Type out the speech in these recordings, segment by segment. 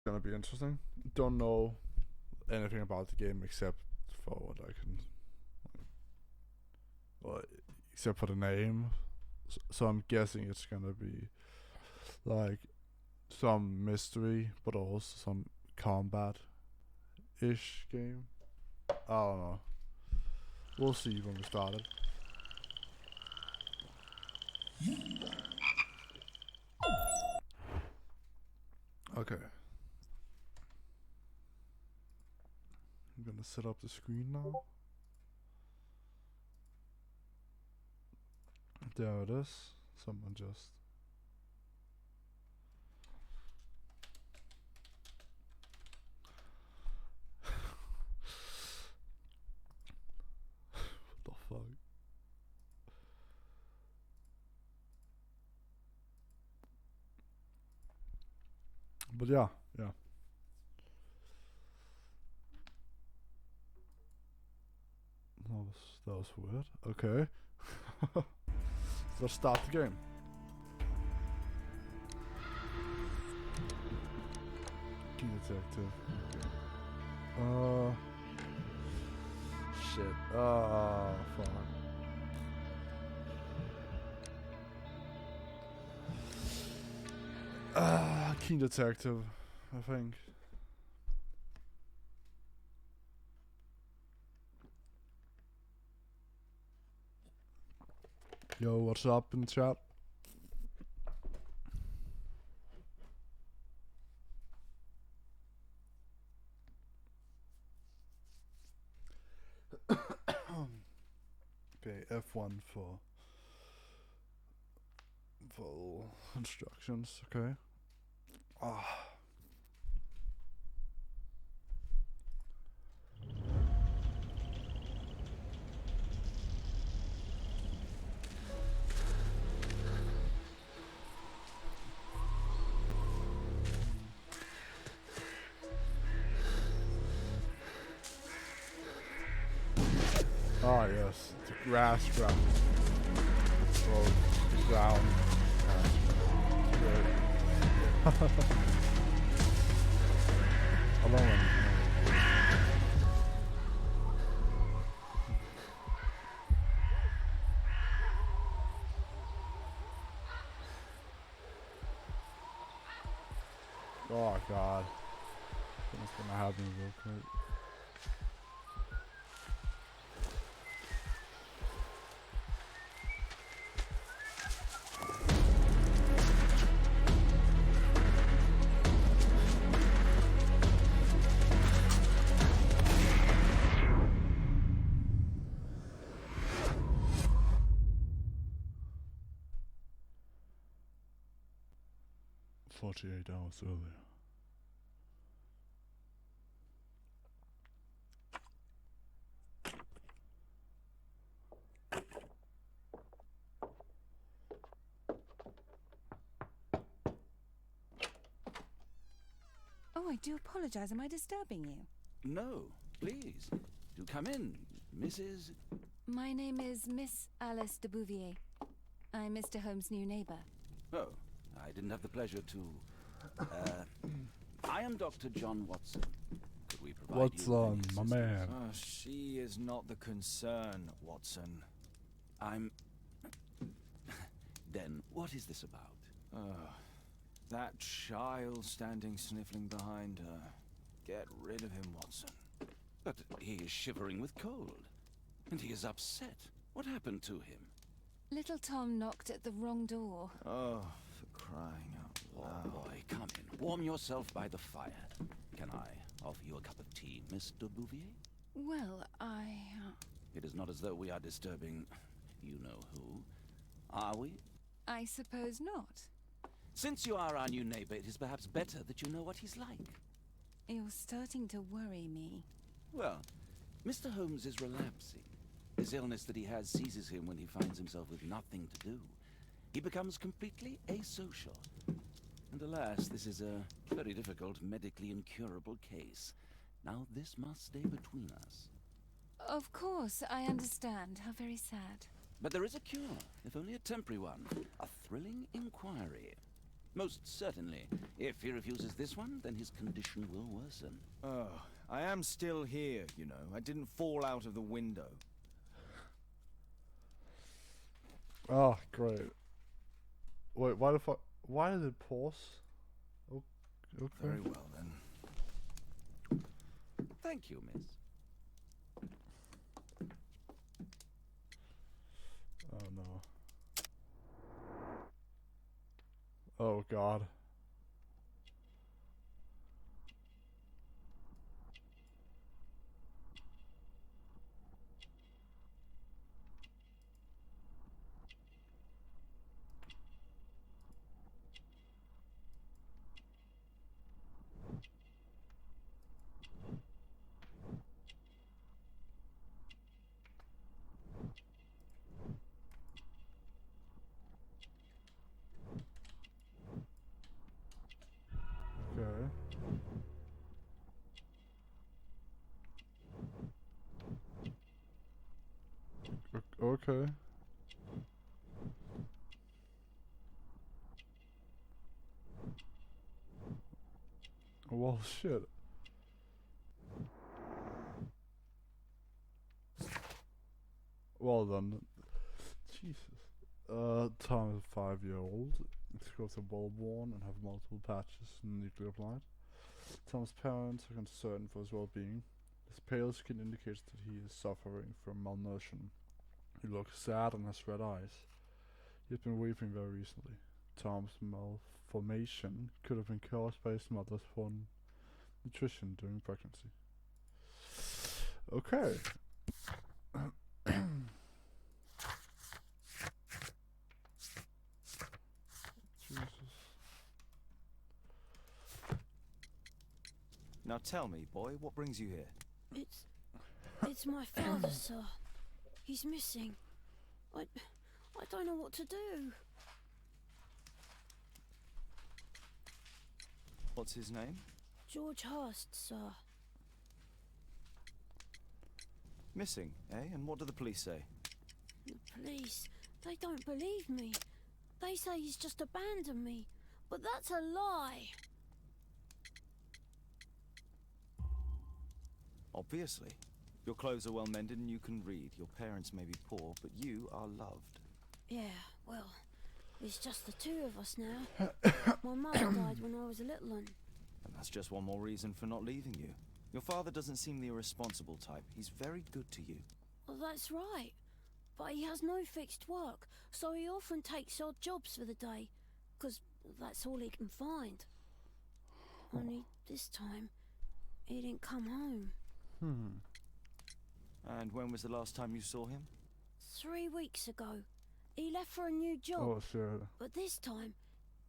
Gonna be interesting. Don't know anything about the game except for what I can, well, except for the name. So I'm guessing it's gonna be like some mystery, but also some combat-ish game. I don't know. We'll see when we start it. Okay. I'm gonna set up the screen now. There it is. Someone just. What the fuck? But yeah. That was weird. Okay. Let's start the game. Key detective. Okay. Shit. Fuck. Key detective, I think. Yo, what's up in chat? Okay, F1 for instructions. Okay. Ah. Ah, yes, the grass grab. Oh, the ground. Alone. Oh god. What's gonna happen real quick? $48 earlier. Oh, I do apologize. Am I disturbing you? No, please. Do come in, Mrs. My name is Miss Alice de Bouvier. I'm Mr. Holmes' new neighbor. Oh, I didn't have the pleasure to... I am Dr. John Watson. Could we provide What's you with any on, my assistance? man? She is not the concern, Watson. I'm... Then, what is this about? That child standing sniffling behind her. Get rid of him, Watson. But he is shivering with cold. And he is upset. What happened to him? Little Tom knocked at the wrong door. Oh, for crying out loud. Oh, boy, come in. Warm yourself by the fire. Can I offer you a cup of tea, Mr. Bouvier? Well, It is not as though we are disturbing you-know-who, are we? I suppose not. Since you are our new neighbor, it is perhaps better that you know what he's like. You're starting to worry me. Well, Mr. Holmes is relapsing. This illness that he has seizes him when he finds himself with nothing to do. He becomes completely asocial. And alas, this is a very difficult, medically incurable case. Now this must stay between us. Of course, I understand. How very sad. But there is a cure, if only a temporary one. A thrilling inquiry. Most certainly. If he refuses this one, then his condition will worsen. Oh, I am still here, you know. I didn't fall out of the window. Oh, great. Wait, why the fuck? Why did it pause? Okay. Very well, then. Thank you, miss. Oh no. Oh god. Okay. Okay. Well, shit. Well done. Jesus. Tom is 5-year-old. His clothes are well worn and have multiple patches and nuclear applied. Tom's parents are concerned for his well-being. His pale skin indicates that he is suffering from malnutrition. He looks sad and has red eyes. He has been weeping very recently. Tom's malformation could have been caused by his mother's poor nutrition during pregnancy. Okay. Jesus. Now tell me, boy, what brings you here? It's my father, sir. He's missing. I don't know what to do. What's his name? George Hurst, sir. Missing, eh? And what do the police say? The police, they don't believe me. They say he's just abandoned me. But that's a lie. Obviously. Your clothes are well mended and you can read. Your parents may be poor, but you are loved. Yeah, well, it's just the two of us now. My mother died when I was a little one. And that's just one more reason for not leaving you. Your father doesn't seem the irresponsible type. He's very good to you. Well, that's right. But he has no fixed work, so he often takes odd jobs for the day, 'cause that's all he can find. Only this time, he didn't come home. And when was the last time you saw him? 3 weeks ago. He left for a new job, Oh shit. but this time,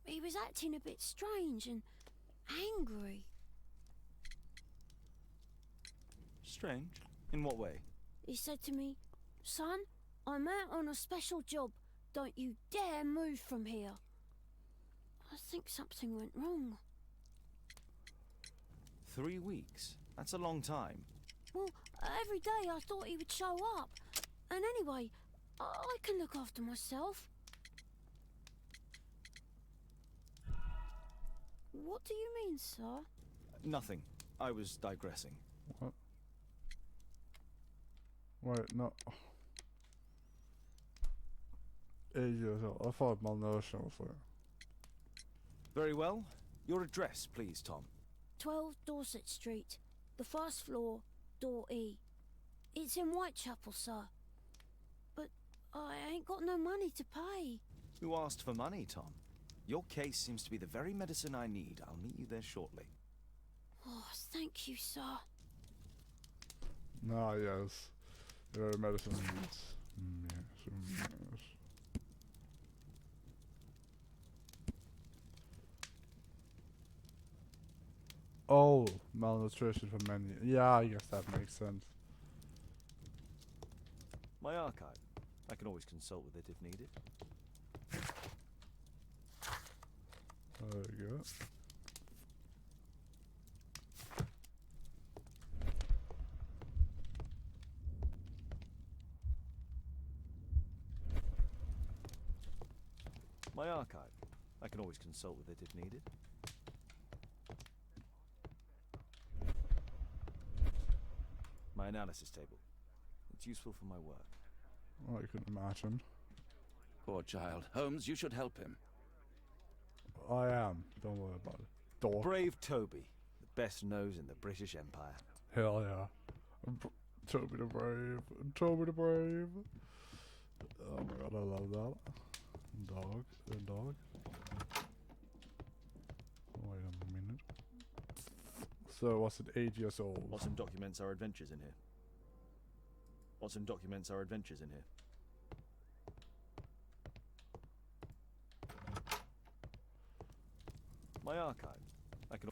he was acting a bit strange and angry. Strange? In what way? He said to me, "Son, I'm out on a special job. Don't you dare move from here." I think something went wrong. 3 weeks? That's a long time. Well, every day I thought he would show up. And anyway, I can look after myself. What do you mean, sir? Nothing. I was digressing. What? Wait, no. 8 years old. I thought malnutrition was like. Very well. Your address, please, Tom. 12 Dorset Street, the first floor, door E. It's in Whitechapel, sir. But I ain't got no money to pay. Who asked for money, Tom? Your case seems to be the very medicine I need. I'll meet you there shortly. Oh, thank you, sir. Nah, yes. Your medicine needs. Yes. Oh, malnutrition for many. Yeah, I guess that makes sense. My archive. I can always consult with it if needed. There you go. My archive. I can always consult with it if needed. My analysis table. It's useful for my work. Oh, I couldn't imagine. Poor child. Holmes, you should help him. I am. Don't worry about it. Dork. Brave Toby, the best nose in the British Empire. Hell yeah. Toby the Brave. Toby the Brave. Oh my god, I love that. Dog. Dog. Wait a minute. So, was it 8 years old? Watson documents our adventures in here. Watson documents our adventures in here. My archives. I can.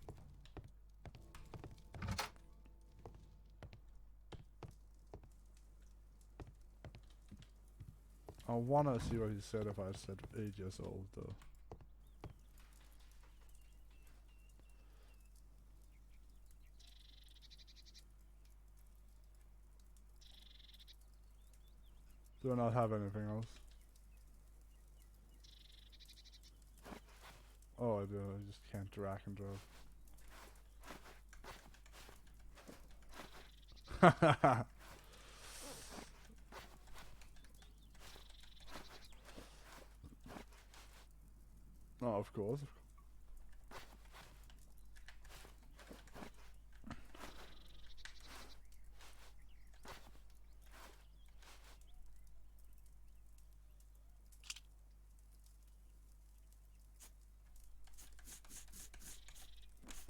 I wanna see what he said if I said 8 years old though. Do I not have anything else? Oh, I do. I just can't drag and drop. Oh, of course.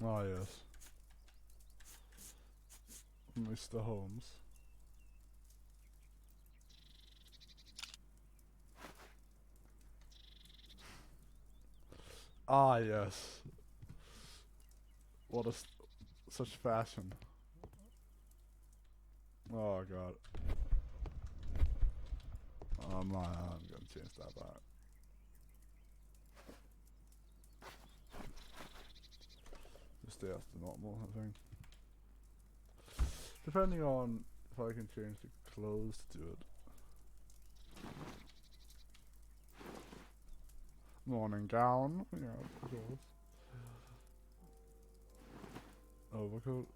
Oh, yes. Mr. Holmes. Ah, yes. What a such fashion. Oh, God. Oh, man, I'm gonna change that back. Just stay as the normal, I think. Depending on if I can change the clothes to it. Morning gown, yeah, of course. Overcoat.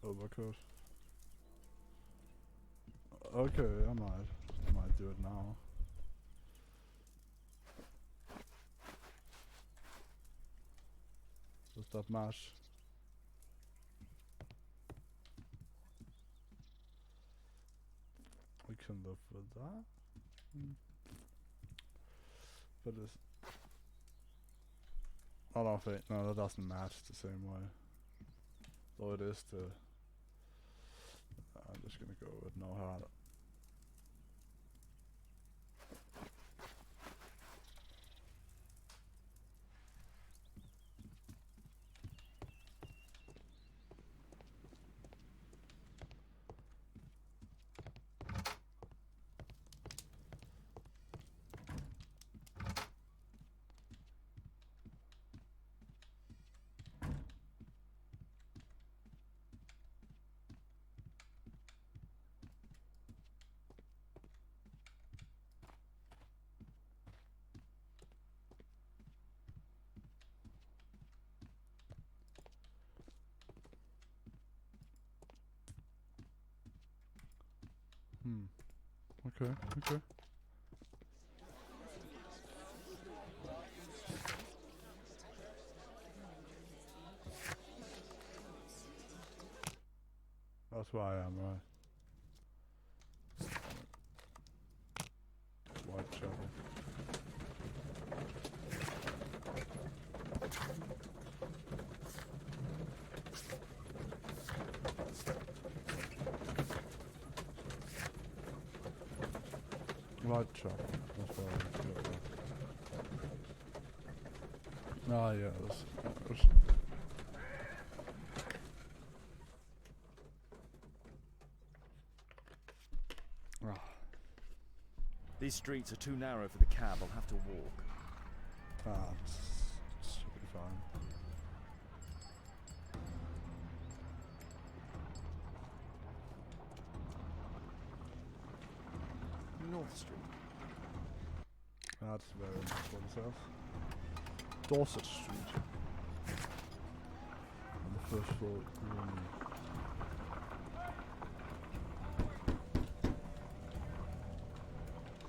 Overcoat. Okay, I might do it now. Does that match? We can live with that. But it's... I don't think... No, that doesn't match the same way. Though it is the... I'm just gonna go with no hat. Okay, okay. That's why I am, right? Whitechapel. Whitechapel. That's why I got that. Ah, yes. These streets are too narrow for the cab. I'll have to walk. North Street. That's very much what it says. Dorset Street. On the first floor, room E.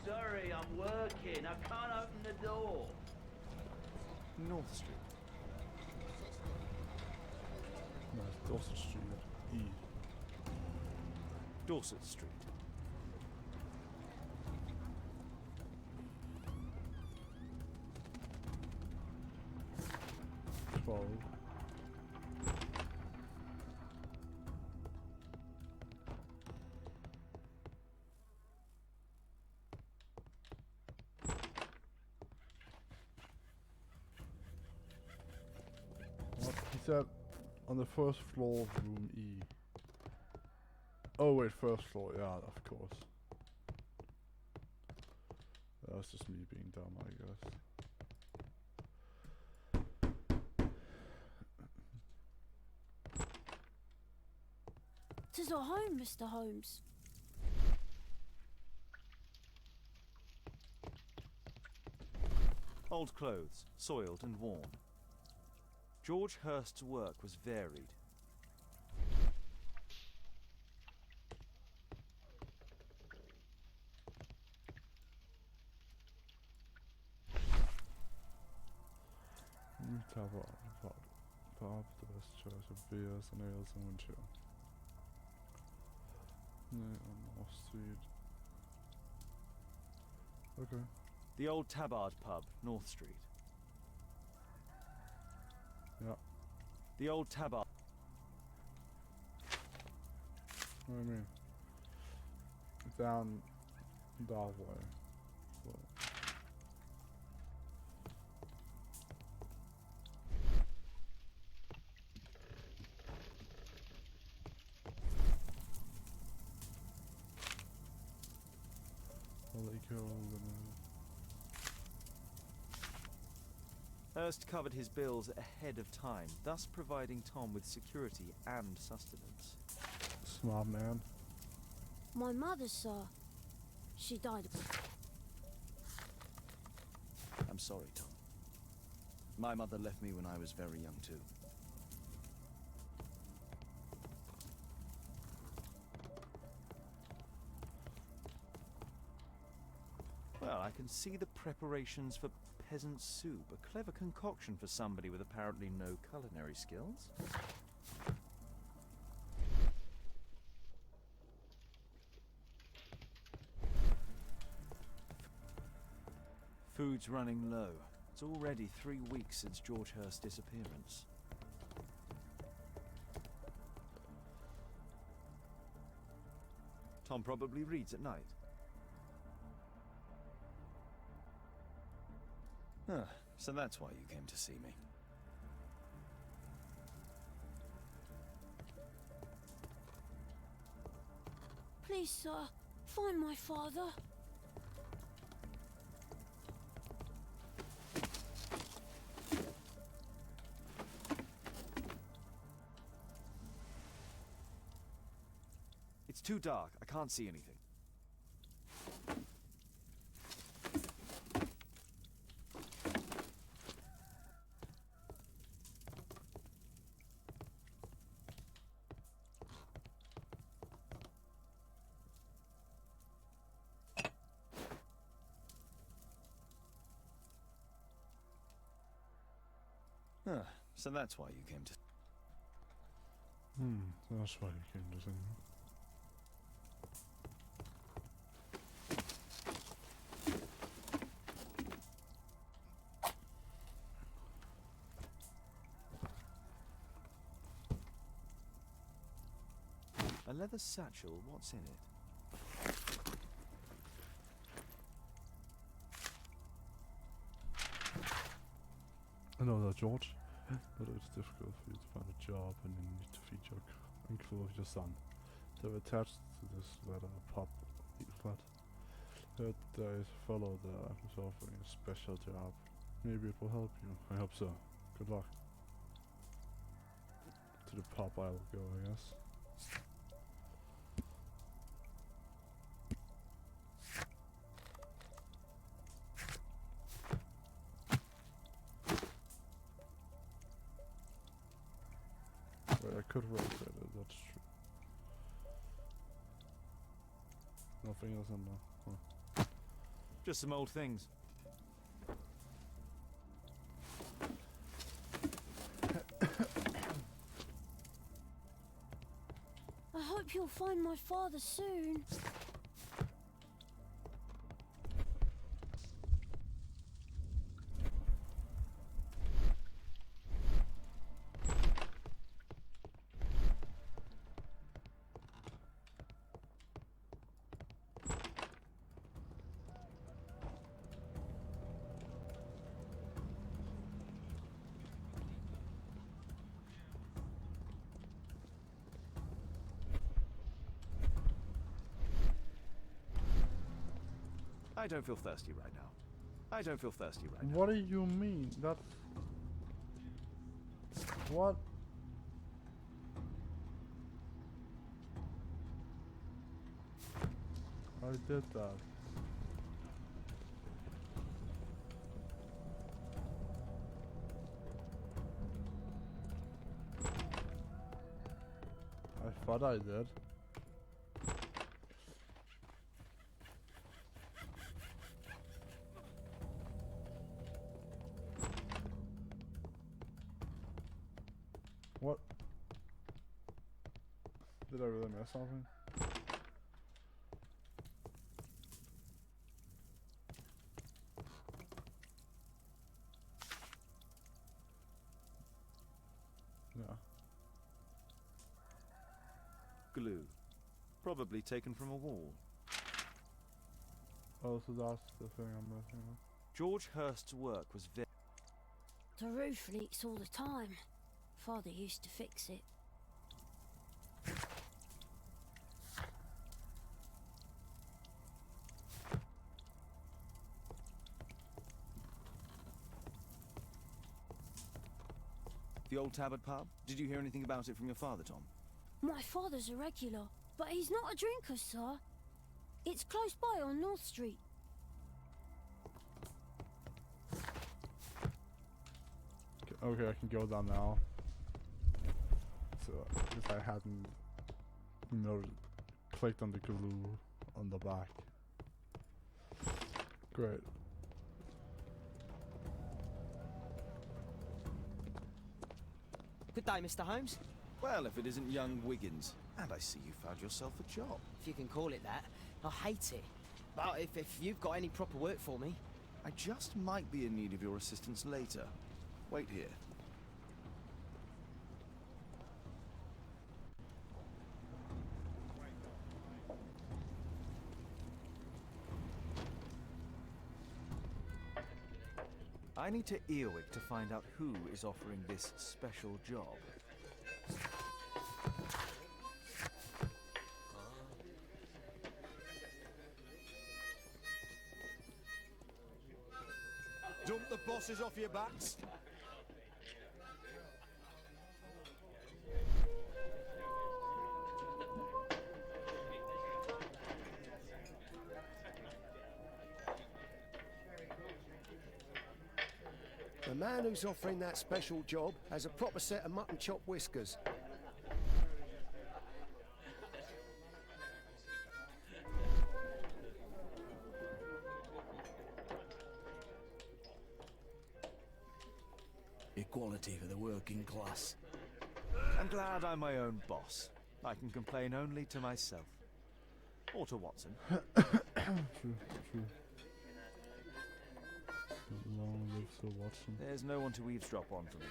Sorry, I'm working. I can't open the door. North Street. No, it's Dorset Street. E. Dorset Street. Twelve. What? He said on the first floor of room E. Oh wait, first floor, yeah, of course. That was just me being dumb, I guess. "'Tis our home, Mr. Holmes." Old clothes, soiled and worn. George Hurst's work was varied. Pub, the best choice of beers and ales in winter. On North Street. Okay. The old Tabard pub, North Street. Yeah. The old Tabard. What do you mean? Down that way. So. Hurst covered his bills ahead of time, thus providing Tom with security and sustenance. Smart man. "My mother, sir. She died of..." I'm sorry, Tom. My mother left me when I was very young, too. Well, I can see the preparations for peasant soup, a clever concoction for somebody with apparently no culinary skills. Food's running low. It's already 3 weeks since George Hurst's disappearance. Tom probably reads at night. Ah, so that's why you came to see me. "Please, sir, find my father." It's too dark. I can't see anything. Ah, so that's why you came to... So that's why you came to see me. A leather satchel, what's in it? I know that, George. But it's difficult for you to find a job and you need to feed and clothe your son. They've attached to this letter a pub leaflet. Heard there is a fellow there who's offering a special job. Maybe it will help you. I hope so. Good luck. To the pub I will go, I guess. Wait, I could rotate it, that's true. Nothing else in there. Huh. Just some old things. I hope you'll find my father soon. I don't feel thirsty right now. I don't feel thirsty right now. What do you mean? That's... What? I did that. I thought I did. What? Did I really miss something? Yeah. Glue. Probably taken from a wall. Oh, so that's the thing I'm missing. George Hurst's work was very... The roof leaks all the time. Father used to fix it. The old Tabard pub? Did you hear anything about it from your father, Tom? My father's a regular, but he's not a drinker, sir. It's close by on North Street. Okay, I can go down now. So, because I hadn't, clicked on the glue on the back. Great. Good day, Mr. Holmes. Well, if it isn't young Wiggins. And I see you found yourself a job. If you can call it that. I hate it. But if you've got any proper work for me... I just might be in need of your assistance later. Wait here. I need to Earwig to find out who is offering this special job. Dump the bosses off your backs. The man who's offering that special job has a proper set of mutton chop whiskers. Equality for the working class. I'm glad I'm my own boss. I can complain only to myself. Or to Watson. True, true. Long live Sir Watson. There's no one to eavesdrop on for me.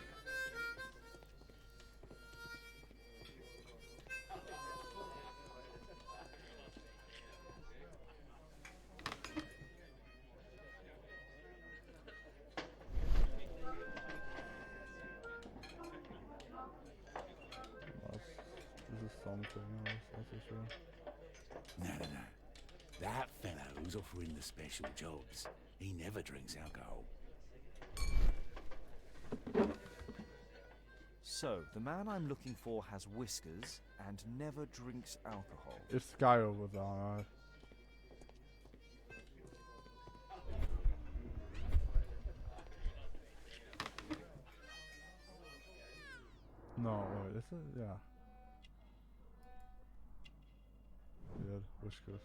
This is something else, that's for sure. No. That fellow who's offering the special jobs, he never drinks alcohol. So, the man I'm looking for has whiskers and never drinks alcohol. It's the guy over there, right? No, wait, is it? Yeah. Weird. Whiskers.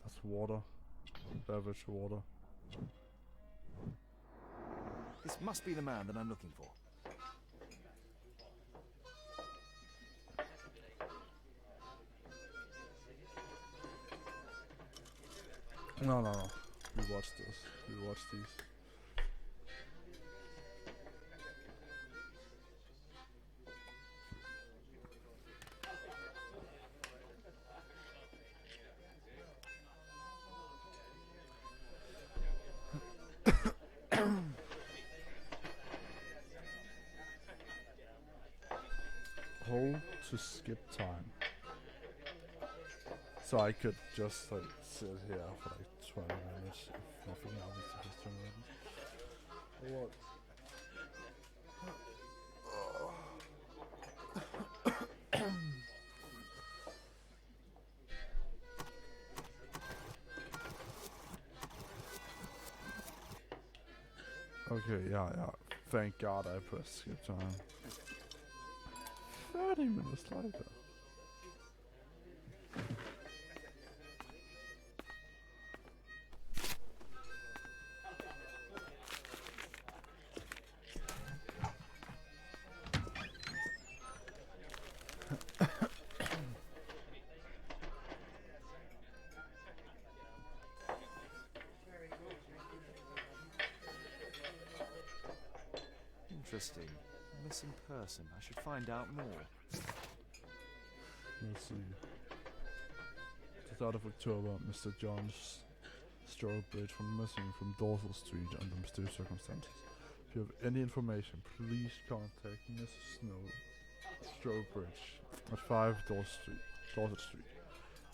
That's water. Beverage water. This must be the man that I'm looking for. No, no, no. We watched this. We watched these. Hold to skip time. So I could just like sit here for like 20 minutes if nothing happens to just 20 minutes. What? Okay, yeah. Thank God I pressed skip time. 30 minutes later. Interesting. Missing person. I should find out more. Let's see. 3rd of October, Mr. John Strobridge from missing from Dorsal Street under mysterious circumstances. If you have any information, please contact Mrs. Snow Strobridge at 5 Dorset Street.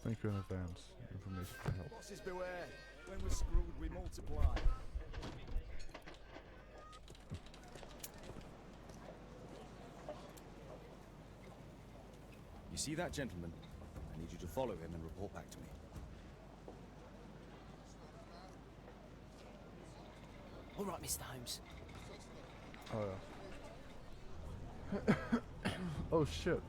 Thank you in advance. Information can help. Bosses beware. When we're screwed, we multiply. You see that gentleman? I need you to follow him and report back to me. All right, Mr. Holmes. Oh yeah. Oh shit.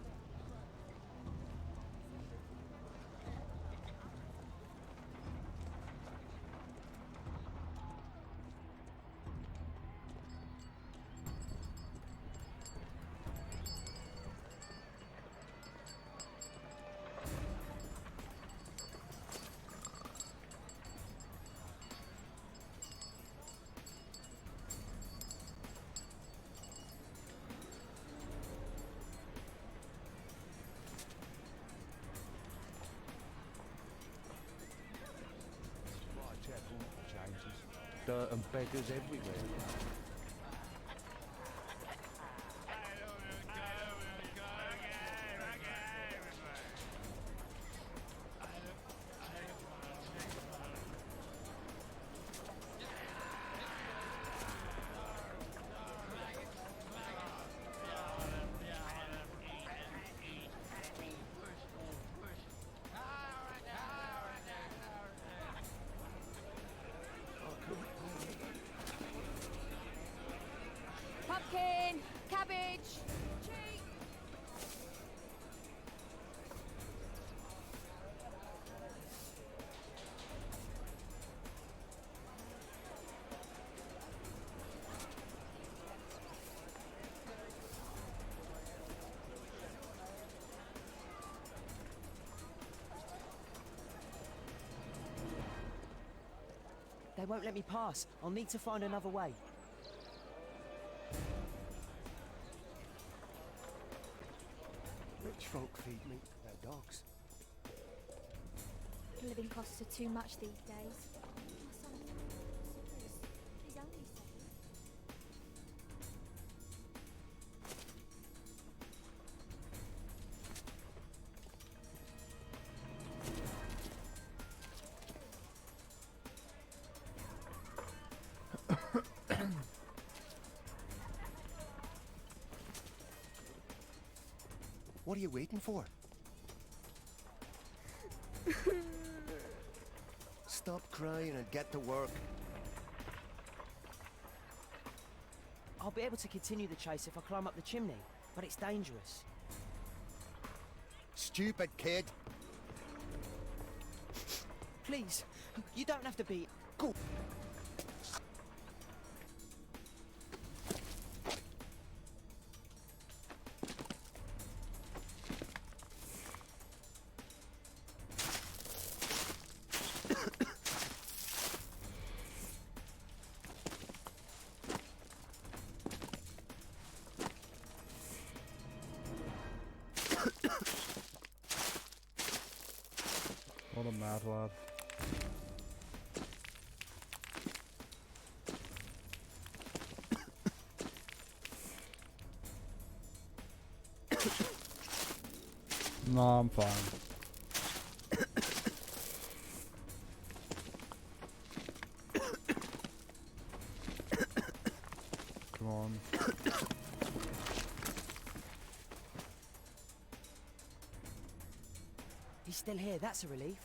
Dirt and beggars everywhere. Pumpkin! Cabbage! Cheese! They won't let me pass. I'll need to find another way. Rich folk feed meat to their dogs. Living costs are too much these days. My son is he's only 7. What are you waiting for? Stop crying and get to work. I'll be able to continue the chase if I climb up the chimney, but it's dangerous. Stupid kid. Please, you don't have to be... Go. What a mad lad. No, I'm fine. Come on. He's still here, that's a relief.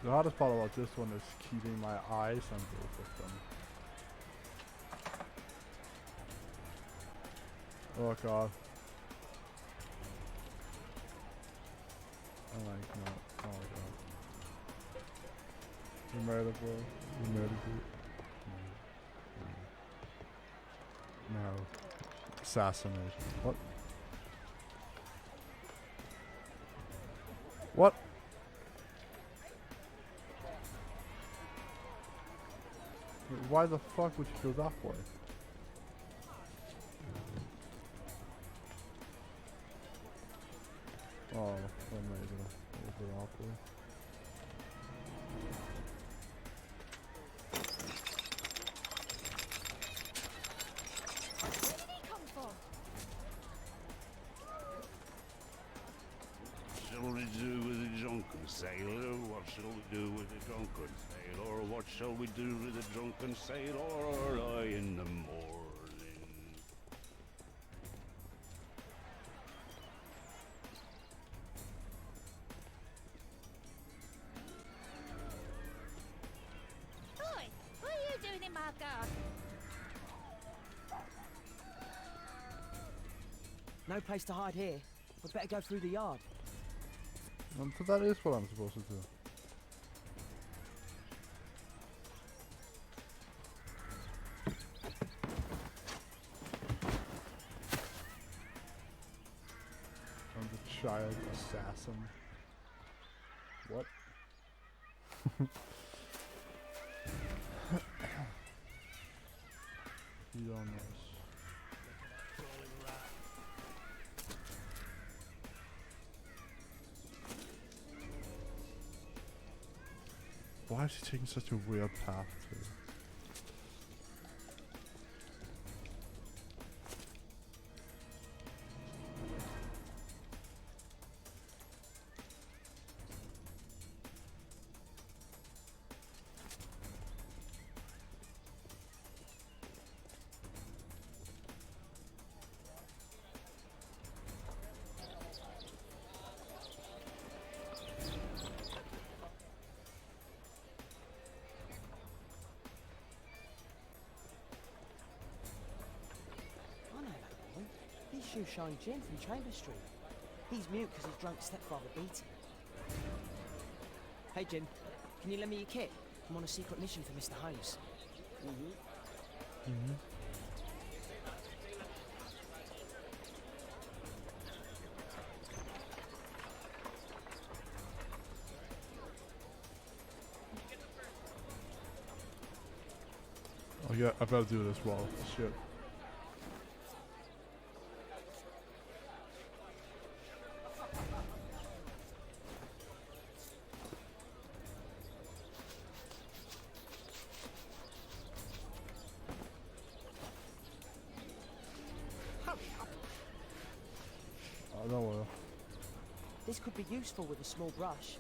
The hardest part about this one is keeping my eyes on both of them. Oh god. Oh my god. Oh my god. We made it, bro. We made it. No. Assassination. What? What? Why the fuck would you go that way? Oh, that made it a little bit awkward. Where did he come from? What shall we do with the drunken sailor? What shall we do with the drunken sailor? What shall we do with the drunken sailor early in the morning? Oi, what are you doing in my garden? No place to hide here. We'd better go through the yard. So that is what I'm supposed to do. I'm the child assassin. What? You don't know. Why is he taking such a weird path to? His shoe shine Jim from Chamber Street. He's mute because his drunk stepfather beat him. Hey Jim, can you lend me your kit? I'm on a secret mission for Mr. Holmes. Oh yeah, I better do this well. Shit. This could be useful with a small brush.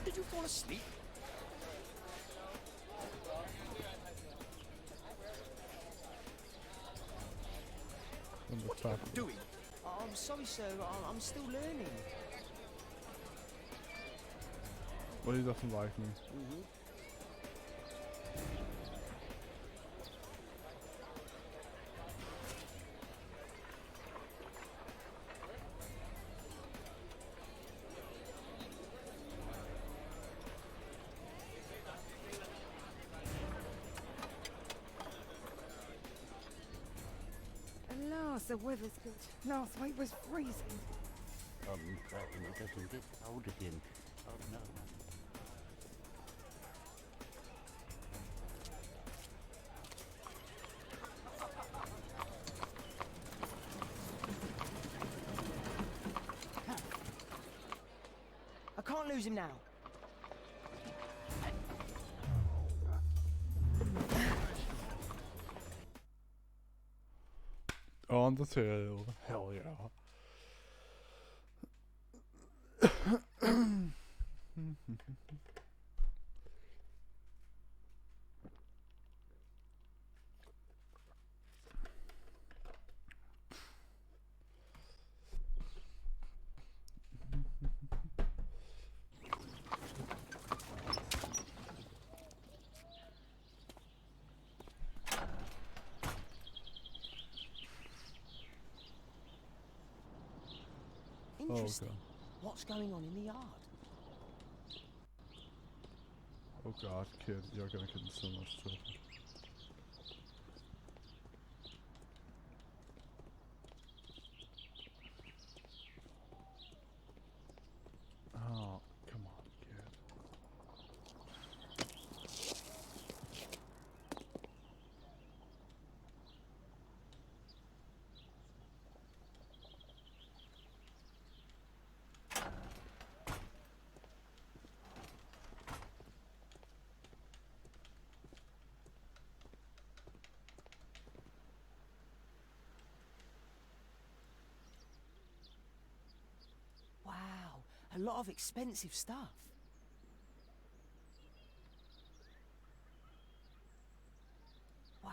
Did you fall asleep? What are you Doing? Oh, I'm sorry, sir. I'm still learning. Well, he doesn't like me. Alas, the weather's good. Last week was freezing. It doesn't get cold again. Oh no. I can't lose him now. On the tail. Hell yeah. Interesting. God. What's going on in the yard? Oh god, kid, you're gonna get in so much trouble. Oh, come on, kid. Wow, a lot of expensive stuff. Wow.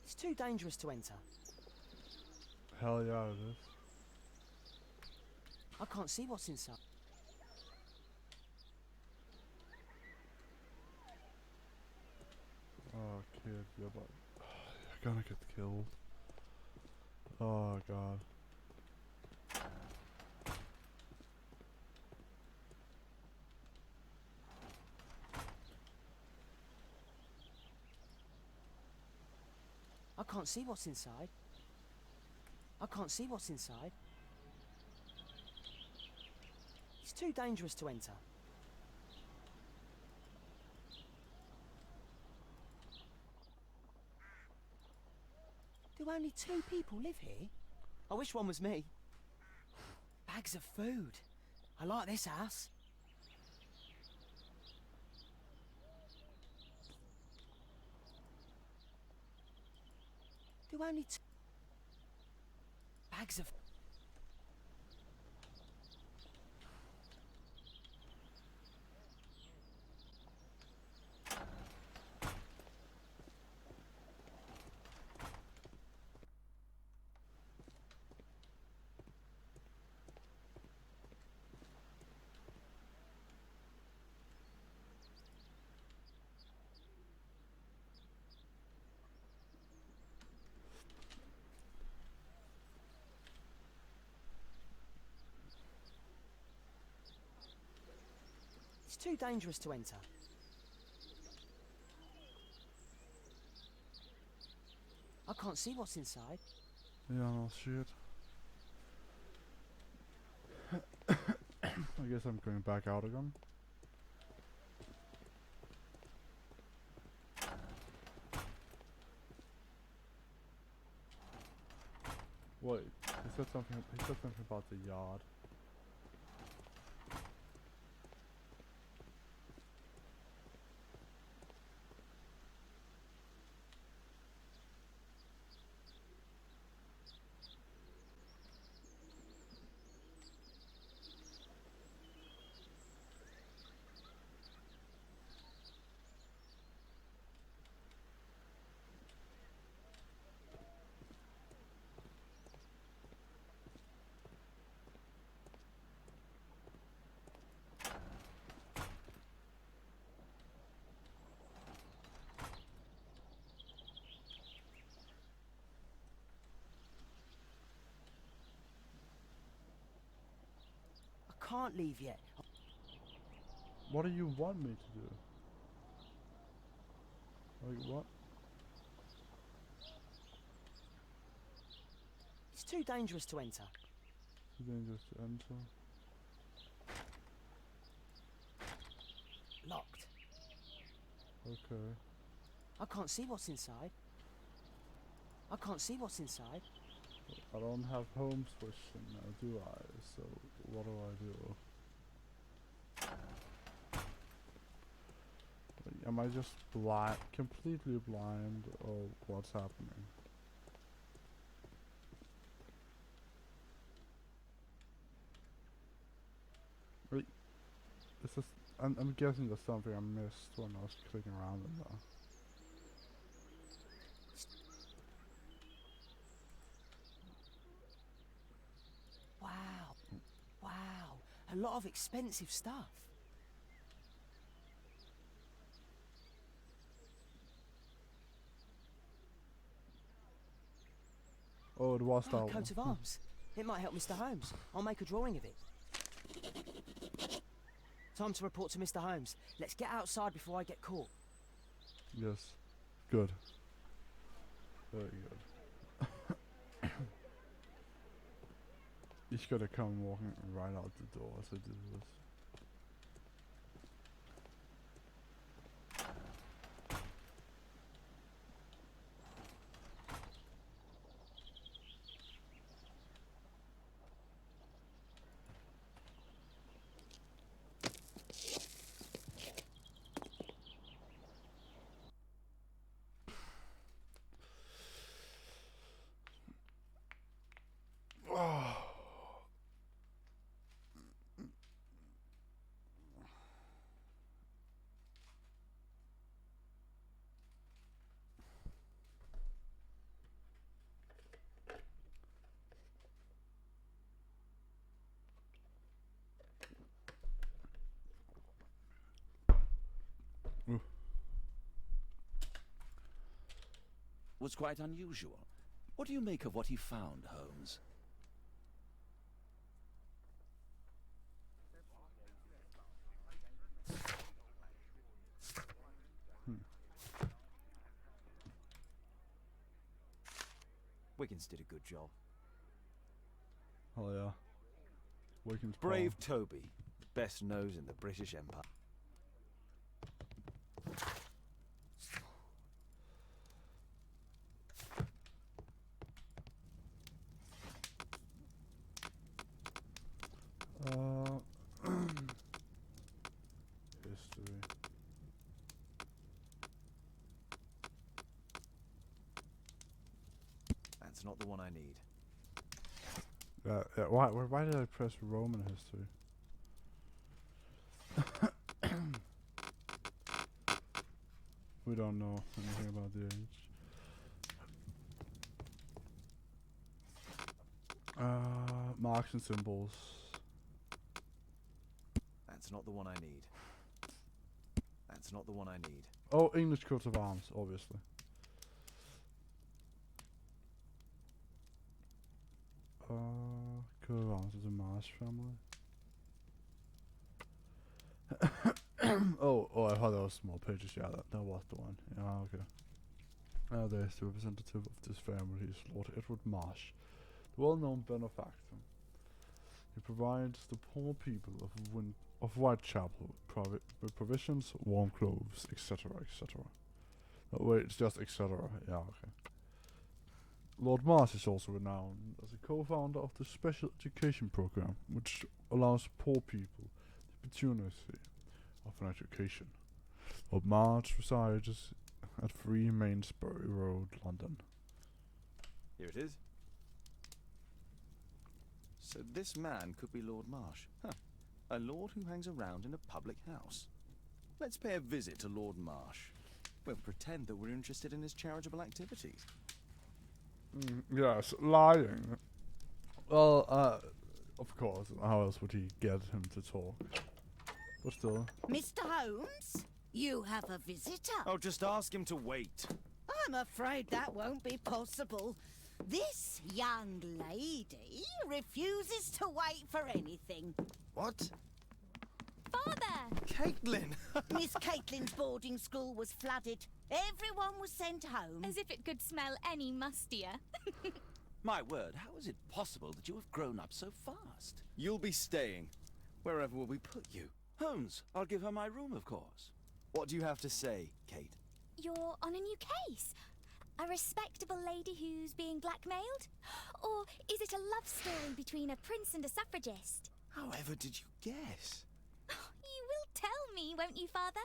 It's too dangerous to enter. Hell yeah, it is. I can't see what's inside. Oh, kid, you're gonna get killed. Oh god. I can't see what's inside. I can't see what's inside. It's too dangerous to enter. Do only 2 people live here? I wish one was me. Bags of food. I like this house. Do only 2 bags of... It's too dangerous to enter. I can't see what's inside. Yeah, no shit. I guess I'm going back out again. Wait, he said something about the yard. can't leave yet. What do you want me to do? Like what? It's too dangerous to enter. Too dangerous to enter. Locked. Okay. I can't see what's inside. I can't see what's inside. I don't have Holmes vision now, do I? So what do I do? Am I just blind, completely blind, or what's happening? Wait, this is. I'm guessing there's something I missed when I was clicking around in there. Wow. Wow. A lot of expensive stuff. Oh, it was that Oh, a one. coat of arms. It might help Mr. Holmes. I'll make a drawing of it. Time to report to Mr. Holmes. Let's get outside before I get caught. Yes. Good. Very good. He's gonna come walking right out the door as I do this. Was quite unusual. What do you make of what he found, Holmes? Wiggins did a good job. Oh yeah. Wiggins Brave Toby, best nose in the British Empire. History. That's not the one I need. Why did I press Roman history? We don't know anything about the age. Marks and symbols. That's not the one I need. That's not the one I need. Oh, English coat of arms, obviously. Coat of arms is a Marsh family. oh, I thought that was small pages. Yeah, that was the one. Yeah, okay. There's the representative of this family. He is Lord Edward Marsh, the well-known benefactor. He provides the poor people of Whitechapel with provisions, warm clothes, etc., etc. Oh, wait, it's just etc. Yeah, okay. Lord Marsh is also renowned as a co-founder of the Special Education Program, which allows poor people the opportunity of an education. Lord Marsh resides at 3 Mainsbury Road, London. Here it is. So this man could be Lord Marsh. Huh. A lord who hangs around in a public house. Let's pay a visit to Lord Marsh. We'll pretend that we're interested in his charitable activities. Yes, lying. Well, of course, how else would he get him to talk? But still. Mr. Holmes, you have a visitor. Oh, just ask him to wait. I'm afraid that won't be possible. This young lady refuses to wait for anything. What? Father! Caitlin! Miss Caitlin's boarding school was flooded. Everyone was sent home. As if it could smell any mustier. My word, how is it possible that you have grown up so fast? You'll be staying. Wherever will we put you? Holmes, I'll give her my room, of course. What do you have to say, Kate? You're on a new case. A respectable lady who's being blackmailed? Or is it a love story between a prince and a suffragist? However did you guess? You will tell me, won't you, Father?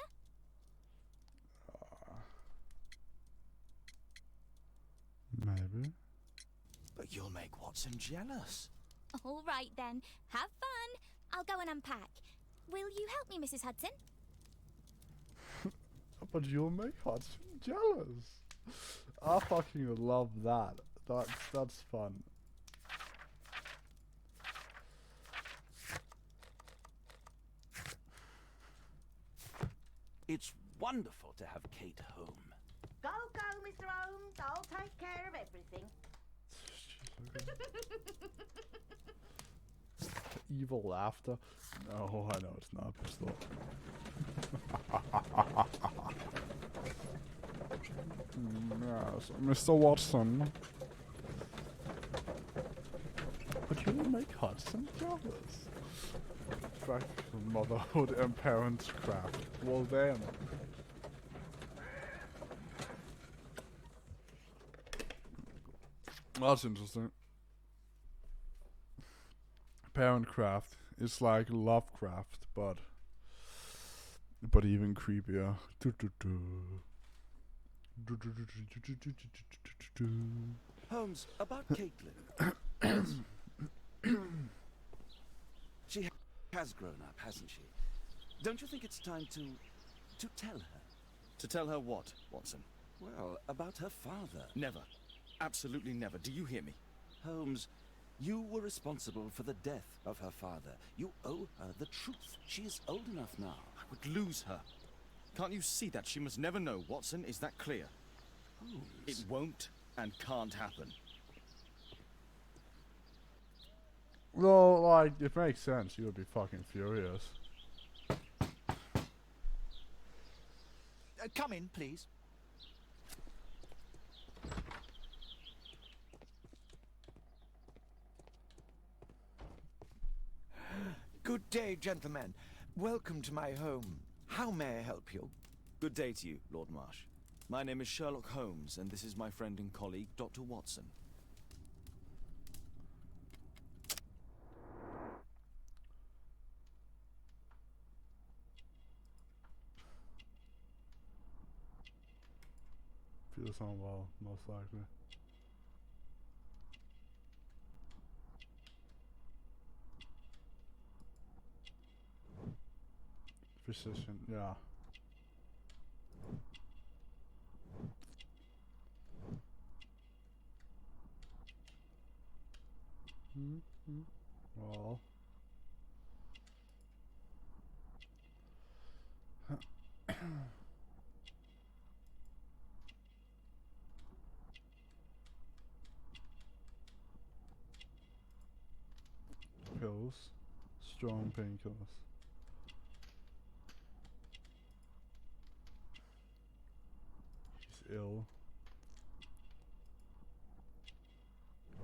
Maybe. But you'll make Watson jealous. All right, then. Have fun. I'll go and unpack. Will you help me, Mrs. Hudson? But you'll make Hudson jealous. I fucking love that. That's fun. It's wonderful to have Kate home. Go, Mr. Holmes. I'll take care of everything. Evil laughter. No, I know it's not. But still. Yes, Mr. Watson. But you will make Hudson jealous. Practical motherhood and parents craft. Well then. That's interesting. Parent craft is like Lovecraft, but even creepier. Holmes, about Caitlin. She has grown up, hasn't she? Don't you think it's time to tell her? To tell her what, Watson? Well, about her father. Never. Absolutely never. Do you hear me? Holmes, you were responsible for the death of her father. You owe her the truth. She is old enough now. I would lose her. Can't you see that? She must never know, Watson. Is that clear? Holmes. It won't and can't happen. Well, like, it makes sense. You would be fucking furious. Come in, please. Good day, gentlemen. Welcome to my home. How may I help you? Good day to you, Lord Marsh. My name is Sherlock Holmes, and this is my friend and colleague, Dr. Watson. Feels unwell, most likely. Physician, yeah. Well. Pills. Strong painkillers. He's ill.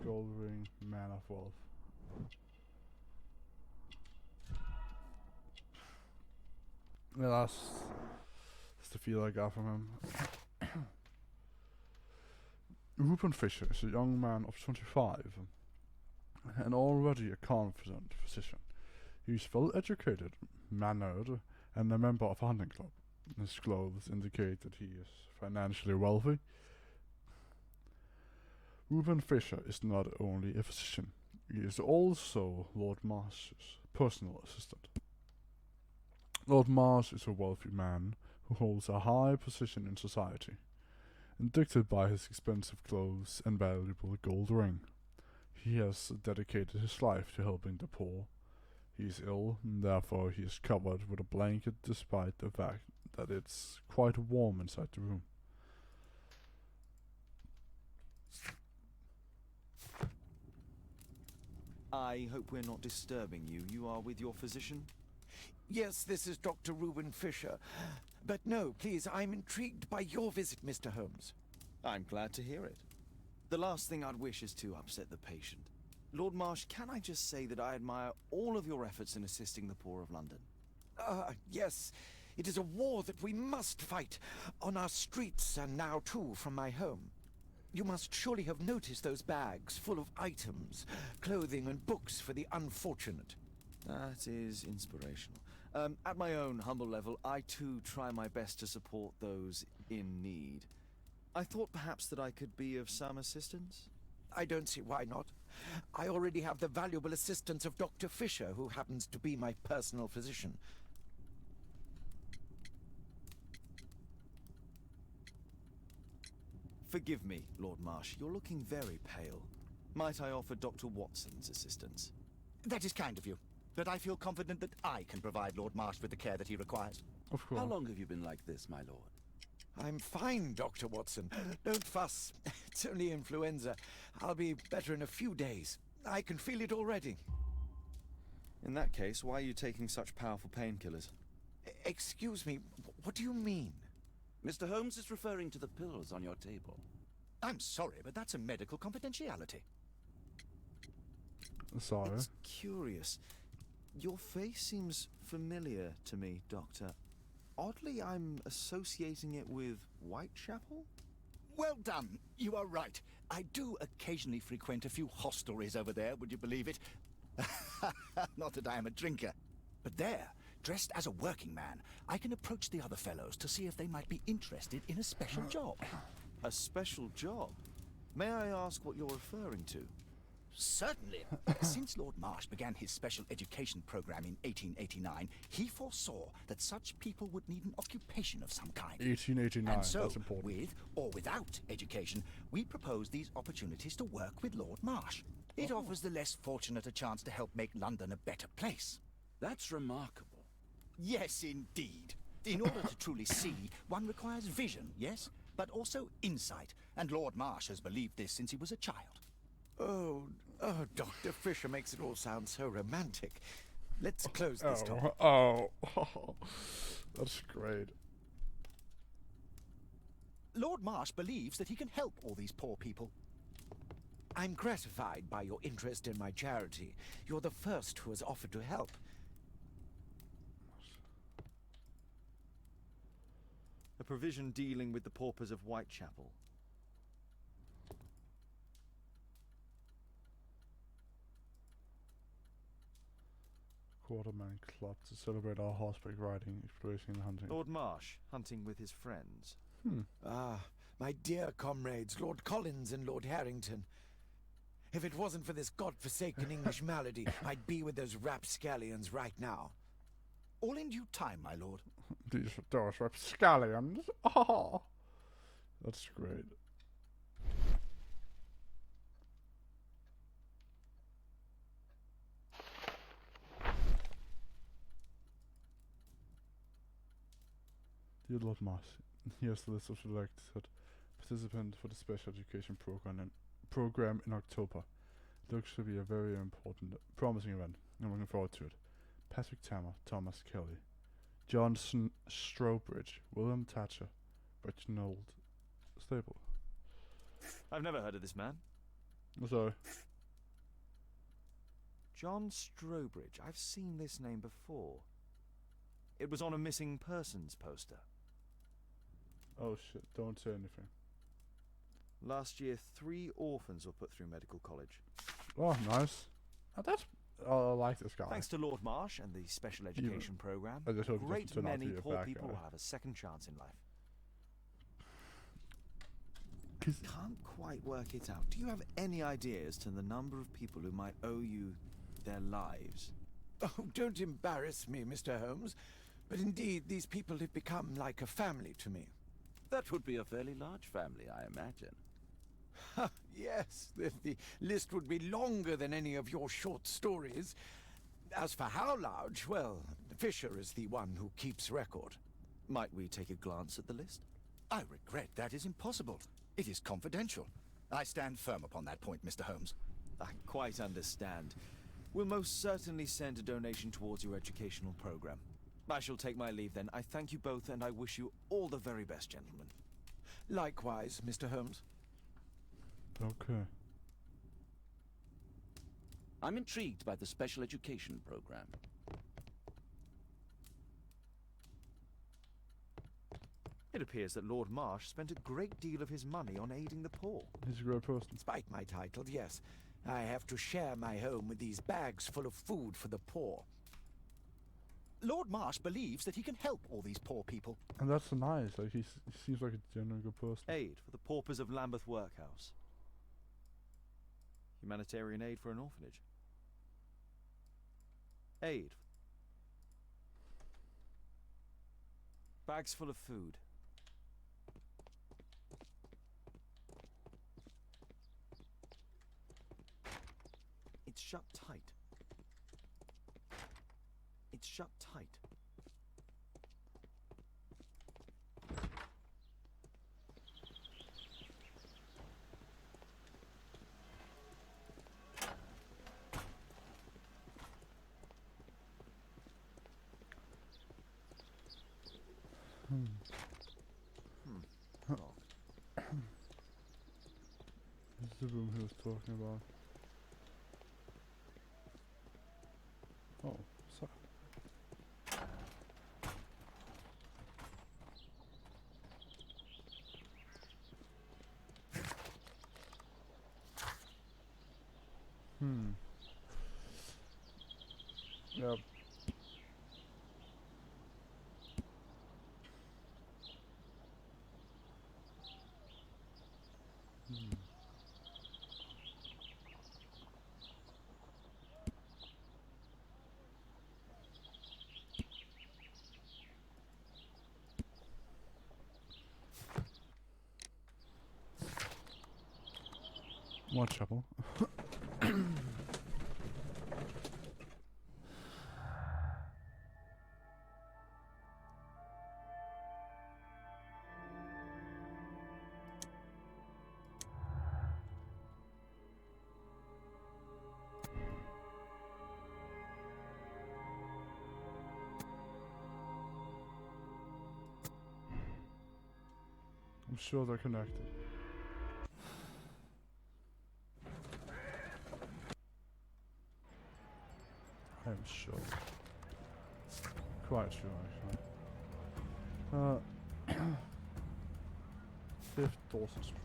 Gold ring, man of wealth. Yeah, that's the feel I got from him. Reuben Fisher is a young man of 25 and already a confident physician. He is well educated, mannered, and a member of a hunting club. His clothes indicate that he is financially wealthy. Reuben Fisher is not only a physician, he is also Lord Marsh's personal assistant. Lord Marsh is a wealthy man who holds a high position in society, addicted by his expensive clothes and valuable gold ring. He has dedicated his life to helping the poor. He is ill, and therefore he is covered with a blanket despite the fact that it's quite warm inside the room. I I hope we're not disturbing you. You are with your physician? Yes, this is Dr. Reuben Fisher. But no, please, I'm intrigued by your visit, Mr. Holmes. I'm glad to hear it. The last thing I'd wish is to upset the patient. Lord Marsh, can I just say that I admire all of your efforts in assisting the poor of London? Yes. It is a war that we must fight, on our streets and now too from my home. You must surely have noticed those bags full of items, clothing and books for the unfortunate. That is inspirational. At my own humble level, I too try my best to support those in need. I thought perhaps that I could be of some assistance. I don't see why not. I already have the valuable assistance of Dr. Fisher, who happens to be my personal physician. Forgive me, Lord Marsh. You're looking very pale. Might I offer Dr. Watson's assistance? That is kind of you, but I feel confident that I can provide Lord Marsh with the care that he requires. Of course. How long have you been like this, my lord? I'm fine, Dr. Watson. Don't fuss. It's only influenza. I'll be better in a few days. I can feel it already. In that case, why are you taking such powerful painkillers? Excuse me, what do you mean? Mr. Holmes is referring to the pills on your table. I'm sorry, but that's a medical confidentiality. Sorry. It's curious. Your face seems familiar to me, Doctor. Oddly, I'm associating it with Whitechapel? Well done. You are right. I do occasionally frequent a few hostelries over there, would you believe it? Not that I am a drinker. But there, dressed as a working man, I can approach the other fellows to see if they might be interested in a special job. A special job? May I ask what you're referring to? Certainly. Since Lord Marsh began his special education program in 1889, he foresaw that such people would need an occupation of some kind. 1889, and so, that's important. with or without education, we propose these opportunities to work with Lord Marsh. It offers the less fortunate a chance to help make London a better place. That's remarkable. Yes, indeed. In order to truly see, one requires vision, yes, but also insight, and Lord Marsh has believed this since he was a child. Oh, Dr. Fisher makes it all sound so romantic. Let's close this topic. That's great. Lord Marsh believes that he can help all these poor people. I'm gratified by your interest in my charity. You're the first who has offered to help. A provision dealing with the paupers of Whitechapel. Quarterman Club to celebrate our horseback riding, exploration and hunting. Lord Marsh, hunting with his friends. My dear comrades, Lord Collins and Lord Harrington. If it wasn't for this godforsaken English malady, I'd be with those rapscallions right now. All in due time, my lord. Those rapscallions? Oh, that's great. Dear Lord Marsh, here's the list of selected participants for the special education program in October. It looks to be a very important, promising event. I'm looking forward to it. Patrick Tammer, Thomas Kelly, John Strobridge, William Thatcher, Reginald Staple. I've never heard of this man. Sorry. John Strobridge. I've seen this name before. It was on a missing persons poster. Oh shit, don't say anything. Last year, 3 orphans were put through medical college. Oh, nice. I like this guy. Thanks to Lord Marsh and the special education program, I just a hope he great doesn't turn out to many be a poor bad people guy. will have a second chance in life. 'Cause Can't quite work it out. Do you have any idea as to the number of people who might owe you their lives? Oh, don't embarrass me, Mr. Holmes. But indeed, these people have become like a family to me. That would be a fairly large family, I imagine. Yes, the list would be longer than any of your short stories. As for how large, well, Fisher is the one who keeps record. Might we take a glance at the list? I regret that is impossible. It is confidential. I stand firm upon that point, Mr. Holmes. I quite understand. We'll most certainly send a donation towards your educational program. I shall take my leave then. I thank you both, and I wish you all the very best, gentlemen. Likewise, Mr. Holmes. Okay. I'm intrigued by the special education program. It appears that Lord Marsh spent a great deal of his money on aiding the poor. He's a great person. Despite my title, yes. I have to share my home with these bags full of food for the poor. Lord Marsh believes that he can help all these poor people. And that's nice. Like he seems like a genuine good person. Aid for the paupers of Lambeth Workhouse. Humanitarian aid for an orphanage. Aid. Bags full of food. It's shut tight. It's shut tight. This is the room he was talking about. Oh, so. Yep. More trouble. I'm sure they're connected. I'm sure. Quite sure, actually. 5th Dorset Street.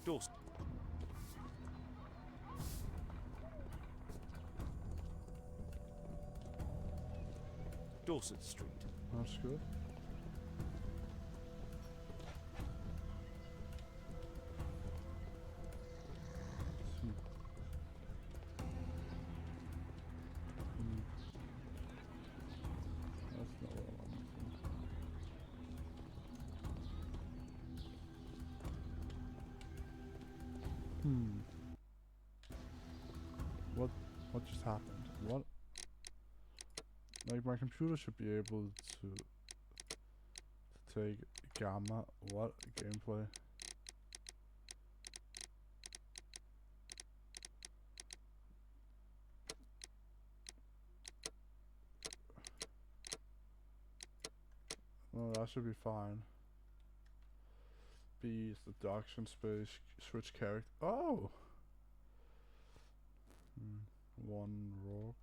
Dorset. Dorset Street. That's good. That's not what I want. What just happened? What? Like my computer should be able to take gamma. What gameplay? Oh, that should be fine. B is the deduction space. Switch character. Oh. One rock.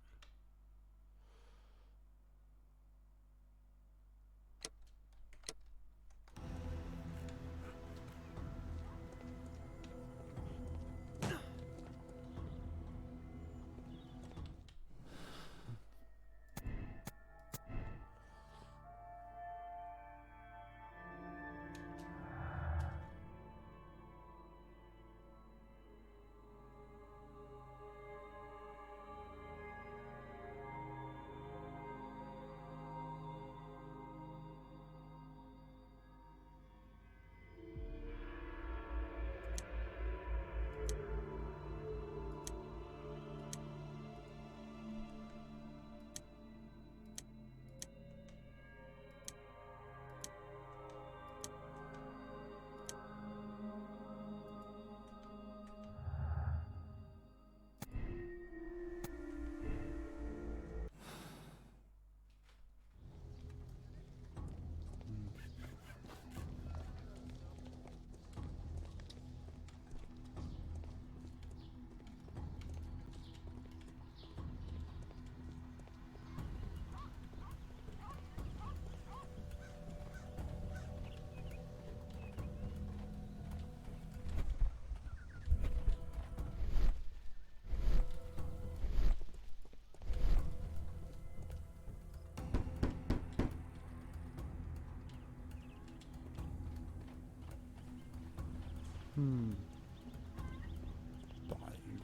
Dying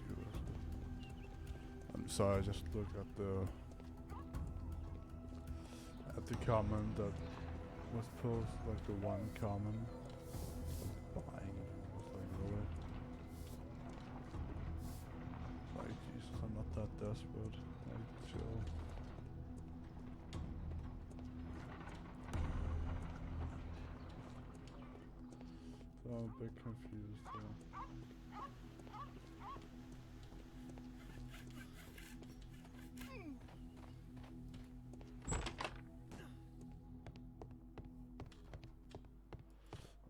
viewers. I'm sorry, I just looked at the comment that was posted, like the one comment. Buying viewers, like really. Like Jesus, I'm not that desperate. Like chill. So I'm a bit confused here.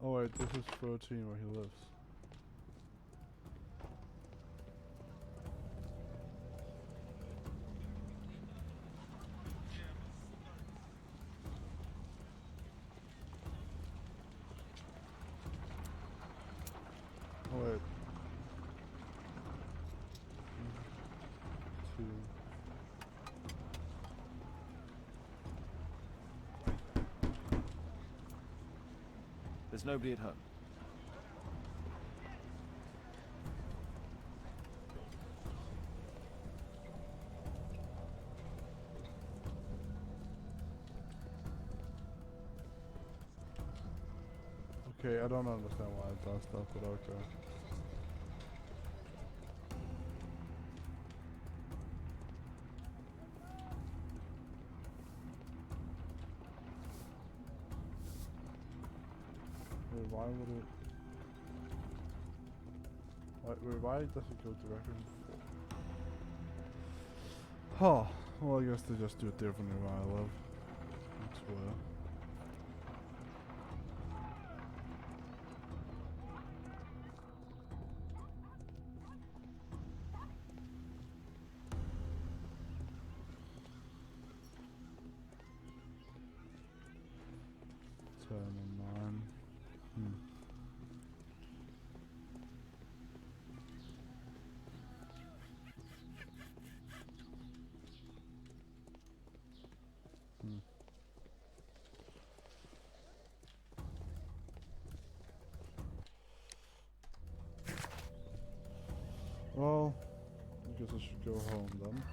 Oh wait, this is 13 where he lives. Oh wait. 2. There's nobody at home. Okay, I don't understand why it does that, but okay. Wait, why would it... Why does it go directly before? Huh. Well, I guess they just do it differently where I live. That's where. Well, I guess I should go home then.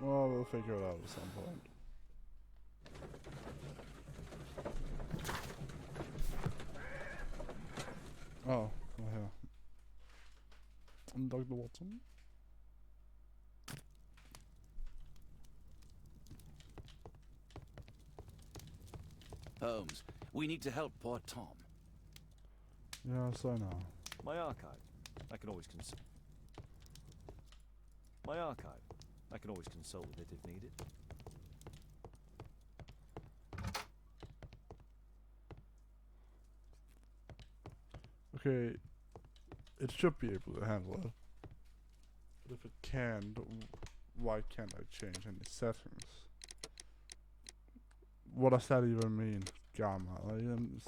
Well, we'll figure it out at some point. Oh, yeah. Dr. Watson? Holmes, we need to help poor Tom. Yes, I know. My archive. I can always consult. My archive. I can always consult with it if needed. Okay, it should be able to handle it. But if it can, why can't I change any settings? What does that even mean? Gamma. Like,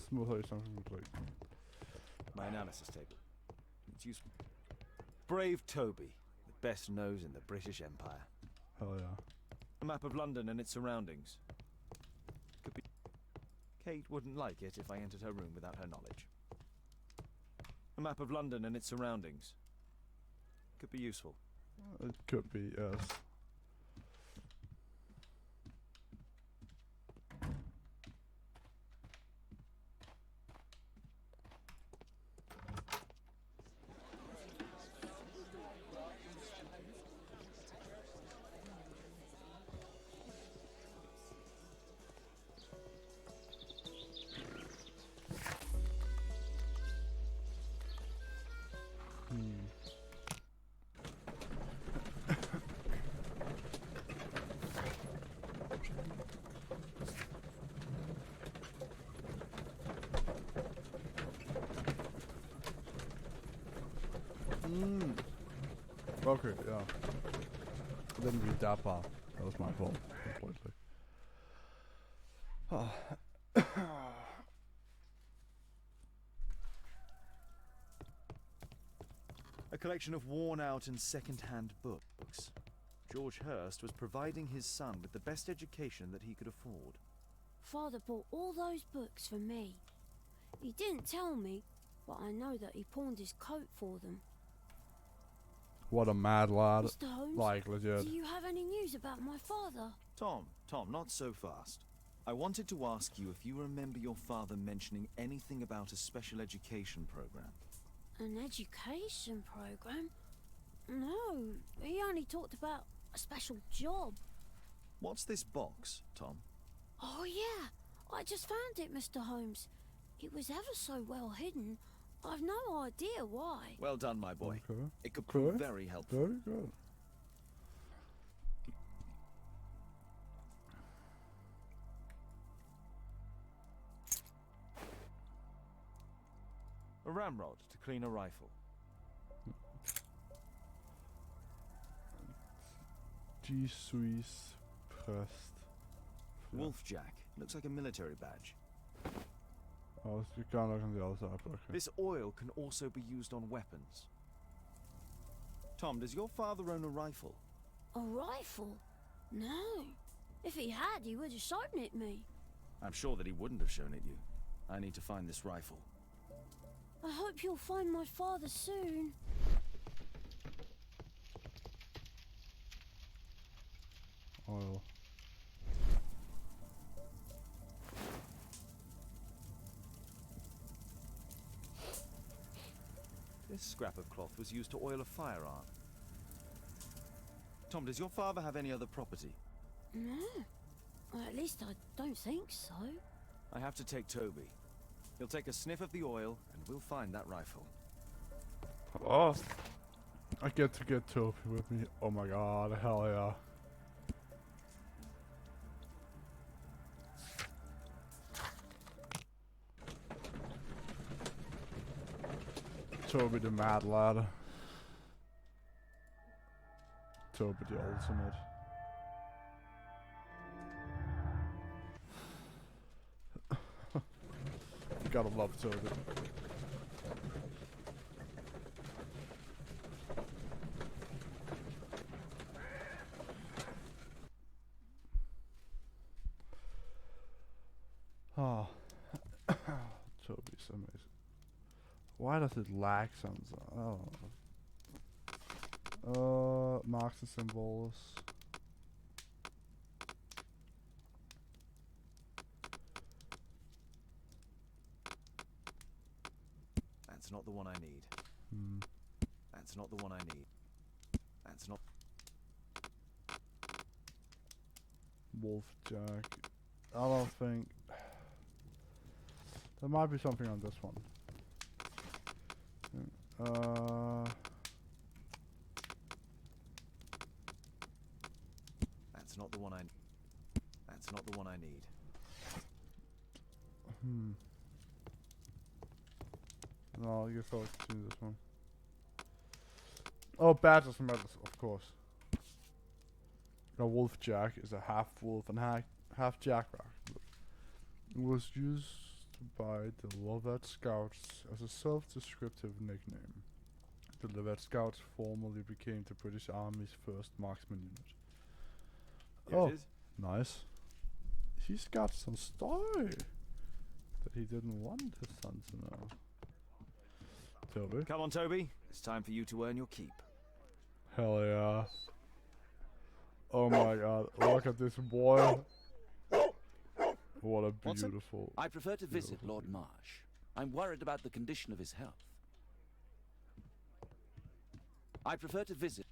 smooth out something like... My analysis table. It's useful. Brave Toby, the best nose in the British Empire. Hell yeah. A map of London and its surroundings. Could be... Kate wouldn't like it if I entered her room without her knowledge. A map of London and its surroundings. Could be useful. It could be, yes. Okay, yeah. I didn't read that part. That was my fault, completely. A collection of worn-out and second-hand books. George Hurst was providing his son with the best education that he could afford. Father bought all those books for me. He didn't tell me, but I know that he pawned his coat for them. What a mad lad. Mr. Holmes, like, legit. do you have any news about my father? Tom, not so fast. I wanted to ask you if you remember your father mentioning anything about a special education program. An education program? No, he only talked about a special job. What's this box, Tom? Oh yeah, I just found it, Mr. Holmes. It was ever so well hidden. I've no idea why. Well done, my boy. Okay. It could prove very helpful. Very good. A ramrod to clean a rifle. G-Suisse pressed. Wolfjack. Looks like a military badge. Oh, you can't look on the other side, but okay. This oil can also be used on weapons. Tom, does your father own a rifle? A rifle? No. If he had, he would have shown it me. I'm sure that he wouldn't have shown it you. I need to find this rifle. I hope you'll find my father soon. Oil. This scrap of cloth was used to oil a firearm. Tom, does your father have any other property? No. Well, at least I don't think so. I have to take Toby. He'll take a sniff of the oil, and we'll find that rifle. Oh, I get to get Toby with me. Oh my god, hell yeah. Toby the mad lad. Toby the ultimate. You gotta love Toby. Oh, Toby's amazing. Why does it lag sometimes? Oh. Marks and symbols. That's not the one I need. That's not the one I need. That's not... Wolfjack. I don't think... There might be something on this one. That's not the one I... That's not the one I need. No, you thought to do this one. Oh, badges and medals, of course. A wolfjack is a half wolf and half jackrabbit. It was used by the Lovett Scouts as a self-descriptive nickname. The Lovett Scouts formerly became the British Army's first marksman unit. Here it is. Nice. He's got some story that he didn't want his son to know. Toby. Come on, Toby. It's time for you to earn your keep. Hell yeah. Oh my god, look at this boy. What a beautiful... I prefer to visit Lord Marsh. I'm worried about the condition of his health. I prefer to visit...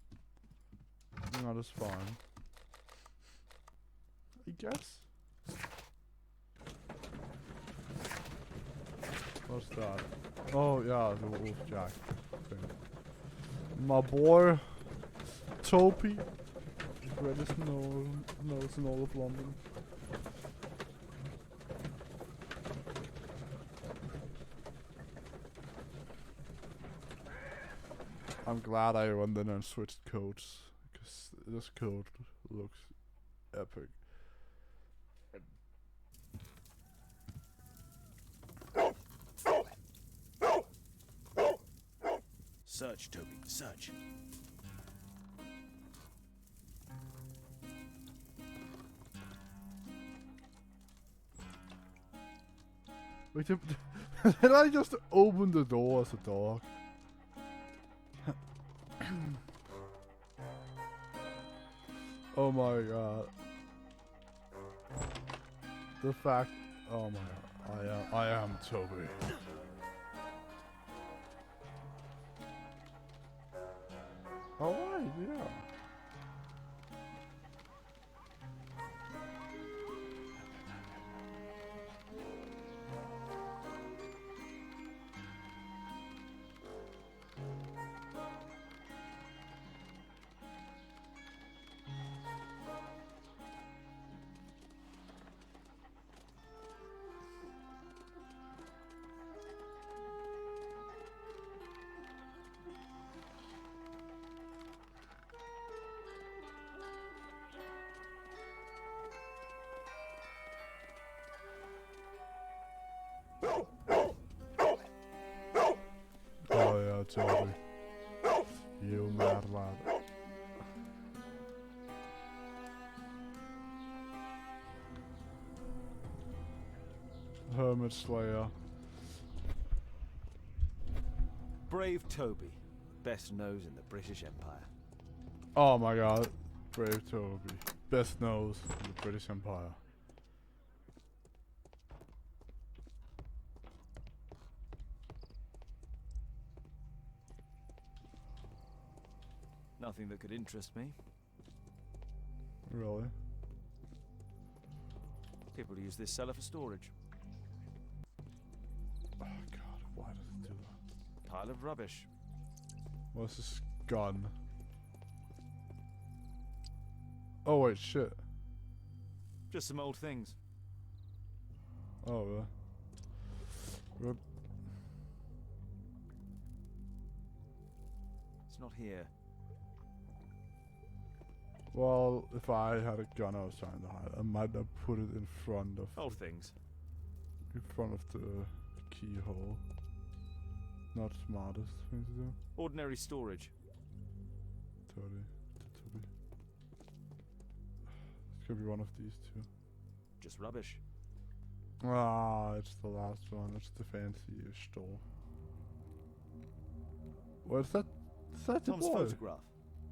No, that's fine. I guess. What's that? Oh yeah, the wolfjack thing. My boy, Toby. Greatest nose in all of London. I'm glad I went in and switched codes, because this code looks epic. Search, Toby, search. Wait, did I just open the door as a dog? Oh my god. The fact. Oh my god. I am Toby. Alright, yeah. Oh yeah, Toby. You mad lad. Hermit Slayer. Brave Toby, best nose in the British Empire. Oh my god. Brave Toby. Best nose in the British Empire. Nothing that could interest me. Really? People use this cellar for storage. Oh god, why does it do that? Pile of rubbish. What's this gun? Oh wait, shit. Just some old things. Oh yeah. It's not here. Well, if I had a gun I was trying to hide, I might have put it in front of Old things. in front of the keyhole. Not smartest thing to do. Ordinary storage. Toby. It's gonna be one of these two. Just rubbish. Ah, it's the last one. It's the fancy store. What's that? Is that Tom's your boy? photograph.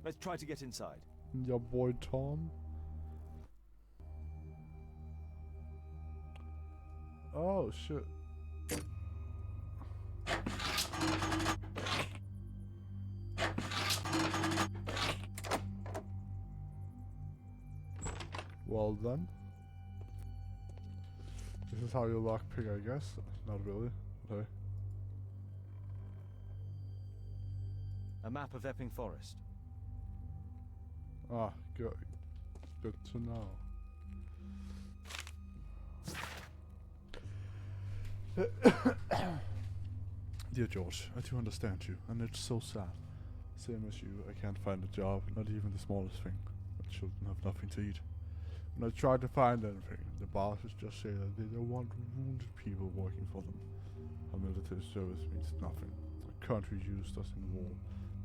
Let's try to get inside. Your boy Tom? Oh shit. Well done. This is how you lockpick, I guess. Not really. Okay. A map of Epping Forest. Ah, good. Good to know. Dear George, I do understand you, and it's so sad. Same as you, I can't find a job, not even the smallest thing. My children have nothing to eat. When I try to find anything, the bosses just say that they don't want wounded people working for them. Our military service means nothing. Our country used us in war,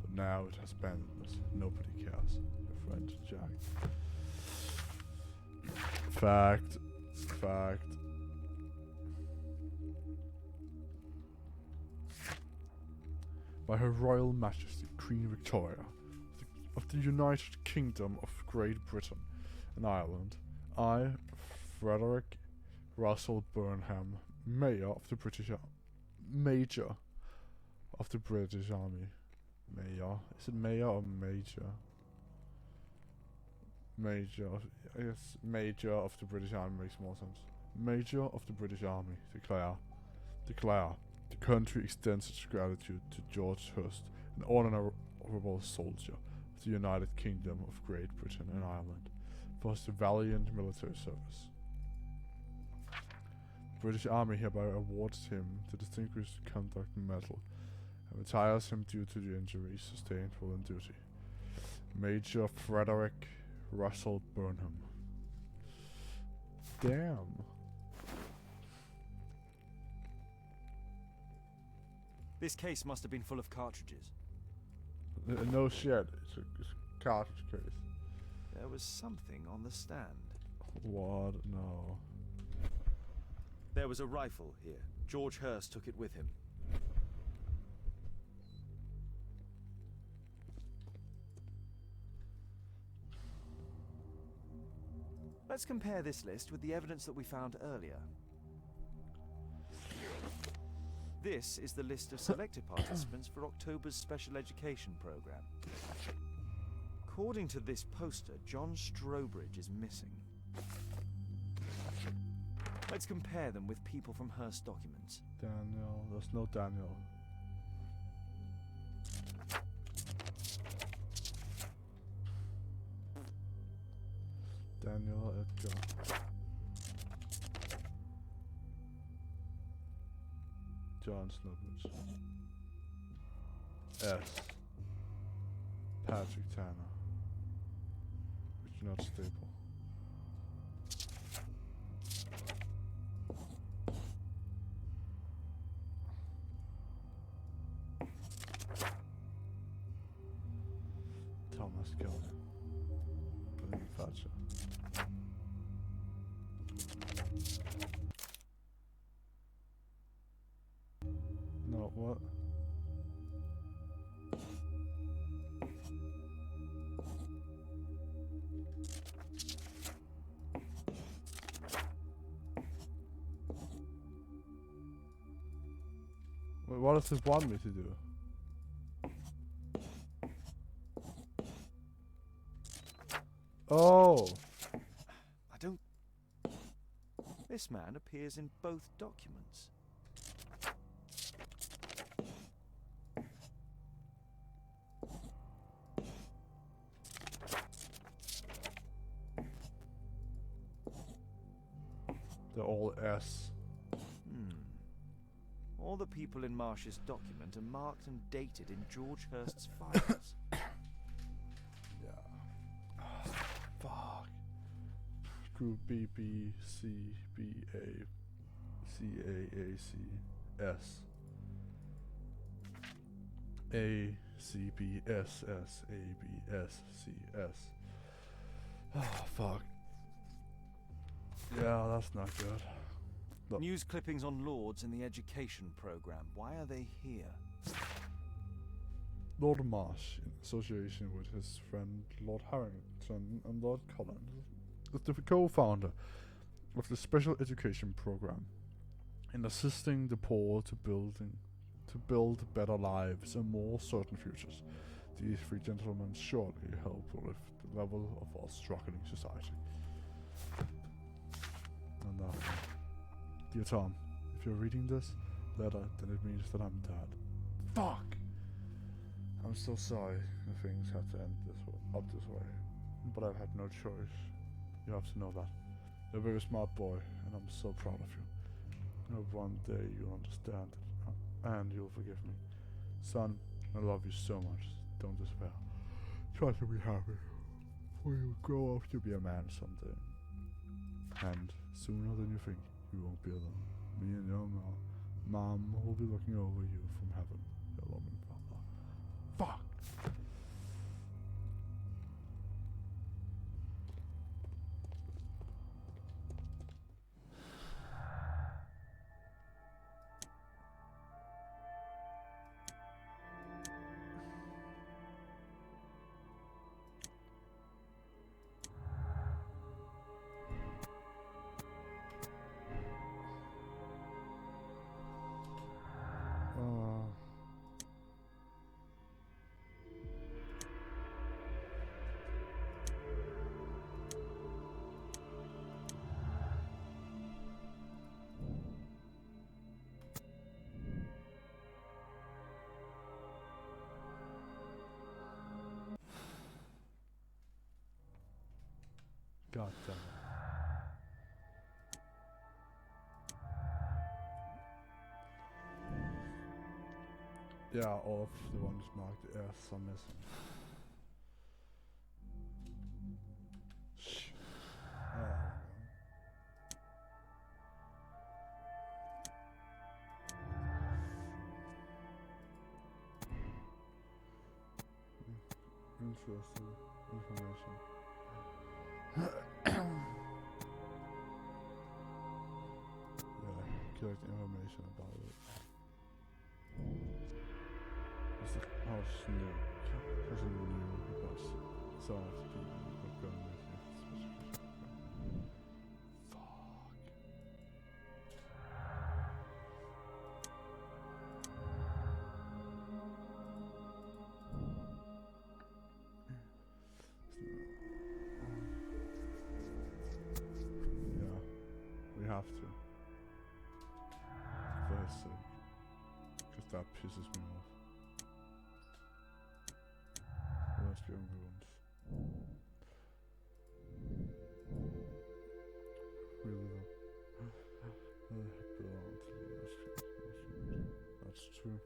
but now it has abandoned us. Nobody cares. Your friend, Jack. Fact. Fact. By Her Royal Majesty Queen Victoria of the United Kingdom of Great Britain and Ireland, I, Frederick Russell Burnham, Major of the British Major of the British Army. Major? Is it Mayor or Major? Major. I guess Major of the British Army makes more sense. Major of the British Army. Declare. The country extends its gratitude to George Hurst, an honorable soldier of the United Kingdom of Great Britain and Ireland, for his valiant military service. The British Army hereby awards him the Distinguished Conduct Medal and retires him due to the injuries sustained while in duty. Major Frederick Russell Burnham. Damn. This case must have been full of cartridges. No shit. It's a cartridge case. There was something on the stand. What? No. There was a rifle here. George Hurst took it with him. Let's compare this list with the evidence that we found earlier. This is the list of selected participants for October's special education program. According to this poster, John Strobridge is missing. Let's compare them with people from Hearst documents. Daniel. There's no Daniel. Daniel Edgar. John Snowbridge. S. Patrick Tanner. Reginald Staple. Thomas Kelly. William Thatcher. No, what? Wait, what does this want me to do? Oh! I don't... This man appears in both documents. They're all S. All the people in Marsh's document are marked and dated in George Hurst's files. Yeah. Fuck. Group B, B, C, B, A, C, A, C, S. A, C, B, S, S, A, B, S, C, S. Oh, fuck. Yeah, that's not good. Look. News clippings on Lords in the education program. Why are they here? Lord Marsh, in association with his friend Lord Harrington and Lord Collins, is the co-founder of the special education program in assisting the poor to build better lives and more certain futures. These three gentlemen surely help lift the level of our struggling society. And dear Tom, if you're reading this letter, then it means that I'm dead. Fuck! I'm so sorry that things had to end up this way, but I've had no choice. You have to know that. You're a very smart boy, and I'm so proud of you. I hope one day you'll understand it, and you'll forgive me. Son, I love you so much. Don't despair. Try to be happy. For you'll grow up to be a man someday. And sooner than you think, you won't be alone. Me and your mom will be looking over you from heaven, your loving father. Fuck! God damn it. Yeah, all of the ones marked S are missing. Shh. interesting information. Yeah, collect information about it. It's the house new. It's new because some of the people are going with it. Yeah, we have to. For his sake. Because that pisses me off. Let's be on ruins. Really that's true.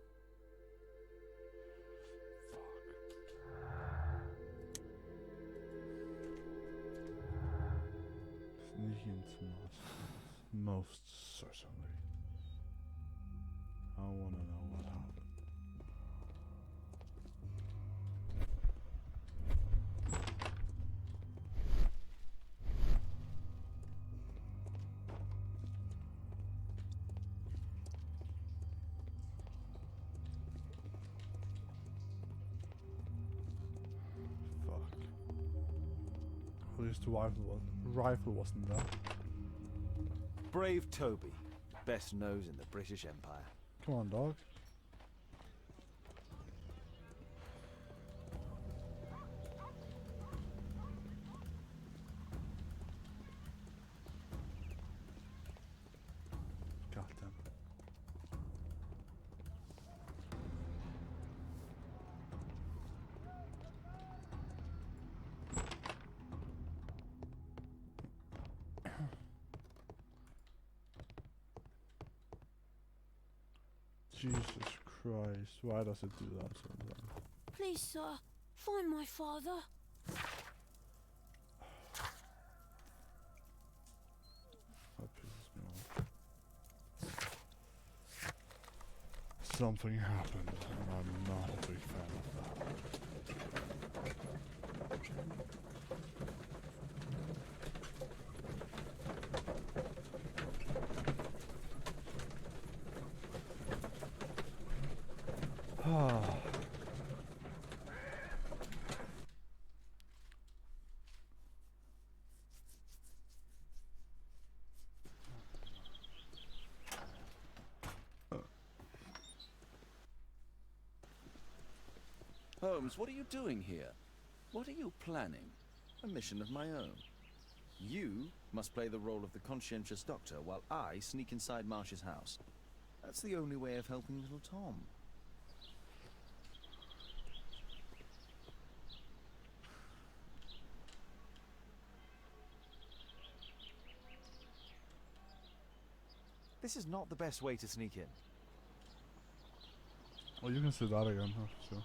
Sneaking into most certainly. I wanna know what happened. Fuck. At least the rifle wasn't there. Brave Toby, best nose in the British Empire. Come on, dog. Goddamn. Jesus Christ, why does it do that sometimes? Please, sir, find my father. That pisses me off. Something happened, and I'm not a big fan of that. Holmes, what are you doing here? What are you planning? A mission of my own. You must play the role of the conscientious doctor while I sneak inside Marsh's house. That's the only way of helping little Tom. This is not the best way to sneak in. Well, you can say that again, huh? So.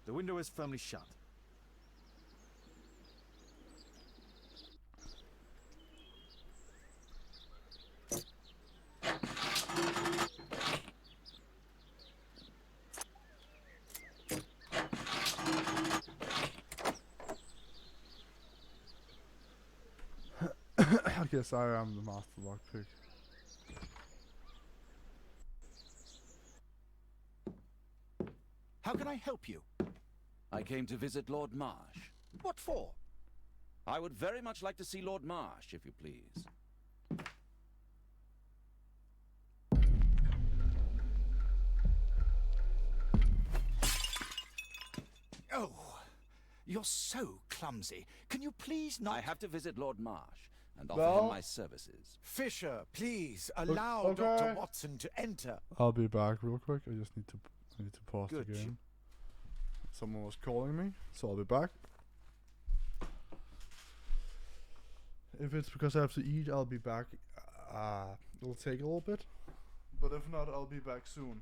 The window is firmly shut. I guess I am the master lockpick. How can I help you? I came to visit Lord Marsh. What for? I would very much like to see Lord Marsh, if you please. Oh, you're so clumsy. Can you please not... I have to visit Lord Marsh and offer Well- him my services. Fisher, please, allow Okay. Dr. Watson to enter. I'll be back real quick. I just need to pause Good. the game. Someone was calling me, so I'll be back. If it's because I have to eat, I'll be back. It'll take a little bit, but if not, I'll be back soon.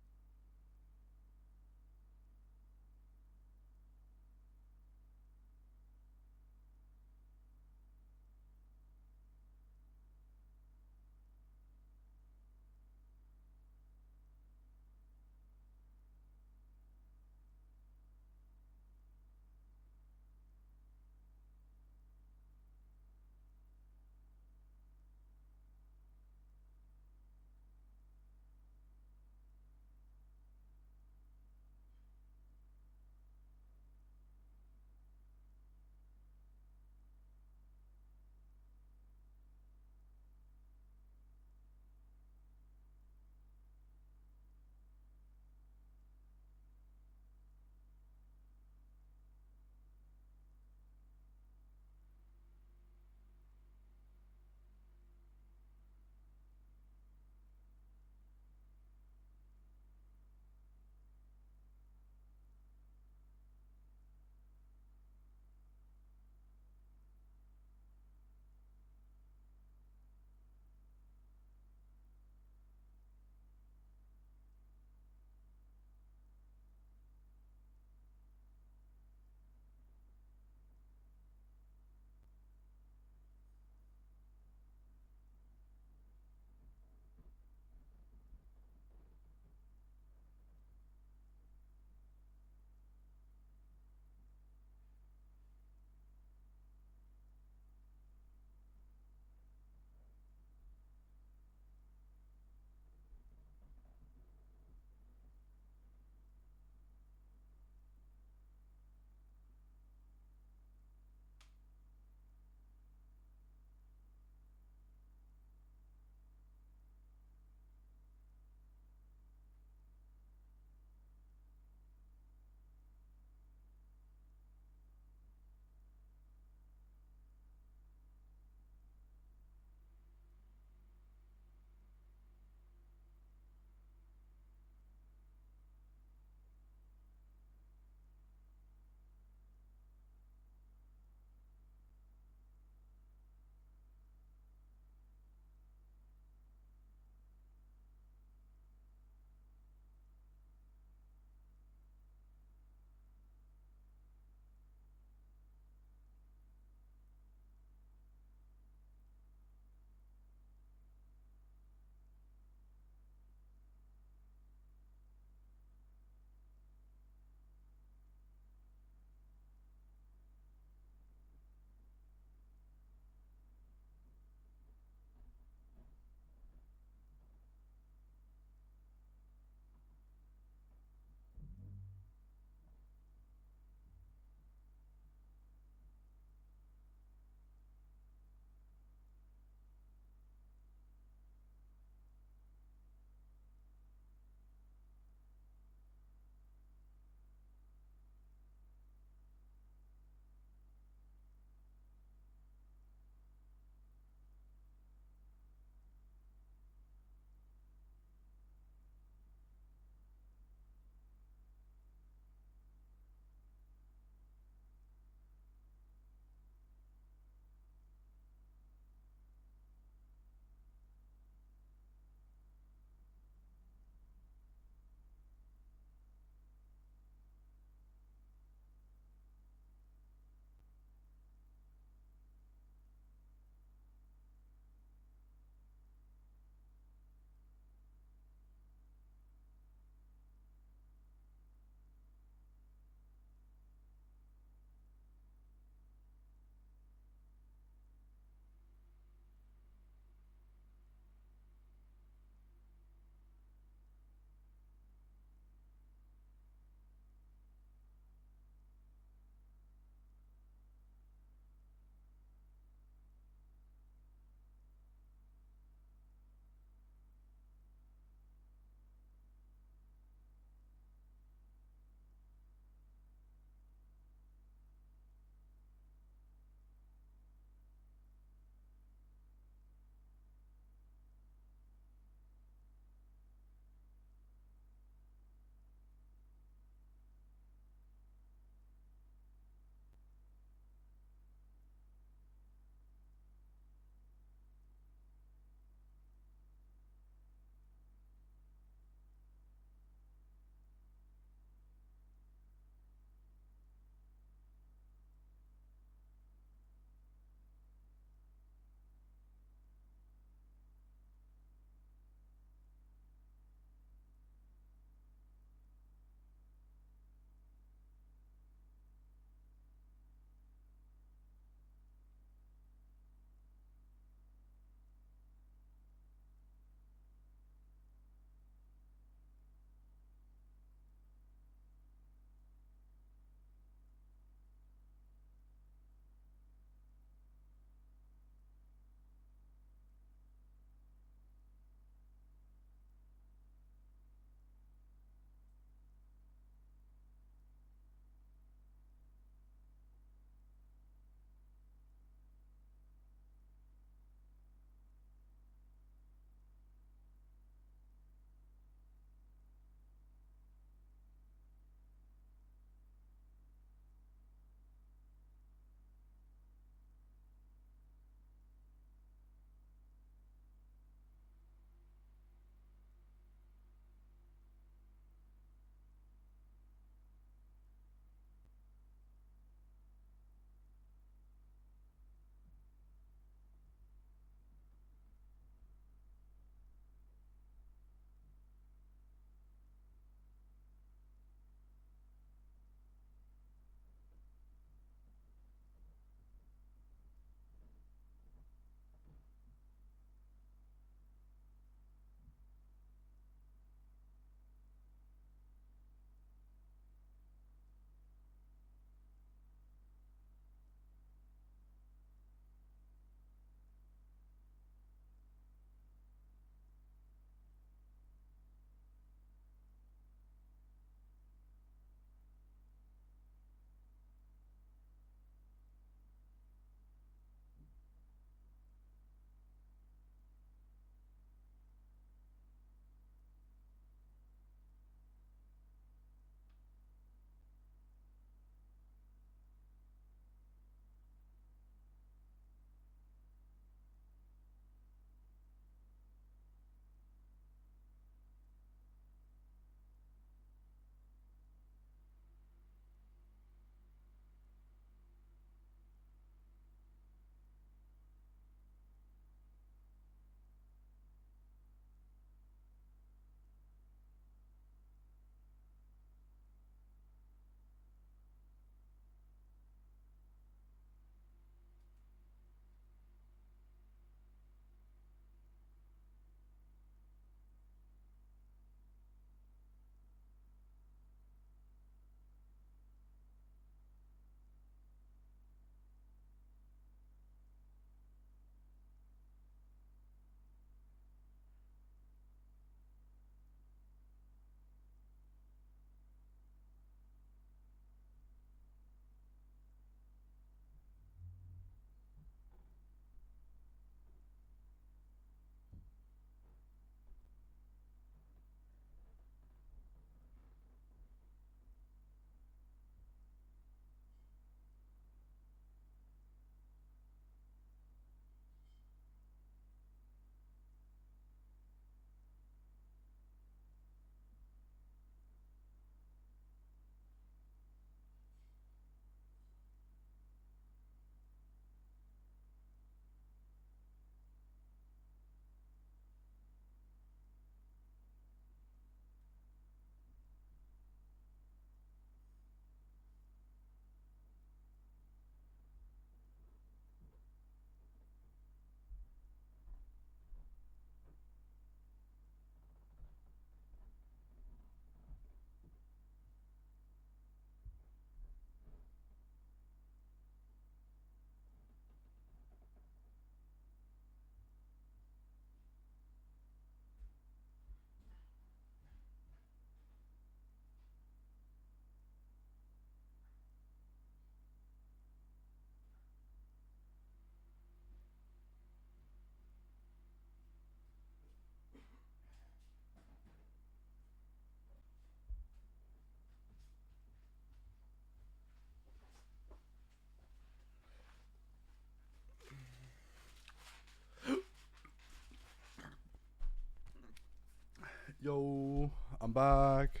Yo, I'm back.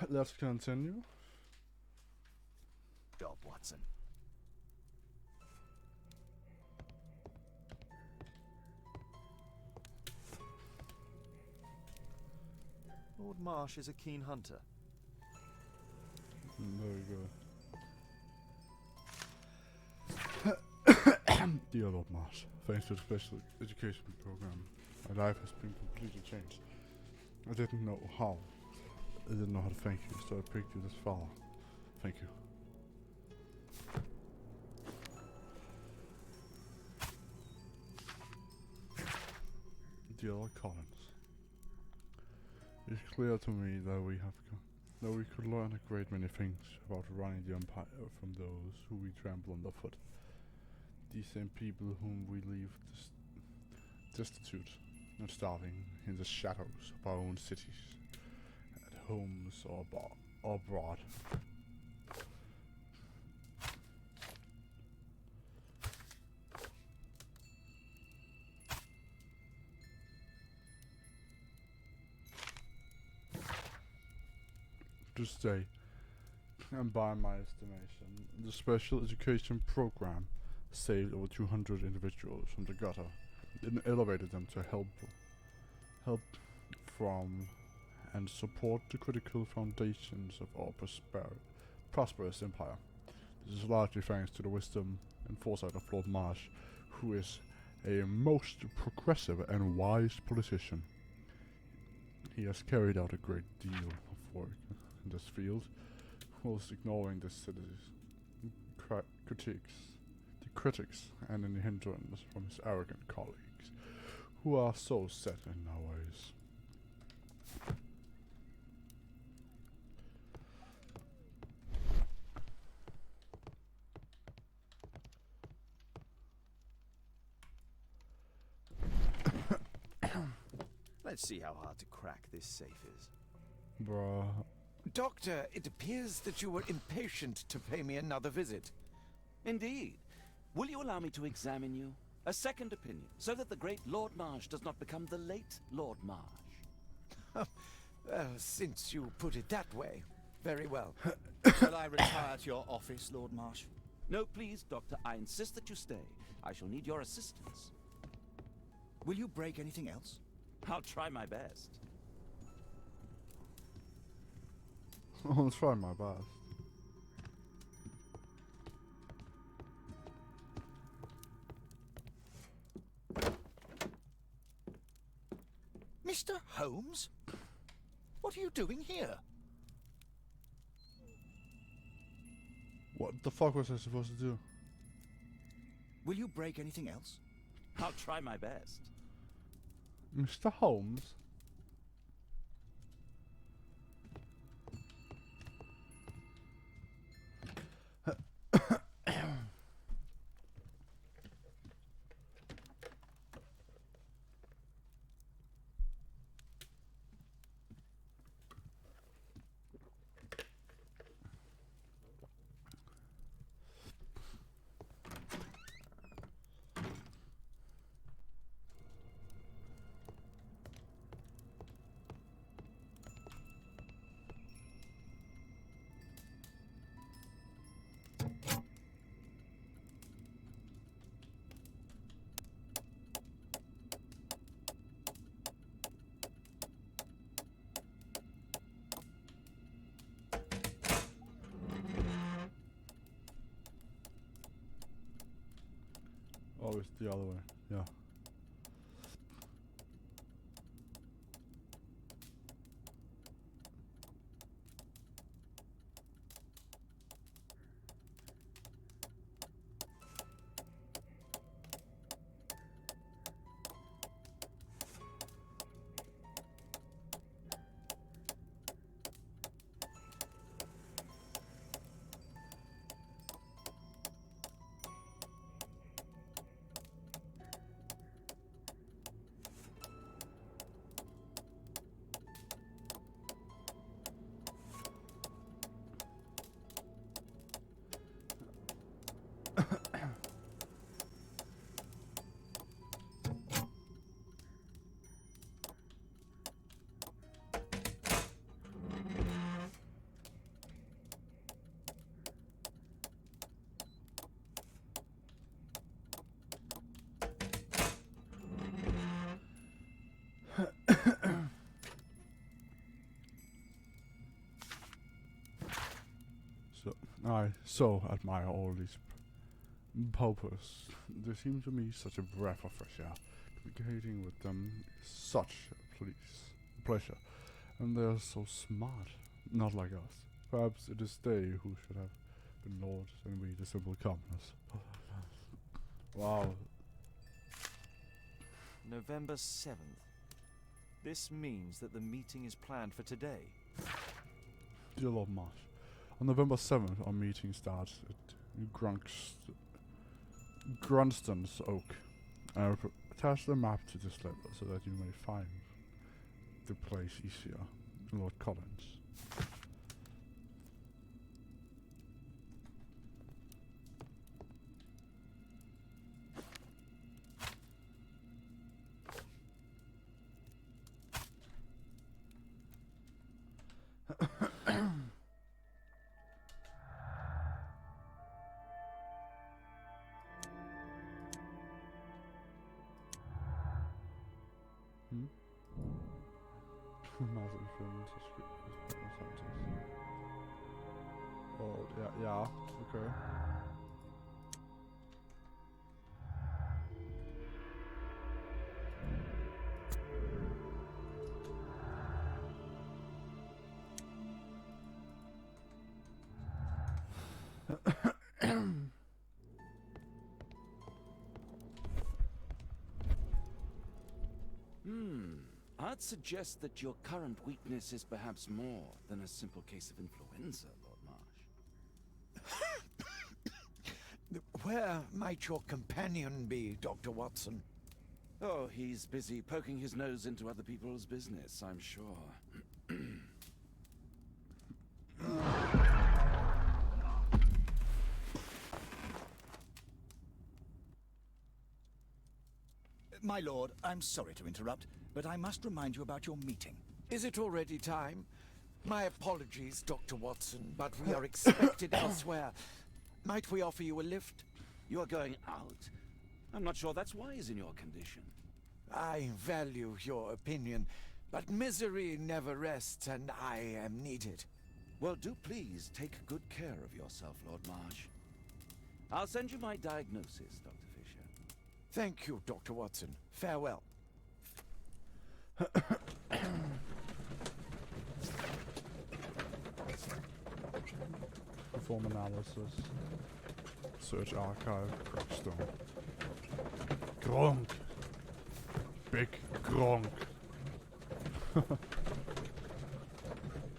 Let's continue. Job, Watson. Lord Marsh is a keen hunter. Very good. Dear Lord Marsh, thanks to the special education program, my life has been completely changed. I didn't know how. I didn't know how to thank you, so I picked you this far. Thank you. Dear Lord Collins, it's clear to me that we could learn a great many things about running the Empire from those who we trample underfoot. These same people whom we leave destitute and starving in the shadows of our own cities, at homes or abroad. To stay, and by my estimation, the special education program saved over 200 individuals from the gutter and elevated them to help from and support the critical foundations of our prosperous empire. This is largely thanks to the wisdom and foresight of Lord Marsh, who is a most progressive and wise politician. He has carried out a great deal of work in this field, whilst ignoring the city's critics and any hindrance from his arrogant colleagues, who are so set in their ways. Let's see how hard to crack this safe is. Bruh. Doctor, it appears that you were impatient to pay me another visit. Indeed. Will you allow me to examine you? A second opinion, so that the great Lord Marsh does not become the late Lord Marsh. Well, since you put it that way, very well. Shall I retire to your office, Lord Marsh? No, please, Doctor. I insist that you stay. I shall need your assistance. Will you break anything else? I'll try my best. I'll try my best. Mr. Holmes? What are you doing here? What the fuck was I supposed to do? Will you break anything else? I'll try my best. Mr. Holmes? Oh, it's the other way. Yeah. I so admire all these paupers. They seem to me such a breath of fresh air. Communicating with them is such a pleasure. And they are so smart, not like us. Perhaps it is they who should have been lords and we the simple commoners. Wow. November 7th. This means that the meeting is planned for today. Dear Lord Marsh, on November 7th our meeting starts at Grunston's Oak. I have attached the map to this letter so that you may find the place easier. Lord Collins. Massive films. Oh, yeah, okay. I'd suggest that your current weakness is perhaps more than a simple case of influenza, Lord Marsh. Where might your companion be, Dr. Watson? Oh, he's busy poking his nose into other people's business, I'm sure. My lord, I'm sorry to interrupt, but I must remind you about your meeting. Is it already time? My apologies, Dr. Watson, but we are expected elsewhere. Might we offer you a lift? You are going out? I'm not sure that's wise in your condition. I value your opinion, but misery never rests, and I am needed. Well, do please take good care of yourself, Lord Marsh. I'll send you my diagnosis, Dr. Fisher. Thank you, Dr. Watson. Farewell. Perform analysis. Search archive. Crackstone. Gronk. Big Gronk.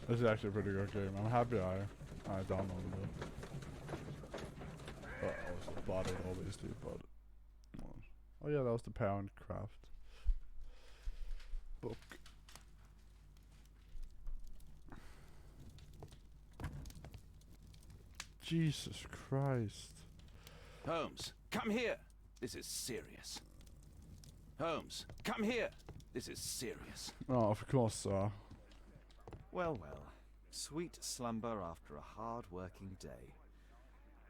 This is actually a pretty good game. I'm happy I downloaded it. I was bought it obviously, but oh yeah, that was the Parent Craft book. Jesus Christ. Holmes, come here. This is serious. Holmes, come here. This is serious. Oh, of course, sir. Well, well. Sweet slumber after a hard-working day.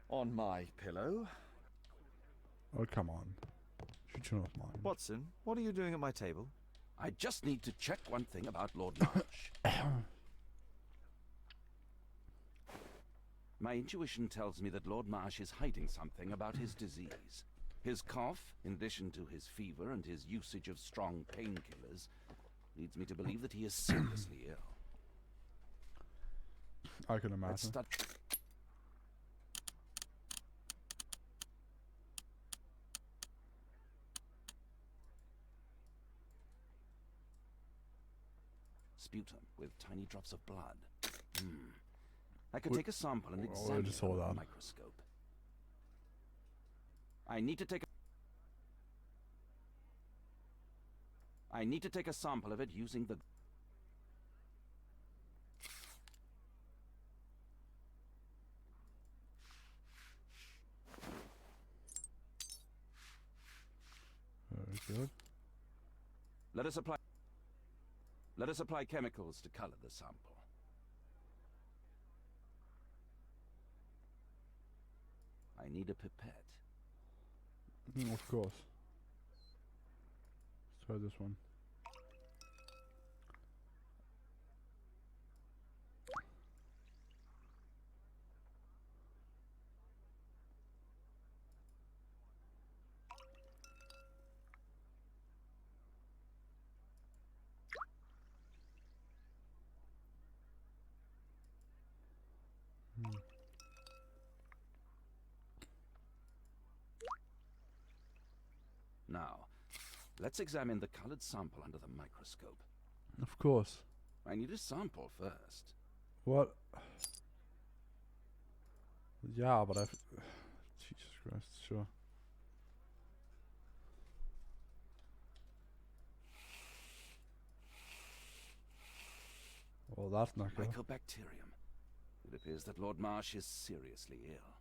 On my pillow. Oh, come on. Should you not mind? Watson, what are you doing at my table? I just need to check one thing about Lord Marsh. My intuition tells me that Lord Marsh is hiding something about his disease. His cough, in addition to his fever and his usage of strong painkillers, leads me to believe that he is seriously ill. I can imagine. Sputum with tiny drops of blood. I could take a sample and examine it under a microscope. I need to take a sample of it using the... Very good. Let us apply chemicals to color the sample. I need a pipette. Of course. Let's try this one. Now, let's examine the colored sample under the microscope. Of course. I need a sample first. What? Yeah, but I've... Jesus Christ, sure. Well, that's not good. Mycobacterium. It appears that Lord Marsh is seriously ill.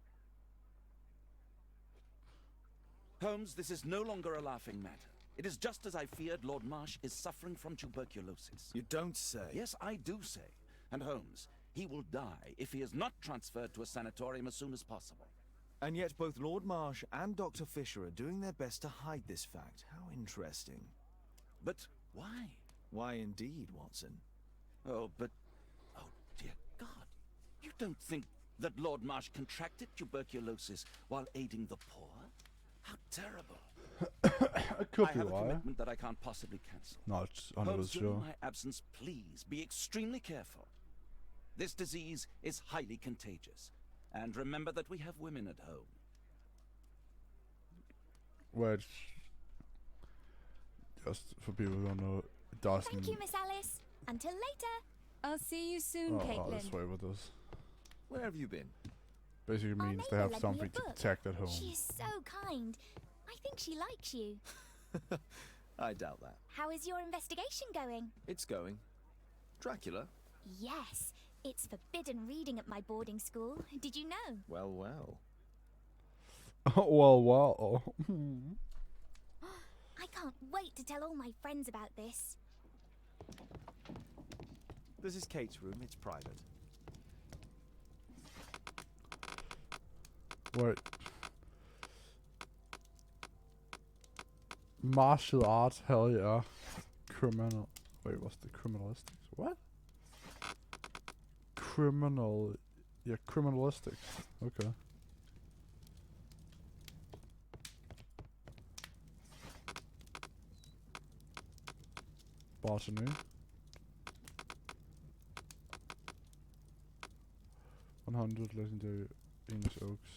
Holmes, this is no longer a laughing matter. It is just as I feared. Lord Marsh is suffering from tuberculosis. You don't say. Yes, I do say. And Holmes, he will die if he is not transferred to a sanatorium as soon as possible. And yet both Lord Marsh and Dr. Fisher are doing their best to hide this fact. How interesting. But why? Why indeed, Watson? Oh, but... Oh, dear God. You don't think that Lord Marsh contracted tuberculosis while aiding the poor? How terrible. It could I be have a why. commitment that I can't possibly cancel. Not Holmes, 100% during sure. my absence, please be extremely careful. This disease is highly contagious. And remember that we have women at home. Which, just for people who don't know, it doesn't... Thank you, Miss Alice. Until later. I'll see you soon, Oh, that's why it does. Where have you been? Basically Our means they neighbour have lent me something a to book. protect at home. She is so kind. I think she likes you. I doubt that. How is your investigation going? It's going. Dracula? Yes, it's forbidden reading at my boarding school. Did you know? Well, well. Well. I can't wait to tell all my friends about this. This is Kate's room. It's private. Wait. Martial arts, hell yeah. Criminal. Wait, what's the criminalistics? What? Criminal. Yeah, criminalistics. Okay. Botany. 100 legendary English oaks.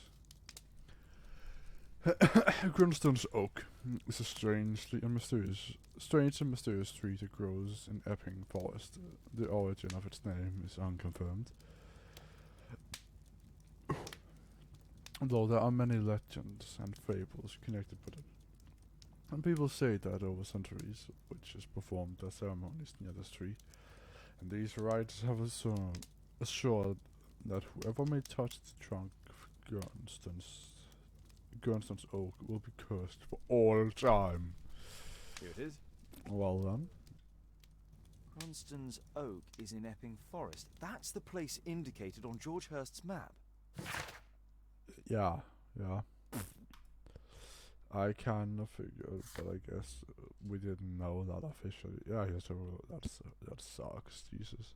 Grunstone's oak is a strange and mysterious tree that grows in Epping Forest. The origin of its name is unconfirmed, though there are many legends and fables connected with it. And people say that over centuries, witches performed their ceremonies near this tree, and these rites have assured that whoever may touch the trunk of Grunstone's oak will be cursed for all time. Here it is. Well then. Grunstone's oak is in Epping Forest. That's the place indicated on George Hurst's map. Yeah. I kind of figured, but I guess we didn't know that officially. Yeah, that sucks. Jesus.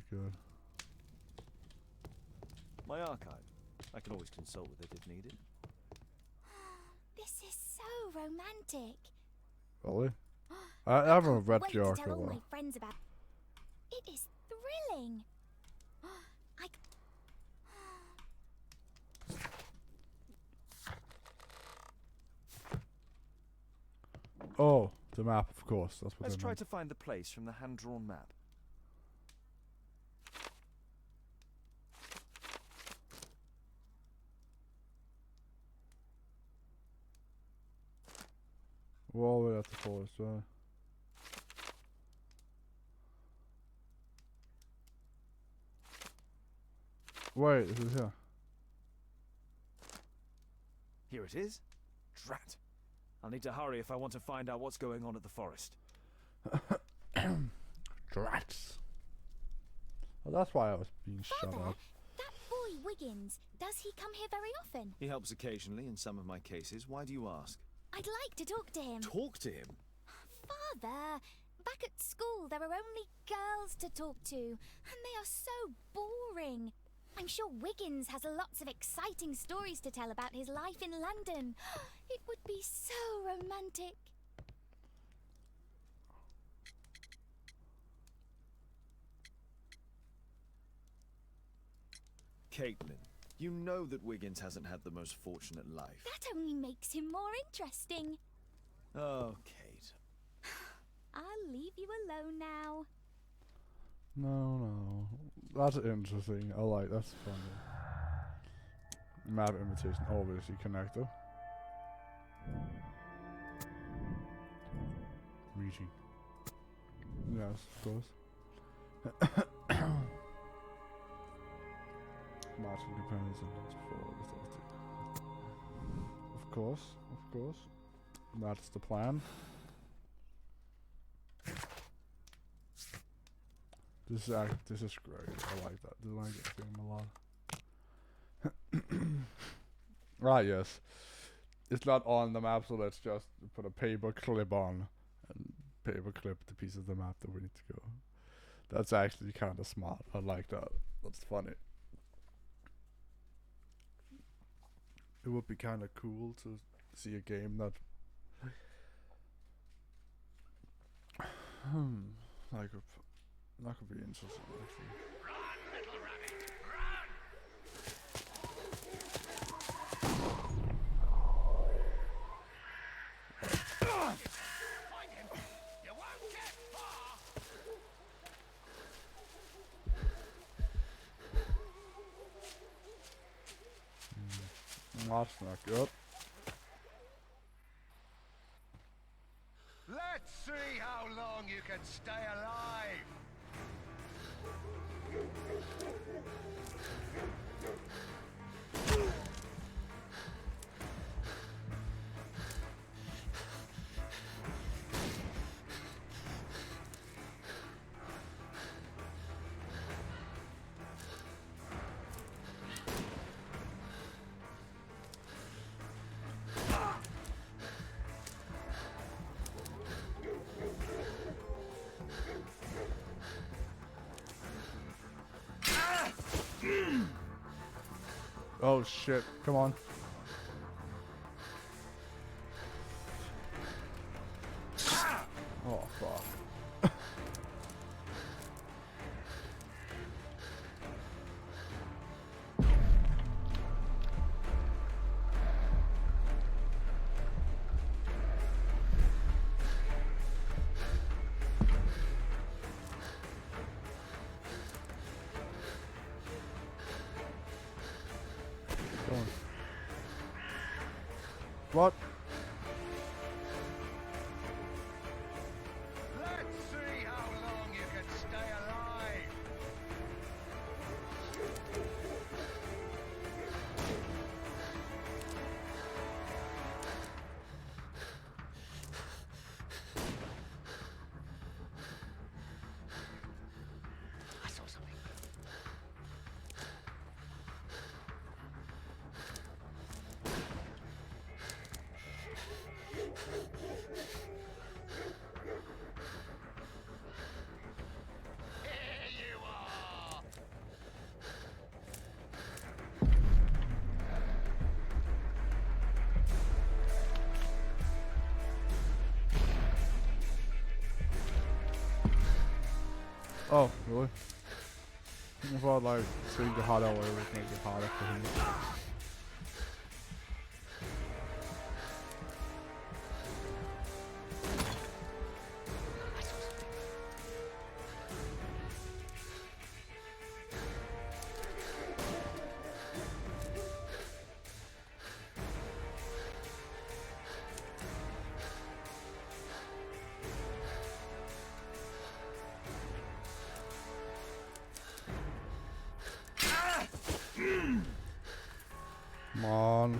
Good. My archive. I can always consult with it if needed. This is so romantic. Really? I haven't read Wait the to archive. tell all my friends about. It is thrilling. Oh, the map, of course. That's what Let's I try meant. to find the place from the hand-drawn map. We're all the way at the forest, right? Wait, is it here? Here it is. Drat. I'll need to hurry if I want to find out what's going on at the forest. Drats. Well, that's why I was being shut Father, up. that boy Wiggins, does he come here very often? He helps occasionally in some of my cases. Why do you ask? I'd like to talk to him. Talk to him? Father, back at school there are only girls to talk to, and they are so boring. I'm sure Wiggins has lots of exciting stories to tell about his life in London. It would be so romantic. Caitlin, You know that Wiggins hasn't had the most fortunate life. That only makes him more interesting. Oh, Kate. I'll leave you alone now. No. That's interesting. I like that's funny. Map imitation, obviously connected. Meeting. Yes, of course. Martin depends on this before. Of course. That's the plan. This is great. I like that. I like that game a lot. Right, yes. It's not on the map, so let's just put a paper clip on and paper clip the piece of the map that we need to go. That's actually kind of smart. I like that. That's funny. It would be kind of cool to see a game that that could be interesting actually. That's not good. Let's see how long you can stay alive. Oh shit, come on. Oh fuck. What? Let's see how long you can stay alive. I saw something. Oh, really? I thought like seeing the harder way would make it harder for him. Come on.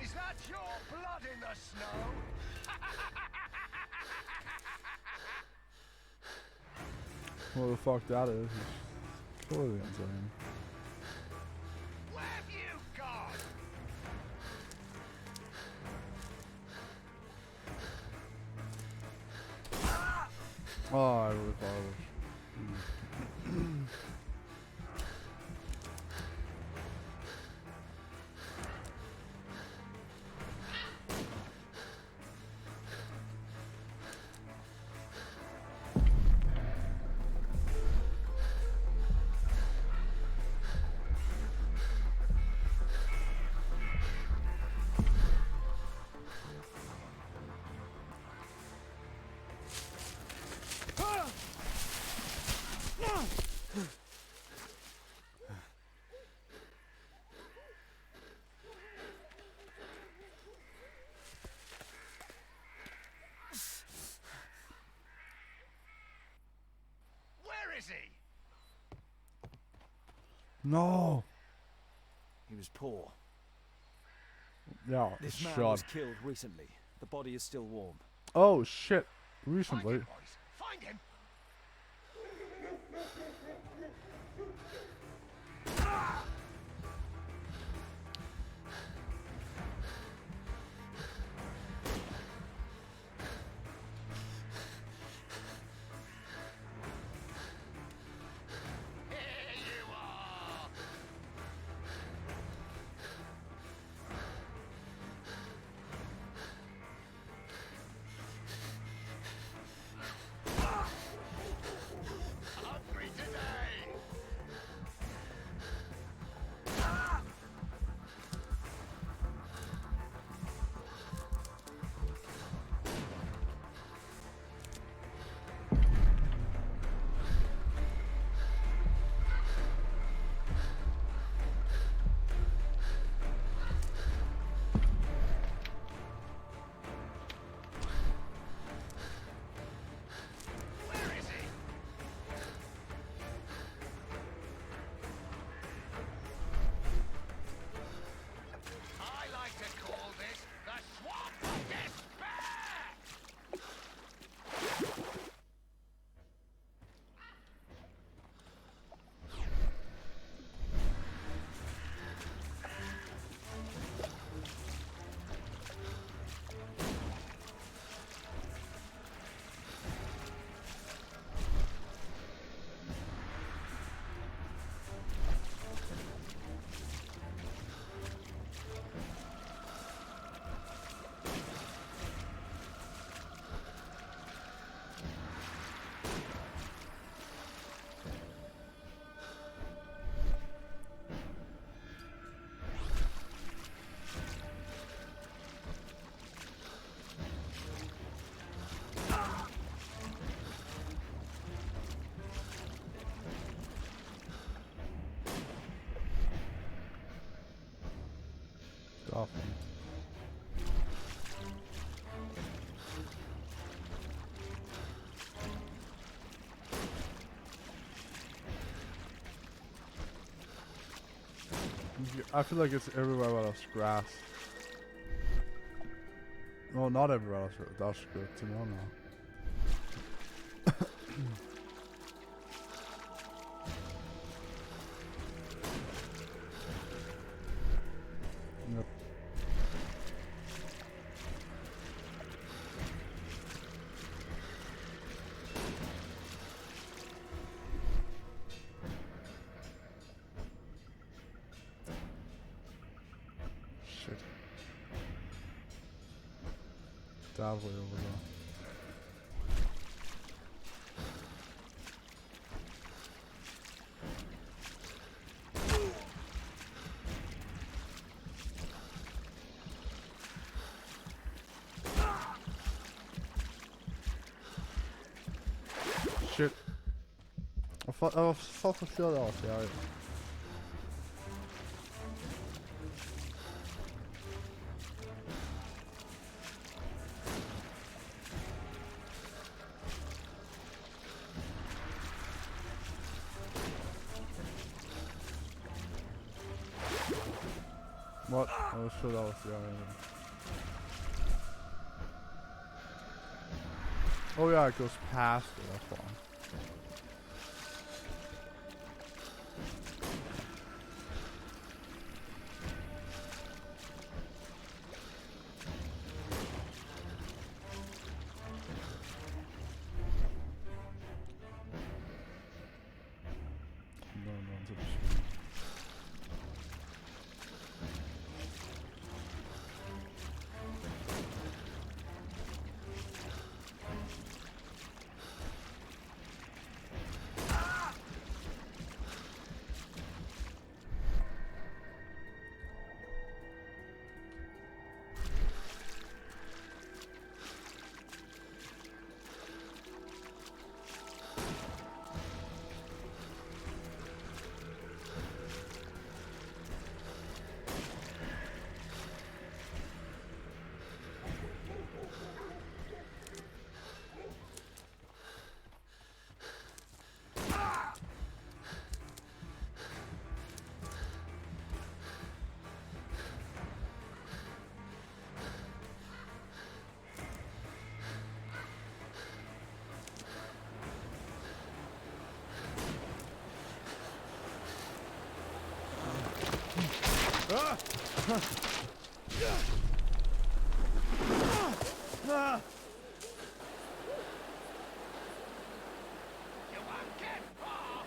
Is that your blood in the snow? What the fuck that is totally insane. Where have you gone? Oh, I really thought it was. is he? No. He was poor. Yeah, This man shot. was killed recently. The body is still warm. Oh shit! Find Recently. him, boys. Find him. Here you are. Hungry today. Where is he? I like to call this the Swamp of Despair! Stop. I feel like it's everywhere where there's grass. No, not everywhere else. That's good to know now. Yep. Shit. That way over there. Shit. I thought for sure that was the area. What? I was sure that was the area. Oh yeah, it goes past it, that's why. No, no, it's a won't get far.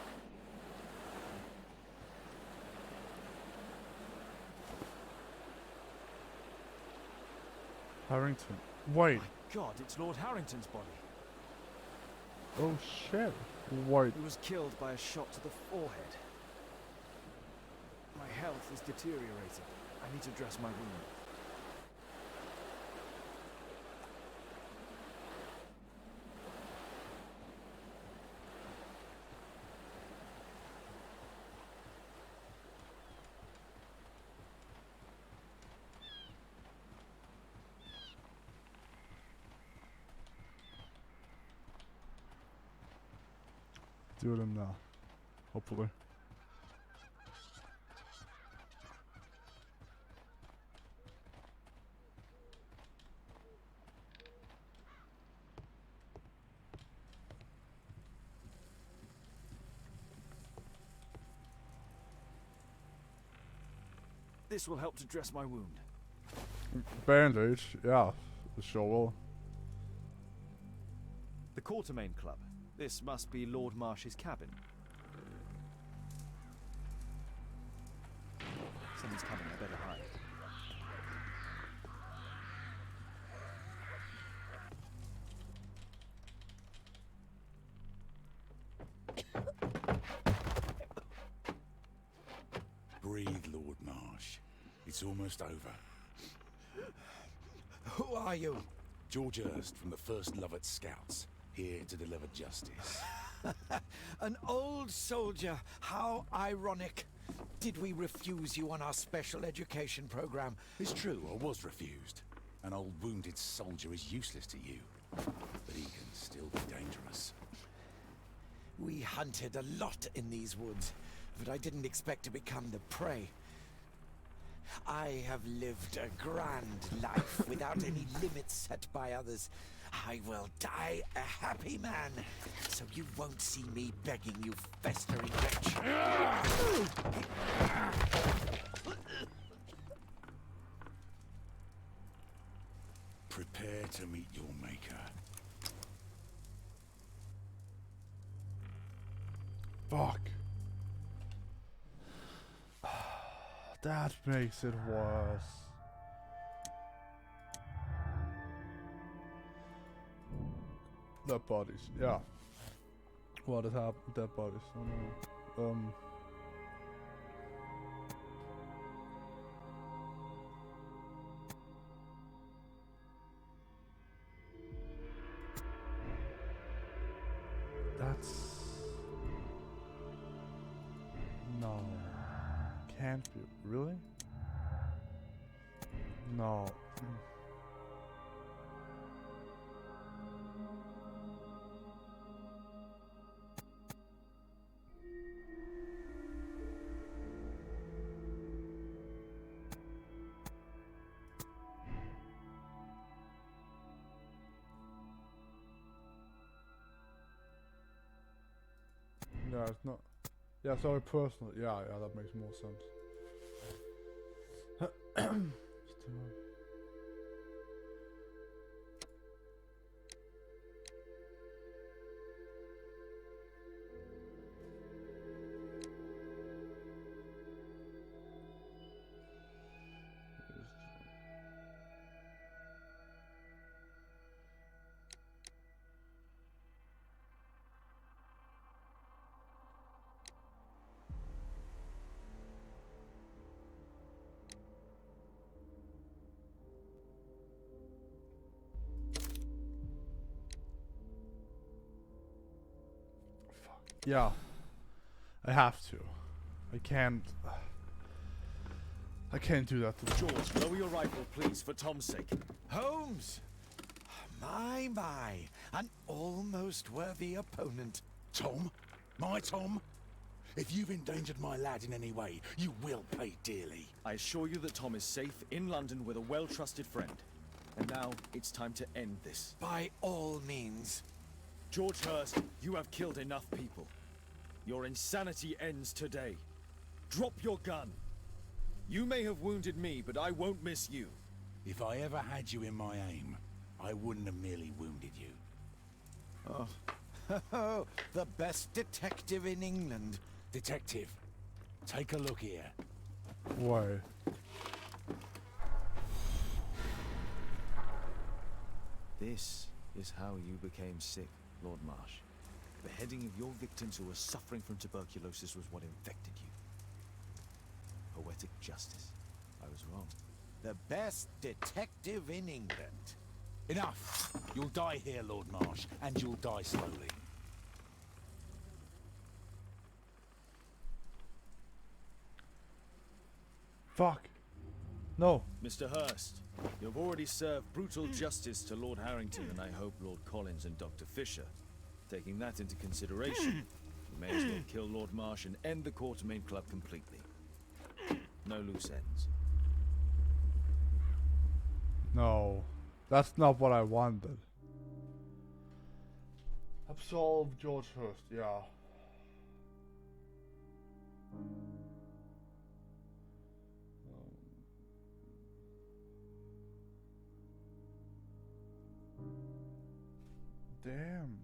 Harrington. Wait. God, it's Lord Harrington's body. Oh shit. Wait. He was killed by a shot to the forehead. My health is deteriorating. I need to dress my wound. Do them now. Hopefully. This will help to dress my wound. Bandage, yeah, it sure will. The Quartermain Club. This must be Lord Marsh's cabin. Someone's coming, I better hide. Breathe, Lord Marsh. It's almost over. Who are you? George Hurst from the 1st Lovett Scouts, here to deliver justice. An old soldier. How ironic. Did we refuse you on our special education program? It's true, I was refused. An old wounded soldier is useless to you, but he can still be dangerous. We hunted a lot in these woods, but I didn't expect to become the prey. I have lived a grand life without any limits set by others. I will die a happy man, so you won't see me begging you, festering wretch. Prepare to meet your maker. Fuck. That makes it worse. Dead bodies, yeah. What has happened? Dead bodies. Oh no. That's no. Can't be. Really? No. No, it's not. Yeah, sorry, personal. Yeah, that makes more sense. Yeah, I have to. I can't do that to George, lower your rifle, please, for Tom's sake. Holmes! My, an almost worthy opponent. Tom? My Tom? If you've endangered my lad in any way, you will pay dearly. I assure you that Tom is safe in London with a well-trusted friend. And now, it's time to end this. By all means. George Hurst, you have killed enough people. Your insanity ends today. Drop your gun. You may have wounded me, but I won't miss you. If I ever had you in my aim, I wouldn't have merely wounded you. Oh, the best detective in England. Detective, take a look here. Why? This is how you became sick, Lord Marsh. The beheading of your victims who were suffering from tuberculosis was what infected you. Poetic justice. I was wrong. The best detective in England. Enough! You'll die here, Lord Marsh, and you'll die slowly. Fuck. No. Mr. Hurst, you've already served brutal justice to Lord Harrington and I hope Lord Collins and Dr. Fisher. Taking that into consideration, you may as well kill Lord Marsh and end the Quartermain Club completely. No loose ends. No. That's not what I wanted. Absolve George Hurst, yeah. Damn.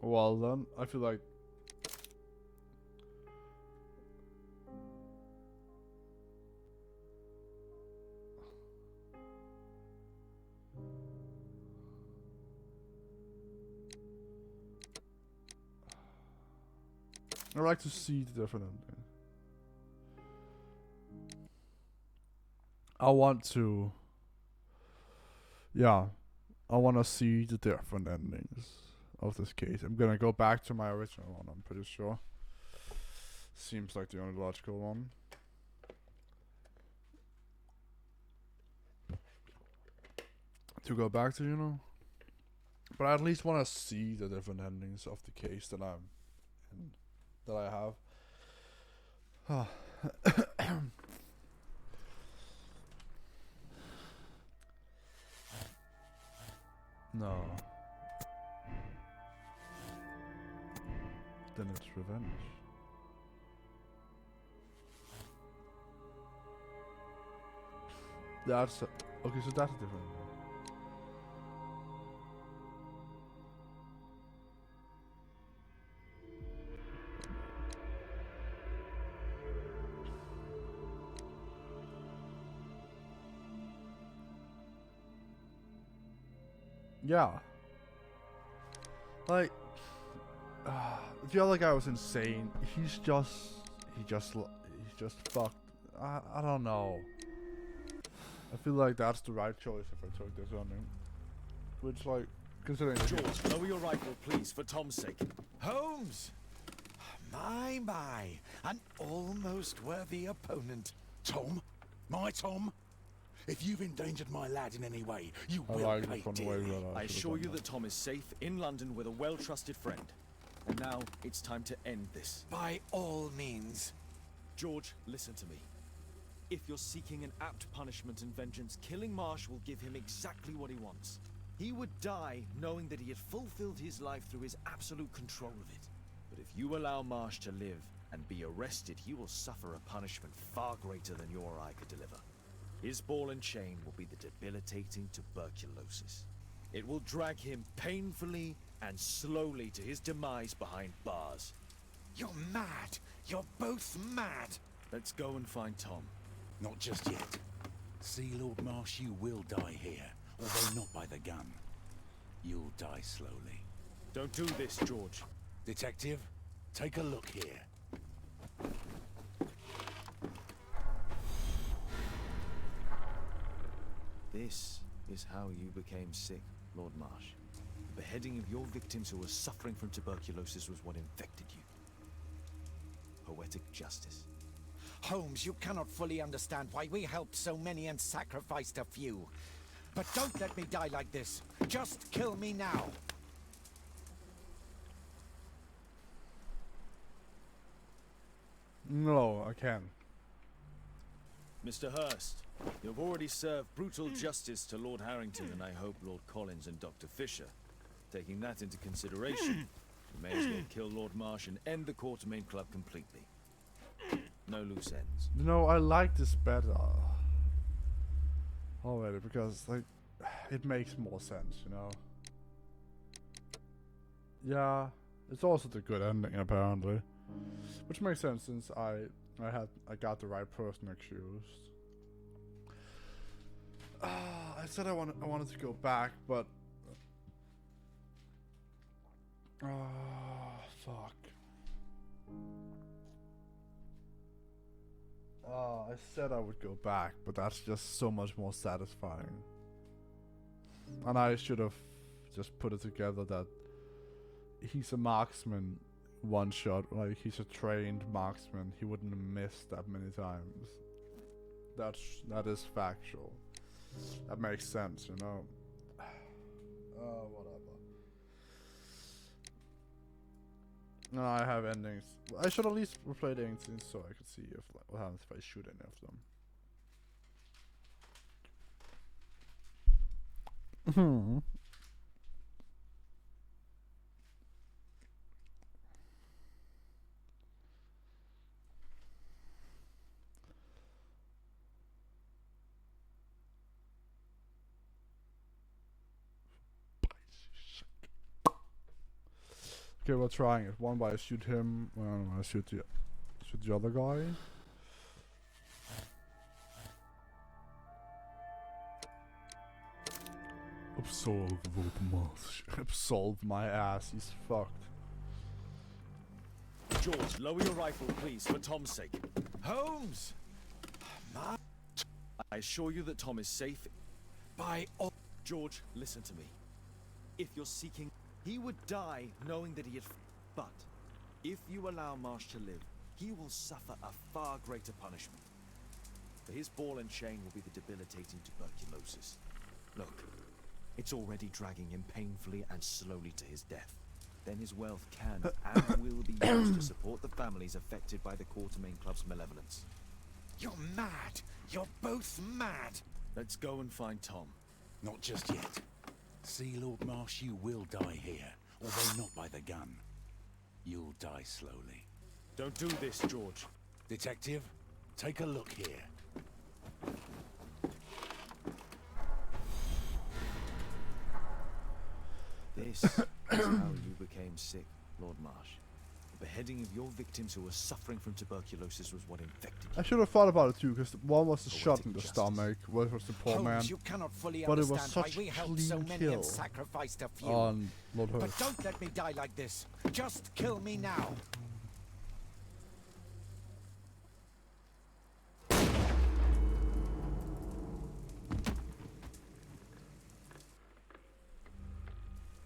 Well then, I feel like I like to see the different ending. I want to, yeah, I want to see the different endings of this case. I'm gonna go back to my original one, I'm pretty sure. Seems like the only logical one. To go back to, you know. But I at least want to see the different endings of the case that I'm in, that I have. No. Then it's revenge. That's okay. So that's a different one. Yeah. Like, the other guy was insane. He's just fucked. I don't know. I feel like that's the right choice if I took this on him. Which, like, considering... George, lower your rifle, please, for Tom's sake. Holmes! My, an almost worthy opponent. Tom? My Tom? If you've endangered my lad in any way, you will pay dearly. I assure you that Tom is safe in London with a well-trusted friend. And now, it's time to end this. By all means. George, listen to me. If you're seeking an apt punishment and vengeance, killing Marsh will give him exactly what he wants. He would die knowing that he had fulfilled his life through his absolute control of it. But if you allow Marsh to live and be arrested, he will suffer a punishment far greater than you or I could deliver. His ball and chain will be the debilitating tuberculosis. It will drag him painfully and slowly to his demise behind bars. You're mad! You're both mad! Let's go and find Tom. Not just yet. See, Lord Marsh, you will die here, although not by the gun. You'll die slowly. Don't do this, George. Detective, take a look here. This is how you became sick, Lord Marsh. The beheading of your victims who were suffering from tuberculosis was what infected you. Poetic justice. Holmes, you cannot fully understand why we helped so many and sacrificed a few. But don't let me die like this. Just kill me now. No, I can't. Mr. Hurst, you have already served brutal justice to Lord Harrington and I hope Lord Collins and Dr. Fisher. Taking that into consideration, you may as well kill Lord Marsh and end the Quartermain Club completely. No loose ends. You know, I like this better already because, like, it makes more sense, you know? Yeah, it's also the good ending, apparently. Which makes sense since I got the right person accused. I said I wanted to go back, but fuck. I said I would go back, but that's just so much more satisfying. And I should have just put it together that he's a marksman, one shot, like he's a trained marksman. He wouldn't have missed that many times. That is factual. That makes sense, you know. Whatever. No, I have endings. I should at least replay the endings so I could see if what happens if I shoot any of them. Okay, we're trying it. One by I shoot him, I shoot the other guy. Absolve Absolve my ass, he's fucked. George, lower your rifle, please, for Tom's sake. Holmes! I assure you that Tom is safe. By all... George, listen to me. If you're seeking... He would die knowing that he had... But, if you allow Marsh to live, he will suffer a far greater punishment. For his ball and chain will be the debilitating tuberculosis. Look, it's already dragging him painfully and slowly to his death. Then his wealth can and will be used to support the families affected by the Quartermain Club's malevolence. You're mad! You're both mad! Let's go and find Tom. Not just yet. See, Lord Marsh, you will die here, although not by the gun. You'll die slowly. Don't do this, George. Detective, take a look here. This is how you became sick, Lord Marsh. The beheading of your victims who were suffering from tuberculosis was what infected you. I should have thought about it too, because one was a shot in the stomach, one was the poor man. You cannot fully but it was understand such why we a helped so clean many kill and sacrificed a few. on Lord But Hurst. don't let me die like this. Just kill me now.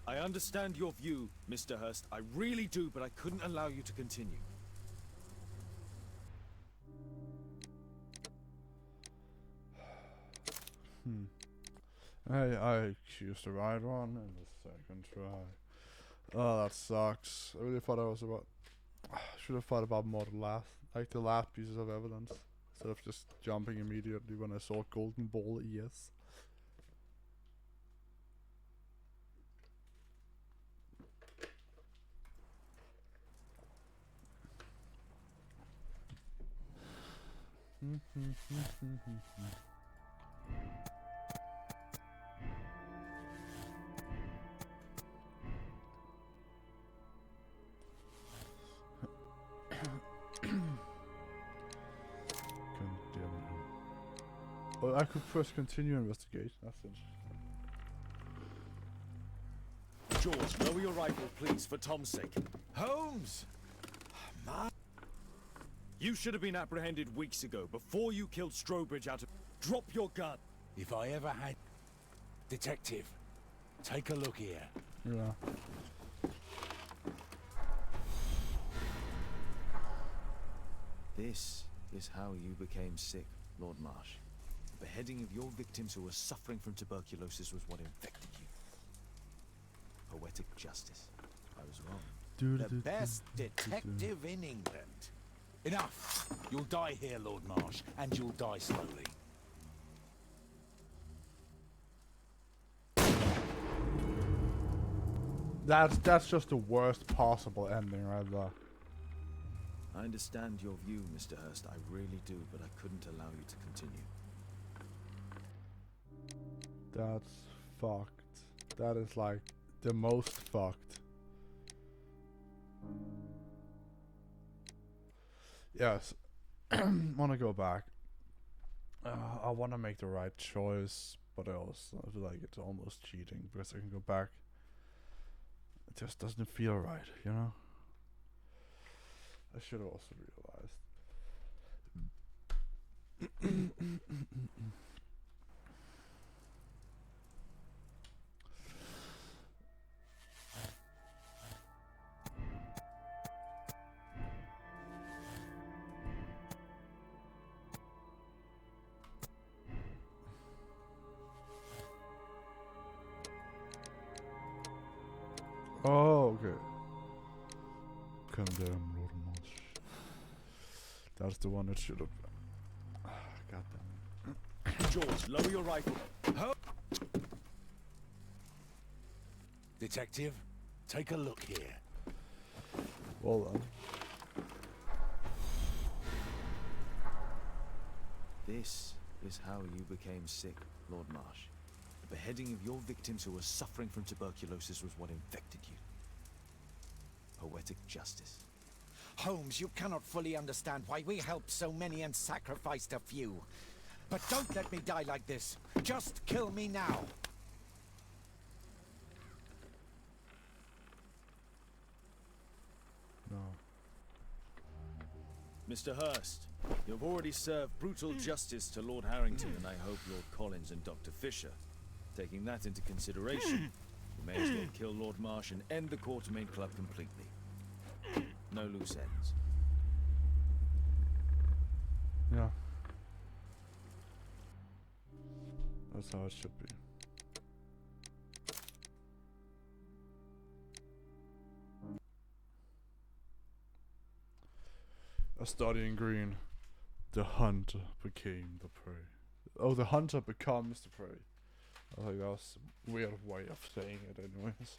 I understand your view, Mr. Hurst. I really do, but I couldn't allow you to continue. I choose the right one in the second try. Oh, that sucks. I really thought I was about... should have thought about more the last pieces of evidence. Instead of just jumping immediately when I saw golden ball ES. Oh, I could first continue investigation. That's interesting. George, lower your rifle, please, for Tom's sake. Holmes! You should have been apprehended weeks ago, before you killed Strobridge out of... Drop your gun! If I ever had... Detective, take a look here. Yeah. This is how you became sick, Lord Marsh. The beheading of your victims who were suffering from tuberculosis was what infected you. Poetic justice. I was wrong. The best detective in England. Enough! You'll die here, Lord Marsh, and you'll die slowly. That's just the worst possible ending right there. I understand your view, Mr. Hurst. I really do, but I couldn't allow you to continue. That's fucked. That is like the most fucked. Yes. Wanna go back. I wanna make the right choice, but I also feel like it's almost cheating because I can go back. It just doesn't feel right, you know? I should have also realized. Oh, okay. Condemn Lord Marsh. That's the one that should have. God damn it. George, lower your rifle. Detective, take a look here. Well done. This is how you became sick, Lord Marsh. The beheading of your victims who were suffering from tuberculosis was what infected you. Poetic justice. Holmes, you cannot fully understand why we helped so many and sacrificed a few. But don't let me die like this. Just kill me now. No. Mr. Hurst, you have already served brutal justice to Lord Harrington, and I hope Lord Collins and Dr. Fisher. Taking that into consideration, you may as well kill Lord Marsh and end the Quartermain Club completely. No loose ends. Yeah. That's how it should be. A study in green. The hunter became the prey. Oh, the hunter becomes the prey. I think that's a weird way of saying it anyways.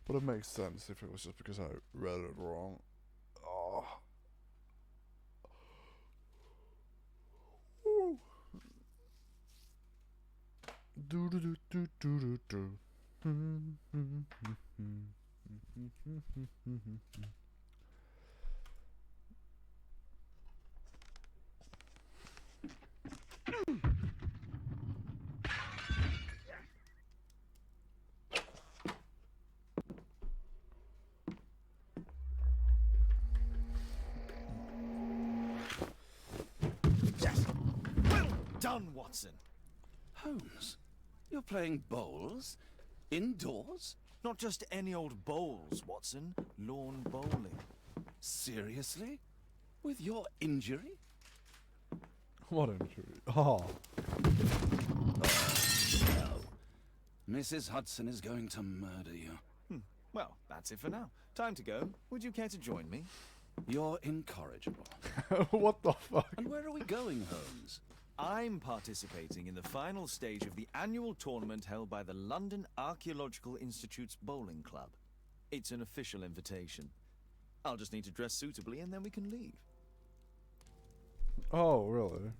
But it makes sense if it was just because I read it wrong. Oh. Woo. Do do do do do do do. Yes! Well done, Watson! Holmes, you're playing bowls? Indoors? Not just any old bowls, Watson. Lawn bowling. Seriously? With your injury? What injury? Oh. No. Mrs. Hudson is going to murder you. Well, that's it for now. Time to go. Would you care to join me? You're incorrigible. What the fuck? And where are we going, Holmes? I'm participating in the final stage of the annual tournament held by the London Archaeological Institute's Bowling Club. It's an official invitation. I'll just need to dress suitably and then we can leave. Oh, really?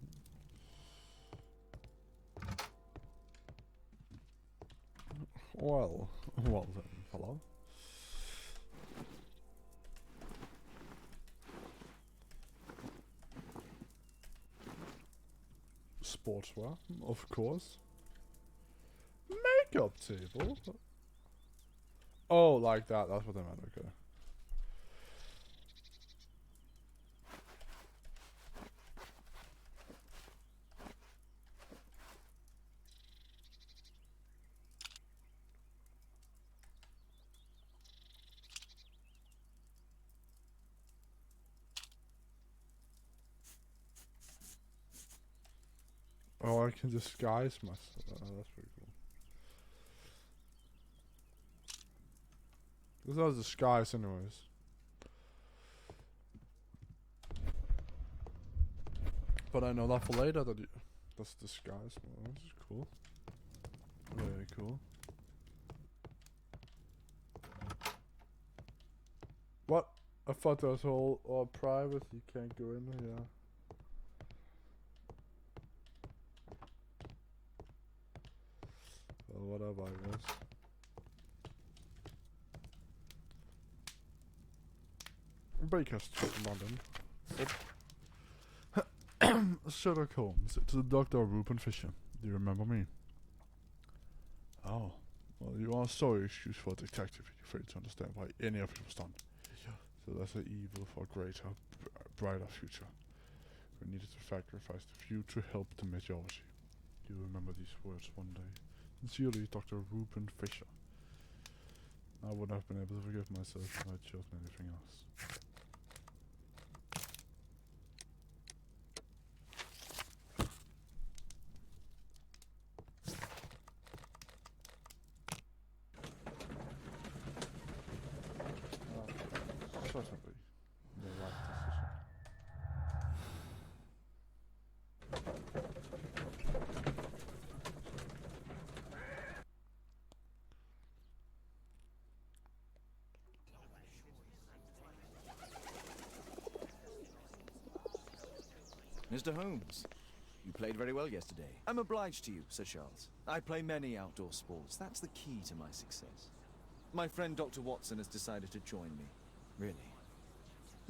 Well then, hello. Sportswear, of course. Makeup table? Oh, like that, that's what I meant, okay. Oh, I can disguise myself. That's pretty cool. This is disguise anyways. But I know that for later that that's disguise. Well, this is cool. Very cool. What? I thought that was all private. You can't go in here. Well, whatever, I guess. Baker Street, London. Sherlock Holmes, to Dr. Reuben Fisher. Do you remember me? Oh, well, you are so excuse for a detective. You fail to understand why any of it was done. So that's an evil for a greater, brighter future. We needed to sacrifice the few to help the majority. Do you remember these words one day? Sincerely, Dr. Reuben Fisher. I wouldn't have been able to forgive myself if I had chosen anything else. Certainly, the right decision. Mr. Holmes, you played very well yesterday. I'm obliged to you, Sir Charles. I play many outdoor sports. That's the key to my success. My friend Dr. Watson has decided to join me. Really?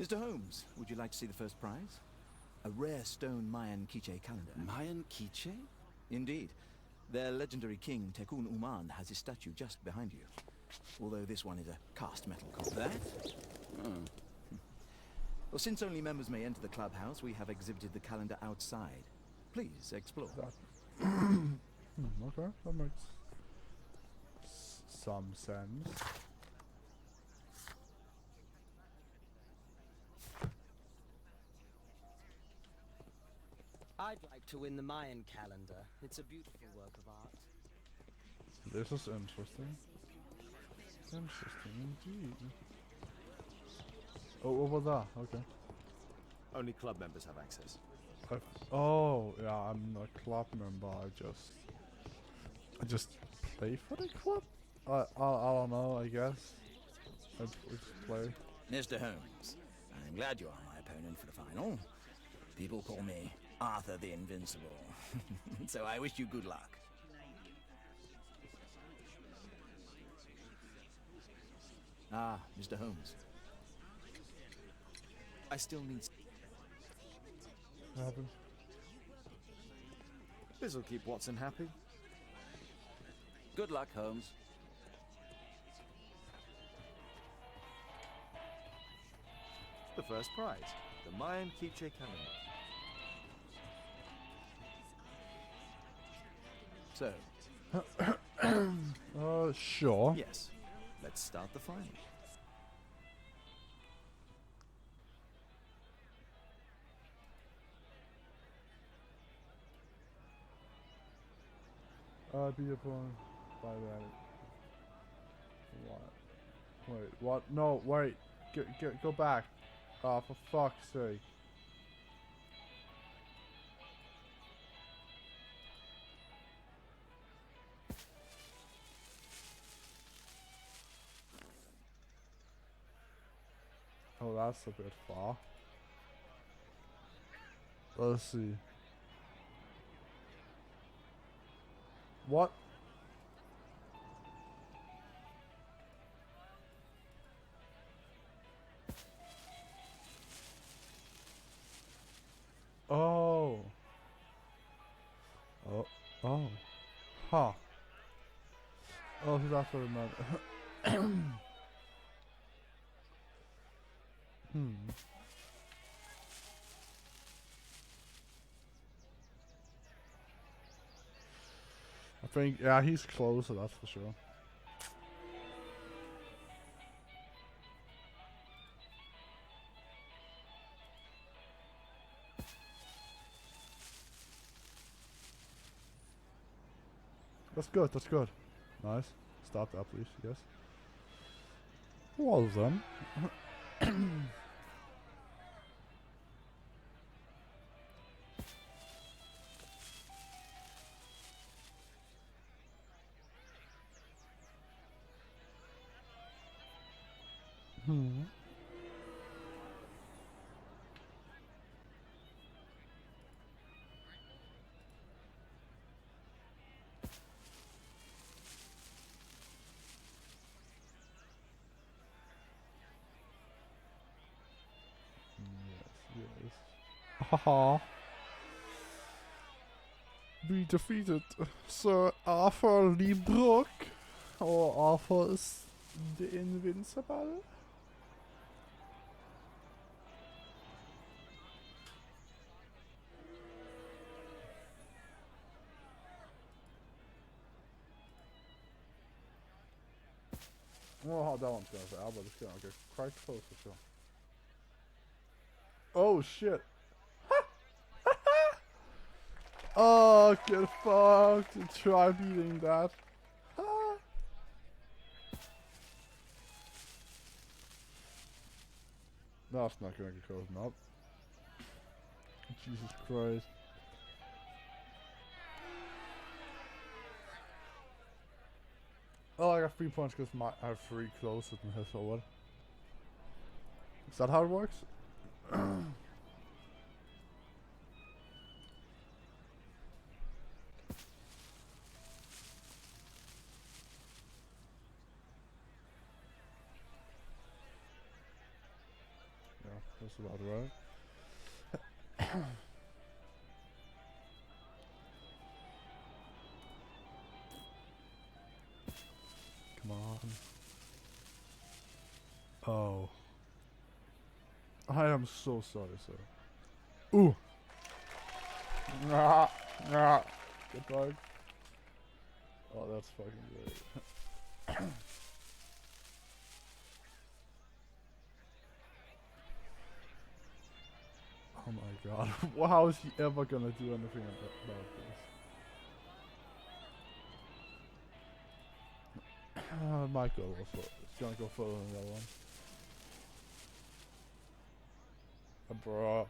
Mr. Holmes, would you like to see the first prize? A rare stone Mayan Quiche calendar. Mayan Quiche? Indeed. Their legendary king, Tekun Uman, has his statue just behind you. Although this one is a cast metal copy. That? Oh. Well, since only members may enter the clubhouse, we have exhibited the calendar outside. Please explore. Okay, that makes some sense. I'd like to win the Mayan calendar. It's a beautiful work of art. This is interesting. Interesting indeed. Oh, over there. Okay. Only club members have access. Oh, yeah, I'm a club member. I just play for the club. I don't know. I guess I just play. Mr. Holmes, I'm glad you are my opponent for the final. People call me Arthur the Invincible. So I wish you good luck. Ah, Mr. Holmes. I still need... What happened? This'll keep Watson happy. Good luck, Holmes. The first prize, the Mayan Quiche calendar. So, sure. Yes. Let's start the final. Be upon by that. What? Wait, what? No, wait. Go back. Oh, for fuck's sake. Oh, that's a bit far. Let's see. What? Oh. Oh. Oh. Huh. Oh, so that's what it meant. I think, yeah, he's closer, that's for sure. That's good, that's good. Nice. Stop that, please, yes. Well then. Haha. Be defeated. Sir Arthur Lee Brooke. Or Arthur is the Invincible. I don't know how that one's gonna fail, but it's gonna get quite close for sure. Oh shit! Oh, get fucked! Try beating that. That's not gonna get close enough. Jesus Christ. Oh, I got 3 points because I have 3 closer than his or what? Is that how it works? Yeah, that's about right. Come on. Oh. I am so sorry, sir. Ooh. Ah, ah. Good dog. Oh, that's fucking great. Oh my god. How is he ever gonna do anything about this? Might go also. It's gonna go further than the other one. Bruh.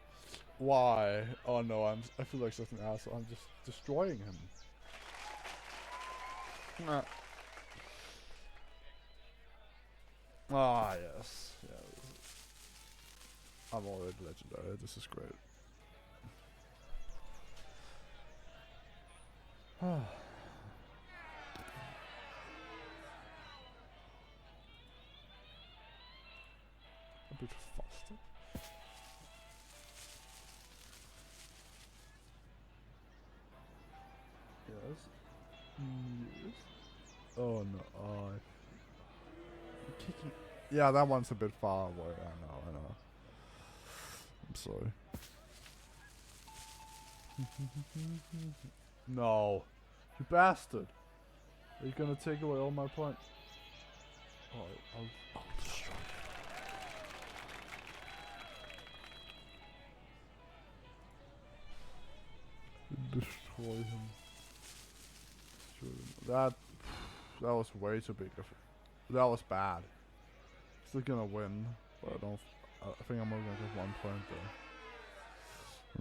Why? Oh no, I feel like such an asshole. I'm just destroying him. Nah. Ah, yes. Yeah. I'm already legendary. This is great. A bit faster. Yes. Yes. Oh no. Oh, I'm kicking. Yeah, that one's a bit far away. I know. I'm sorry. No. You bastard. Are you gonna take away all my points? Oh, I'll destroy you. Destroy him. That was way too big. That was bad. Still gonna win, but I think I'm only gonna get 1 point though.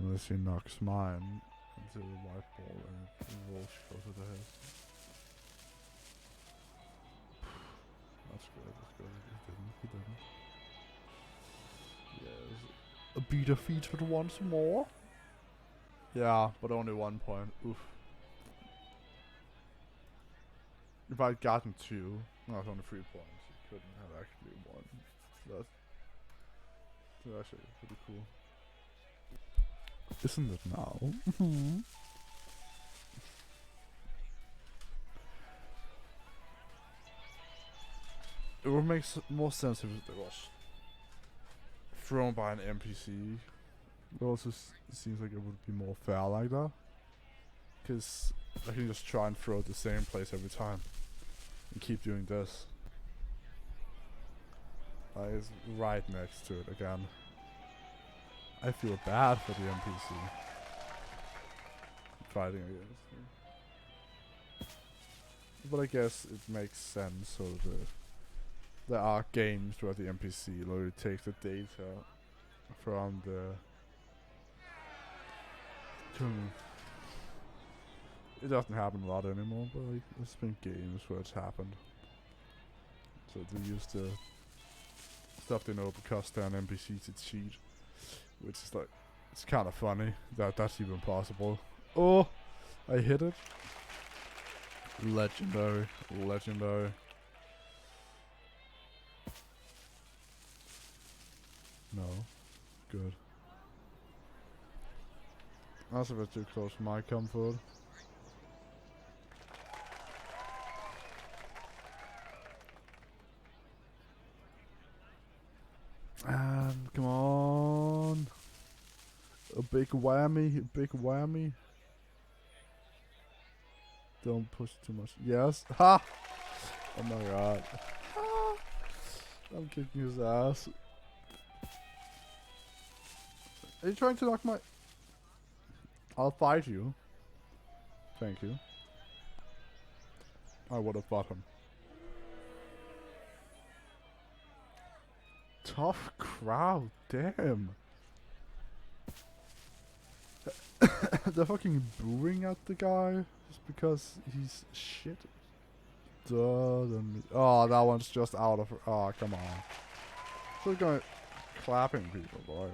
Unless he knocks mine into the white ball and it rolls closer to his. That's good. He didn't. Yes. Be defeated once more. Yeah, but only 1 point. Oof. If I'd gotten 2, no, it's only 3 points. You couldn't have actually won. That's actually pretty cool. Isn't it now? It would make more sense if it was thrown by an NPC. It also seems like it would be more fair like that. Because I can just try and throw it the same place every time. And keep doing this. It's right next to it again. I feel bad for the NPC fighting against me. But I guess it makes sense, so there are games where the NPC literally takes the data from the... It doesn't happen a lot anymore, but like, there's been games where it's happened. So they use the stuff they know because they're an NPC to cheat. Which is like, it's kind of funny that that's even possible. Oh, I hit it. Legendary. No. Good. That's a bit too close for my comfort. And come on. A big whammy, a big whammy. Don't push too much. Yes. Ha! Oh my god. Ha! I'm kicking his ass. Are you trying to knock my... I'll fight you. Thank you. I would have fought him. Tough crowd, damn. They're fucking booing at the guy just because he's shit. Oh, that one's just out of... Oh, come on. Still going clapping people, boy.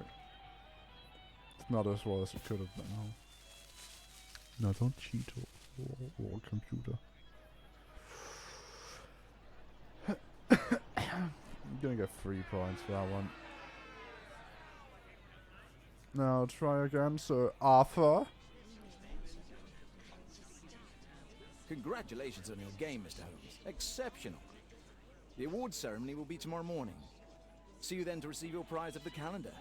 It's not as well as it could have been. No, don't cheat or computer. I'm gonna get 3 points for that one. Now try again, Sir Arthur. Congratulations on your game, Mr. Holmes. Exceptional. The awards ceremony will be tomorrow morning. See you then to receive your prize of the calendar.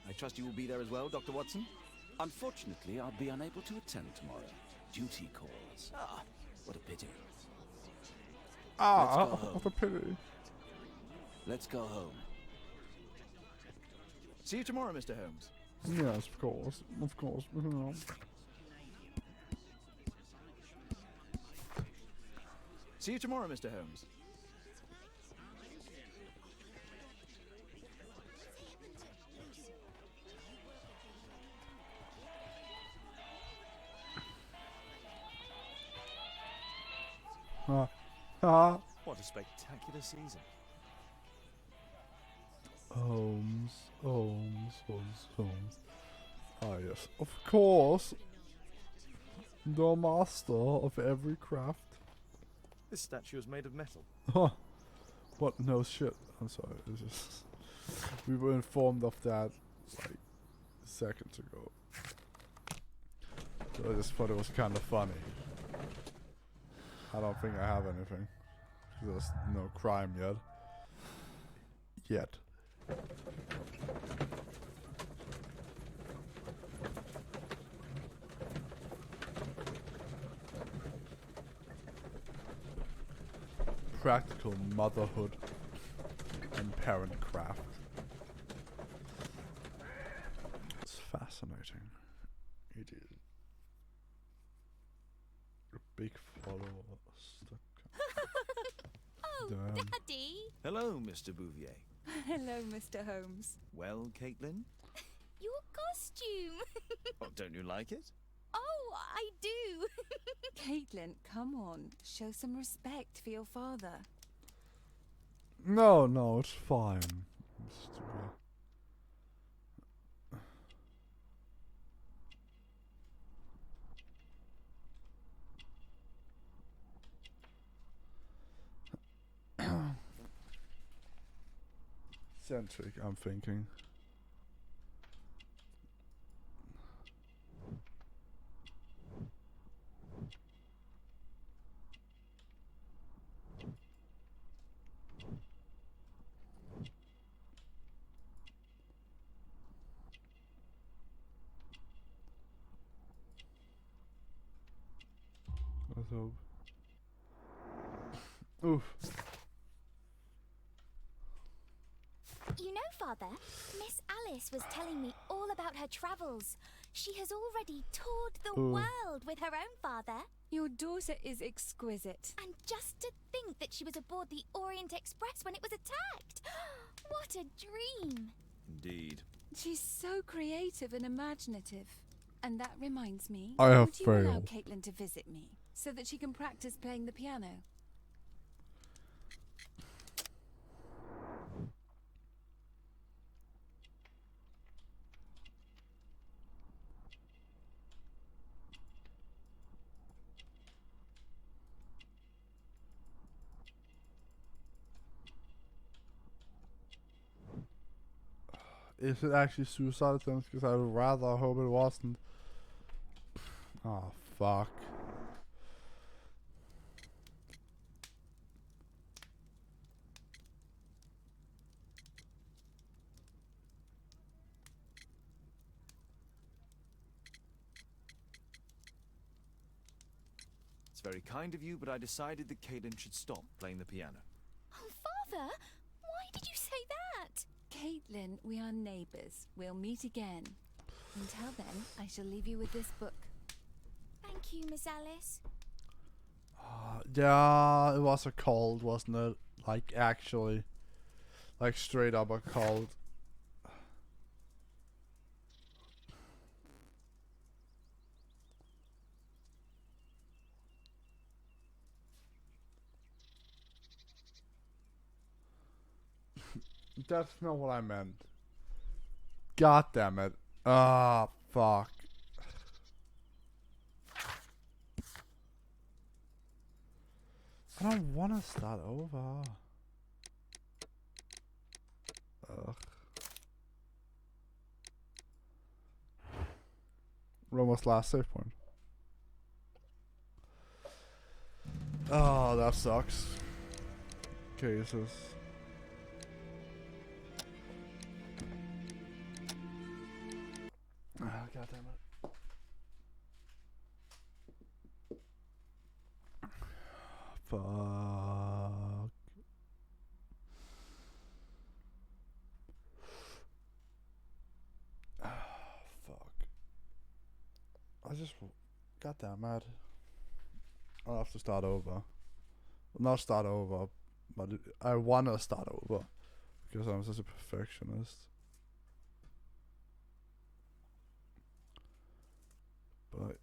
I trust you will be there as well, Dr. Watson? Unfortunately, I'll be unable to attend tomorrow. Duty calls. Ah, what a pity. Ah, what a pity. Let's go home. See you tomorrow, Mr. Holmes. Yes, of course. Of course. See you tomorrow, Mr. Holmes. What a spectacular season. Holmes. Ah, yes. Of course. The master of every craft. This statue is made of metal. Huh. What? No shit. I'm sorry. It's just we were informed of that like seconds ago. So I just thought it was kind of funny. I don't think I have anything. There's no crime yet. Practical motherhood and parentcraft. It's fascinating. It is. A big follower. Oh, Damn. Daddy! Hello, Mr. Bouvier. Hello, Mr. Holmes. Well, Caitlin? Your costume! Oh, don't you like it? Oh, I do! Caitlin, come on. Show some respect for your father. No, it's fine. Centric, I'm thinking. Let's hope. Oof. You know, Father, Miss Alice was telling me all about her travels. She has already toured the world with her own father. Your daughter is exquisite. And just to think that she was aboard the Orient Express when it was attacked. What a dream. Indeed. She's so creative and imaginative. And that reminds me, I have would you allow failed. Caitlin to visit me so that she can practice playing the piano? Is it actually suicide attempts? Because I would rather hope it wasn't. Oh, fuck. It's very kind of you, but I decided that Caitlin should stop playing the piano. Oh, Father, why did you say that? Caitlin, we are neighbours. We'll meet again. Until then, I shall leave you with this book. Thank you, Miss Alice. Yeah, it was a cold, wasn't it? Like, actually. Like, straight up a cold. That's not what I meant. God damn it. Ah, fuck. I don't want to start over. Ugh. Almost last save point. Oh, that sucks. Cases. Ah, God damn it. Fuck. Fuck. I just got that mad. I'll have to start over. Not start over, but I wanna start over because I'm such a perfectionist. But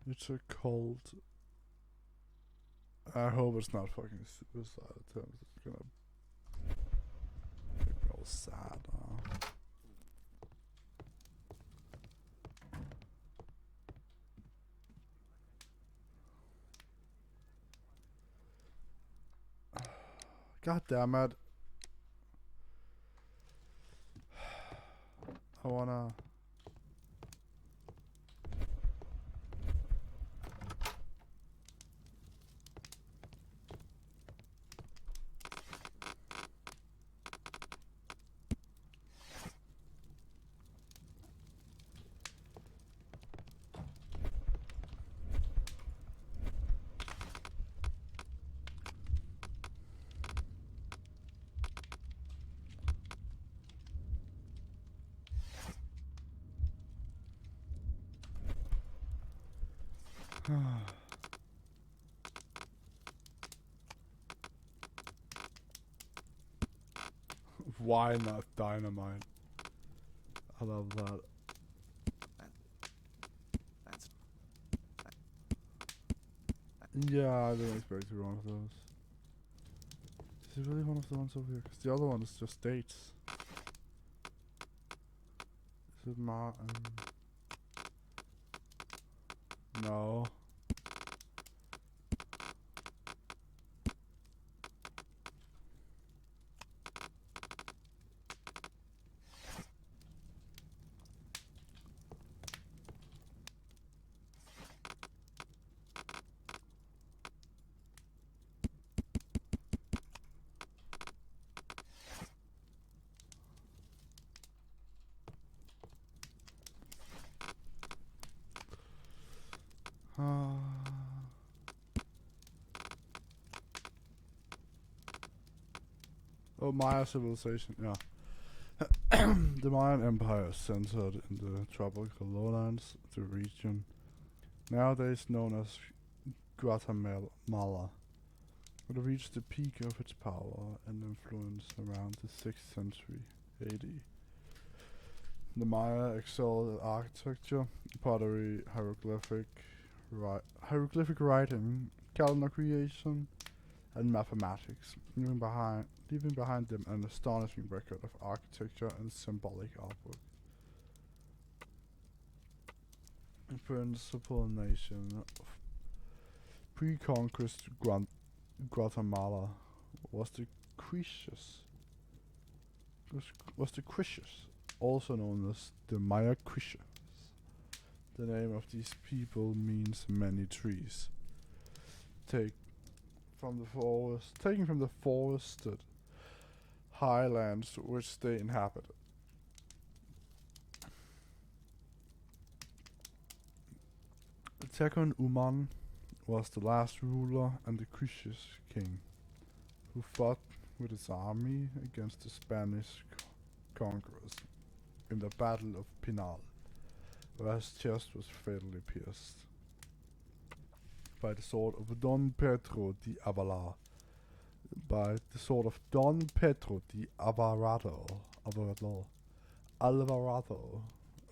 it's a cold. I hope it's not fucking suicide attempts. It's gonna make me all sad now. God damn it. I wanna. Why not dynamite? I love that. Yeah, I didn't expect to be one of those. Is it really one of the ones over here? Because the other one is just dates. Is it no. Oh, Maya civilization, yeah. The Mayan Empire is centered in the tropical lowlands of the region, nowadays known as Guatemala. It reached the peak of its power and influence around the 6th century AD. The Maya excelled at architecture, pottery, hieroglyphic writing, calendar creation, and mathematics, leaving behind them an astonishing record of architecture and symbolic artwork. The principal nation of pre-conquest Guatemala was the Quiches, also known as the Maya Quiches. The name of these people means many trees. Taken from the forested highlands which they inhabited. Tekun Uman was the last ruler and the Quiches king, who fought with his army against the Spanish conquerors in the Battle of Pinal, where his chest was fatally pierced by the sword of Don Pedro de Alvarado.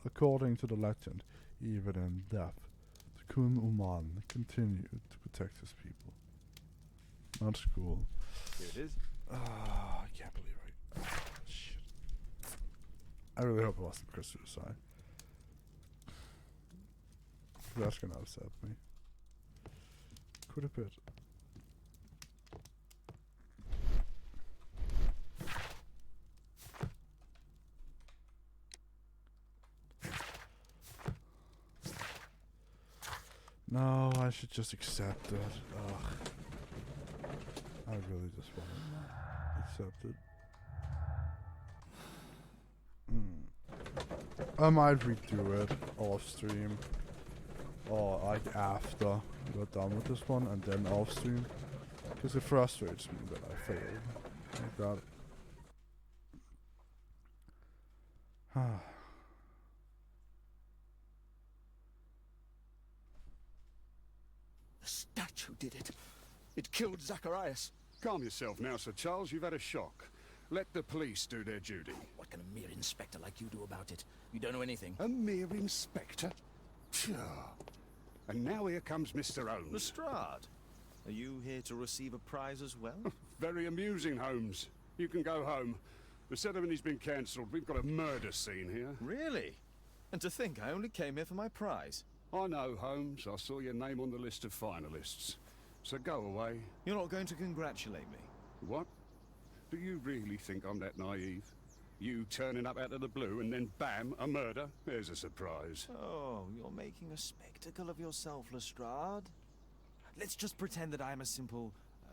According to the legend, even in death, the Kun Uman continued to protect his people. That's cool. Here it is. I can't believe it. Shit. I really hope it wasn't because suicide. That's gonna upset me. Could have been. No, I should just accept it. Ugh. I really just want to accept it. I might redo it off stream. Or like after we're done with this one and then off stream. Because it frustrates me that I failed. Like that. The statue did it. It killed Zacharias. Calm yourself now, Sir Charles. You've had a shock. Let the police do their duty. What can a mere inspector like you do about it? You don't know anything. A mere inspector? Phew. And now here comes Mr. Holmes. Lestrade, are you here to receive a prize as well? Very amusing, Holmes. You can go home. The ceremony's been cancelled. We've got a murder scene here. Really? And to think I only came here for my prize. I know, Holmes. I saw your name on the list of finalists. So go away. You're not going to congratulate me? What? Do you really think I'm that naive? You turning up out of the blue and then bam, a murder? There's a surprise. Oh, you're making a spectacle of yourself, Lestrade. Let's just pretend that I'm a simple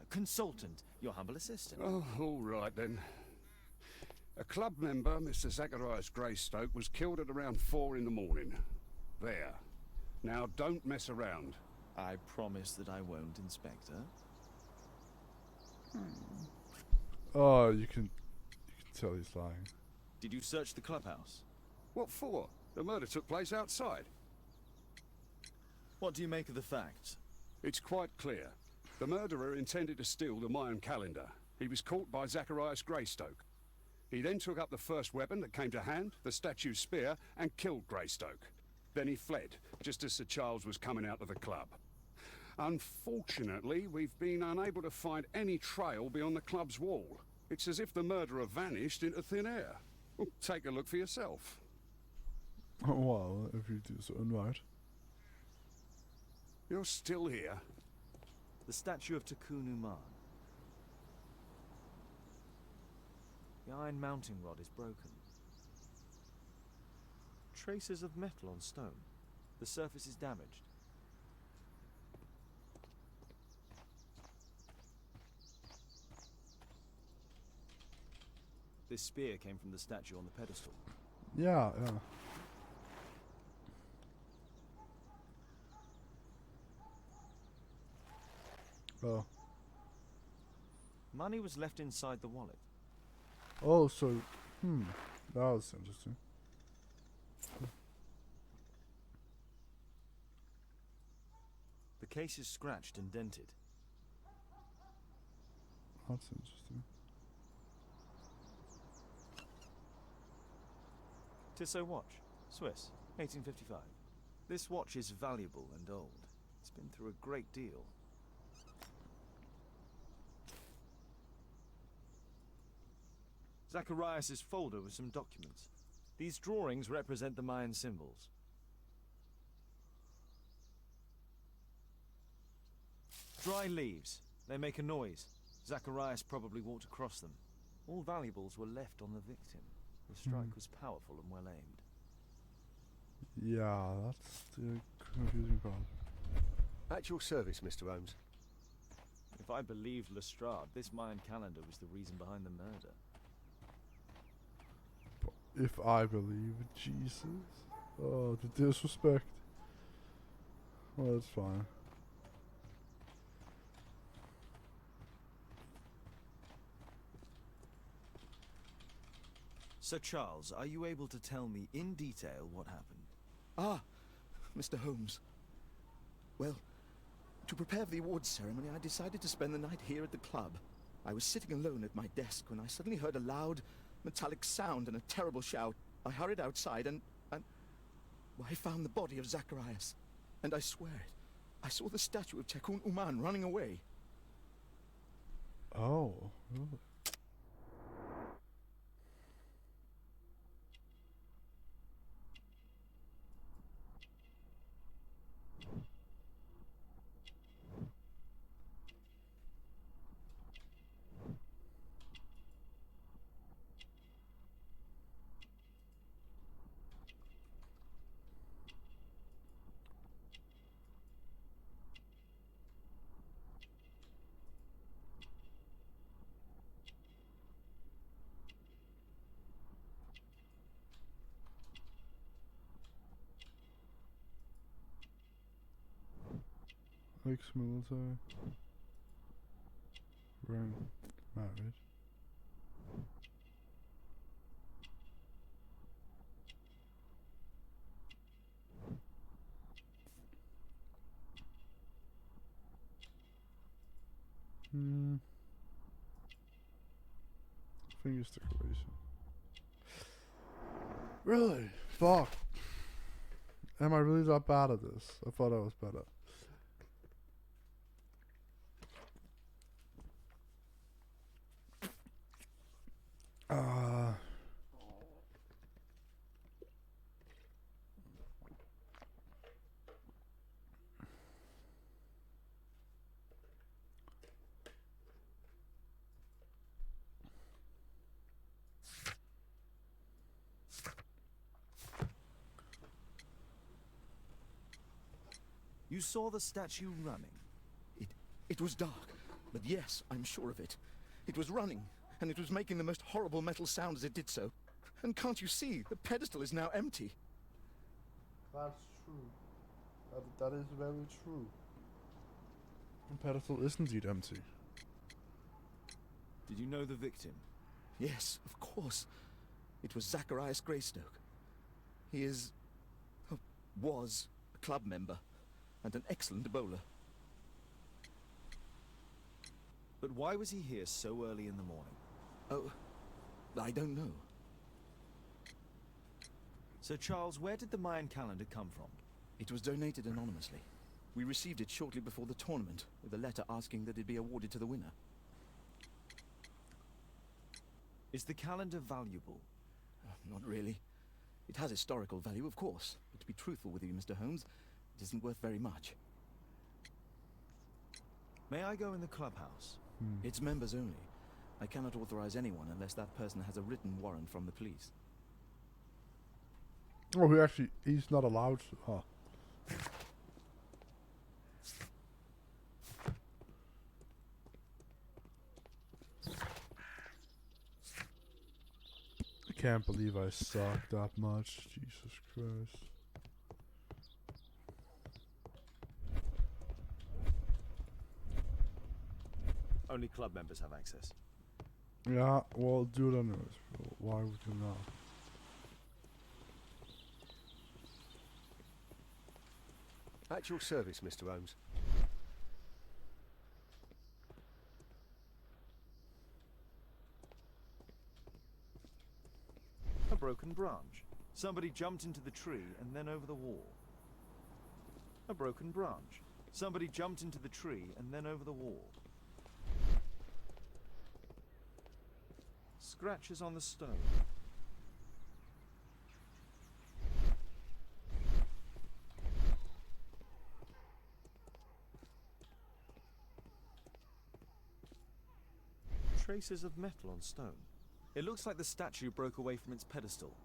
consultant, your humble assistant. Oh, all right then. A club member, Mr. Zacharias Greystoke, was killed at around 4 in the morning. There. Now don't mess around. I promise that I won't, Inspector. Oh, you can tell he's lying. Did you search the clubhouse? What for? The murder took place outside. What do you make of the facts? It's quite clear. The murderer intended to steal the Mayan calendar. He was caught by Zacharias Greystoke. He then took up the first weapon that came to hand, the statue's spear, and killed Greystoke. Then he fled, just as Sir Charles was coming out of the club. Unfortunately, we've been unable to find any trail beyond the club's wall. It's as if the murderer vanished into thin air. Well, take a look for yourself. Well, if you do so right. You're still here. The statue of Tekun Uman. The iron mounting rod is broken. Traces of metal on stone. The surface is damaged. This spear came from the statue on the pedestal. Yeah. Oh. Money was left inside the wallet. Oh, so, that was interesting. The case is scratched and dented. That's interesting. Tissot watch, Swiss, 1855. This watch is valuable and old. It's been through a great deal. Zacharias' folder with some documents. These drawings represent the Mayan symbols. Dry leaves. They make a noise. Zacharias probably walked across them. All valuables were left on the victim. The strike was powerful and well aimed. Yeah, that's the confusing part. At your service, Mr. Holmes. If I believed Lestrade, this Mayan calendar was the reason behind the murder. If I believe, Jesus. Oh, the disrespect. Well, that's fine. Sir Charles, are you able to tell me in detail what happened? Ah, Mr. Holmes. Well, to prepare for the awards ceremony, I decided to spend the night here at the club. I was sitting alone at my desk when I suddenly heard a loud, metallic sound and a terrible shout. I hurried outside and well, I found the body of Zacharias. And I swear it, I saw the statue of Tekun Uman running away. Oh, really? Ex-military. Ring. Married. Fingers decoration. Really? Fuck. Am I really that bad at this? I thought I was better. You saw the statue running? It was dark, but yes, I'm sure of it. It was running, and it was making the most horrible metal sound as it did so. And can't you see, the pedestal is now empty. That's true. That is very true. The pedestal is indeed empty. Did you know the victim? Yes, of course. It was Zacharias Greystoke. He is... was a club member, and an excellent bowler. But why was he here so early in the morning? Oh, I don't know. Sir Charles, where did the Mayan calendar come from? It was donated anonymously. We received it shortly before the tournament, with a letter asking that it be awarded to the winner. Is the calendar valuable? Not really. It has historical value, of course, but to be truthful with you, Mr. Holmes, it isn't worth very much. May I go in the clubhouse? It's members only. I cannot authorize anyone unless that person has a written warrant from the police. Oh, he's not allowed to. Huh. I can't believe I suck that much. Jesus Christ. Only club members have access. Yeah, well, do it anyways. Why would you not? At your service, Mr. Holmes. A broken branch. Somebody jumped into the tree and then over the wall. A broken branch. Somebody jumped into the tree and then over the wall. scratches on the stone. Traces of metal on stone. It looks like the statue broke away from its pedestal.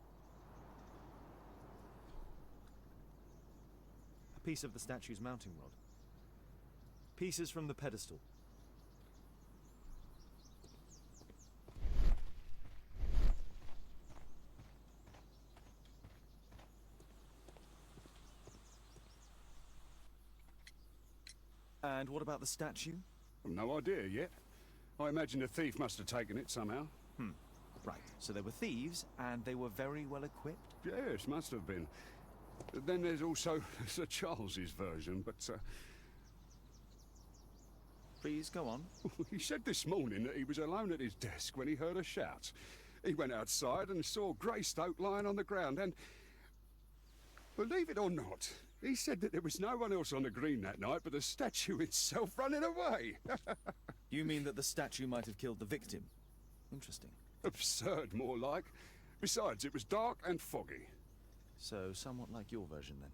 A piece of the statue's mounting rod. Pieces from the pedestal. And what about the statue? No idea yet. I imagine a thief must have taken it somehow. Right, so there were thieves, and they were very well equipped? Yes, must have been. Then there's also Sir Charles's version, but... Please, go on. He said this morning that he was alone at his desk when he heard a shout. He went outside and saw Greystoke lying on the ground, and... believe it or not, he said that there was no one else on the green that night but the statue itself running away. You mean that the statue might have killed the victim? Interesting. Absurd, more like. Besides, it was dark and foggy. So, somewhat like your version, then.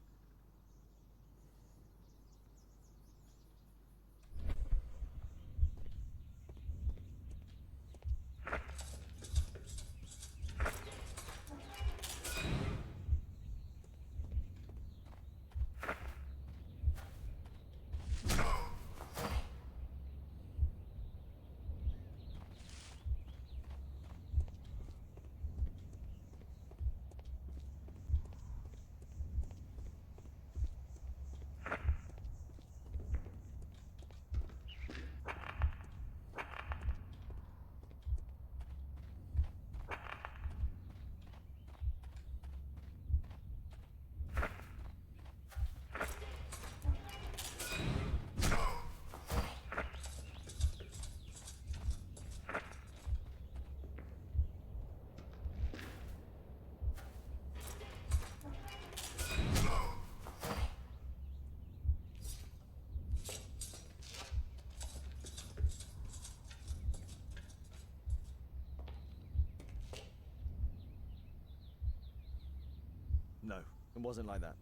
No, it wasn't like that.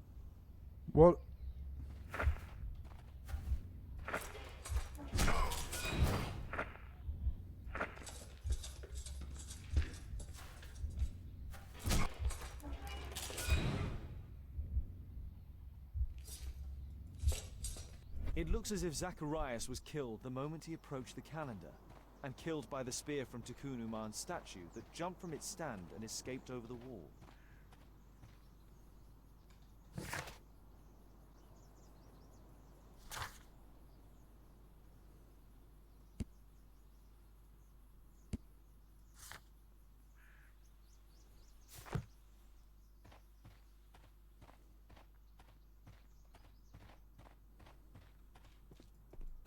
What? It looks as if Zacharias was killed the moment he approached the calendar, and killed by the spear from Tikkun Uman's statue that jumped from its stand and escaped over the wall.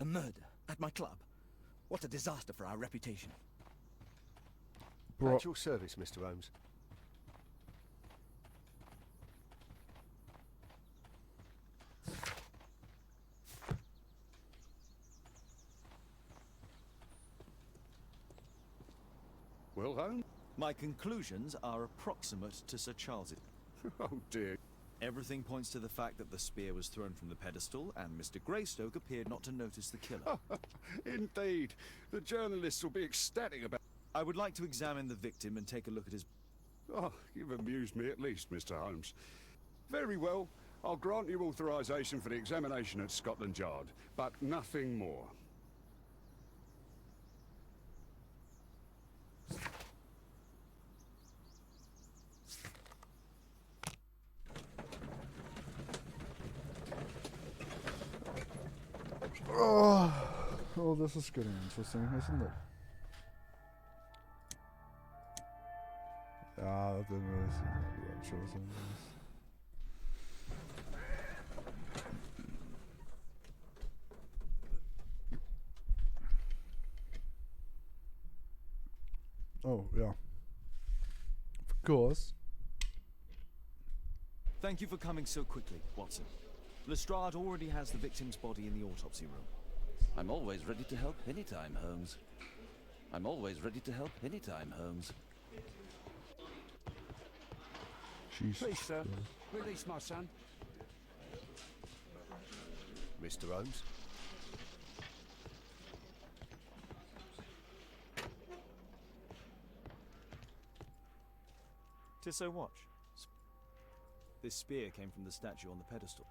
A murder at my club. What a disaster for our reputation. At your service, Mr. Holmes. Well, Holmes? My conclusions are approximate to Sir Charles's. Oh, dear. Everything points to the fact that the spear was thrown from the pedestal, and Mr. Greystoke appeared not to notice the killer. Indeed. The journalists will be ecstatic about... I would like to examine the victim and take a look at his... Oh, you've amused me at least, Mr. Holmes. Very well. I'll grant you authorization for the examination at Scotland Yard, but nothing more. Oh, this is getting interesting, isn't it? Yeah, that didn't really seem like the right choice anyways. Oh, yeah. Of course. Thank you for coming so quickly, Watson. Lestrade already has the victim's body in the autopsy room. I'm always ready to help anytime, Holmes. I'm always ready to help anytime, Holmes. Jesus. Please, sir, Christ. release my son. Mr. Holmes? Tissot watch. This spear came from the statue on the pedestal.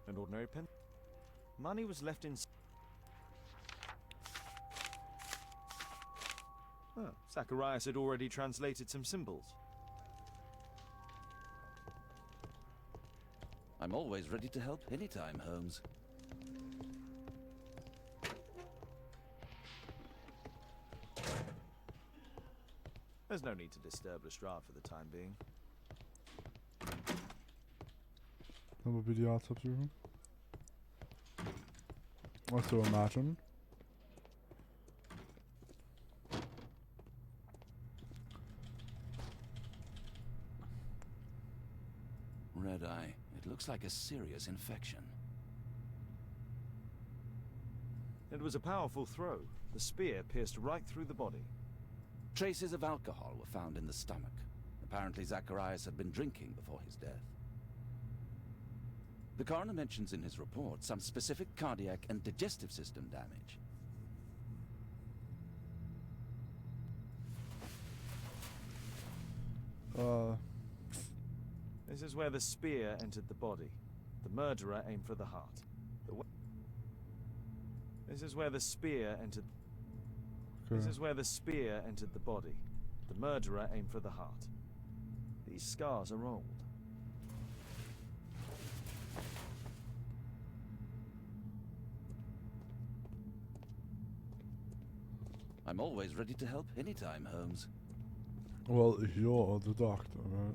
An ordinary pen. Money was left in... Oh, Zacharias had already translated some symbols. I'm always ready to help anytime, Holmes. There's no need to disturb Lestrade for the time being. Dan wir die Arzt absuchen. Also imagine. Red eye. It looks like a serious infection. It was a powerful throw. The spear pierced right through the body. Traces of alcohol were found in the stomach. Apparently Zacharias had been drinking before his death. The coroner mentions in his report some specific cardiac and digestive system damage. This is where the spear entered the body. The murderer aimed for the heart. This is where the spear entered... Okay. This is where the spear entered the body. The murderer aimed for the heart. These scars are old. I'm always ready to help anytime, Holmes. Well, you're the doctor, right?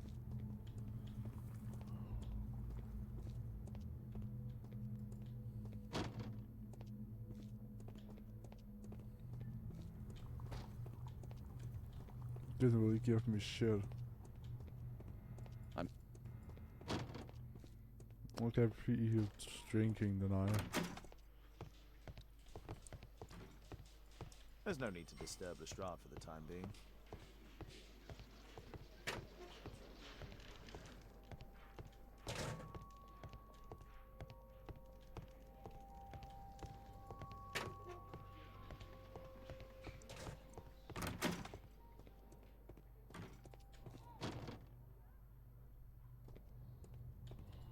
Didn't really give me shit. I'm okay. He's drinking tonight. There's no need to disturb Lestrade for the time being.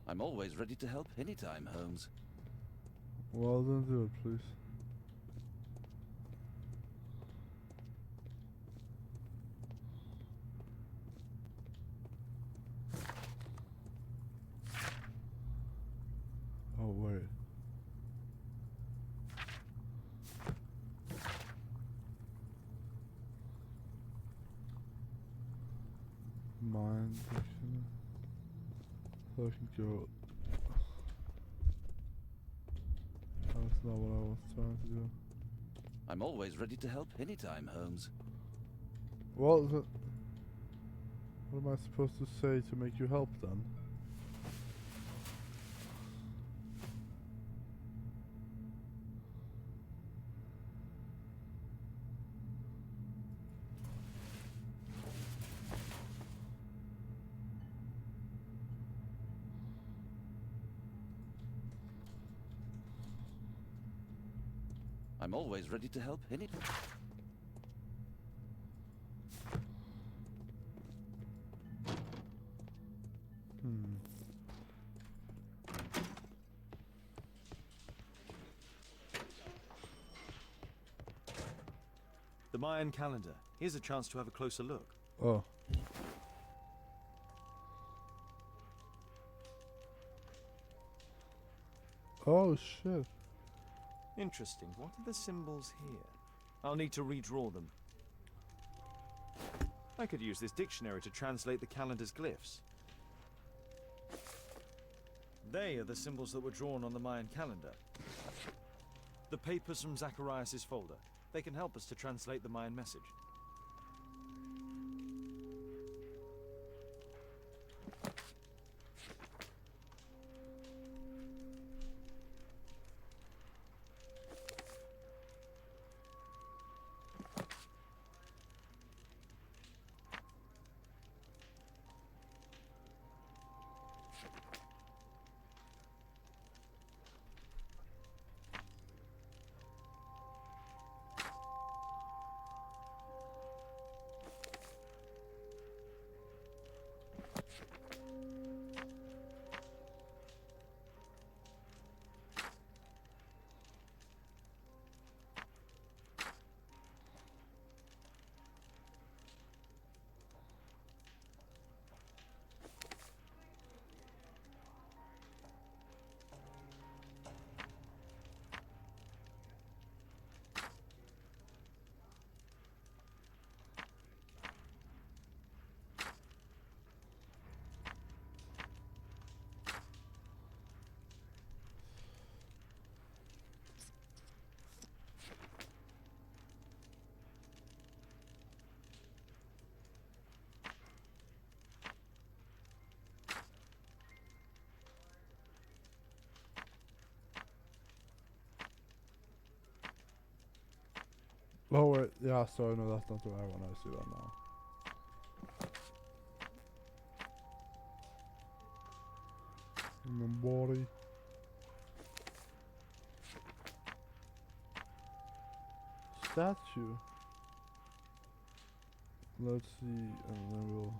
I'm always ready to help anytime, Holmes. Well, then do it, please. Oh, wait. Mind. So I can go. That's not what I was trying to do. I'm always ready to help anytime, Holmes. Well, what am I supposed to say to make you help then? I'm always ready to help anytime. The Mayan calendar. Here's a chance to have a closer look. Oh. Oh shit. Interesting. What are the symbols here? I'll need to redraw them. I could use this dictionary to translate the calendar's glyphs. They are the symbols that were drawn on the Mayan calendar. The papers from Zacharias' folder. They can help us to translate the Mayan message. Oh wait, yeah, sorry, no, that's not the right one. I see that now. And then body. Statue. Let's see, and then we'll.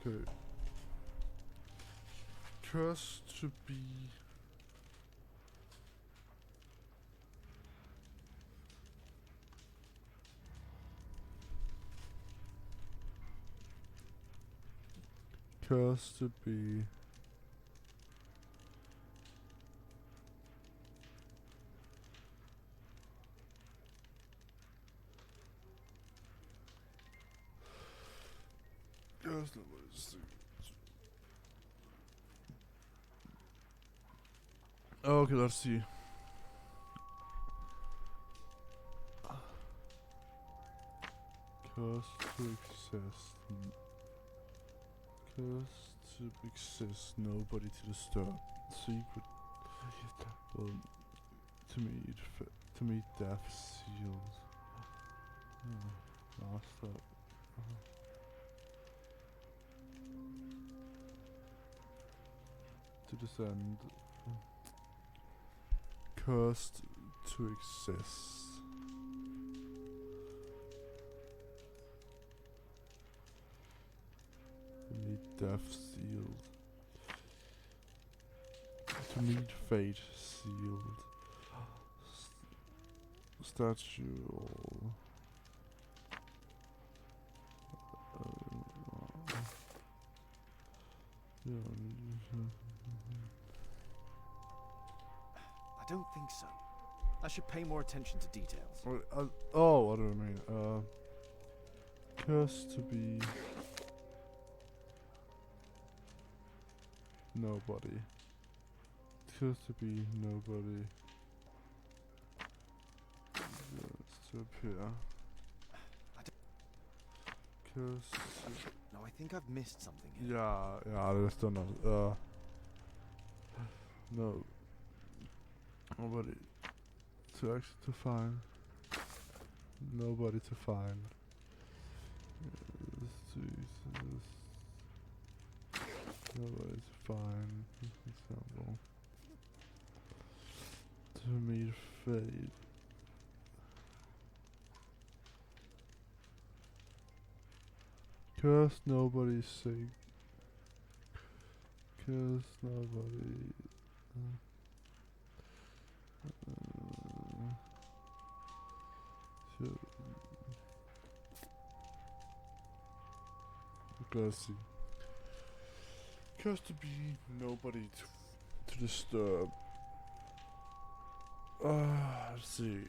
Okay. Cursed to be. Cursed to be. Cursed was. Okay, let's see. Cursed to exist. Cursed to exist. Nobody to disturb. Secret. Well, to meet death sealed. Master. To descend. Cursed to exist. To meet death sealed. To meet fate sealed. Statue or I don't think so. I should pay more attention to details. oh, what do I mean? Cursed to be nobody. Cursed to be nobody. To appear. Cursed. No, I think I've missed something here. Yeah, I just don't know. No. Nobody to find. Nobody to find. Nobody to find. Example. To meet fate. Curse nobody's sake. Curse nobody. So, let's see. Curse to be nobody to disturb. Let's see.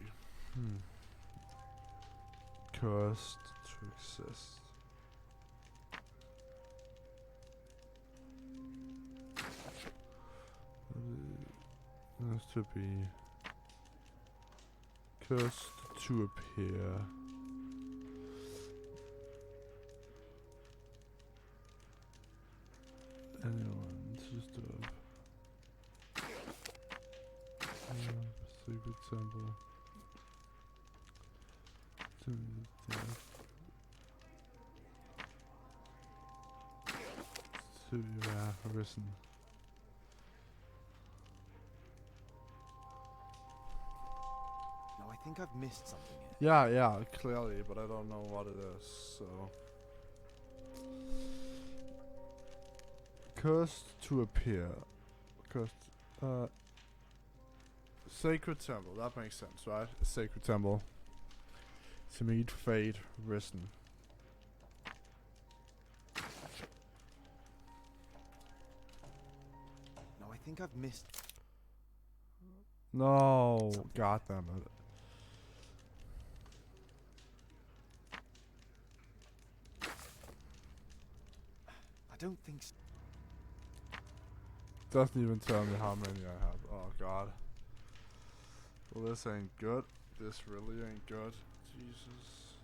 Cursed to exist. Has to be cursed to appear. Anyone to disturb. Secret temple. To death. To arisen. No, I think I've missed something here. Yeah, clearly, but I don't know what it is, so. Cursed to appear. Cursed, Sacred temple, that makes sense, right? Sacred temple. To meet fate risen. No, I think I've missed. No, god damn it. I don't think so. Doesn't even tell me how many I have. Oh god. Well, this ain't good. This really ain't good. Jesus.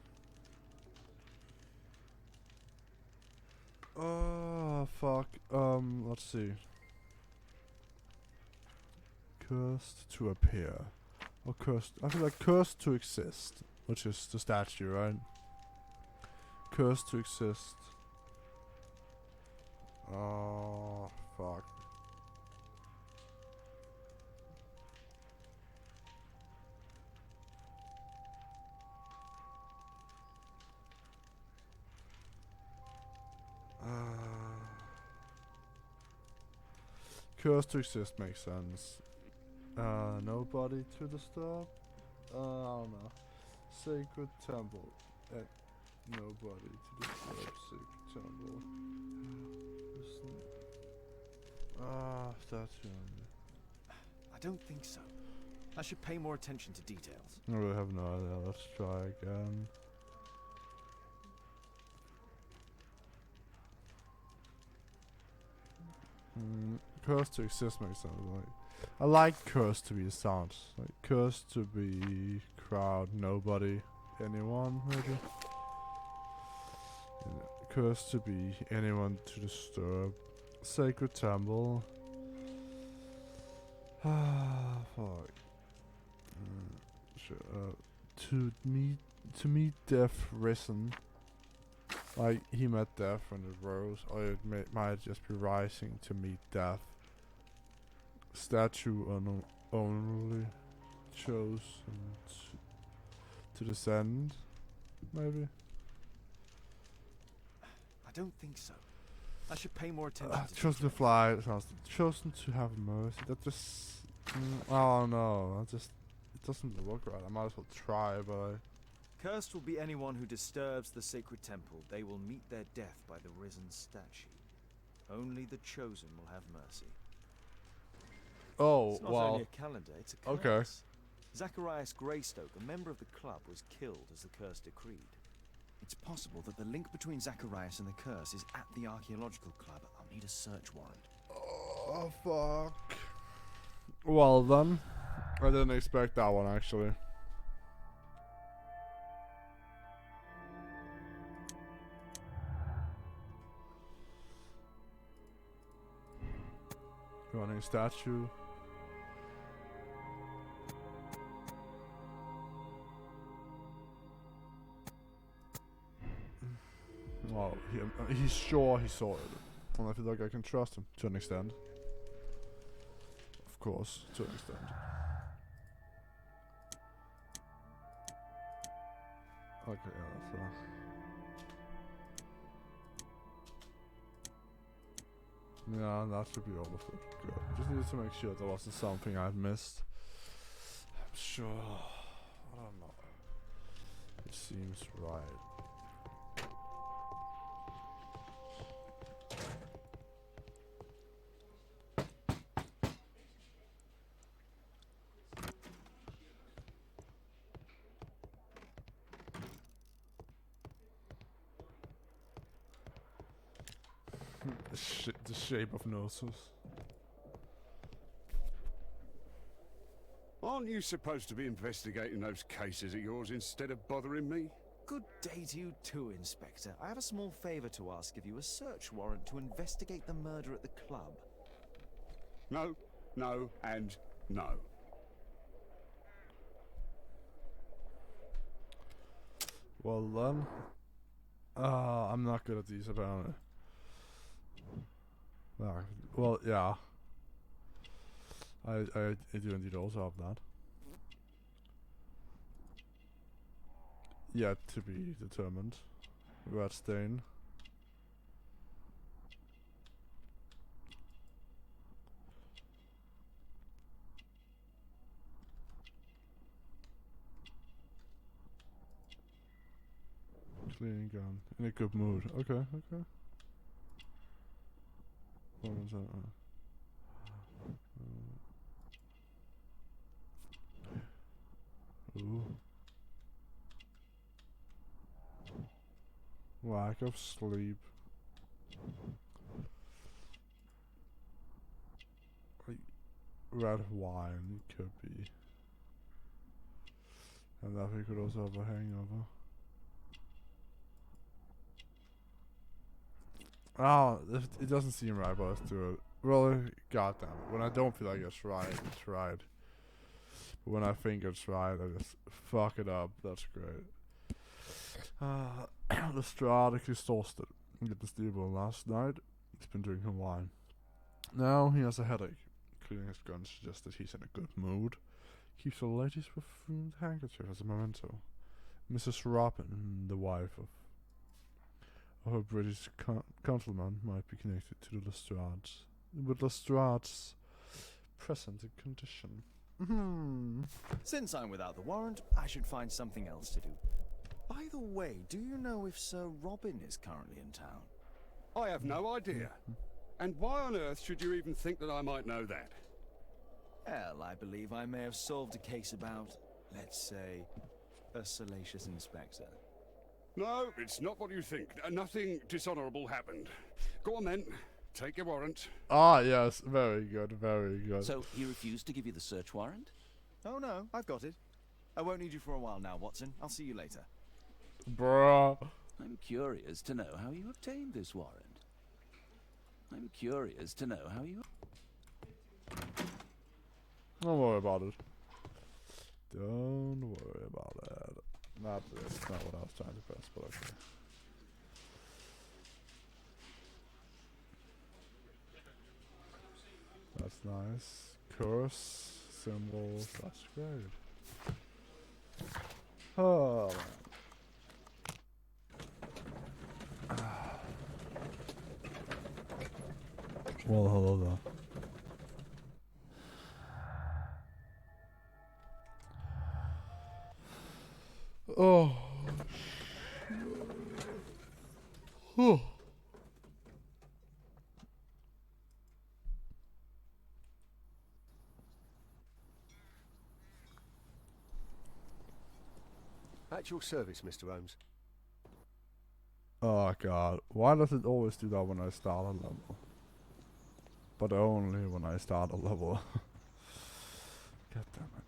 Oh fuck. Let's see. Cursed to appear. Or cursed. I feel like cursed to exist, which is the statue, right? Cursed to exist. Oh fuck. Cursed to exist makes sense. Nobody to disturb? I don't know. Sacred temple. Nobody to disturb. Sacred temple. Statue. I don't think so. I should pay more attention to details. I really have no idea. Let's try again. Cursed to exist makes sense. Like, I like cursed to be a sound. Like cursed to be crowd, nobody, anyone maybe. Yeah, cursed to be anyone to disturb. Sacred temple. Ah, fuck. Sure. To meet death risen. Like he met death when it rose, or it might just be rising to meet death. Statue only chose to descend, maybe. I don't think so. I should pay more attention to Chosen to fly. Sounds chosen to have mercy. That just. I don't know. It doesn't look right. I might as well try, but. Cursed will be anyone who disturbs the sacred temple. They will meet their death by the risen statue. Only the chosen will have mercy. Oh, it's not well. only a calendar, it's a curse. Okay. Zacharias Greystoke, a member of the club, was killed as the curse decreed. It's possible that the link between Zacharias and the curse is at the archaeological club. I'll need a search warrant. Oh, fuck. Well, then. I didn't expect that one, actually. Running statue. Well, he's sure he saw it. And I feel like I can trust him to an extent. Of course, to an extent. Okay, yeah, that's Yeah, that should be all of it. Good. Just needed to make sure there wasn't something I'd missed. I'm sure. I don't know. It seems right. The shape of noses. Aren't you supposed to be investigating those cases of yours instead of bothering me? Good day to you too, Inspector. I have a small favor to ask of you, a search warrant to investigate the murder at the club. No, no, and no. Well then. I'm not good at these apparently. Well, yeah. I do indeed also have that. Yet to be determined. Red stain. Cleaning gun. In a good mood. Okay, okay. What was that? Ooh. Lack of sleep. Red wine could be. And that we could also have a hangover. Oh, it doesn't seem right, but let's do it. Really, goddamn it. When I don't feel like it's right, it's right. But when I think it's right, I just fuck it up. That's great. Lestrade exhausted. He did the steamboat last night. He's been drinking wine. Now he has a headache. Cleaning his gun suggests that he's in a good mood. Keeps a lady's perfumed handkerchief as a memento. Mrs. Robin, the wife of a British councilman, might be connected to the Lestrades. With Lestrade's present condition. Since I'm without the warrant, I should find something else to do. By the way, do you know if Sir Robin is currently in town? I have no idea. And why on earth should you even think that I might know that? Well, I believe I may have solved a case about, let's say, a salacious inspector. No, it's not what you think. Nothing dishonourable happened. Go on then. Take your warrant. Ah, yes. Very good, very good. So, he refused to give you the search warrant? Oh no, I've got it. I won't need you for a while now, Watson. I'll see you later. Bruh. I'm curious to know how you obtained this warrant. I'm curious to know how you... Don't worry about it. Don't worry about it. That's not what I was trying to press, but okay. That's nice. Curse, symbols, that's great. Oh, man. Well, hello there. Oh. Oh. At your service, Mr. Holmes. Oh god, why does it always do that when I start a level? But only when I start a level. God damn it.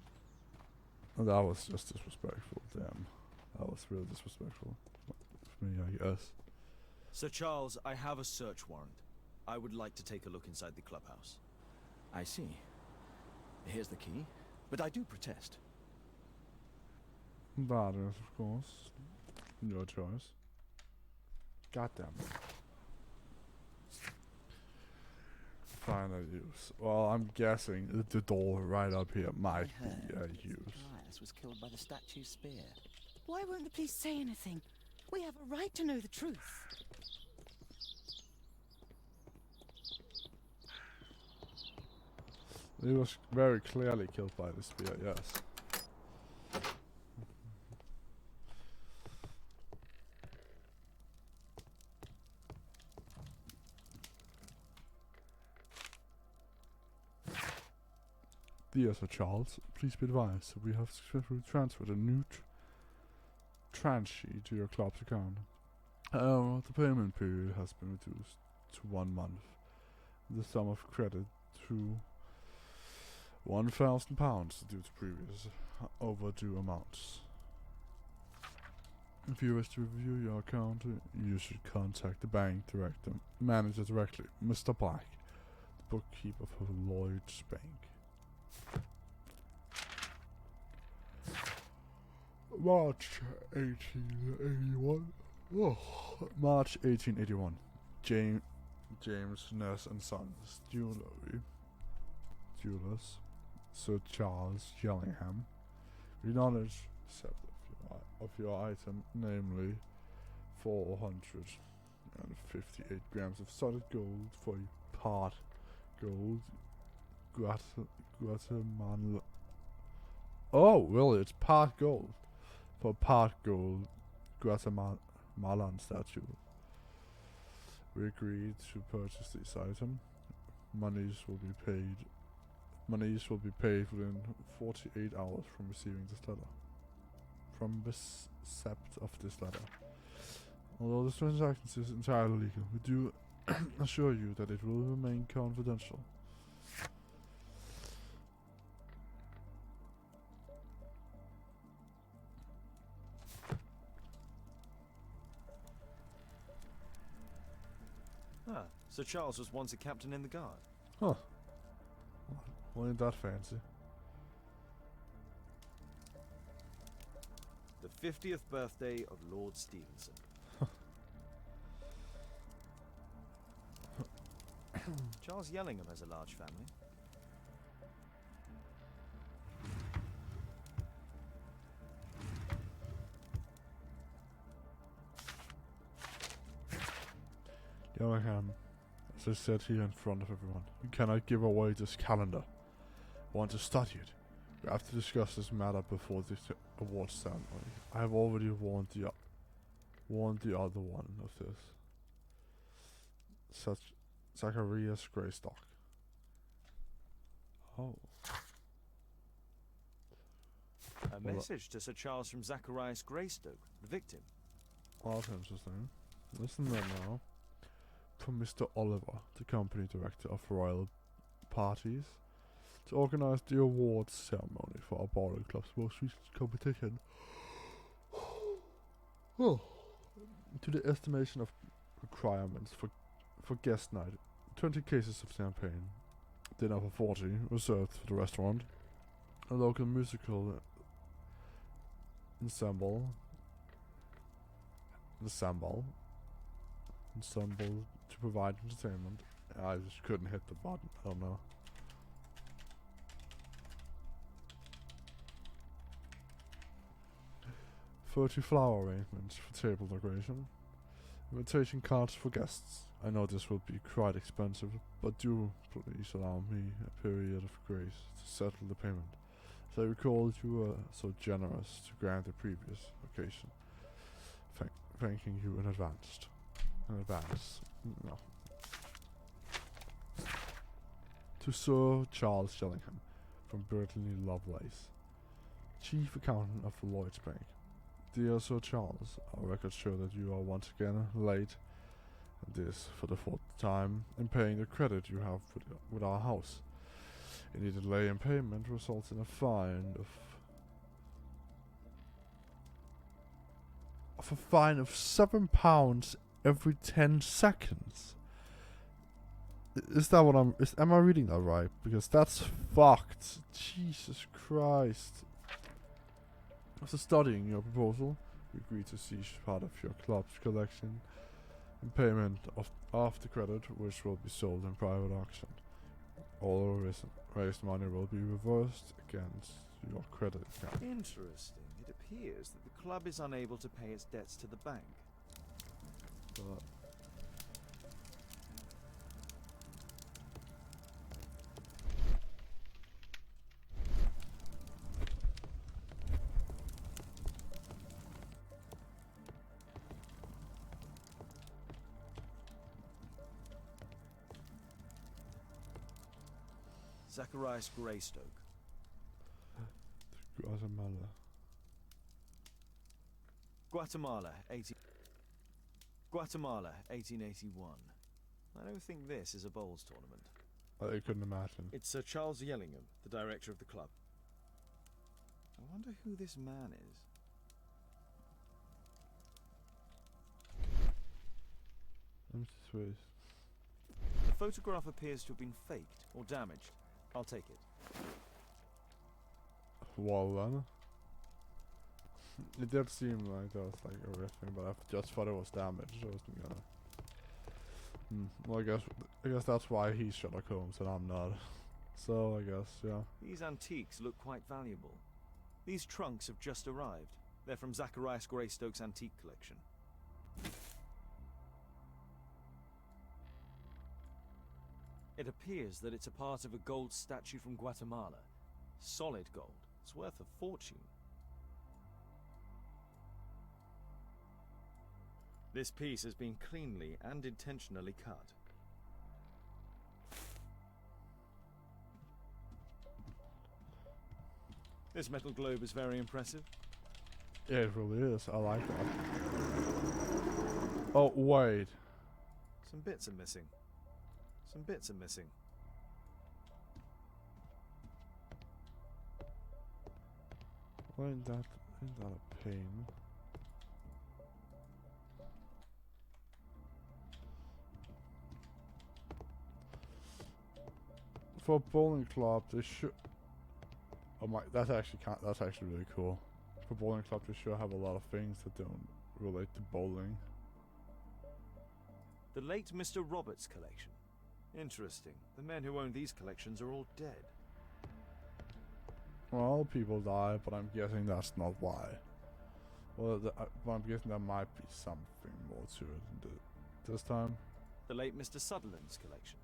Oh, that was just disrespectful, damn. That was real disrespectful. For me, I guess. Sir Charles, I have a search warrant. I would like to take a look inside the clubhouse. I see. Here's the key, but I do protest. That is, of course, your choice. God damn it. Final use. Well, I'm guessing the door right up here might be a use. Elias was killed by the statue's spear. Why won't the police say anything? We have a right to know the truth. He was very clearly killed by the spear, yes. Dear Sir Charles, please be advised that we have successfully transferred a new transfer to your club's account. However, the payment period has been reduced to 1 month. The sum of credit to £1,000 due to previous overdue amounts. If you wish to review your account, you should contact the bank manager directly, Mr. Black, the bookkeeper for Lloyd's Bank. March 1881. Oh, March 1881. James Ness and Sons Jewelers, Sir Charles Yellingham, acknowledge of your item, namely 458 grams of solid gold for part gold, Guatemala. Oh, really? It's part gold for part gold Guatemalan statue. We agreed to purchase this item. Monies will be paid within 48 hours from receiving this letter. From receipt of this letter. Although this transaction is entirely legal, we do assure you that it will remain confidential. Ah, Sir Charles was once a captain in the guard. Huh. Well, ain't that fancy. The 50th birthday of Lord Stevenson. Charles Yellingham has a large family. Yellingham, as I said here in front of everyone, you cannot give away this calendar. Want to study it? We have to discuss this matter before this awards ceremony. I have already warned the other one of this. Such Zacharias Greystock. Oh. A message to Sir Charles from Zacharias Greystoke, the victim. Oh, that's interesting. Listen then now. From Mr. Oliver, the company director of Royal Parties, to organize the awards ceremony for our bowling club's most recent competition. Oh. To the estimation of requirements for guest night, 20 cases of champagne, dinner for 40 reserved for the restaurant, a local musical ensemble to provide entertainment. I just couldn't hit the button, I don't know. $30 flower arrangements for table decoration. Invitation cards for guests. I know this will be quite expensive, but do please allow me a period of grace to settle the payment. As I recall, you were so generous to grant the previous occasion. Thanking you in advance. No. To Sir Charles Yellingham, from Brittany Lovelace, Chief Accountant of Lloyd's Bank. Dear Sir Charles, our records show that you are once again late, and this for the 4th time, in paying the credit you have with our house. Any delay in payment results in a fine of £7 every 10 seconds. Is that what am I reading that right? Because that's fucked. Jesus Christ. After studying your proposal, we agreed to seize part of your club's collection in payment of the credit, which will be sold in private auction. All raised money will be reversed against your credit account. Interesting. It appears that the club is unable to pay its debts to the bank. But Zacharias Greystoke. Guatemala. Guatemala, 1881. I don't think this is a bowls tournament. I couldn't imagine. It's Sir Charles Yellingham, the director of the club. I wonder who this man is. The photograph appears to have been faked or damaged. I'll take it. Well then. It did seem like that was like everything, but I just thought it was damaged. I wasn't gonna. Well, I guess that's why he's Sherlock Holmes and I'm not. So I guess, yeah. These antiques look quite valuable. These trunks have just arrived. They're from Zacharias Greystoke's antique collection. It appears that it's a part of a gold statue from Guatemala. Solid gold. It's worth a fortune. This piece has been cleanly and intentionally cut. This metal globe is very impressive. Yeah, it really is. I like that. Oh, wait. Some bits are missing. Some bits are missing. Why ain't that a pain? For a bowling club, they should. Oh my, that's actually really cool. For a bowling club, they should have a lot of things that don't relate to bowling. The late Mr. Roberts' collection. Interesting. The men who own these collections are all dead. Well, people die, but I'm guessing that's not why. Well, but I'm guessing there might be something more to it this time. The late Mr. Sutherland's collection.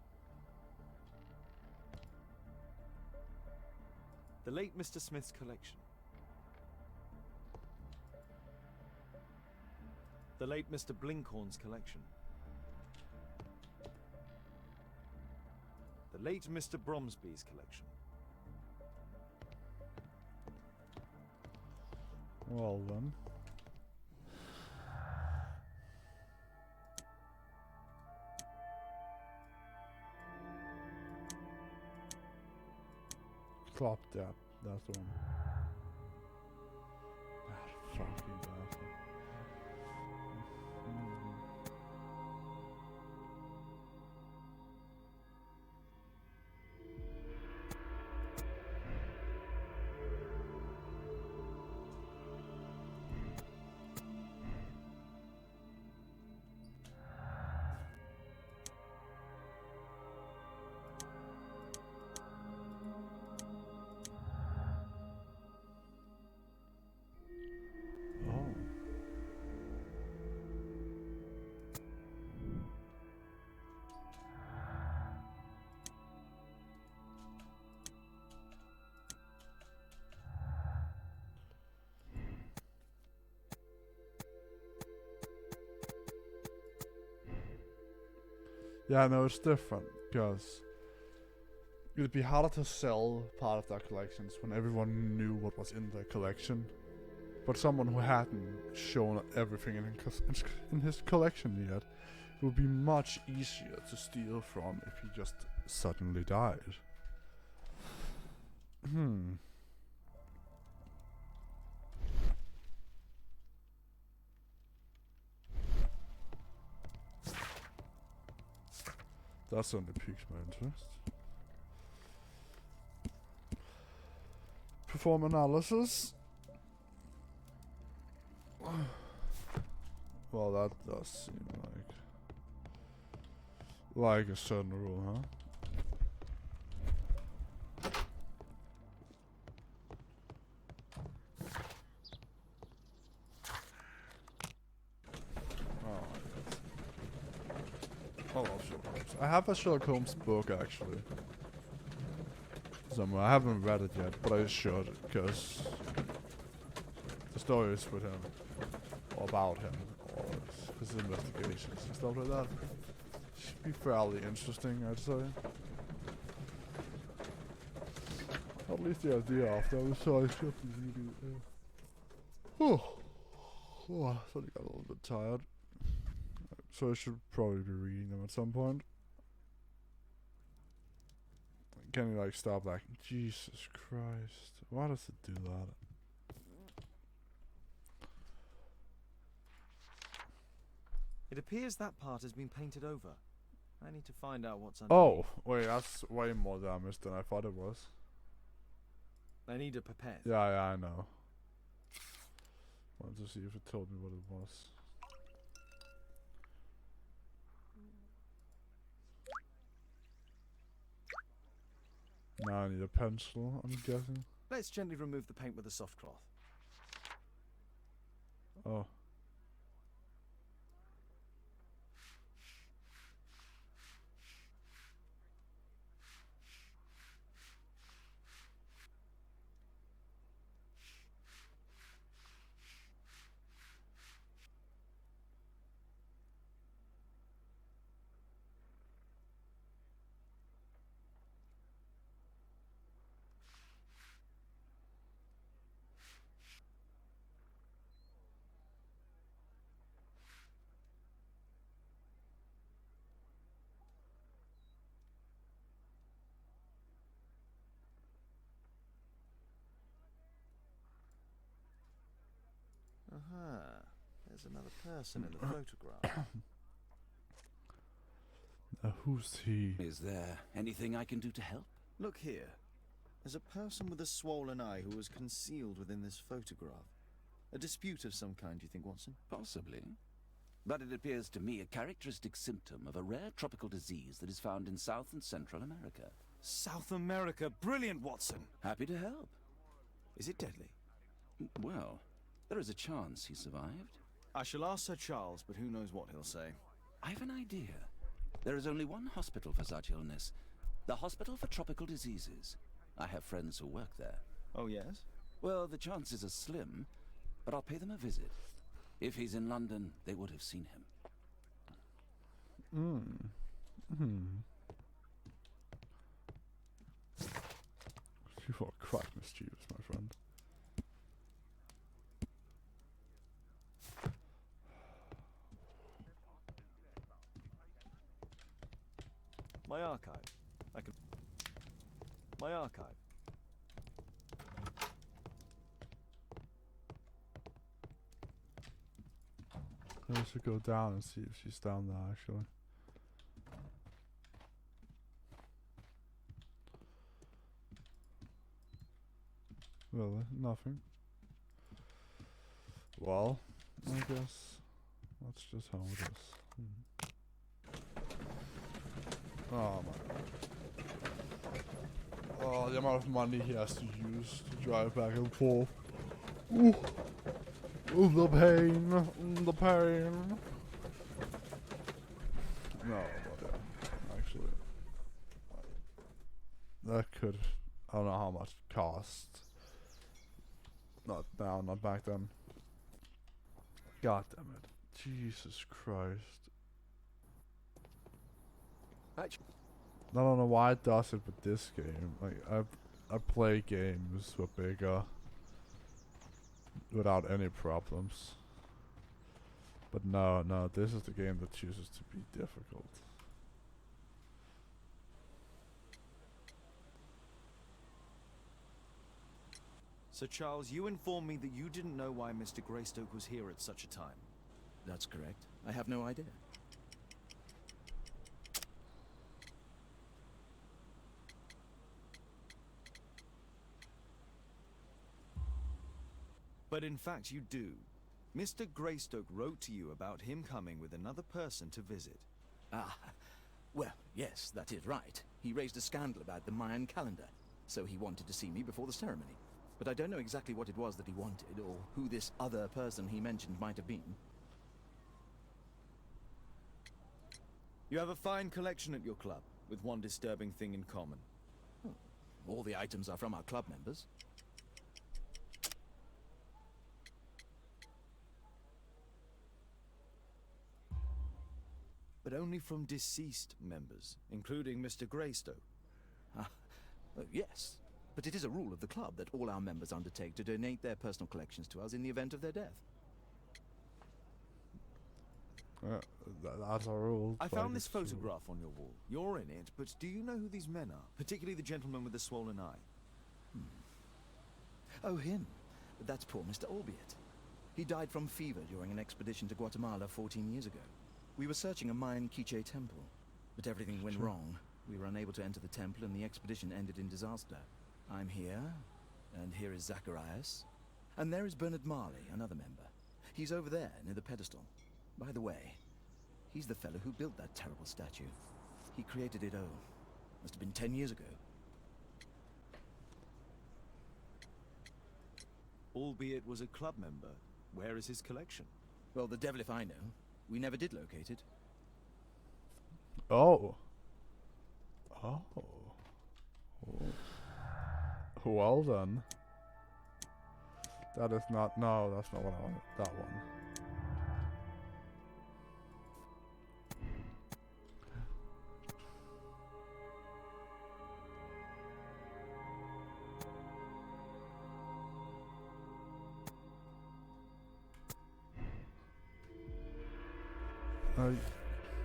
The late Mr. Smith's collection. The late Mr. Blinkhorn's collection. The late Mr. Bromsby's collection. Well then. Klap that. That's the one. That fucking bastard. Yeah, no, it's different, because it'd be harder to sell part of their collections when everyone knew what was in their collection. But someone who hadn't shown everything in his collection yet, it would be much easier to steal from if he just suddenly died. That certainly piques my interest. Perform analysis. Well, that does seem like a certain rule, huh? I have a Sherlock Holmes book actually. Somewhere. I haven't read it yet, but I should, because the stories with him, or about him, or his investigations and stuff like that should be fairly interesting, I'd say. least the idea after I was so I should be reading it. Oh, I suddenly got a little bit tired. So I should probably be reading them at some point. Can you like stop like Jesus Christ? Why does it do that? It appears that part has been painted over. I need to find out what's underneath. Oh, wait, that's way more damage than I thought it was. I need a pipette. Yeah, I know. Wanted to see if it told me what it was. Now I need a pencil, I'm guessing. Let's gently remove the paint with a soft cloth. Oh. Aha. There's another person in the photograph. Who's he? Is there anything I can do to help? Look here. There's a person with a swollen eye who was concealed within this photograph. A dispute of some kind, you think, Watson? Possibly. But it appears to me a characteristic symptom of a rare tropical disease that is found in South and Central America. South America! Brilliant, Watson! Happy to help. Is it deadly? Well, there is a chance he survived. I shall ask Sir Charles, but who knows what he'll say. I have an idea. There is only one hospital for such illness. The Hospital for Tropical Diseases. I have friends who work there. Oh, yes? Well, the chances are slim, but I'll pay them a visit. If he's in London, they would have seen him. You are quite mischievous, my friend. My archive. My archive. I should go down and see if she's down there, actually. Really? Nothing? Well, I guess that's just how it is. Oh my god. Oh, the amount of money he has to use to drive back and forth. Ooh. Ooh, the pain. The pain. No, but actually, that could, I don't know how much it cost. Not now, not back then. God damn it. Jesus Christ. I don't know why it does it with this game. Like, I play games with bigger without any problems. But no, this is the game that chooses to be difficult. Sir Charles, you informed me that you didn't know why Mr. Greystoke was here at such a time. That's correct. I have no idea. But in fact you do. Mr. Greystoke wrote to you about him coming with another person to visit. Ah, well, yes, that is right. He raised a scandal about the Mayan calendar, so he wanted to see me before the ceremony. But I don't know exactly what it was that he wanted, or who this other person he mentioned might have been. You have a fine collection at your club, with one disturbing thing in common. All the items are from our club members. But only from deceased members, including Mr. Greystoke. Yes, But it is a rule of the club that all our members undertake to donate their personal collections to us in the event of their death. That's a rule. I like found this it's a rule. photograph on your wall. You're in it, but do you know who these men are? Particularly the gentleman with the swollen eye. Oh, him. But that's poor Mr. Albiot. He died from fever during an expedition to Guatemala 14 years ago. We were searching a Mayan Quiche temple, but everything went wrong. We were unable to enter the temple and the expedition ended in disaster. I'm here, and here is Zacharias. And there is Bernard Marley, another member. He's over there, near the pedestal. By the way, he's the fellow who built that terrible statue. He created it, must have been 10 years ago. Albeit was a club member. Where is his collection? Well, the devil if I know. We never did locate it. Oh. Well then. That is not. No, that's not what I wanted. That one.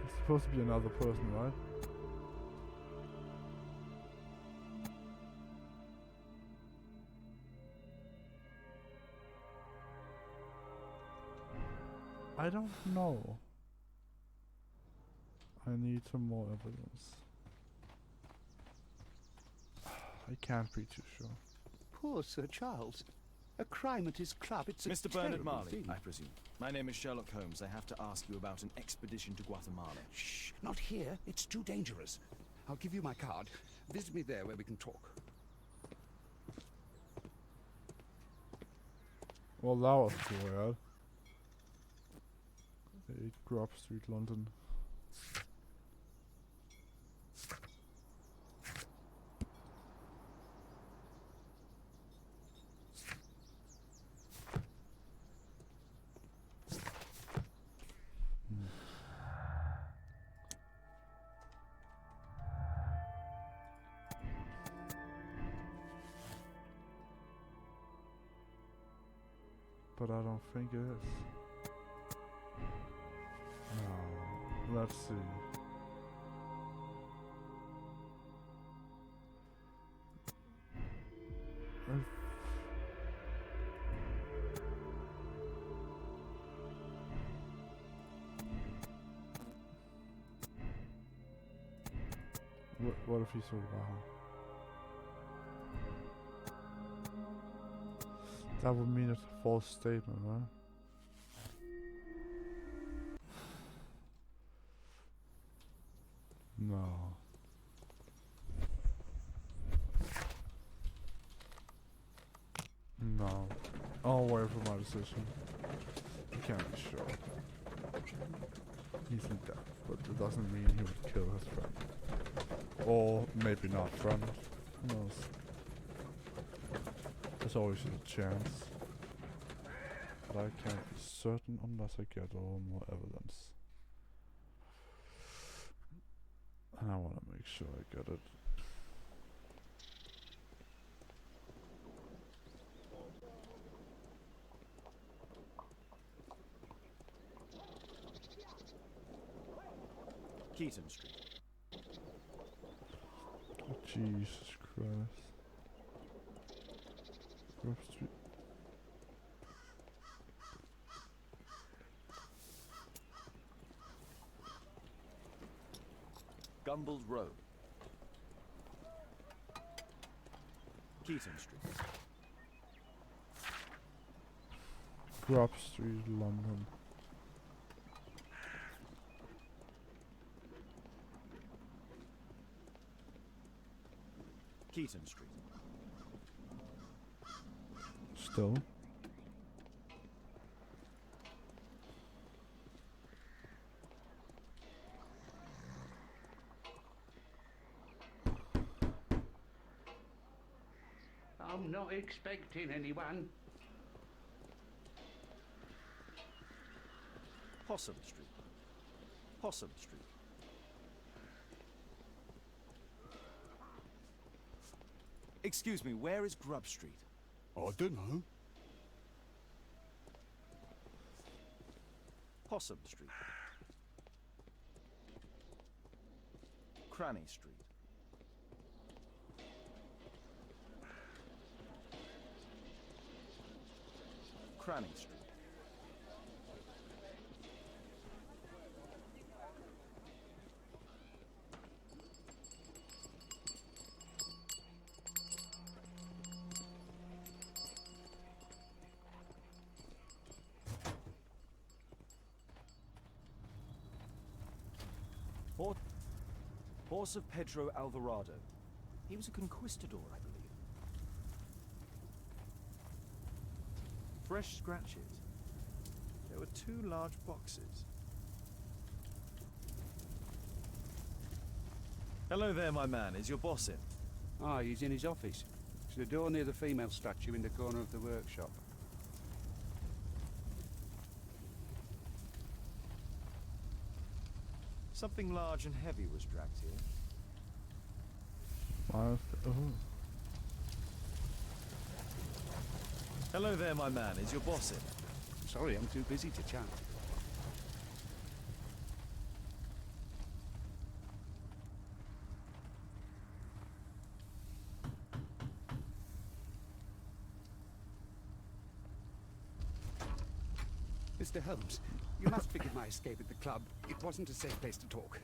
It's supposed to be another person, right? I don't know. I need some more evidence. I can't be too sure. Poor Sir Charles. A crime at his club, it's a Mr. Bernard terrible Marley, thing. I presume. My name is Sherlock Holmes. I have to ask you about an expedition to Guatemala. Shh, not here. It's too dangerous. I'll give you my card. Visit me there where we can talk. Well, that was weird. 8 Grub Street, London. But I don't think it is. No, let's see. What if he's so wrong? That would mean it's a false statement, right? No. No. I'll wait for my decision. I can't be sure. He's in death, but it doesn't mean he would kill his friend. Or maybe not friend. Who knows? There's always a chance. But I can't be certain unless I get all more evidence. And I want to make sure I get it. Keaton Street. Oh, Jesus Christ. Grove Street. Gumballs Road. Keaton Street. Grub Street, London. Keaton Street. Still. I'm not expecting anyone. Possum Street. Possum Street. Excuse me, where is Grub Street? I don't know. Possum Street. Cranny Street. Cranny Street. Horse of Pedro Alvarado. He was a conquistador, I believe. Fresh scratches. There were 2 large boxes. Hello there, my man. Is your boss in? Ah, he's in his office. It's the door near the female statue in the corner of the workshop. Something large and heavy was dragged here. Hello there, my man. Is your boss in? Sorry, I'm too busy to chat. Mr. Holmes, you must forgive my escape at the club. It wasn't a safe place to talk.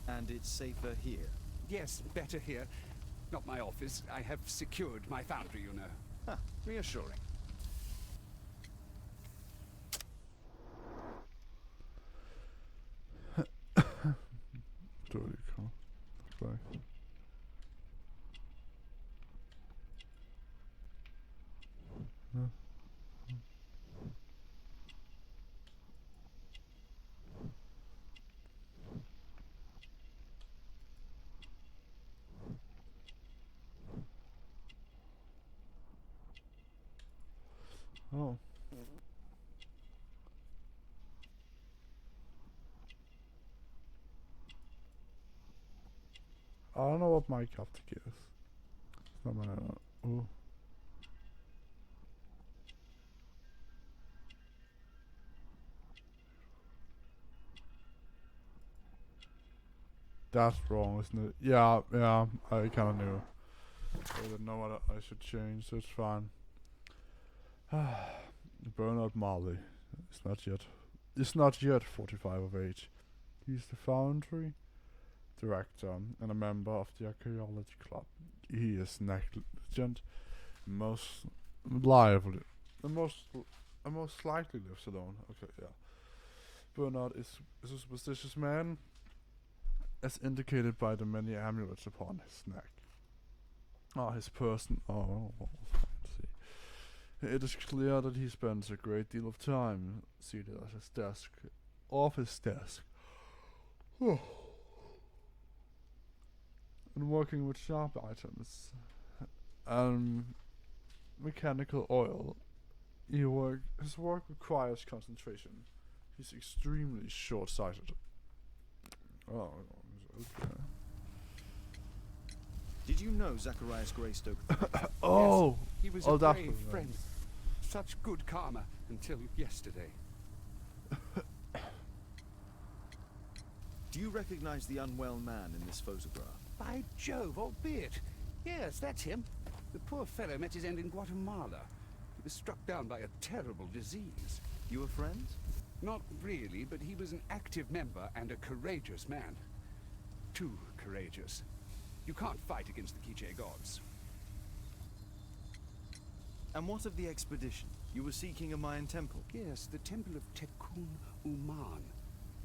And it's safer here? Yes, better here. Not my office. I have secured my foundry, you know. Huh, reassuring. Dirty car. Okay. Yeah. Oh. I don't know what my captain is. It's not my. Oh. That's wrong, isn't it? Yeah, yeah. I kind of knew. I didn't know what I should change, so it's fine. Bernard Marley. It's not yet 45 of age. He's the foundry director and a member of the archaeology club. He is negligent, most lively, and most likely lives alone. Okay, yeah. Bernard is a superstitious man, as indicated by the many amulets upon his neck. His person. Let's see. It is clear that he spends a great deal of time seated at his desk, and working with sharp items and mechanical oil. His work requires concentration. He's extremely short-sighted. Oh, okay. Did you know Zacharias Greystoke? Oh! Yes, he was a that brave was friend. Such good karma until yesterday. Do you recognize the unwell man in this photograph? By Jove, albeit. Yes, that's him. The poor fellow met his end in Guatemala. He was struck down by a terrible disease. You were friends? Not really, but he was an active member and a courageous man. Too courageous. You can't fight against the Quiche gods. And what of the expedition? You were seeking a Mayan temple? Yes, the temple of Tekun Uman.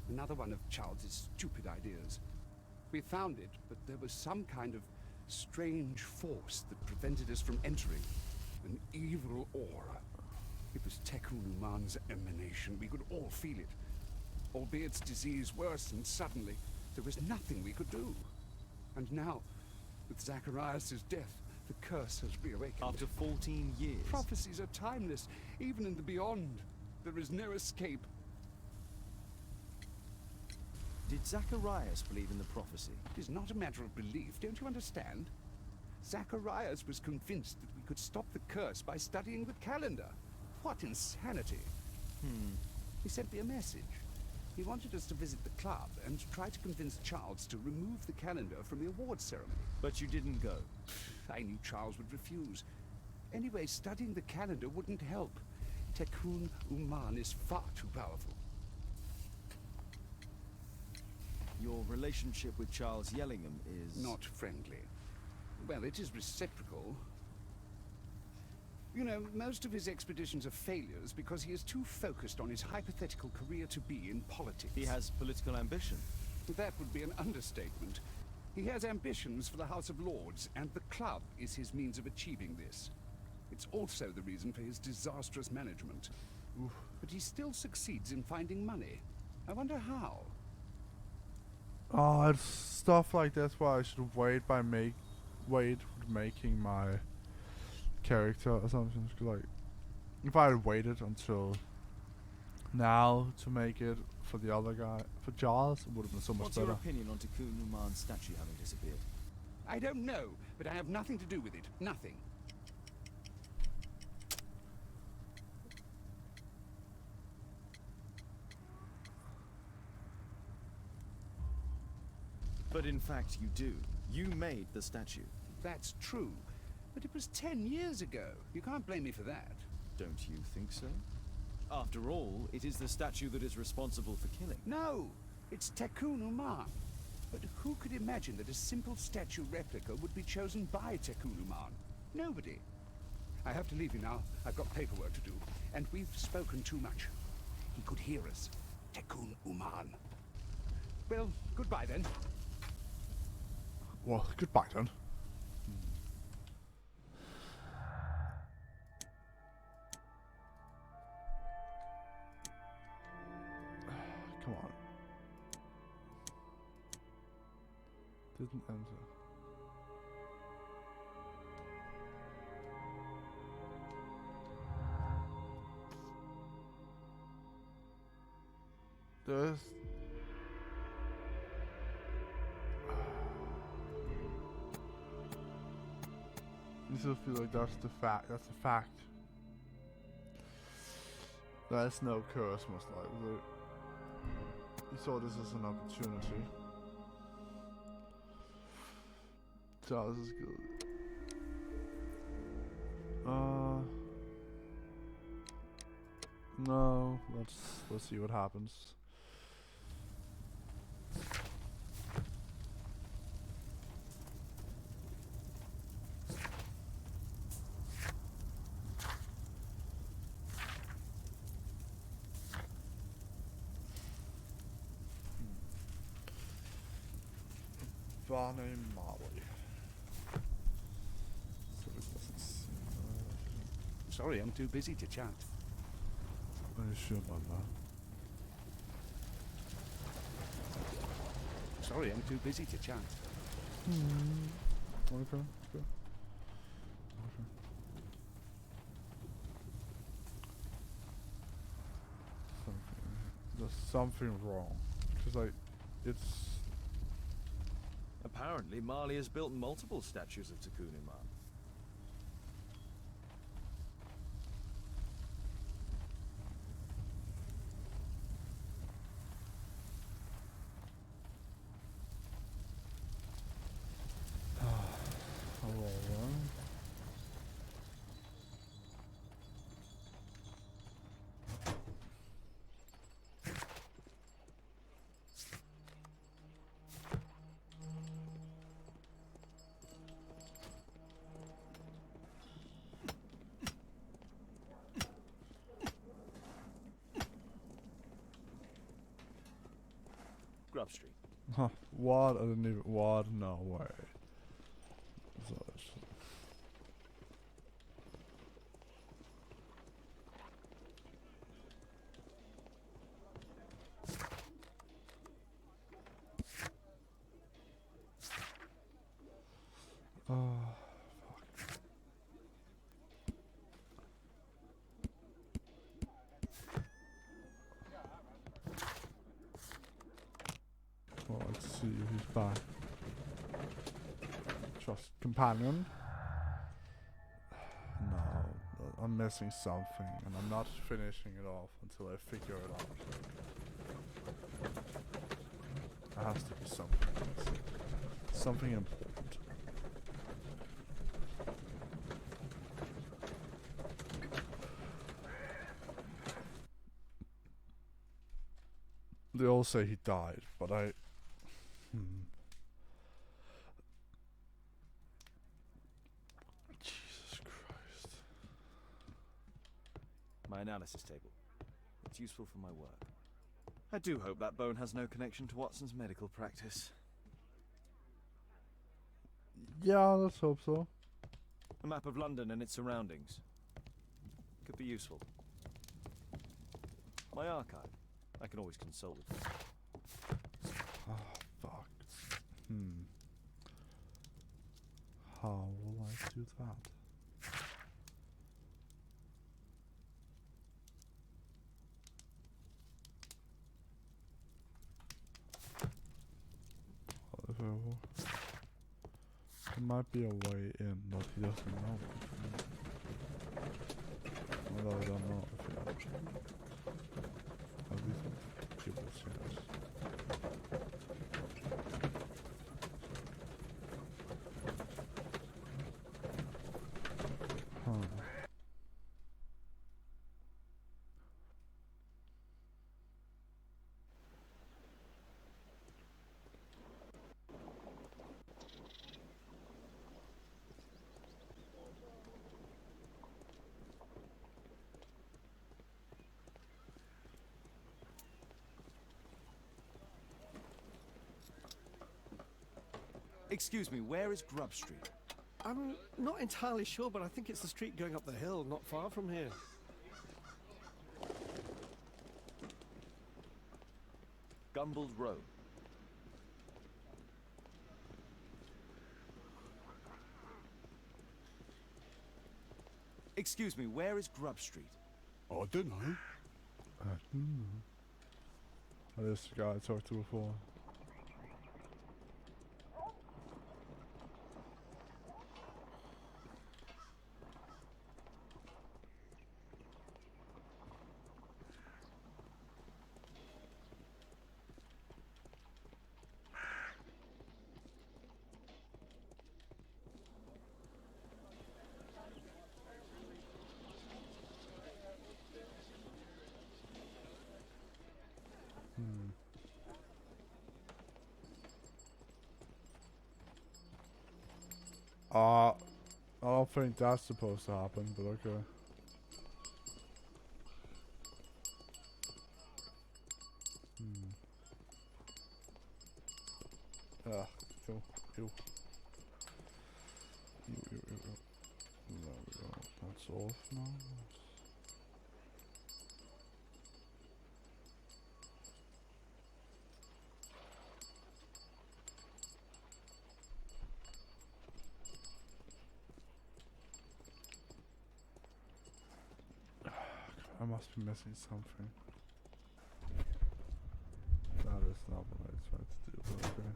Another one of Charles's stupid ideas. We found it, but there was some kind of strange force that prevented us from entering. An evil aura. It was Tekun Uman's emanation. We could all feel it. Albeit its disease worsened suddenly, there was nothing we could do. And now, with Zacharias' death, the curse has reawakened. After 14 years? Prophecies are timeless. Even in the beyond, there is no escape. Did Zacharias believe in the prophecy? It is not a matter of belief, don't you understand? Zacharias was convinced that we could stop the curse by studying the calendar. What insanity! He sent me a message. He wanted us to visit the club and try to convince Charles to remove the calendar from the awards ceremony. But you didn't go. I knew Charles would refuse. Anyway, studying the calendar wouldn't help. Tekun Uman is far too powerful. Your relationship with Charles Yellingham is... Not friendly. Well, it is reciprocal. You know, most of his expeditions are failures because he is too focused on his hypothetical career to be in politics. He has political ambition. That would be an understatement. He has ambitions for the House of Lords, and the club is his means of achieving this. It's also the reason for his disastrous management. Oof. But he still succeeds in finding money. I wonder how. Oh, it's stuff like that's why I should wait with making my character assumptions. Like, if I had waited until now to make it for the other guy, for Charles, it would have been so much What's better. your opinion on Tekun Uman's statue having disappeared? I don't know, but I have nothing to do with it. Nothing. But in fact you do. You made the statue. That's true. But it was 10 years ago. You can't blame me for that. Don't you think so? After all, it is the statue that is responsible for killing. No! It's Tekun Uman. But who could imagine that a simple statue replica would be chosen by Tekun Uman? Nobody. I have to leave you now. I've got paperwork to do. And we've spoken too much. He could hear us. Tekun Uman. Well, goodbye then. Well, goodbye then. Come on. Didn't enter. There's... I still feel like that's the fact. That's a fact. That's no curse, most likely. You saw this as an opportunity. So this is good. No. Let's see what happens. Barney Marley. So it doesn't seem Sorry, I'm too busy to chat. Are you sure about that? Sorry, I'm too busy to chat. Okay, let's go. Okay. There's something wrong. Cause like, it's... Apparently, Marley has built multiple statues of Tekun Uman. Grub Street. Huh. What? I didn't even... What? No way. So it's... Oh, fuck. Well, let's see if he's back. companion. No, I'm missing something, and I'm not finishing it off until I figure it out. There has to be something missing. Something important. They all say he died, but I... Jesus Christ. My analysis table. It's useful for my work. I do hope that bone has no connection to Watson's medical practice. Yeah, let's hope so. A map of London and its surroundings. Could be useful. My archive. I can always consult with it. Oh, fuck. How will I do that? There might be a way in that he doesn't know. Although I don't know if he actually at least give it a chance. Excuse me, where is Grub Street? I'm not entirely sure, but I think it's the street going up the hill, not far from here. Gumballs Road. Excuse me, where is Grub Street? I don't know. Oh, this guy I talked to before. I don't think that's supposed to happen, but okay. Ah, ew. There we go. That's off now. I must be missing something. That is not what I tried to do, but okay.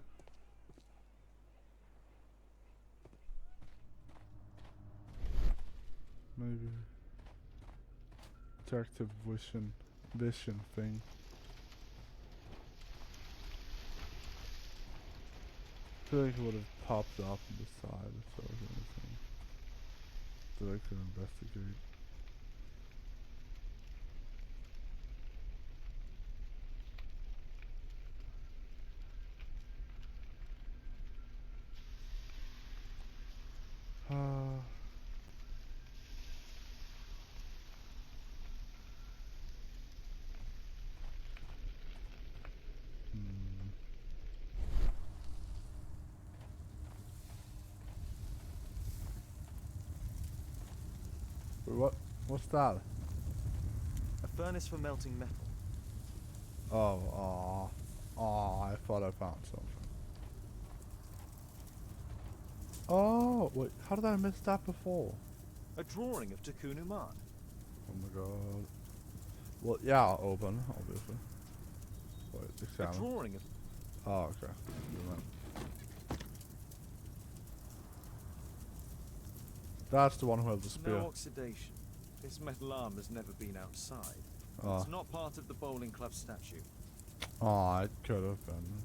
Maybe detective vision thing. I feel like it would have popped up on the side if there was anything that I could investigate. What's that? A furnace for melting metal. Oh, I thought I found something. Oh, wait, how did I miss that before? A drawing of Takunu Man. Oh my god. Well, yeah, open, obviously. Wait, examine. A drawing of... Oh, okay. That's the one who held the spear. No oxidation. This metal arm has never been outside. Oh. It's not part of the bowling club statue. Oh, it could have been.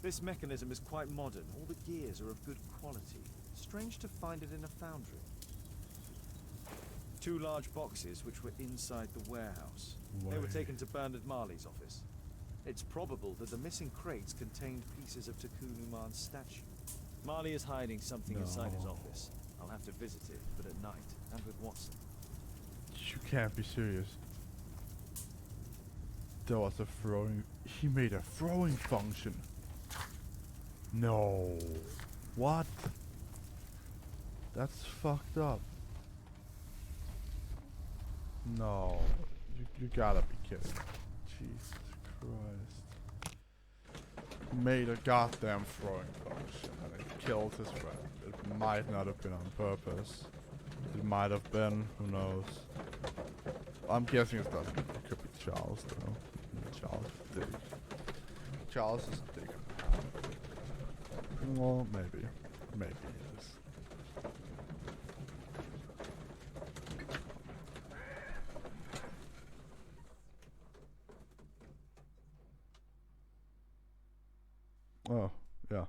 This mechanism is quite modern. All the gears are of good quality. Strange to find it in a foundry. 2 large boxes which were inside the warehouse. They were taken to Bernard Marley's office. It's probable that the missing crates contained pieces of Takunuman's statue. Marley is hiding something inside his office. I'll have to visit it, but at night, and with Watson. You can't be serious. There was a throwing... He made a throwing function. No. What? That's fucked up. No. You gotta be kidding. Jesus Christ. Made a goddamn throwing function and it killed his friend. It might not have been on purpose. It might have been, who knows. I'm guessing it doesn't. It could be Charles though. Charles is a dick. Charles is a dick. Well, maybe. Maybe he is. Oh, yeah.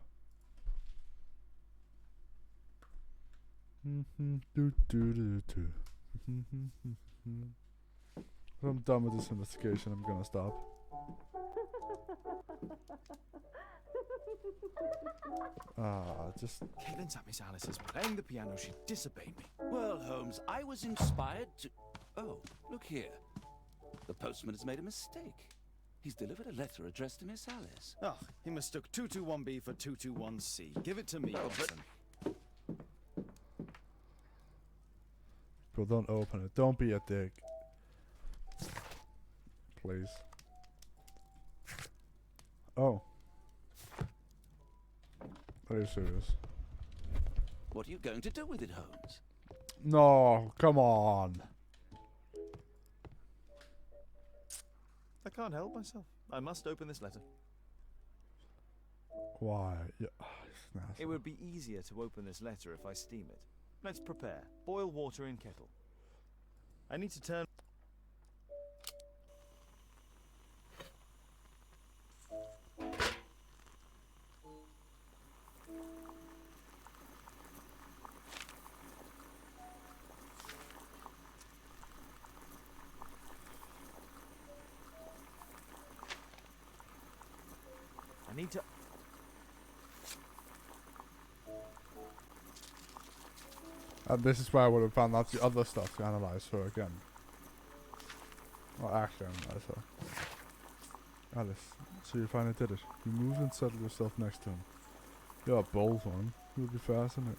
When I'm done with this investigation, I'm gonna stop. Just... Caitlin sat Miss Alice is playing the piano. She disobeyed me. Well, Holmes, I was inspired to... Oh, look here. The postman has made a mistake. He's delivered a letter addressed to Miss Alice. Oh, he mistook 221B for 221C. Give it to me, Watson. Bro, don't open it. Don't be a dick. Please. Oh. Are you serious? What are you going to do with it, Holmes? No, come on. I can't help myself. I must open this letter. Why? Yeah. It would be easier to open this letter if I steam it. Let's prepare. Boil water in kettle. I need to turn... I need to... And this is where I would have found out the other stuff to analyze her again. Or actually analyze her. Alice, so you finally did it. You moved and settled yourself next to him. You're a bold one. You'll be fascinated.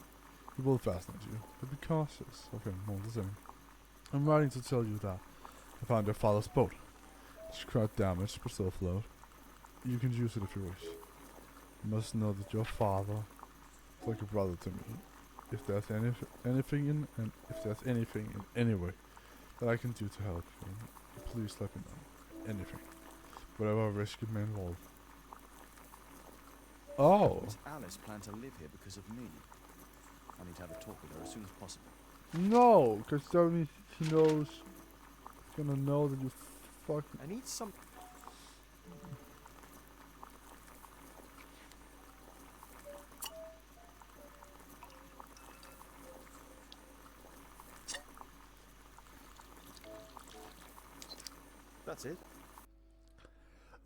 He will fascinate you, but be cautious of him all the same. I'm writing to tell you that I found your father's boat. It's quite damaged, but still afloat. You can use it if you wish. You must know that your father is like a brother to me. If there's anything in any way that I can do to help you, please let me know. Anything. Whatever risk it may involve. Oh. Does Alice plan to live here because of me? I need to have a talk with her as soon as possible. No, because that means he knows. He's gonna know that you fucking... I need some... That's it.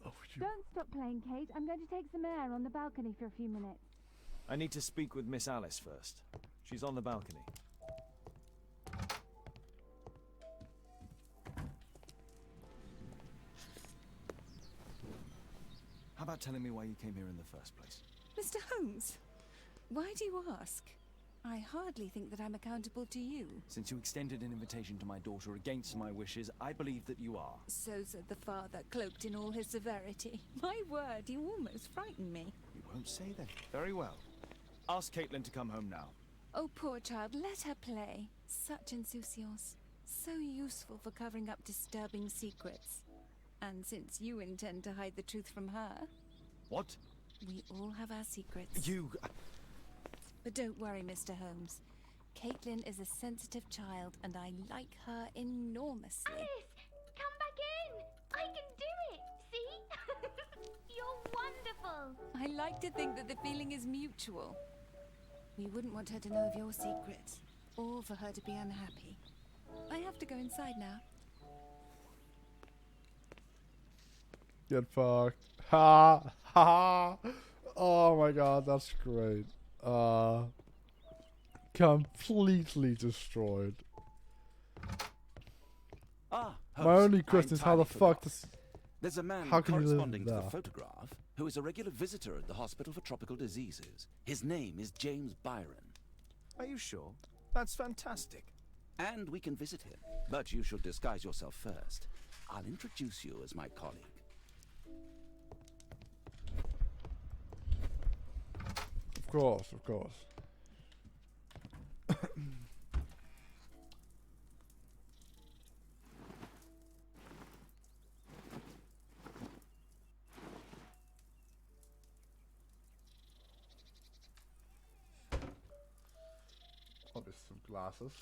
Oh, Don't stop playing, Kate. I'm going to take some air on the balcony for a few minutes. I need to speak with Miss Alice first. She's on the balcony. How about telling me why you came here in the first place? Mr. Holmes, why do you ask? I hardly think that I'm accountable to you. Since you extended an invitation to my daughter against my wishes, I believe that you are. So said the father, cloaked in all his severity. My word, you almost frightened me. You won't say then. Very well. Ask Caitlin to come home now. Oh, poor child, let her play. Such insouciance. So useful for covering up disturbing secrets. And since you intend to hide the truth from her... What? We all have our secrets. You... But don't worry, Mr. Holmes. Caitlin is a sensitive child, and I like her enormously. Alice, come back in. I can do it. See? You're wonderful. I like to think that the feeling is mutual. We wouldn't want her to know of your secrets, or for her to be unhappy. I have to go inside now. Get fucked. Ha ha. Oh my god, that's great. Completely destroyed. Ah, My Holmes, only I question is how the entirely fuck forgot. does... There's a man How can you live corresponding to the there? photograph who is a regular visitor at the Hospital for Tropical Diseases. His name is James Byron. Are you sure? That's fantastic. And we can visit him, but you should disguise yourself first. I'll introduce you as my colleague. Of course, of course. Oh, there's some glasses.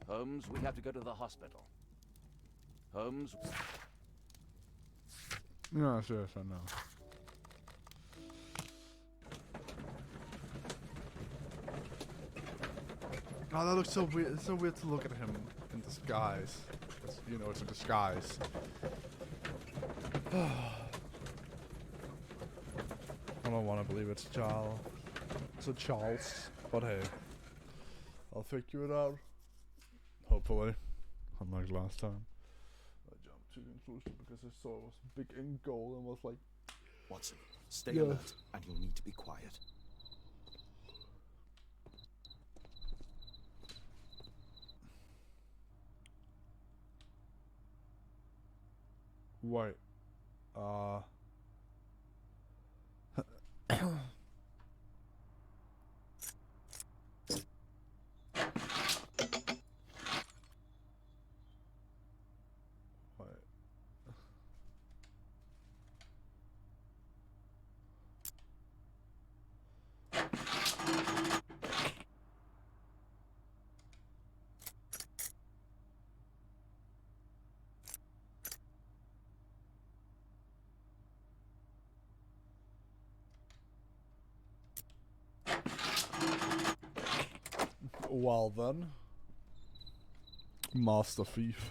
Holmes, we have to go to the hospital. Holmes... No, yes, I know. Oh, that looks so weird. It's so weird to look at him in disguise. It's, you know, it's a disguise. I don't want to believe it's Charles. It's a Charles. But hey, I'll figure it out. Hopefully. Unlike last time. I jumped to conclusion because I saw it was big in goal and was like... Watson, stay Yeah. alert, and you'll need to be quiet. Wait. Wait. Well then. Master Thief.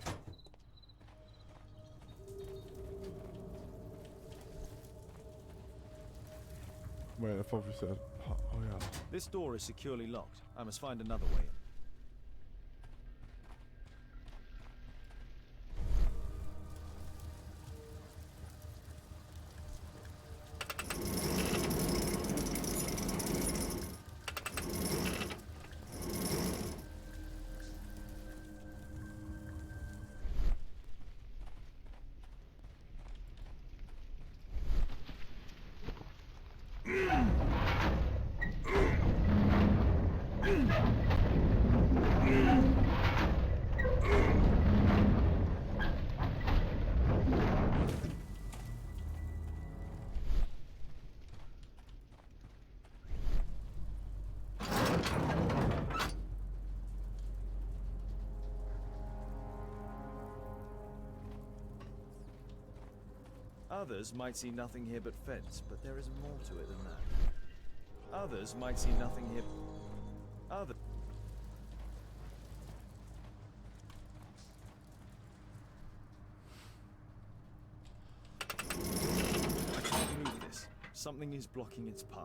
Wait, I thought we said... Oh yeah. This door is securely locked. I must find another way in. Others might see nothing here but fence, but there is more to it than that. Others might see nothing here... Other... I can't move this. Something is blocking its path.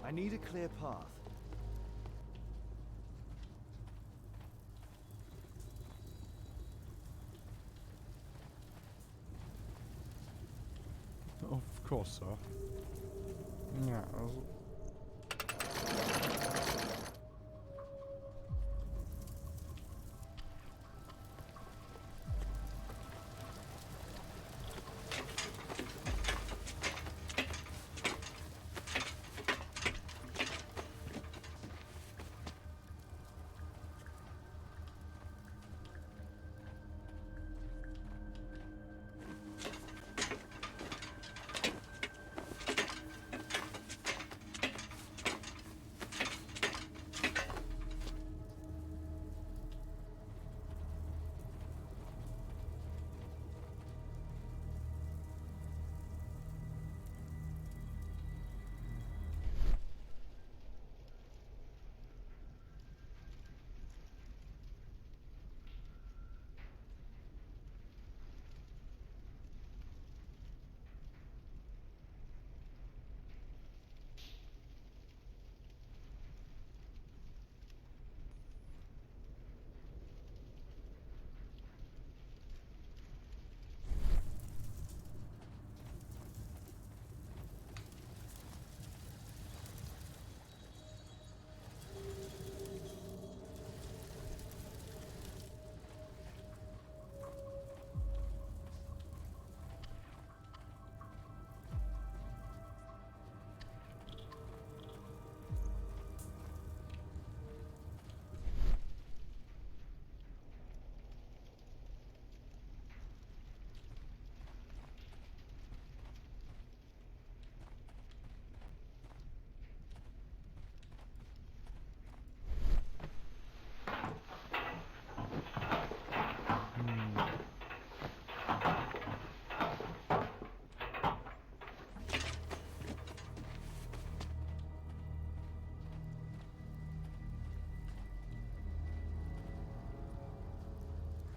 I need a clear path. Of course, sir. Yeah.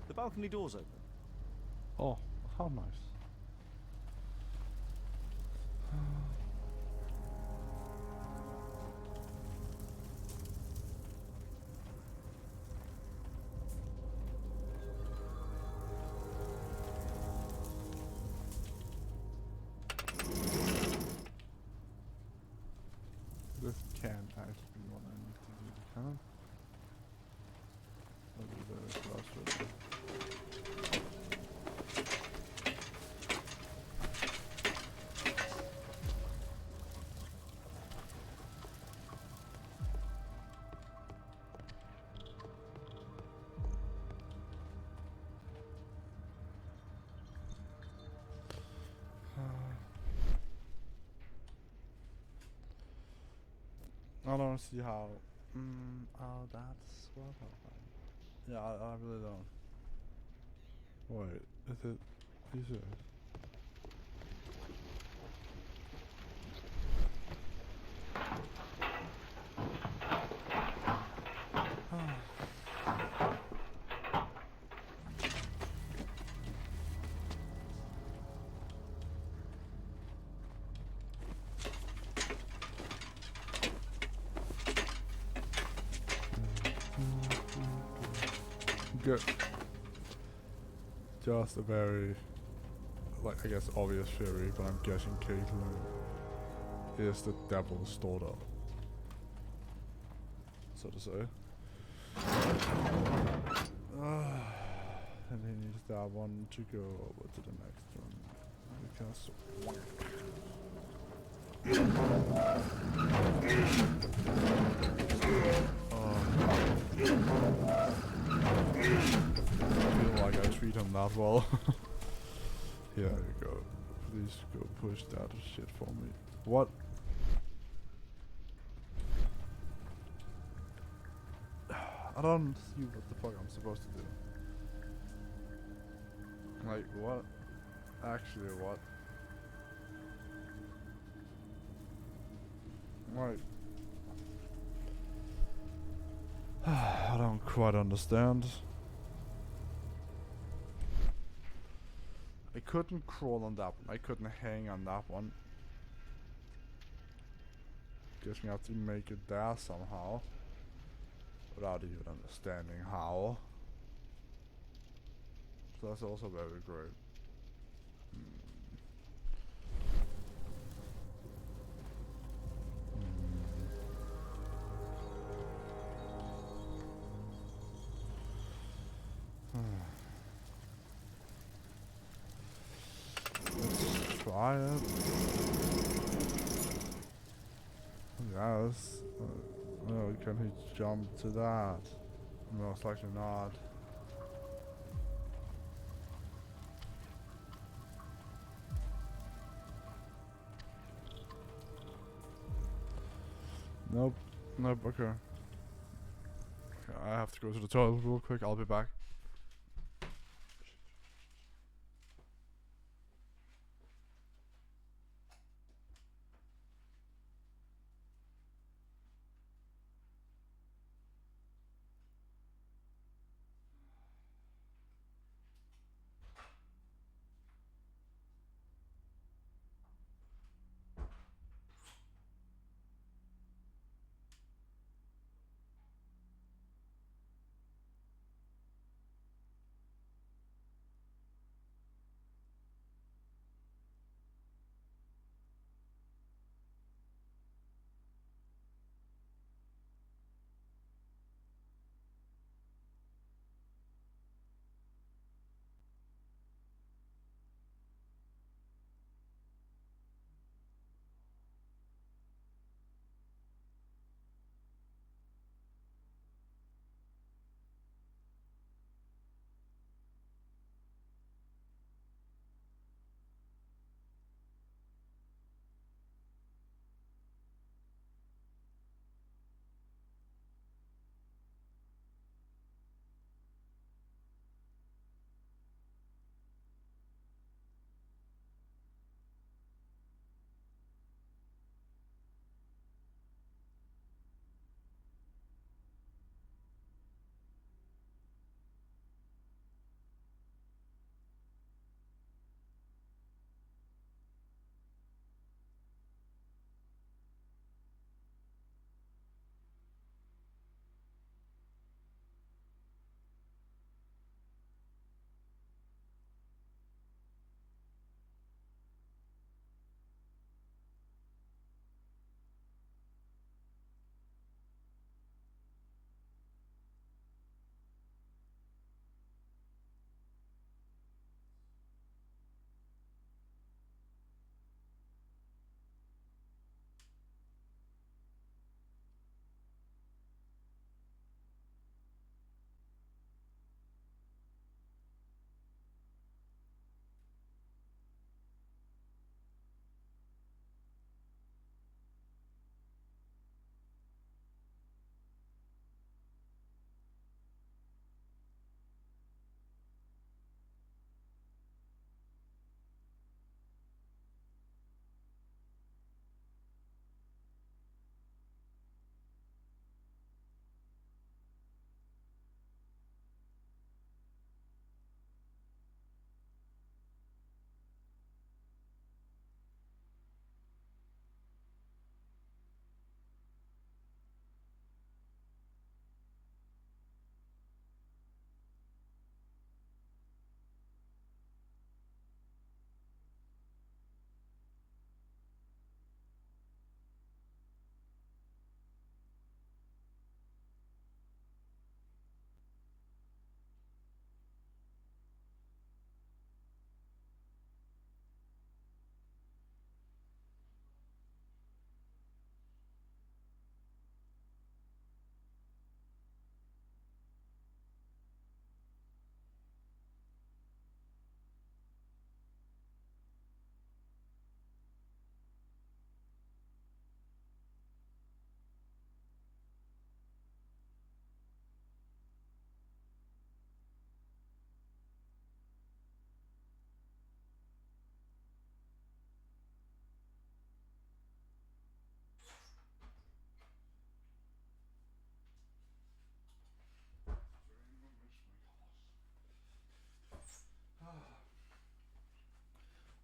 The balcony door's open. Oh, how nice. This can actually be what I need to do, can it? I'll be very frustrated. I don't see how. Oh, that's what happened. Yeah, I really don't. Wait, is it? Are you serious? Good. Just a very, like, I guess obvious theory, but I'm guessing Caitlin is the devil's daughter, so to say. And he needs that one to go over to the next one. Because I feel like I treat him that well. Here you go. Please go push that shit for me. What? I don't see what the fuck I'm supposed to do. Like, what? Actually, what? Like, I don't quite understand. I couldn't crawl on that one. I couldn't hang on that one. guess we have to make it there somehow. Without even understanding how. So that's also very great. Let's try it. Yes. Oh, can he jump to that? Most likely not. Nope. Nope, okay. I have to go to the toilet real quick, I'll be back.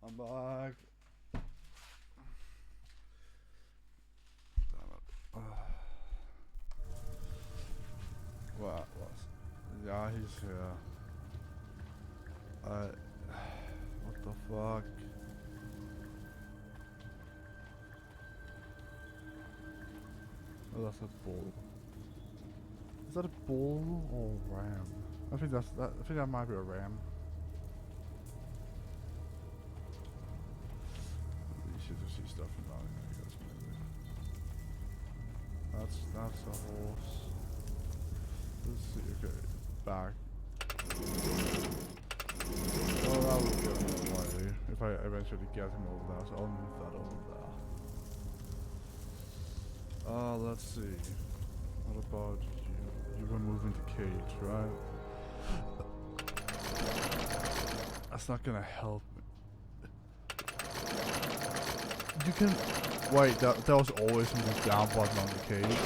I'm back. Damn it. Oh, that's a bull. Is that a bull or a ram? I think I think that might be a ram. Easy to see stuff in down here, I guess maybe. That's a horse. Let's see. Okay, back. Oh, that will get him away if I eventually get him over there. So I'll move that over there. Let's see. What about you? You were moving the cage, right? That's not gonna help me. You can wait. That was always the down button on the cage.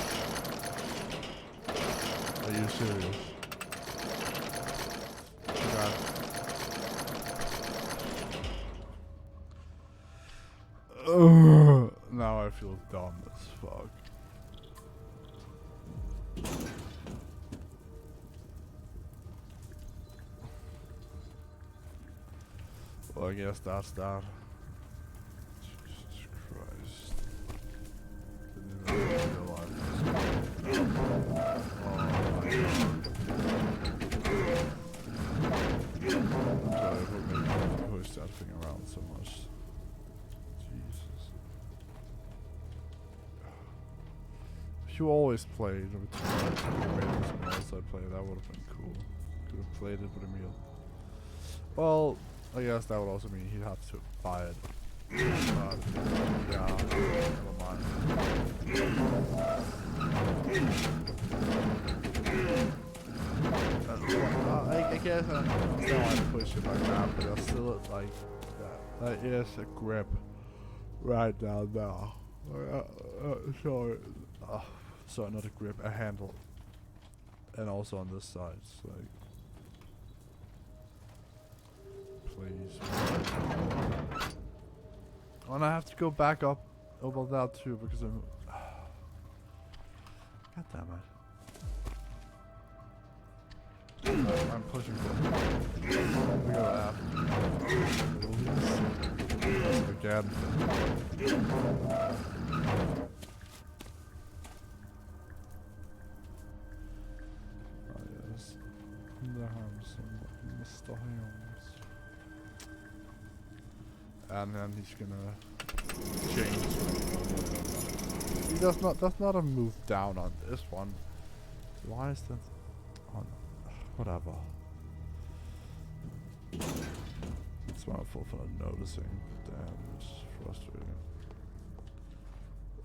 Are you serious? God. Now I feel dumb as fuck. Well, I guess that's that. Jesus Christ. Didn't even realize this. Oh my God. Sorry, I hope maybe I push that thing around so much. Jesus. If you always played with someone else I played, that would have been cool. Could have played it with a meal. Well, I guess that would also mean he'd have to buy it. Yeah, never mind. I guess I understand why I push it like that, but I still like that. That is a grip right down there. Sorry, not a grip, a handle. And also on this side, so like. Please. And I have to go back up over that too because I'm. God damn it. I'm pushing for it. We go after. Again. Oh yes. Mr. Holmes. And then he's gonna change. He does not. That's not a move down on this one. Why is that on? Whatever. It's my fault for not noticing. Damn, it's frustrating.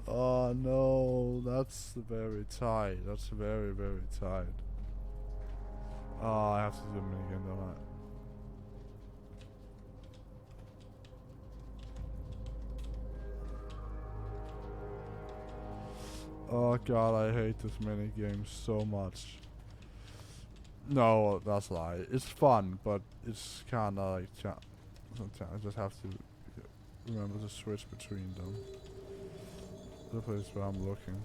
Oh no, that's very tight. That's very, very tight. Oh, I have to do them again, don't I? Oh god, I hate this minigame so much. No, that's a lie. It's fun, but it's kinda like sometimes I just have to remember to switch between them. The place where I'm looking.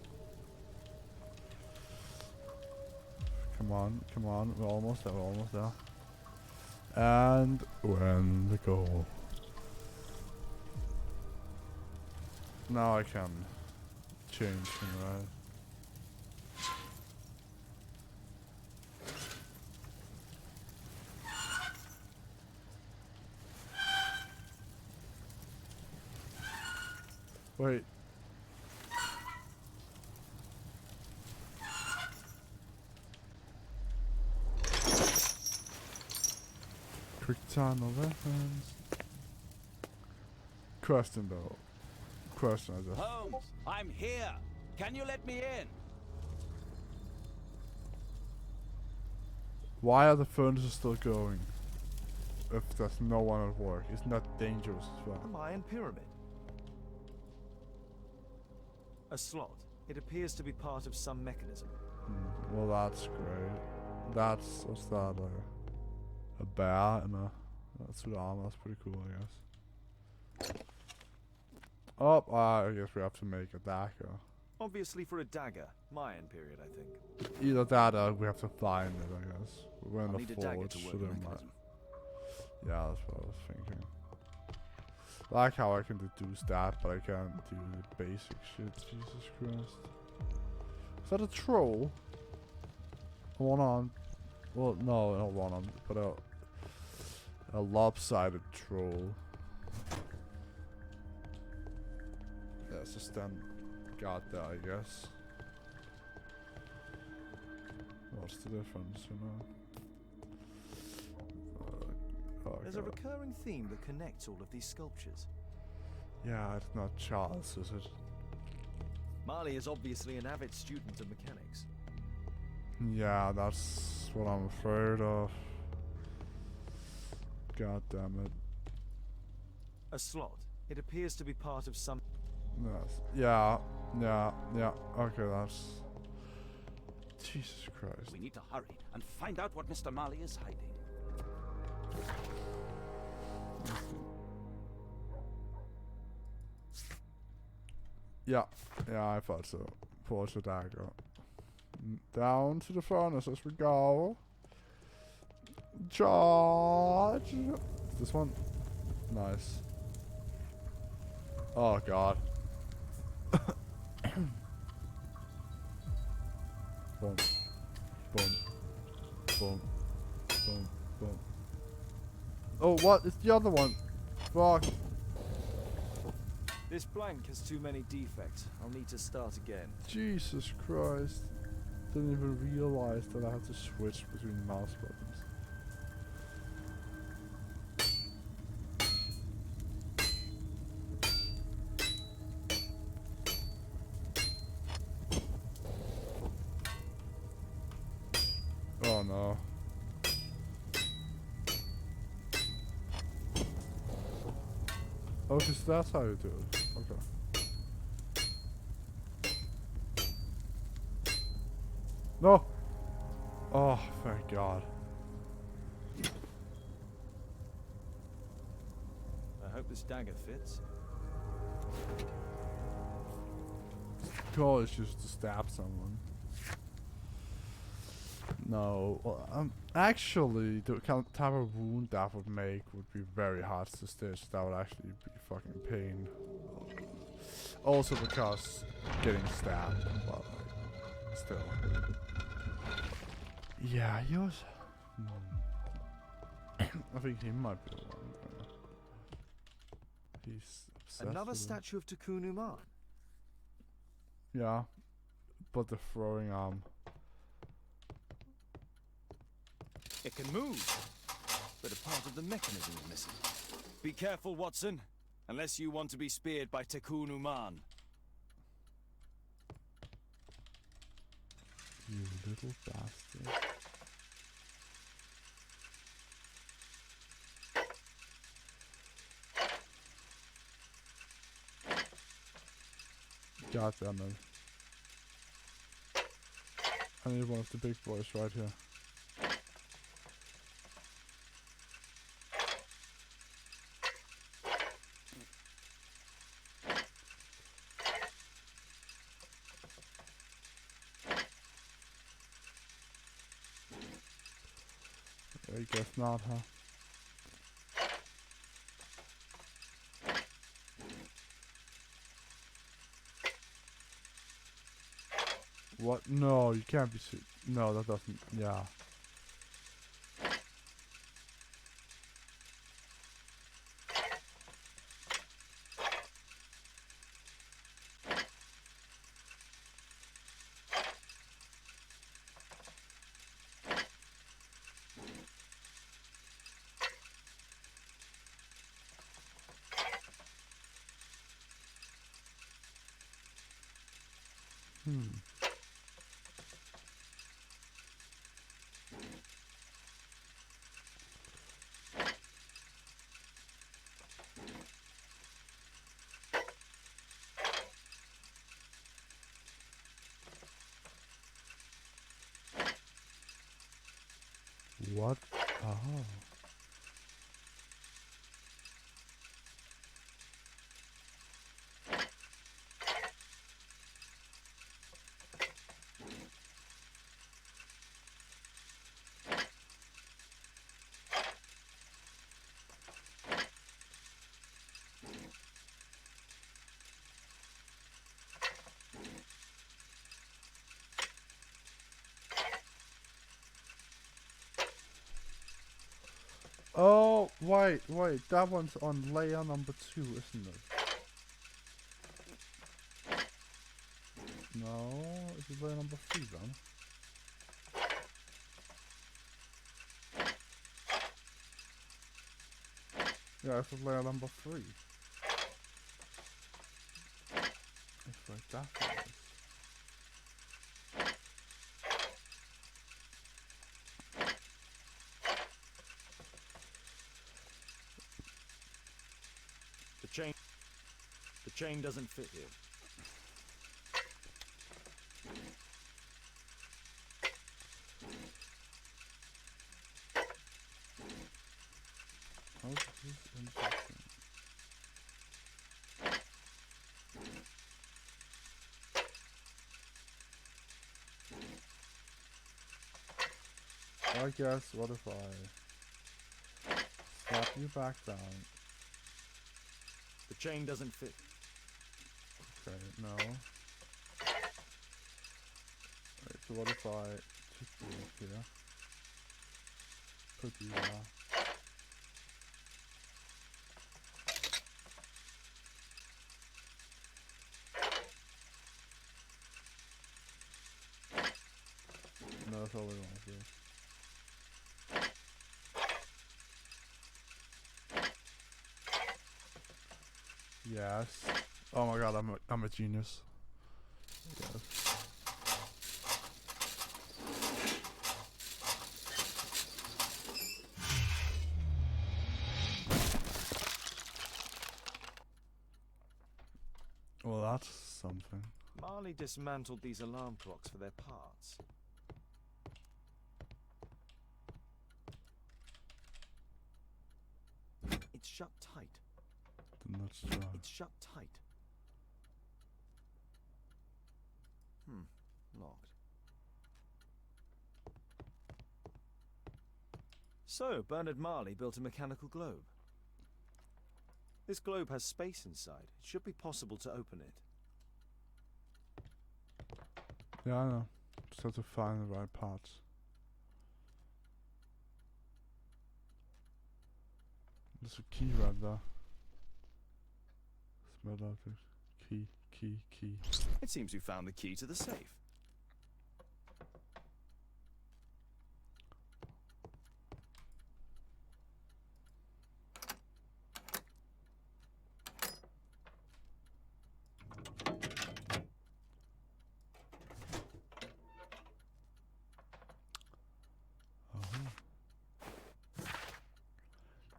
Come on, come on, we're almost there, we're almost there. And we're in the goal. Now I can change him, right? Wait. Quick time of reference. Question though. Question I just. Holmes, I'm here. Can you let me in? Why are the furnaces still going? If there's no one at work, isn't that dangerous as well? A Mayan pyramid. A slot. It appears to be part of some mechanism. Well, that's great. That's what's that? A bear and a suit of armor. That's pretty cool, I guess. Oh, I guess we have to make a dagger. Obviously for a dagger. Mayan period, I think. Either that or we have to find it, I guess. We're in I'll the need a dagger forge, to so work the there might. mechanism. Yeah, that's what I was thinking. I like how I can deduce that, but I can't do the basic shit. Jesus Christ. Is that a troll? A one-armed... Well, no, not one-armed, but a lopsided troll. There's a stand guard there, I guess. What's the difference, you know? There's a recurring theme that connects all of these sculptures. Yeah, it's not Charles, is it? Marley is obviously an avid student of mechanics. Yeah, that's what I'm afraid of. God damn it. A slot. It appears to be part of some... Yes. Yeah. Okay, that's... Jesus Christ. We need to hurry and find out what Mr. Marley is hiding. Yeah, I thought so. Pulls the dagger. Down to the furnace as we go. Charge! This one? Nice. Oh god. Boom. Boom. Boom. Boom. Boom. Oh, what? It's the other one. Fuck. This blank has too many defects. I'll need to start again. Jesus Christ. Didn't even realize that I had to switch between mouse buttons. Oh no. Oh, because that's how you do it. Okay. No! Oh, thank God. I hope this dagger fits. Goal is just to stab someone. No, well, actually, the type of wound that would make would be very hard to stitch. That would actually be fucking pain. Also because getting stabbed, but like, still. Yeah, he was... I think he might be the one. He's obsessed Another with him. statue of Takunu Man. Yeah, but the throwing arm. It can move, but a part of the mechanism is missing. Be careful, Watson, unless you want to be speared by Takunu Man. You little bastard. God damn it. I need one of the big boys right here. I guess not, huh? What? No, you can't be no, that doesn't... Yeah. What? Oh. Oh, wait, that one's on layer number 2, isn't it? No, is it layer number 3 then? Yeah, it's layer number 3. It's like that one is. The chain doesn't fit here. Oh, this is interesting. I guess, what if I slap you back down? The chain doesn't fit. Okay, no. Right, so what if I took you up here? Put you there. No, that's all we want to do. Yes. Oh my god, I'm a genius. Yes. Well, that's something. Marley dismantled these alarm clocks for their parts. It's shut tight. Then let's try. It's shut tight. Locked. So, Bernard Marley built a mechanical globe. This globe has space inside. It should be possible to open it. Yeah, I know. Just have to find the right parts. There's a key right there. Smell object. Key. It seems we found the key to the safe.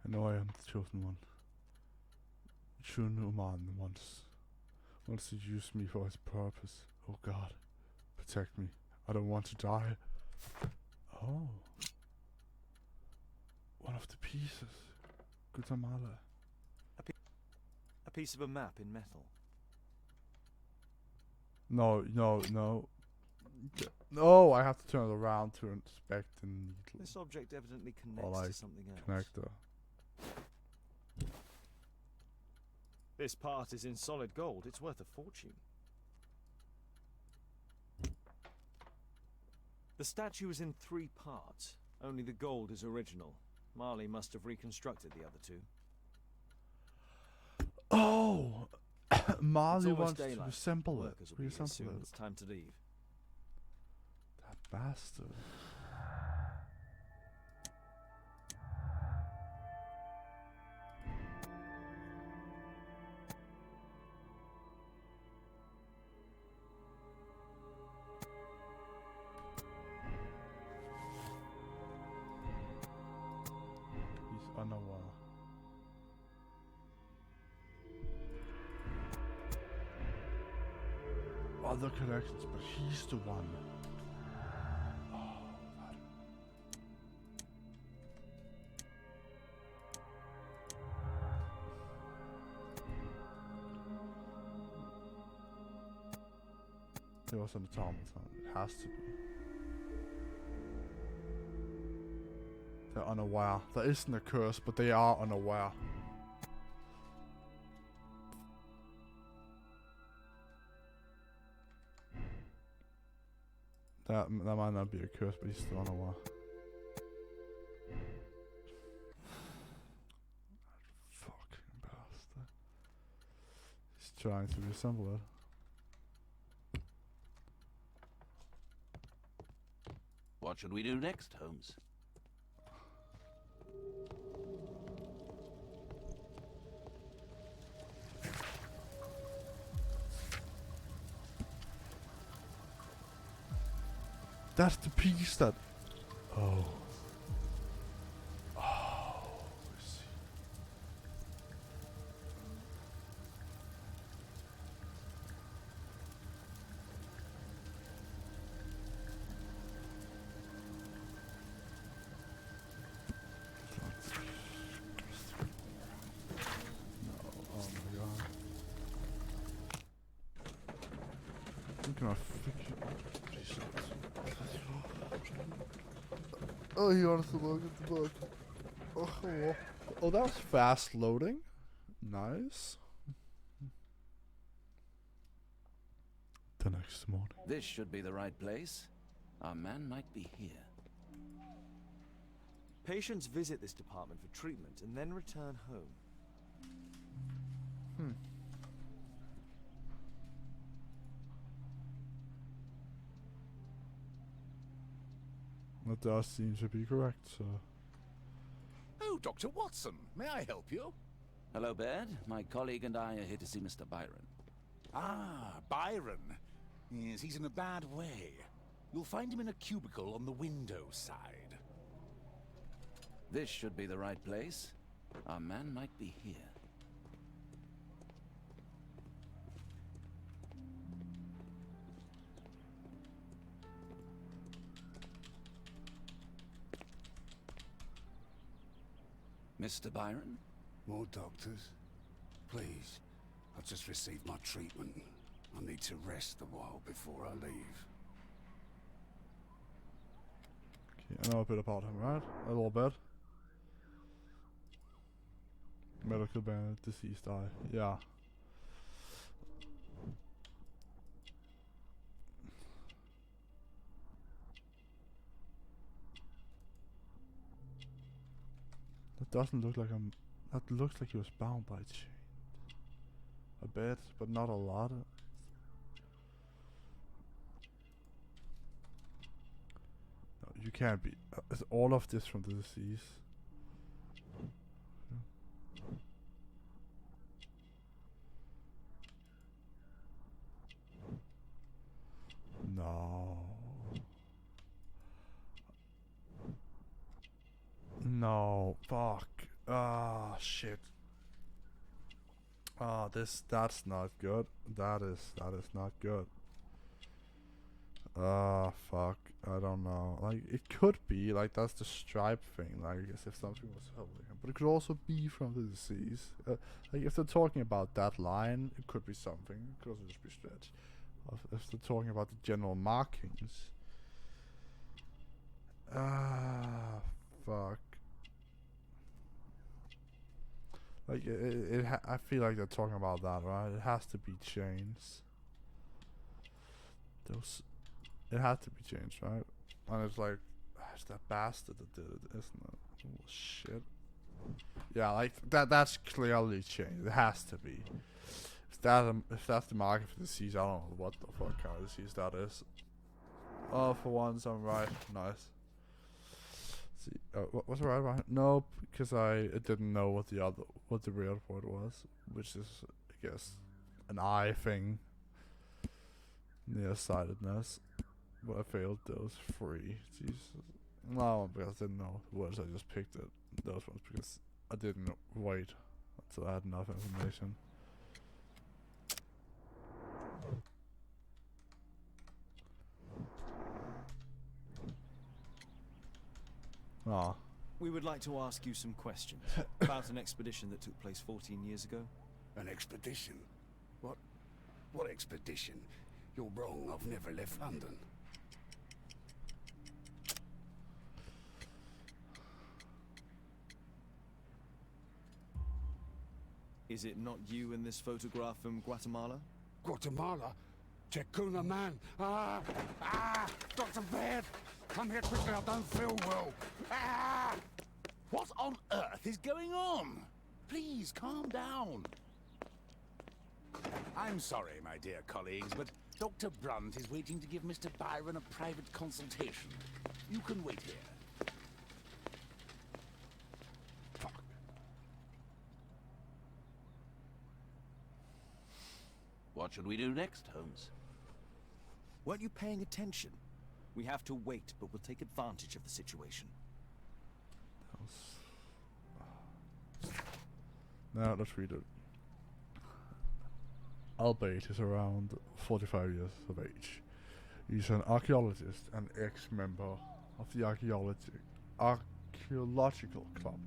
I know I am the chosen one. Chun Uman wants to use me for his purpose. Oh God, protect me. I don't want to die. Oh. One of the pieces. Guatemala. A piece of a map in metal. No. No, I have to turn it around to inspect the needle. This object evidently connects Or like to something else. connector. This part is in solid gold. It's worth a fortune. The statue is in 3 parts. Only the gold is original. Marley must have reconstructed the other 2. Oh! Marley It's almost wants to daylight. reassemble it. Workers will be here soon. Reassemble It's it. time to leave. That bastard. He's unaware. Other connections, but he's the one. Oh, that. It was an automaton. It has to be. They're unaware. There isn't a curse, but they are unaware. That might not be a curse, but he's still unaware. trying to reassemble it. What should we do next, Holmes? That's the piece that... Oh. Oh, I see. No, oh my god. I'm gonna fix it. Oh, he wants to look at the book. Oh, hello. Oh, that was fast loading. Nice. The next morning. This should be the right place. Our man might be here. Patients visit this department for treatment and then return home. That does seem to be correct, so... Oh, Dr. Watson, may I help you? Hello, Baird. My colleague and I are here to see Mr. Byron. Ah, Byron. Yes, he's in a bad way. You'll find him in a cubicle on the window side. This should be the right place. Our man might be here. Mr. Byron? More doctors? Please. I've just received my treatment. I need to rest a while before I leave. Okay, I know a bit about him, right? A little bit. Medical bandit, deceased eye. Yeah. That doesn't look like I'm... That looks like he was bound by chain. A bit, but not a lot. No, you can't be... is all of this from the disease? No. No, fuck. Ah, shit. Ah, that's not good. That is not good. Ah, fuck. I don't know. Like, it could be, like, that's the stripe thing. Like, I guess if something was holding him. But it could also be from the disease. Like, if they're talking about that line, it could be something. It could also just be stretch. If they're talking about the general markings. Ah, fuck. Like, I feel like they're talking about that, right? It has to be chains. It had to be changed, right? And it's like, it's that bastard that did it, isn't it? Oh, shit. Yeah, like, that's clearly changed. It has to be. If that's the market for the disease, I don't know what the fuck kind of disease that is. Oh, for once I'm right. Nice. See, was I right about it? Nope, because I didn't know what the real word was, which is, I guess, an eye thing. Nearsightedness. But I failed those 3. Jesus. No, because I didn't know the words. I just picked those ones because I didn't wait until I had enough information. Ah. We would like to ask you some questions about an expedition that took place 14 years ago. An expedition? What expedition? You're wrong. I've never left London. Is it not you in this photograph from Guatemala? Guatemala? Chacuna, man! Dr. Baird! Come here quickly, I don't feel well! What on earth is going on? Please, calm down. I'm sorry, my dear colleagues, but Dr. Brunt is waiting to give Mr. Byron a private consultation. You can wait here. What should we do next, Holmes? Weren't you paying attention? We have to wait, but we'll take advantage of the situation. Now let's read it. Albert is around 45 years of age. He's an archaeologist and ex-member of the archaeological club.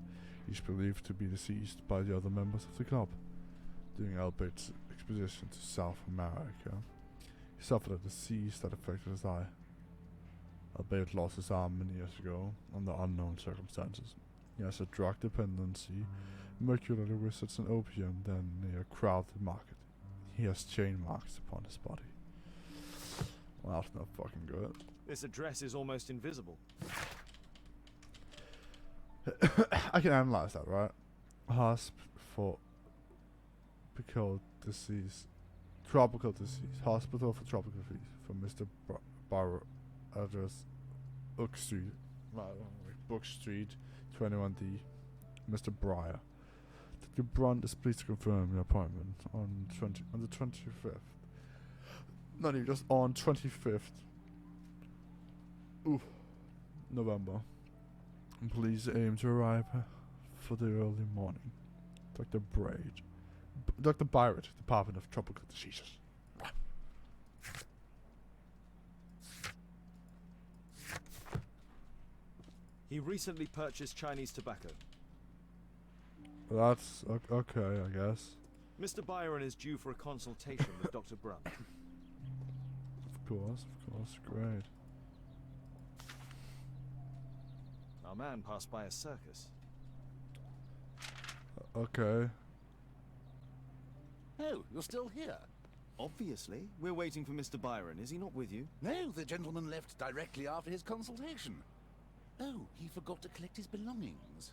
He's believed to be deceased by the other members of the club. During Albert's expedition to South America, he suffered a disease that affected his eye. Albert lost his arm many years ago under unknown circumstances. He has a drug dependency, regularly visits an opium den near a crowded market. He has chain marks upon his body. Well, that's not fucking good. This address is almost invisible. I can analyze that, right? Tropical disease. Hospital for tropical disease. From Mr. Barrow. Address Book Street. Book Street, 21D. Mr. Breyer. Dr. Brunt is pleased to confirm your appointment on the 25th. Not even just on 25th. November. And please aim to arrive for the early morning. Dr. Byron, Department of Tropical Diseases. He recently purchased Chinese tobacco. That's okay, I guess. Mr. Byron is due for a consultation with Dr. Brunt. Of course, great. Our man passed by a circus. Okay. Oh, you're still here? Obviously. We're waiting for Mr. Byron. Is he not with you? No, the gentleman left directly after his consultation. Oh, he forgot to collect his belongings.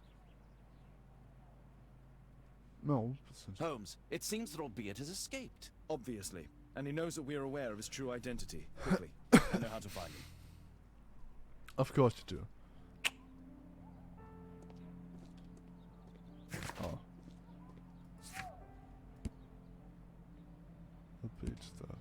No. Holmes, it seems that Albert has escaped. Obviously. And he knows that we are aware of his true identity. Quickly. I know how to find him. Of course you do. Oh. The beach stuff.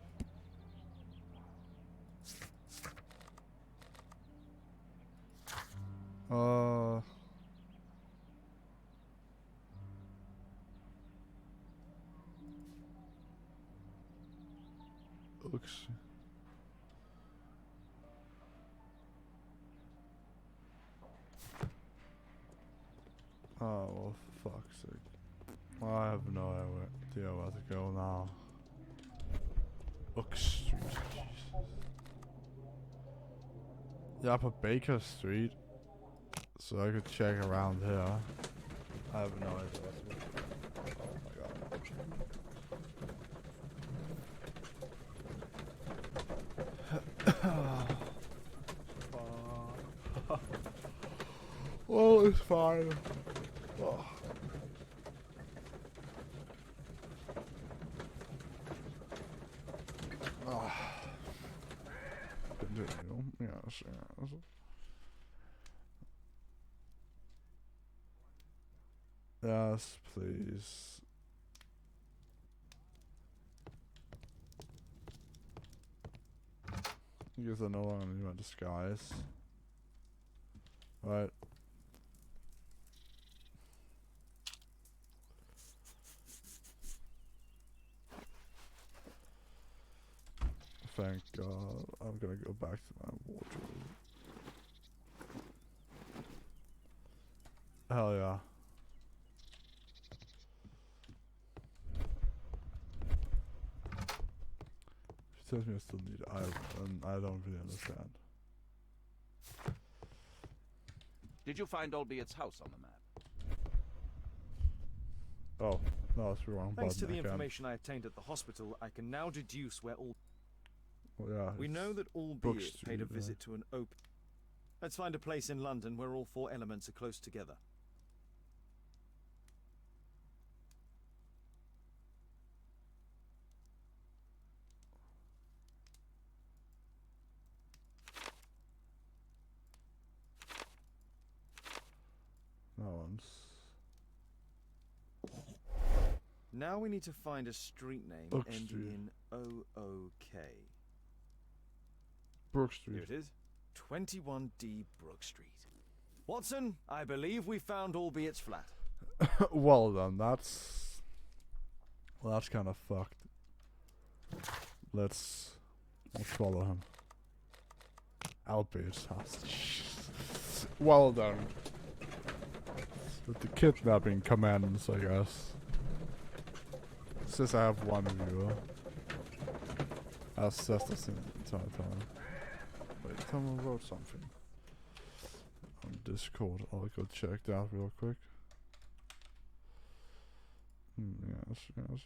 Oops. Oh, well, for fuck's sake. I have no idea where to go now. Oak Street. Jesus. Yeah, up at Baker Street. So I could check around here. I have no idea. Oh my god. Well, it's fine. Oh. Oh. Continue. Yes. Yes, please. Because I no longer need my disguise. Right. Thank God. I'm gonna go back to my wardrobe. Hell yeah. She tells me I still need I don't really understand. Did you find Albert's house on the map? Oh, no, it's the wrong Thanks to button the again. information I obtained at the hospital, I can now deduce where all... Well, yeah, we know that Book Albert Street, paid a yeah. visit to an open... Let's find a place in London where all four elements are close together. ones. Now we need to find a street name Brook ending Street. in OOK. Brook Street. Here it is. 21D Brook Street. Watson, I believe we found Albeit Flat. Well then, that's kind of fucked. Let's follow him. Albert's house. Well done. With the kidnapping commands, I guess. Since I have one viewer. I've said this the entire time. Wait, someone wrote something on Discord. I'll go check that real quick. Yes, yes.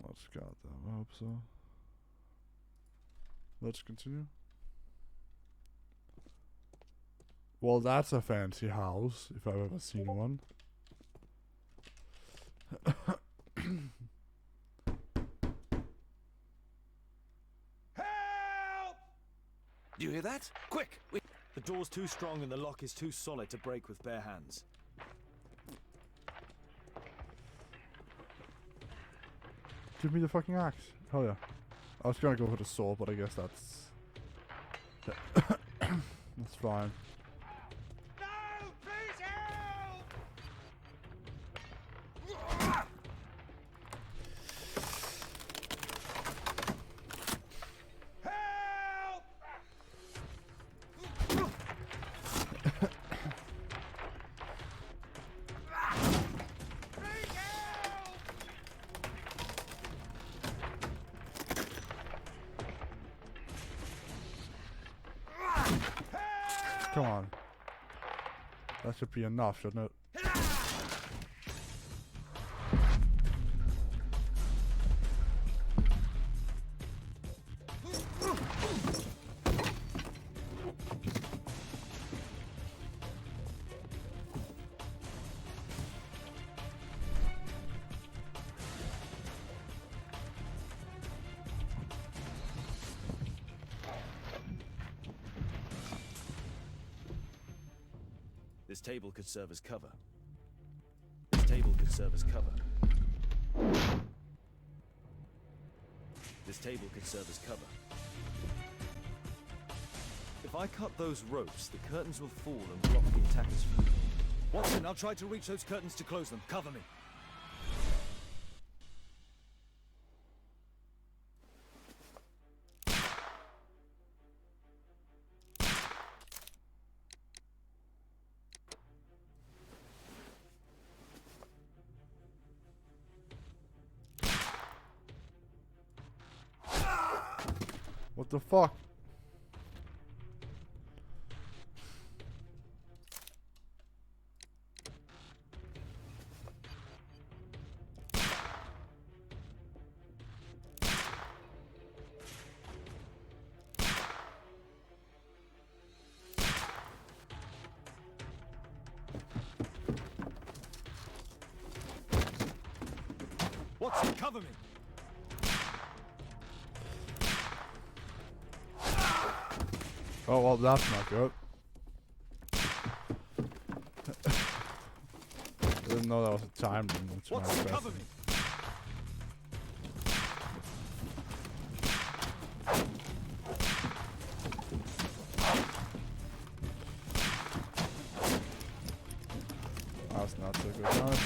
Let's got that. I hope so. Let's continue. Well, that's a fancy house, if I've ever seen one. Do you hear that? Quick! The door's too strong and the lock is too solid to break with bare hands. Give me the fucking axe. Hell yeah. I was gonna go for the sword, but I guess that's... that's fine. No! Please help! Come on. That should be enough, shouldn't it? This table could serve as cover. This table could serve as cover. This table could serve as cover. If I cut those ropes, the curtains will fall and block the attacker's view. Watson, I'll try to reach those curtains to close them. Cover me. What the fuck? Watson, cover me! Oh, well, that's not good. I didn't know that was a time limit. Watson, cover me! That's not so good time.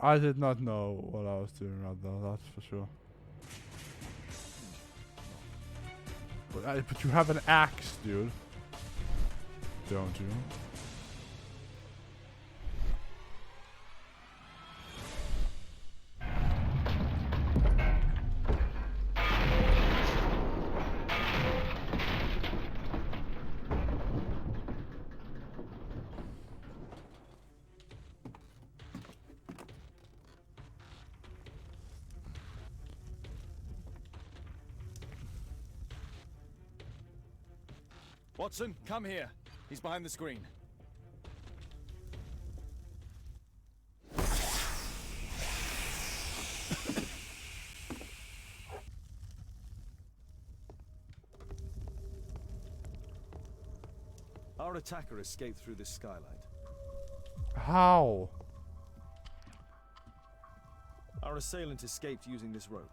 I did not know what I was doing right there, that's for sure. But you have an axe, dude. Don't you? Watson, come here. He's behind the screen. Our attacker escaped through this skylight. How? Our assailant escaped using this rope.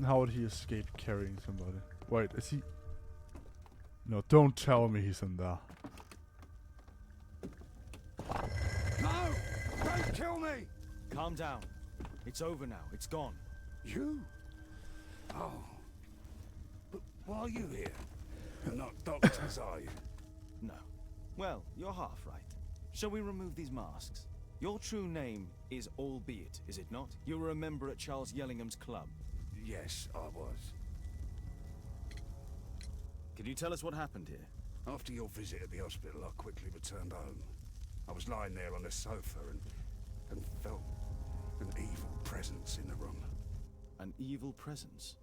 How would he escape carrying somebody? Wait, is he... No, don't tell me he's in there. No! Don't kill me! Calm down. It's over now. It's gone. You? Oh. But why are you here? You're not doctors, are you? No. Well, you're half right. Shall we remove these masks? Your true name is Albeit, is it not? You were a member at Charles Yellingham's club. Yes, I was. Can you tell us what happened here? After your visit at the hospital, I quickly returned home. I was lying there on the sofa and felt an evil presence in the room. An evil presence?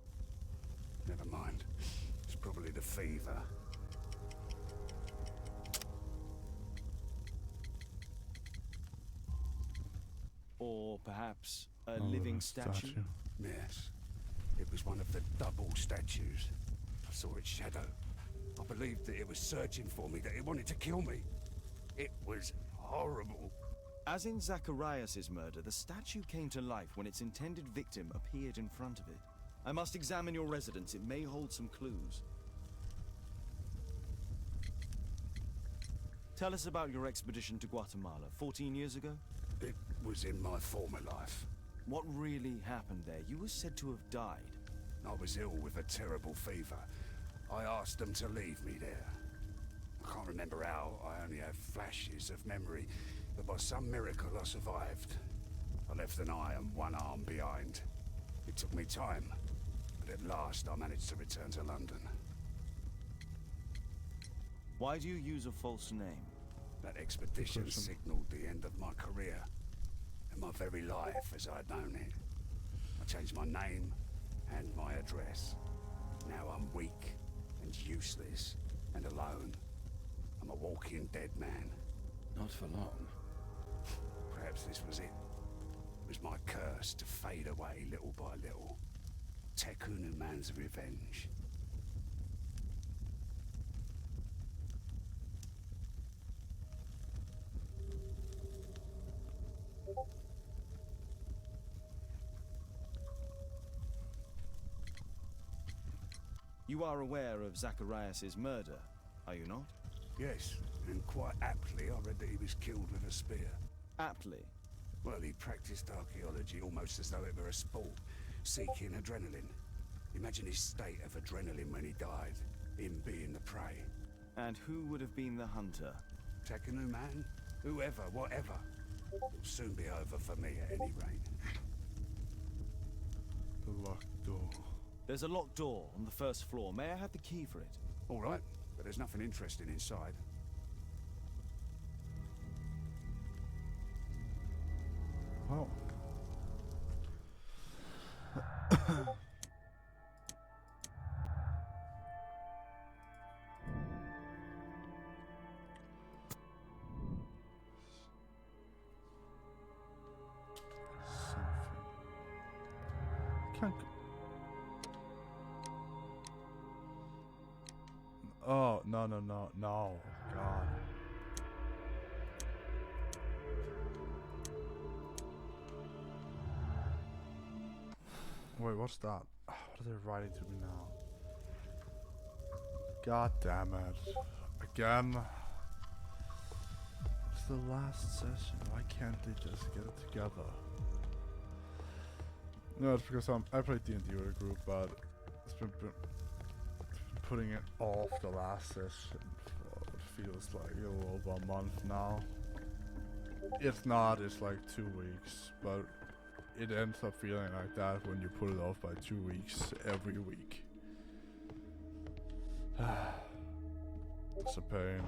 Never mind. It's probably the fever. Or perhaps a living statue? Yes. It was one of the double statues. I saw its shadow. I believed that it was searching for me, that it wanted to kill me. It was horrible. As in Zacharias' murder, the statue came to life when its intended victim appeared in front of it. I must examine your residence. It may hold some clues. Tell us about your expedition to Guatemala 14 years ago? It was in my former life. What really happened there? You were said to have died. I was ill with a terrible fever. I asked them to leave me there. I can't remember how. I only have flashes of memory. But by some miracle I survived. I left an eye and one arm behind. It took me time. But at last I managed to return to London. Why do you use a false name? That expedition signaled the end of my career. And my very life as I'd known it. I changed my name and my address. Now I'm weak and useless and alone. I'm a walking dead man. Not for long. Perhaps this was it. It was my curse to fade away little by little. Tekunu man's revenge. You are aware of Zacharias' murder, are you not? Yes, and quite aptly I read that he was killed with a spear. Aptly? Well, he practiced archaeology almost as though it were a sport, seeking adrenaline. Imagine his state of adrenaline when he died, him being the prey. And who would have been the hunter? Tekunu man? Whoever, whatever. It'll soon be over for me at any rate. The locked door. There's a locked door on the first floor. May I have the key for it? All right, but there's nothing interesting inside. Oh. Can't. Oh, no, no, no, no. God. Wait, what's that? What are they writing to me now? God damn it. Again. the last session. Why can't they just get it together? No, it's because I played D&D with a group, but it's been putting it off the last session for what feels like a little over a month now. If not, it's like 2 weeks, but it ends up feeling like that when you put it off by 2 weeks every week. It's a pain.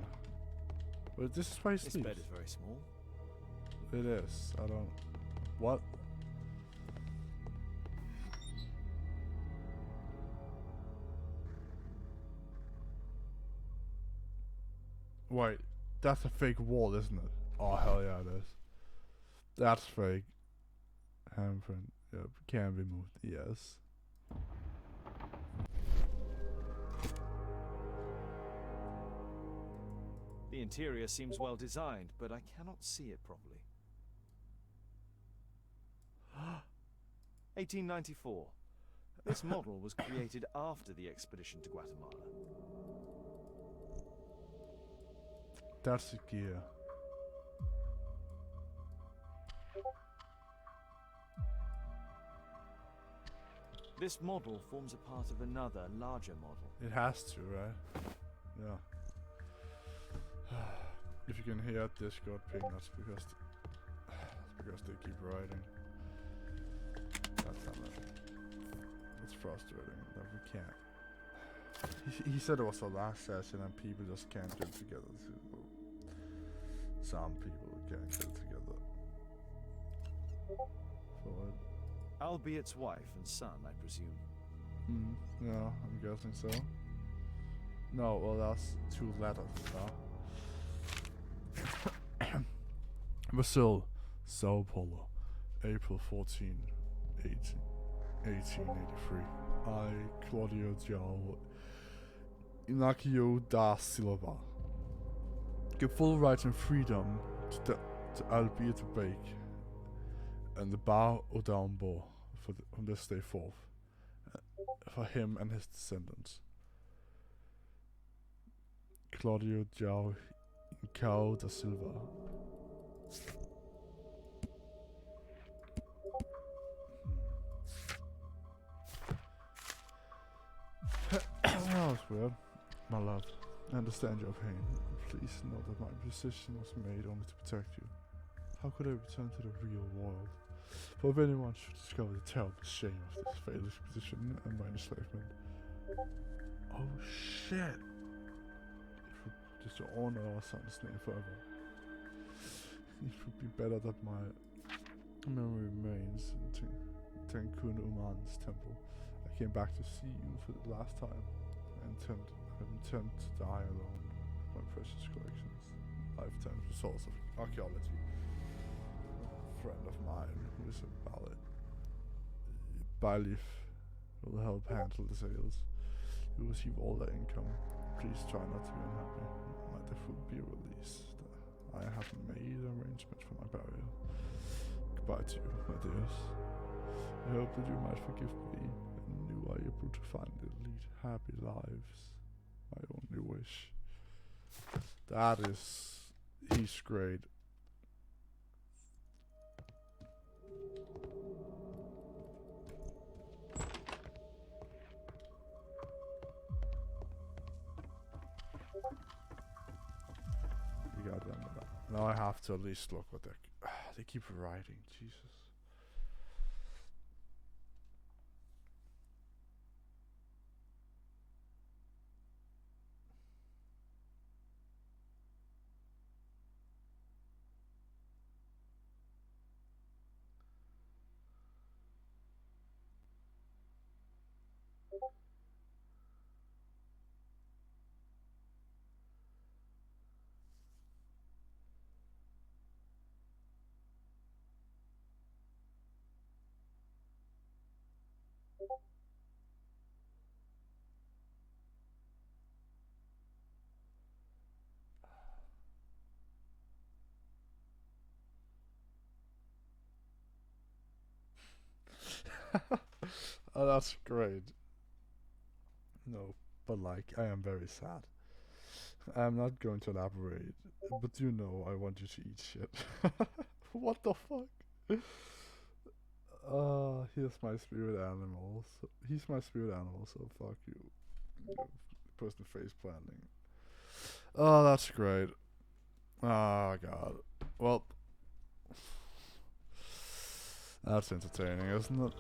But this is why he sleeps. This bed is very small. It is. I don't... What? Wait, that's a fake wall, isn't it? Oh, hell yeah, it is. That's fake. Handprint. Yep, can be moved. Yes. The interior seems well designed, but I cannot see it properly. 1894. This model was created after the expedition to Guatemala. That's the gear. This model forms a part of another, larger model. It has to, right? Yeah. If you can hear Discord ping, that's because they keep writing. It's frustrating that we can't. He said it was the last session and people just can't get together. Some people can't get together. For it. Albiet's wife and son, I presume. Yeah, I'm guessing so. No, well that's 2 letters, huh? Brazil, Sao Paulo, April 14, 1883. I, Claudio Diao Inácio da Silva, give full rights and freedom to Albiet to bake and the Bar Odambo from this day forth, for him and his descendants. Claudio Diao Inácio da Silva. That was weird. My love, I understand your pain. Please know that my position was made only to protect you. How could I return to the real world? For if anyone should discover the terrible shame of this failed expedition and my enslavement. Oh shit! It would just to honor our son's name forever. It would be better that my memory remains in Tenkun Uman's temple. I came back to see you for the last time. I intend to die alone with my precious collections. Lifetime source of archaeology. A friend of mine who is a bailiff will help handle the sales. You receive all the income. Please try not to be unhappy. Might the food be released. I have made arrangements for my burial. Goodbye to you, my dears. I hope that you might forgive me and you are able to finally lead happy lives. My only wish. That is... he's great. You got them. Now I have to at least look what they keep writing. Jesus. Oh, that's great. No, but like, I am very sad. I'm not going to elaborate, but you know I want you to eat shit. What the fuck? Here's my spirit animal. He's my spirit animal, so fuck you. You person face planting. Oh, that's great. Oh god. Well, that's entertaining, isn't it?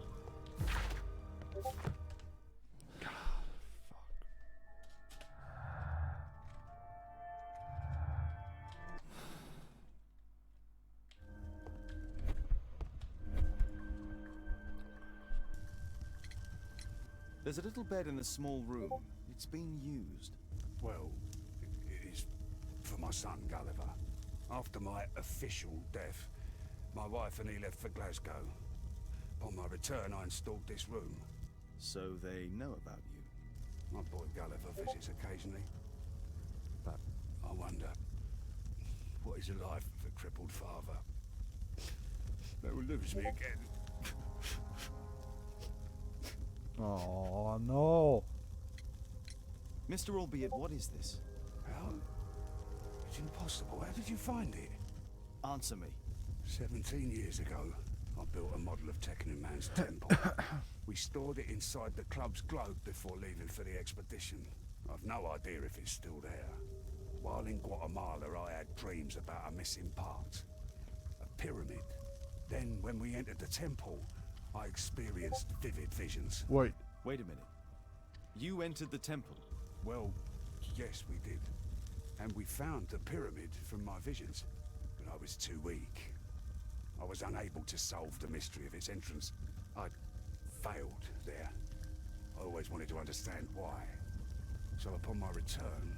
There's a little bed in the small room. It's been used. Well, it is for my son, Gulliver. After my official death, my wife and he left for Glasgow. Upon my return, I installed this room. So they know about you? My boy Gulliver visits occasionally. But I wonder, what is the life of a crippled father? They will lose me again. Oh no. Mr. Albeit, what is this? How? It's impossible. How did you find it? Answer me. 17 years ago, I built a model of Tekenu Man's temple. We stored it inside the club's globe before leaving for the expedition. I've no idea if it's still there. While in Guatemala, I had dreams about a missing part. A pyramid. Then, when we entered the temple, I experienced vivid visions. Wait. Wait a minute. You entered the temple? Well, yes, we did. And we found the pyramid from my visions. But I was too weak. I was unable to solve the mystery of its entrance. I'd failed there. I always wanted to understand why. So upon my return...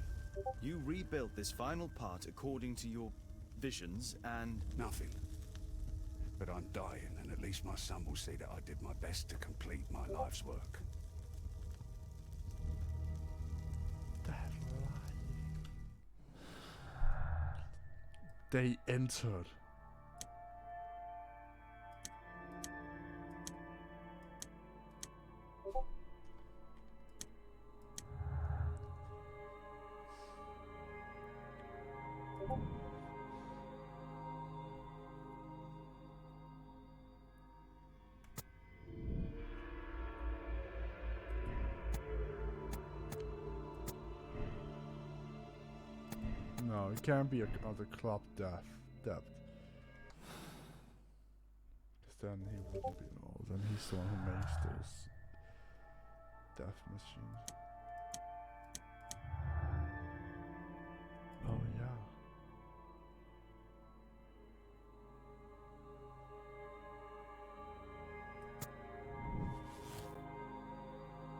You rebuilt this final part according to your visions and... Nothing. But I'm dying, and at least my son will see that I did my best to complete my life's work. They entered. No, it can't be another club debt. Because then he wouldn't be involved. Then he's the one who makes those death machines. Oh yeah.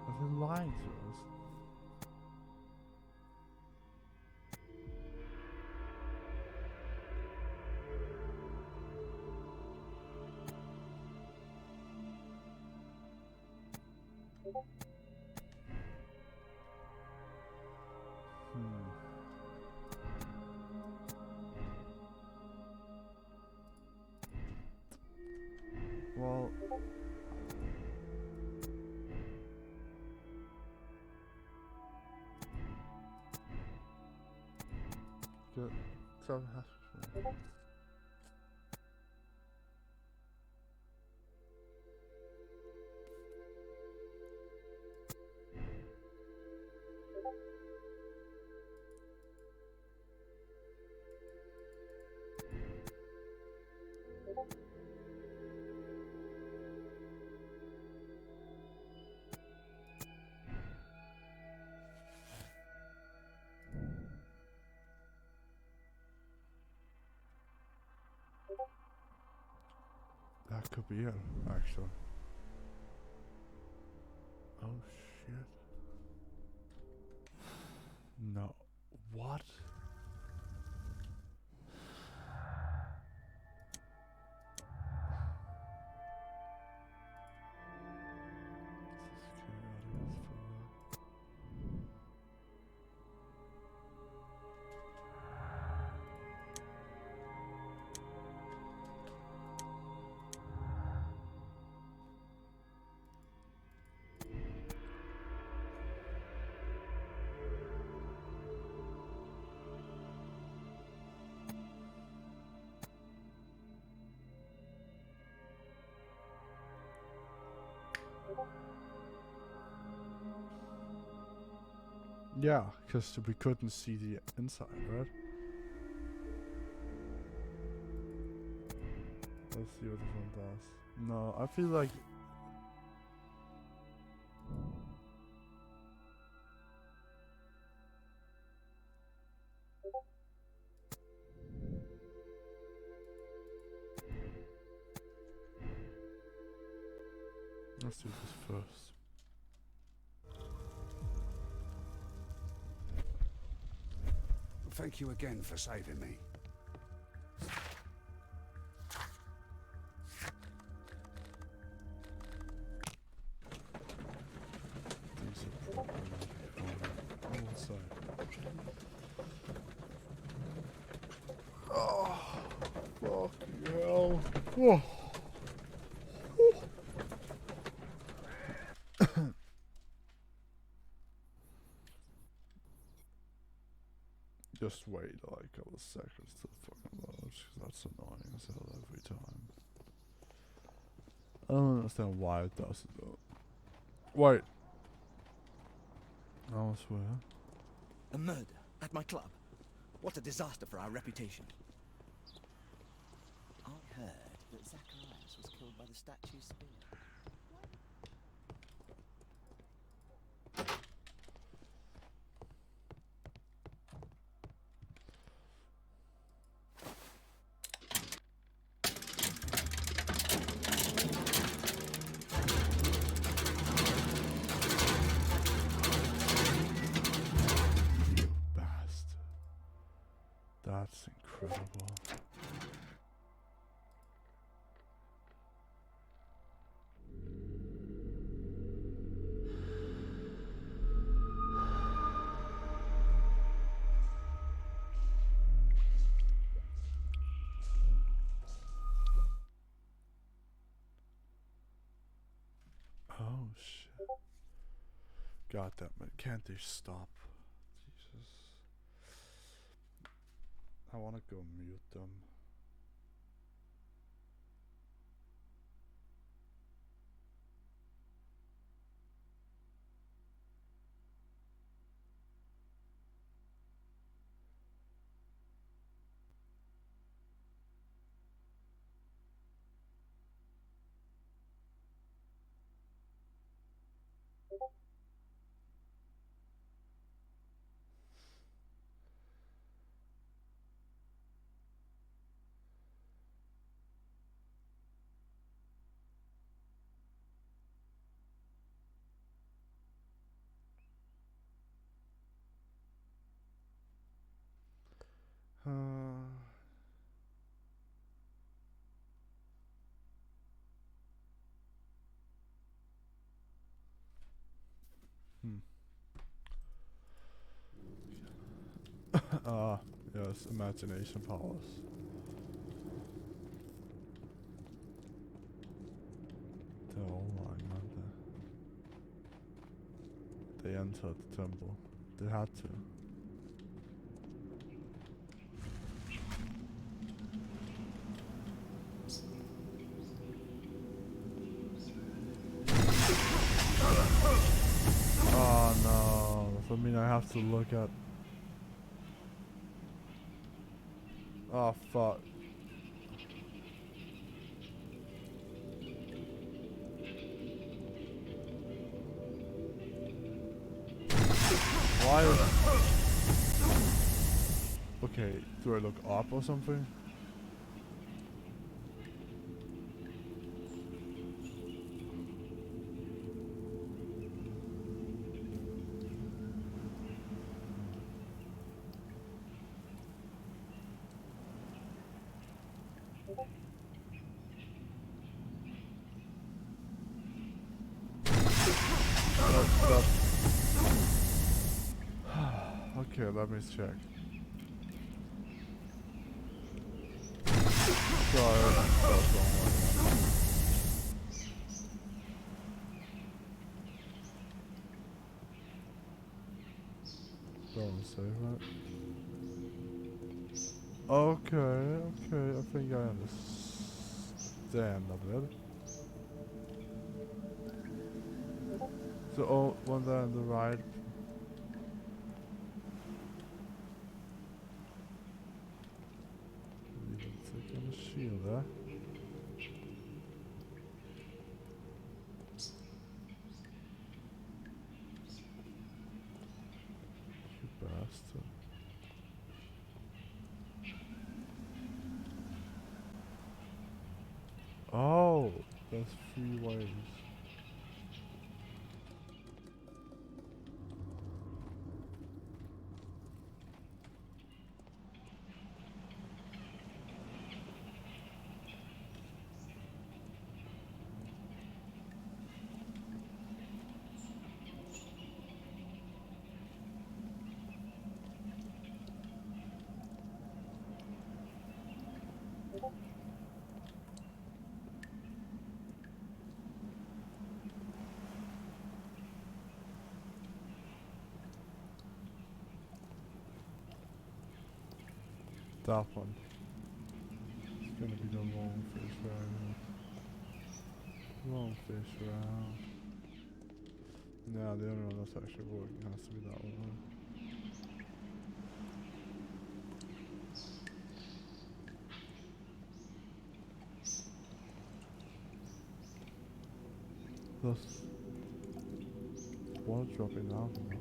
Are they lying to us? Well, good. So that could be it, actually. Oh shit. No. What? Yeah, because we couldn't see the inside, right? Let's see what this one does. No, I feel like... Let's do this first. Thank you again for saving me. These are probably fun. Oh, what's that? Oh, fucking hell. Whoa. Just wait like a couple of seconds to fucking load, because that's annoying as hell every time. I don't understand why it does it though. Wait. I swear. A murder at my club. What a disaster for our reputation. I heard that Zacharias was killed by the statue's spear. Bastard. That's incredible. Oh shit. God damn it, can't they stop? Jesus. I wanna go mute them. Yes, imagination powers. They're all lying, aren't they? They entered the temple. They had to. Oh no, does that mean I have to look at... Oh fuck. Why is... Okay, do I look up or something? Okay, let me check. Sorry, that was wrong one. Don't save it. Okay, I think I understand a bit. So, oh, one there on the right. Even take on the shield there. You bastard. Oh, there's 3 ways. That one. It's gonna be the long fish round. Long fish round. No, the only one that's actually working has to be that one. Plus, water dropping down from that.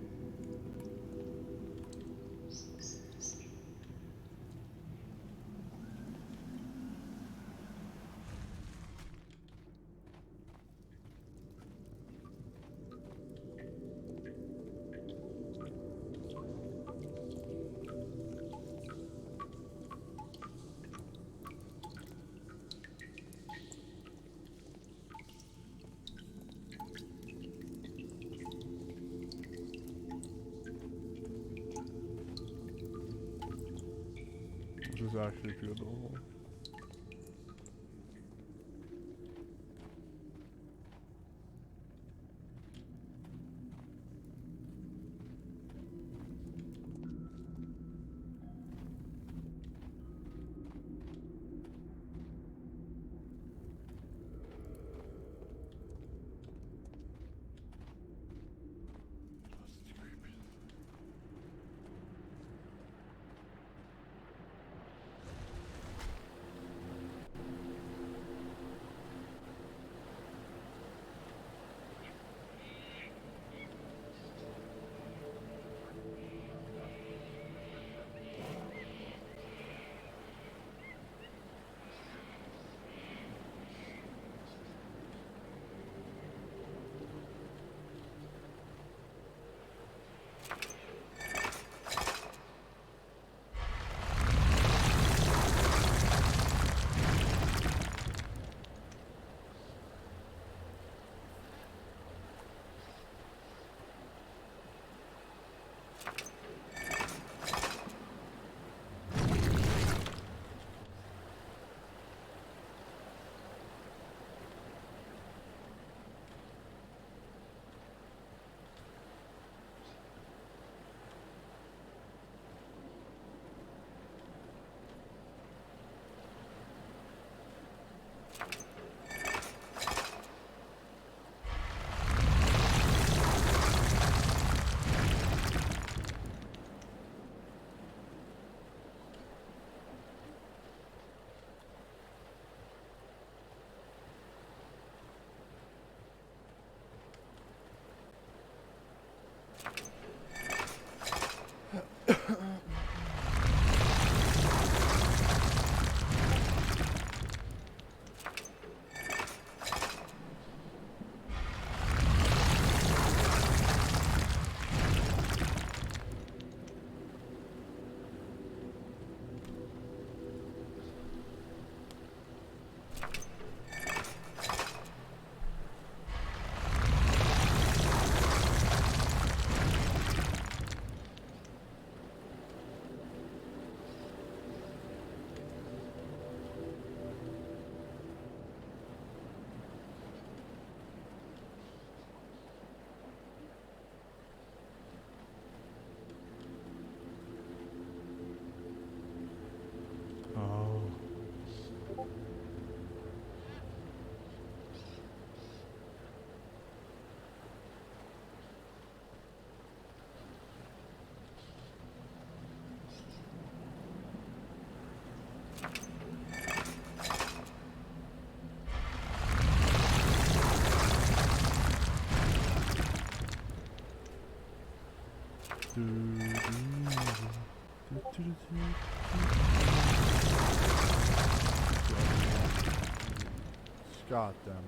This is actually beautiful. God damn it.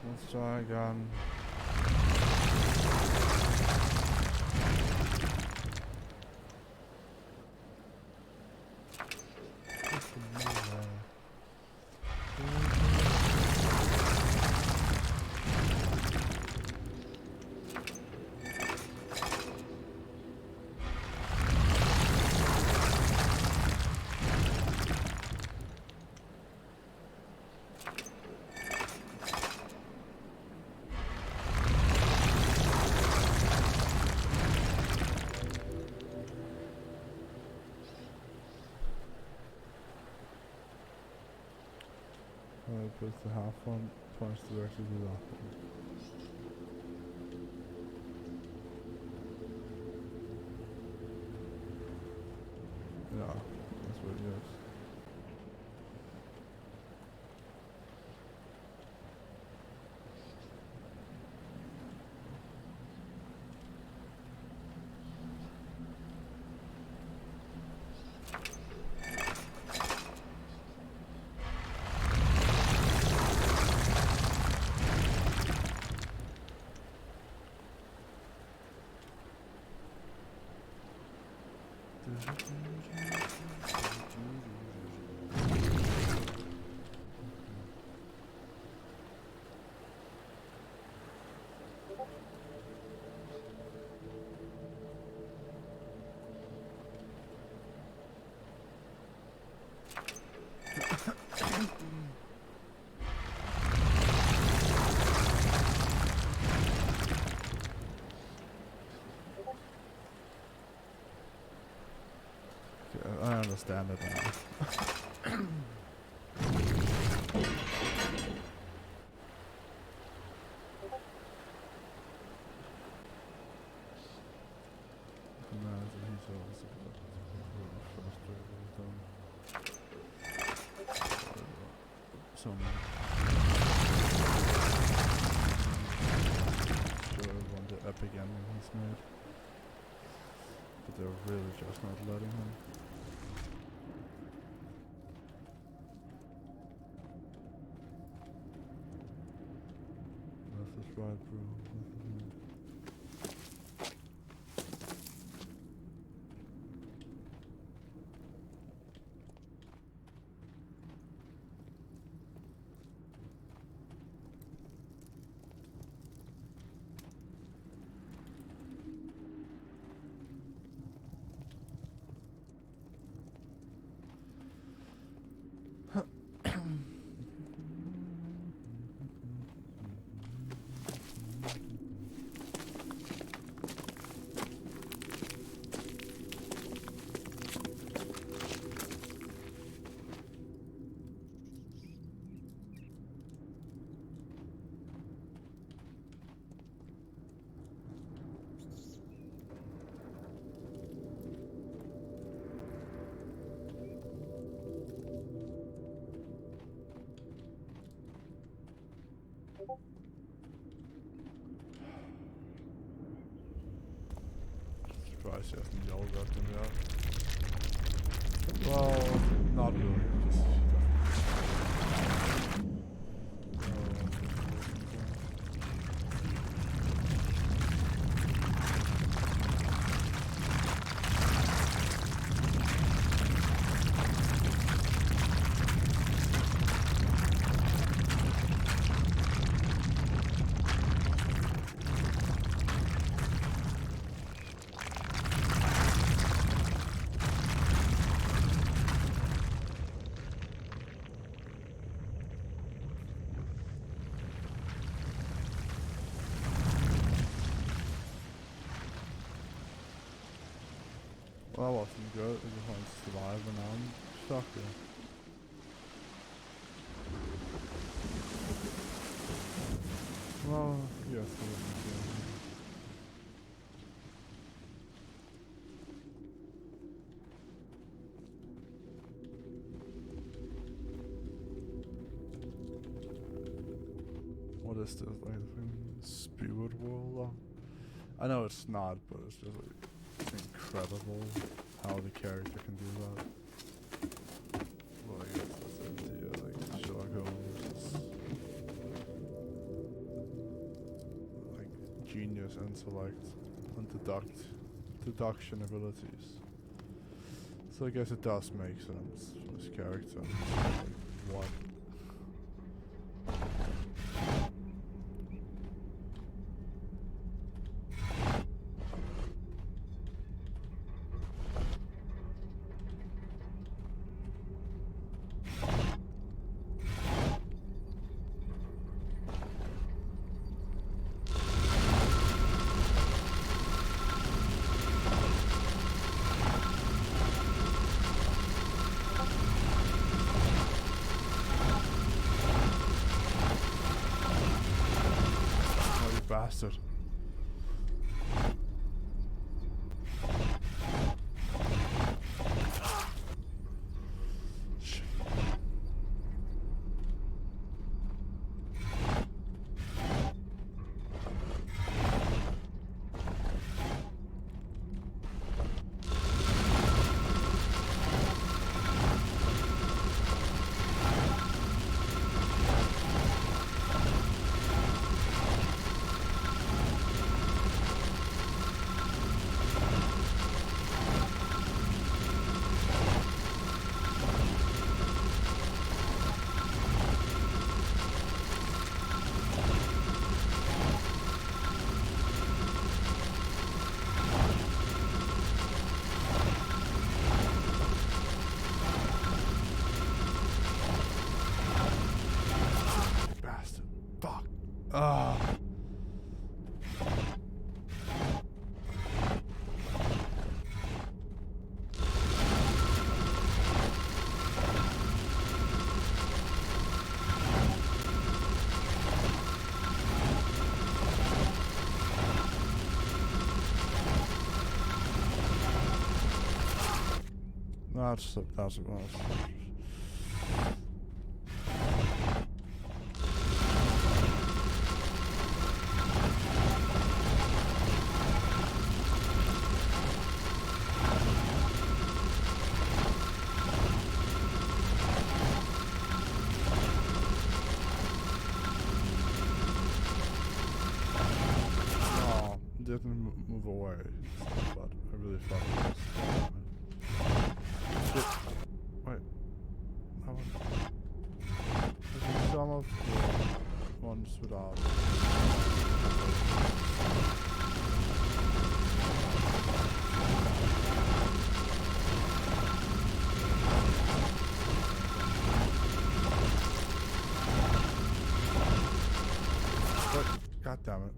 Let's try again. Puts the half one, points directly to that one. Yeah, that's what it is. I understand it now. Epic ending he's made, but they're really just not letting him. This is right, bro. ser sådan jævligt godt, den der. Well, not really. Well, that wasn't good. I just wanted to survive and now I'm stuck here. Well, yes, I wasn't good. What is this, like, spirit world? I know it's not, but it's just like incredible how the character can do that. Well, I guess that's the idea, like Sherlock Holmes is like genius intellect and deduction abilities. So I guess it does make sense for this character. Like, what? Bastard. Shit. That's what I was. Oh, didn't move away, but I really thought it was. Shit. Wait. That one. There's some of the ones without. But, god damn it.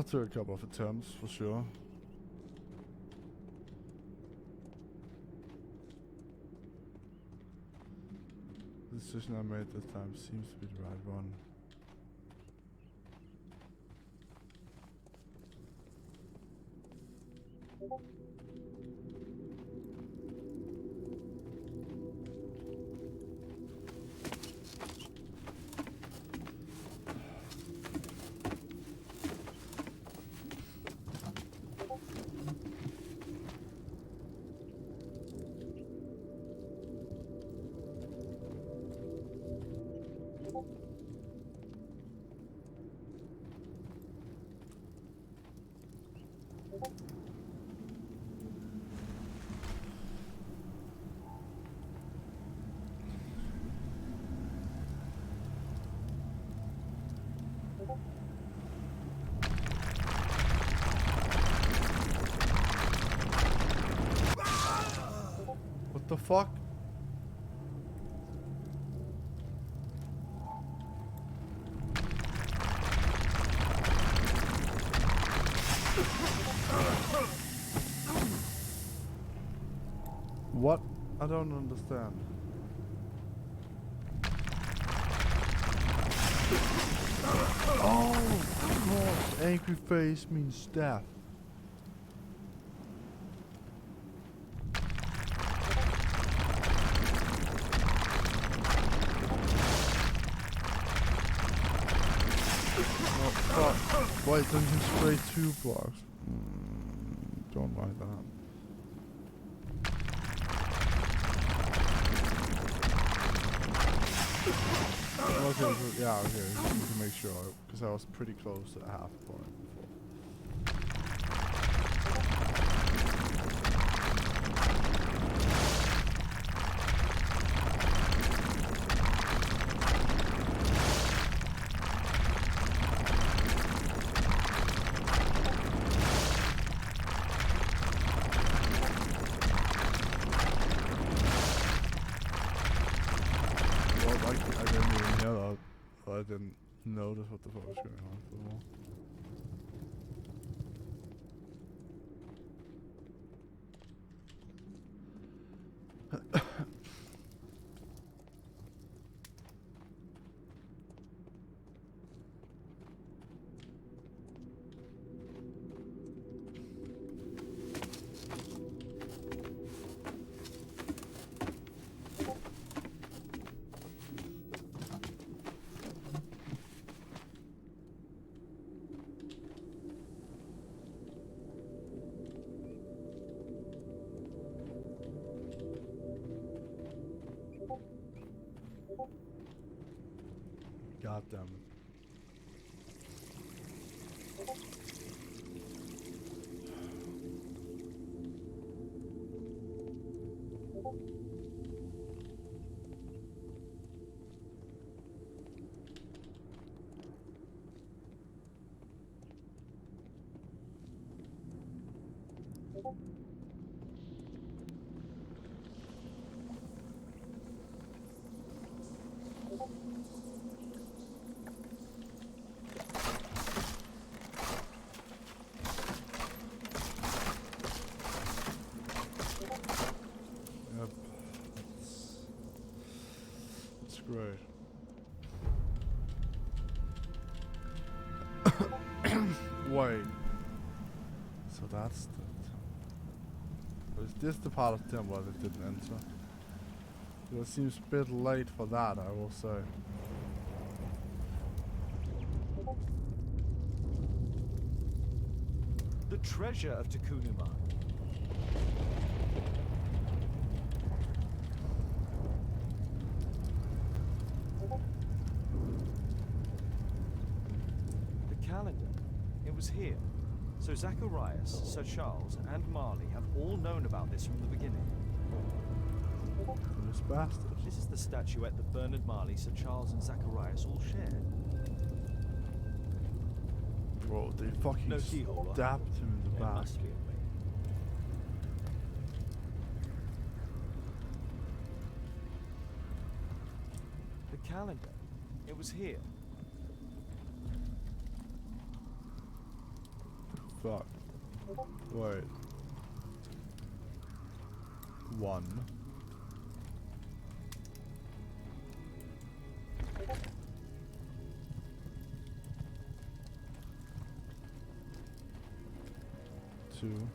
Took a couple of attempts for sure. The decision I made this time seems to be the right one. What the fuck? What? I don't understand. Oh, of course. Angry face means death. Oh, fuck. Why don't you spray 2 blocks? Don't like that. Okay, so, yeah, okay, just to make sure, because I was pretty close to the half point before. I didn't even hear that. I didn't notice what the fuck was going on for the wall. God damn it. Right. Wait. So that's the... Is this the part of the temple that didn't enter? It seems a bit late for that, I will say. The treasure of Takunuma. Calendar. It was here. So Zacharias, Sir Charles, and Marley have all known about this from the beginning. Those bastards. This is the statuette that Bernard Marley, Sir Charles, and Zacharias all shared. Bro, they fucking no keyhole, stabbed him in the back. Must be a way. The calendar. It was here. fuck? Wait. 1. 2.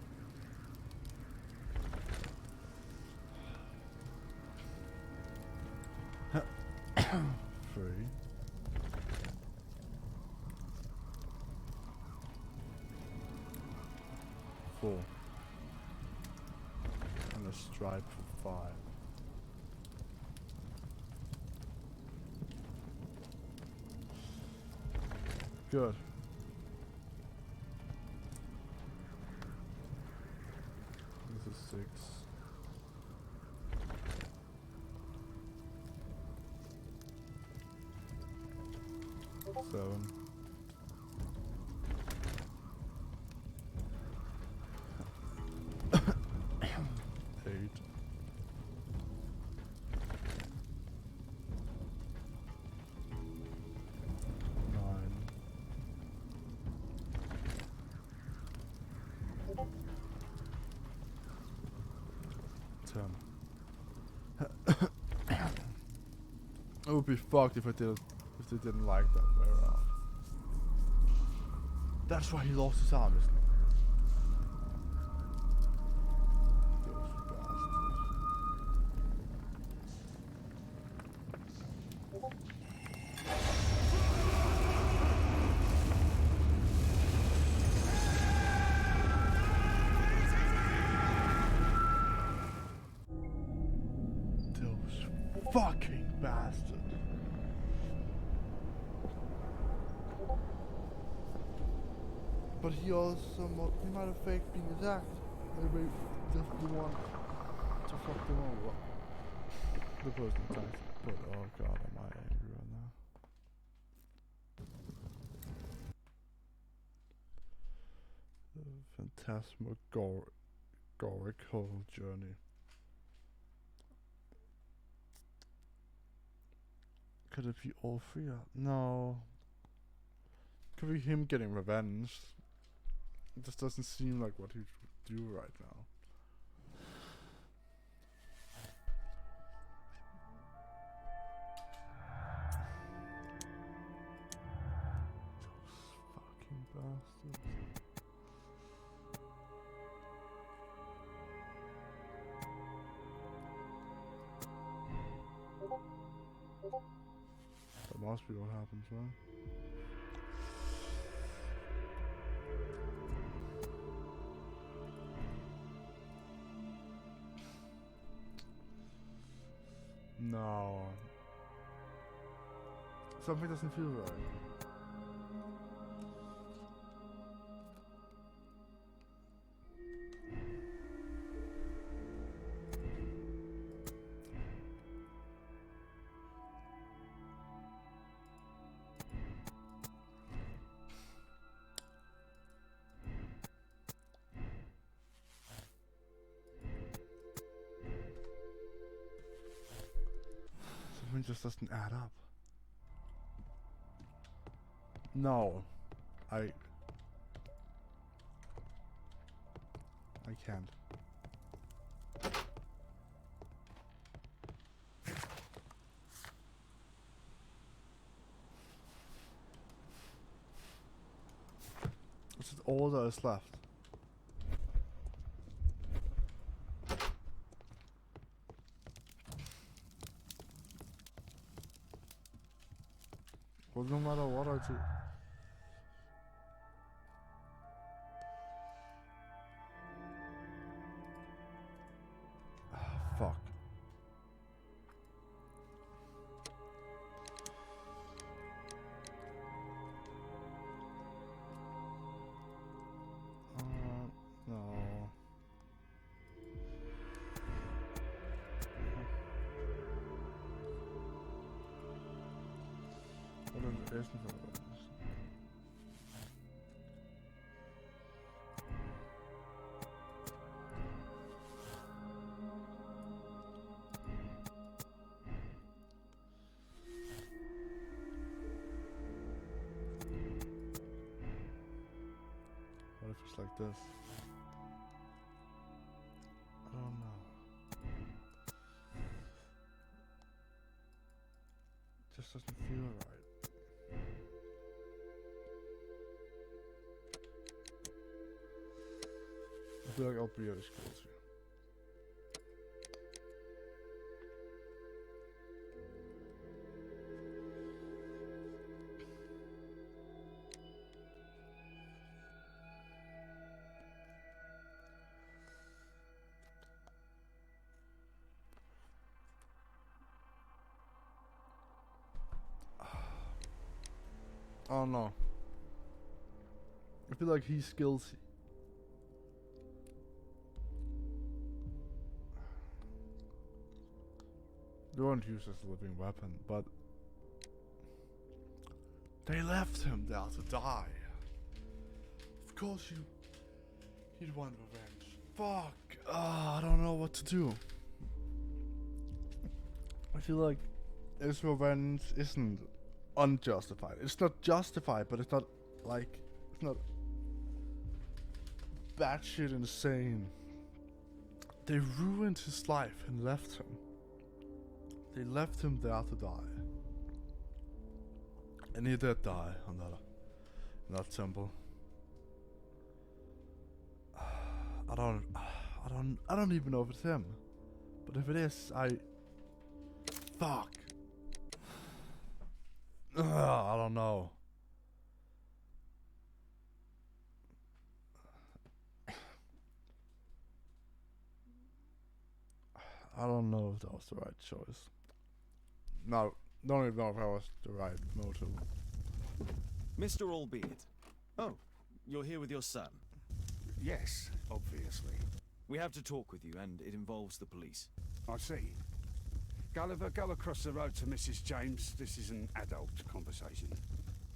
3. 4. And a stripe for 5. Good. This is 6. 7. 8. 9. 10. It would be fucked if they didn't like that way around. That's why he lost his arm, isn't it? Those fucking bastards. But he also might have faked being attacked. Maybe just the one to fuck them over. The person attacked. But oh god, am I angry right now? Phantasmagorical journey. Could it be all 3? No. Could be him getting revenge. It just doesn't seem like what he would do right now. Those fucking bastards. That must be what happens, right? No. Something doesn't feel right. Something just doesn't add up. No. I can't. This is all that is left. Well, no matter what I do. Fuck. No. What is it? Isn't it? What if it's like like this. I don't know. Just doesn't feel right. I feel like I'll be at school too. I don't know. I feel like he's guilty. They won't use as a living weapon, but they left him there to die. Of course he'd want revenge. Fuck. I don't know what to do. I feel like his revenge isn't unjustified. It's not justified, but it's not like, it's not batshit insane. They ruined his life and left him. They left him there to die. And he did die on that temple. I don't even know if it's him. But if it is, fuck. I don't know. I don't know if that was the right choice. No, don't even know if that was the right motive. Mr. Albeit. Oh, you're here with your son. Yes, obviously. We have to talk with you, and it involves the police. I see. Gulliver, go across the road to Mrs. James. This is an adult conversation.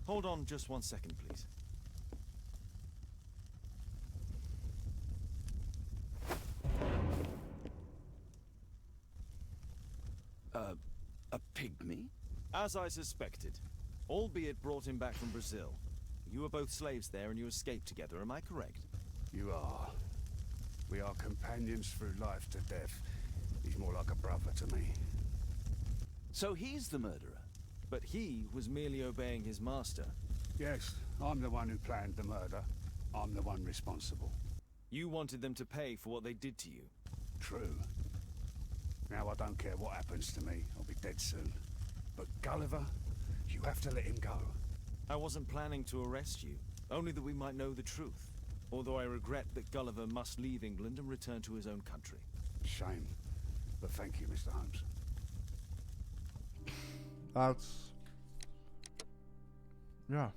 Hold on just 1 second, please. A pygmy? As I suspected. Albeit brought him back from Brazil. You were both slaves there and you escaped together, am I correct? You are. We are companions through life to death. He's more like a brother to me. So he's the murderer? But he was merely obeying his master. Yes, I'm the one who planned the murder. I'm the one responsible. You wanted them to pay for what they did to you. True. Now I don't care what happens to me. I'll be dead soon. But Gulliver, you have to let him go. I wasn't planning to arrest you, only that we might know the truth. Although I regret that Gulliver must leave England and return to his own country. Shame. But thank you, Mr. Holmes. That's... yeah.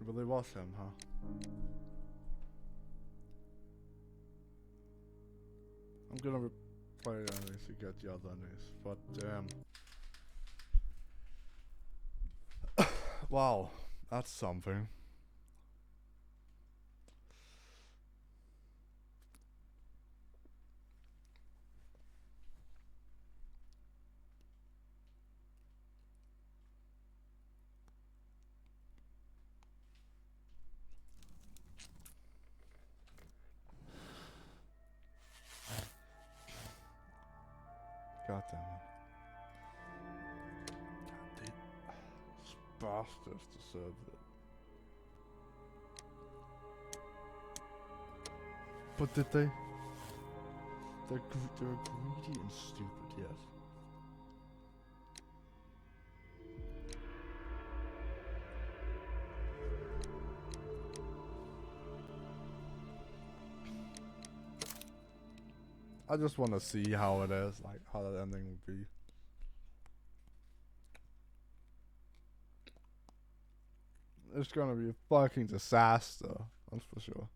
It really was him, huh? I'm gonna replay the endings to get the other endings, but damn. Wow, that's something. God damn it. These bastards deserve it. But did they? They're greedy and stupid, yes. I just want to see how it is, like how that ending would be. It's gonna be a fucking disaster, that's for sure.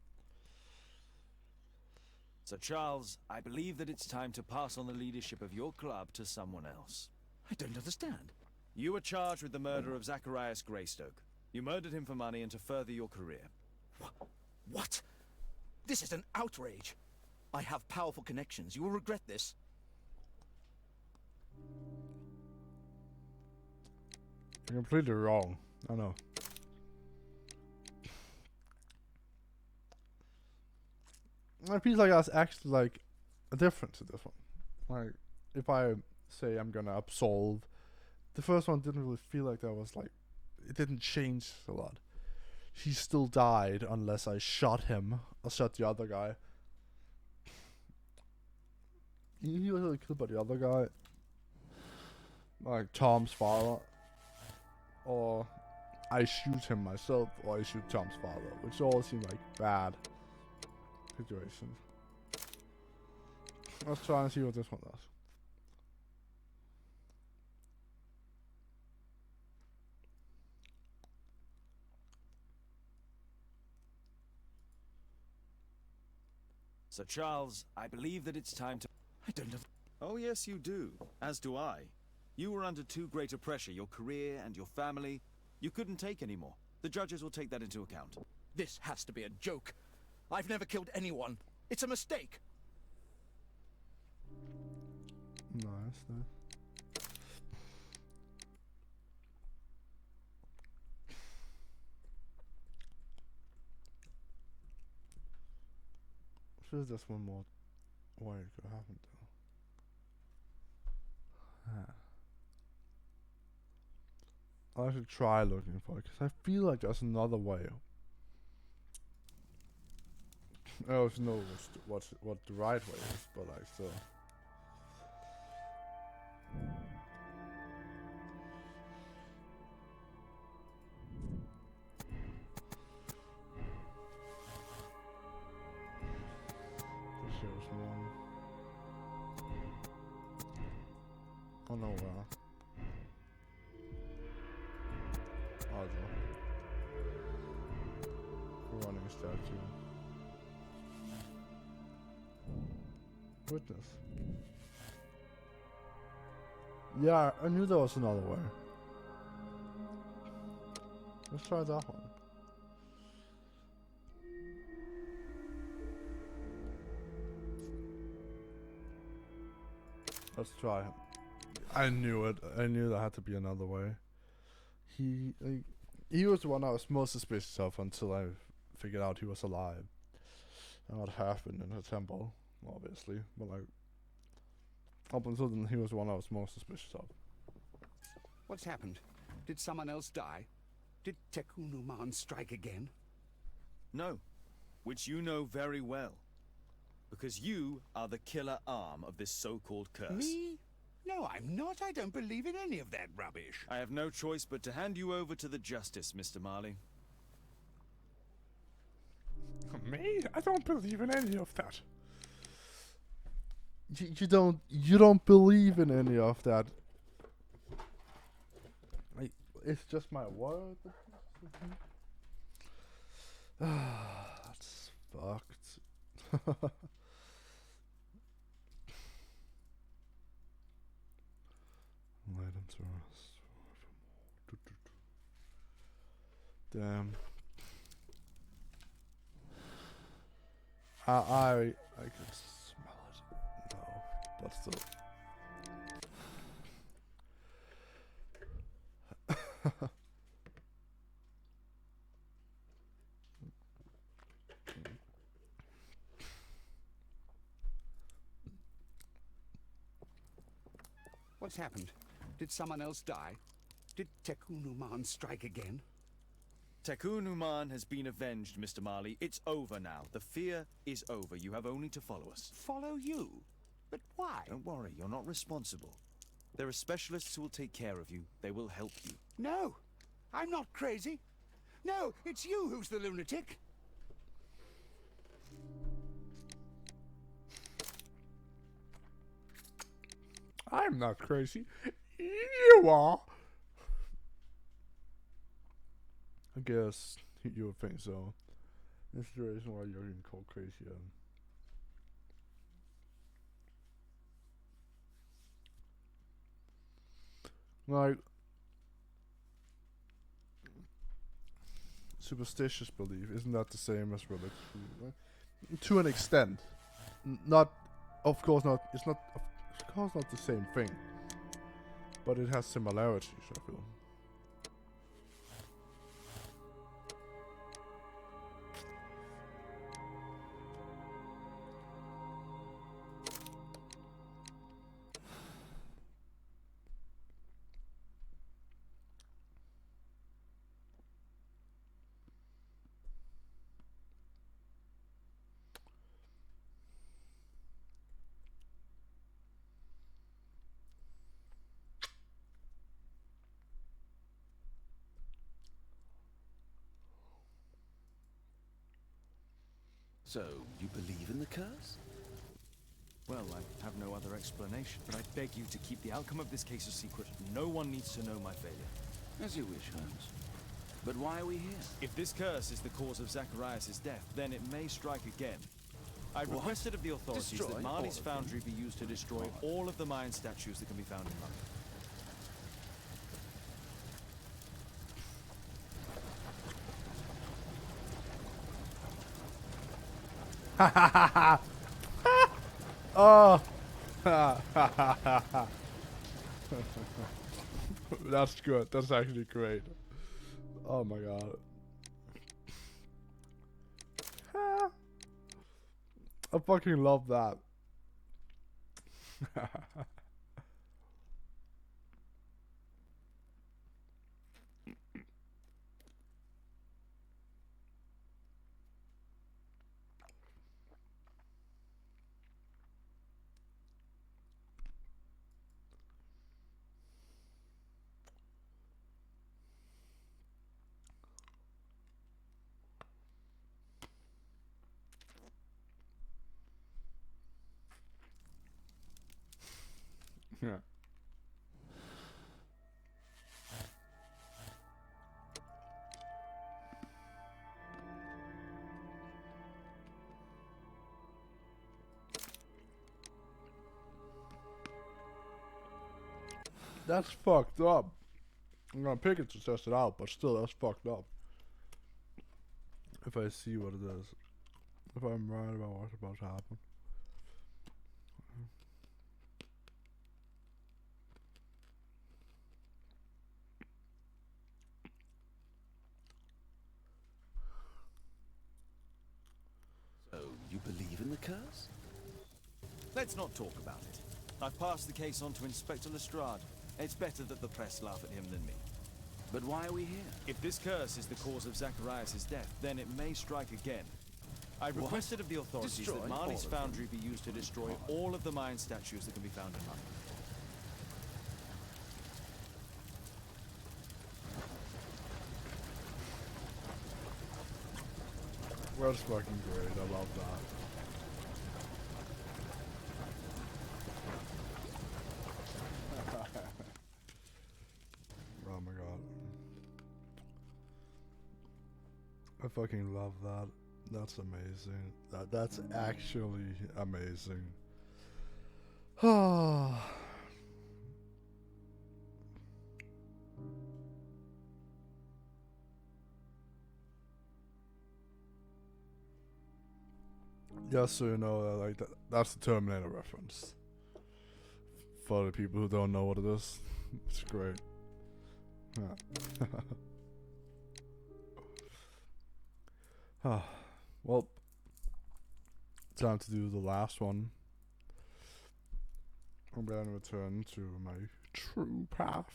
So Charles, I believe that it's time to pass on the leadership of your club to someone else. I don't understand. You were charged with the murder of Zacharias Greystoke. You murdered him for money and to further your career. What? This is an outrage. I have powerful connections. You will regret this. You're completely wrong. I know. I feel like there's actually like a difference to this one. Like, if I say I'm gonna absolve, the first one didn't really feel like that was like, it didn't change a lot. He still died unless I shot him or shot the other guy. He was really killed by the other guy, like Tom's father, or I shoot him myself, or I shoot Tom's father, which all seem like bad situations. Let's try and see what this one does. Sir Charles, I believe that it's time to... I don't know. Oh, yes, you do. As do I. You were under too great a pressure. Your career and your family. You couldn't take any more. The judges will take that into account. This has to be a joke. I've never killed anyone. It's a mistake. Nice, nice. There's just one more way it could happen though. I should try looking for it, because I feel like there's another way. I don't know what the right way is, but like still. There's one. Oh no, other running statue. Witness. Yeah, I knew there was another way. Let's try that one. Let's try him. I knew it. I knew there had to be another way. He was the one I was most suspicious of until I figured out he was alive. And what happened in the temple, obviously. But like, up until then, he was the one I was most suspicious of. What's happened? Did someone else die? Did Tekunuman strike again? No, which you know very well. Because you are the killer arm of this so-called curse. Me? No, I'm not. I don't believe in any of that rubbish. I have no choice but to hand you over to the justice, Mr. Marley. Me? I don't believe in any of that. You don't believe in any of that. It's just my word. That's fucked. Items are damn. I can smell it. No, but still. What's happened? Did someone else die? Did Tekunuman strike again? Tekunuman has been avenged, Mr. Marley. It's over now. The fear is over. You have only to follow us. Follow you? But why? Don't worry, you're not responsible. There are specialists who will take care of you. They will help you. No, I'm not crazy. No, it's you who's the lunatic. I'm not crazy. You are. I guess you would think so. That's the reason why you're getting called crazy. Like, superstitious belief isn't that the same as religious belief? To an extent, not. Of course not. It's not. Of course not the same thing. But it has similarities, I feel. So, you believe in the curse? Well, I have no other explanation, but I beg you to keep the outcome of this case a secret. No one needs to know my failure. As you wish, Holmes. But why are we here? If this curse is the cause of Zacharias' death, then it may strike again. I What? requested of the authorities Destroy that all Marley's of them? foundry be used to destroy all of the Mayan statues that can be found in London. Oh. That's good. That's actually great. Oh my god. I fucking love that. Yeah. That's fucked up. I'm gonna pick it to test it out, but still, that's fucked up. If I see what it is. If I'm right about what's about to happen. So, you believe in the curse? Let's not talk about it. I've passed the case on to Inspector Lestrade. It's better that the press laugh at him than me. But why are we here? If this curse is the cause of Zacharias' death, then it may strike again. I What? requested of the authorities Destroy that Marley's all of them? foundry be used to destroy all of the Mayan statues that can be found in London. That's fucking great. I love that. Oh my god. I fucking love that. That's amazing. That's actually amazing. Just so you know, like that's the Terminator reference. For the people who don't know what it is, it's great. Yeah. Well, time to do the last one. I'm gonna return to my true path.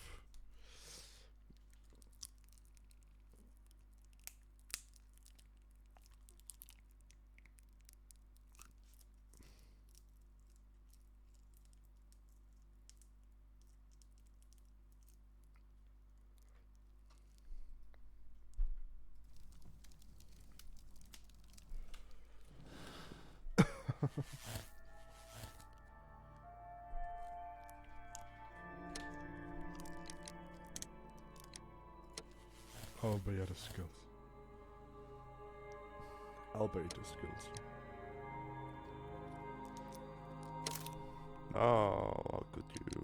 Oh, but yeah, the skills. I'll bet the skills. Oh, how could you?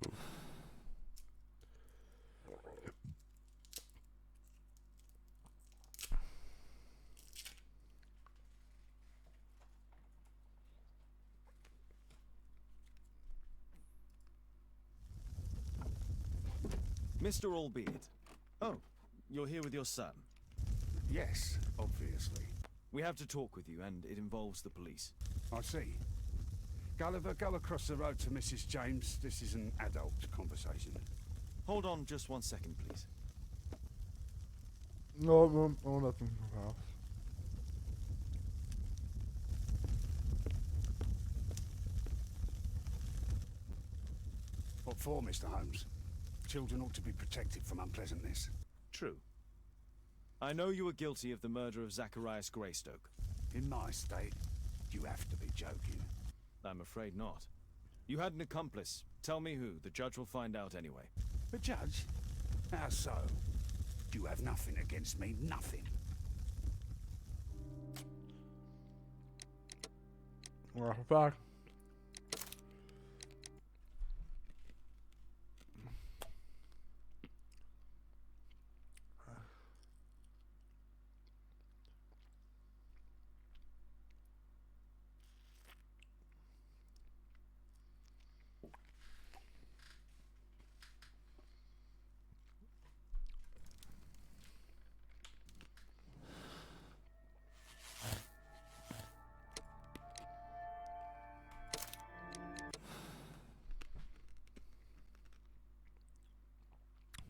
Mr. Albeit. Oh, you're here with your son. Yes, obviously. We have to talk with you, and it involves the police. I see. Gulliver, go across the road to Mrs. James. This is an adult conversation. Hold on just 1 second, please. No, nothing. What for, Mr. Holmes? Children ought to be protected from unpleasantness. True. I know you are guilty of the murder of Zacharias Greystoke. In my state, You have to be joking. I'm afraid not. You had an accomplice. Tell me who. The judge will find out anyway. The judge? How so? You have nothing against me, nothing. Welcome back.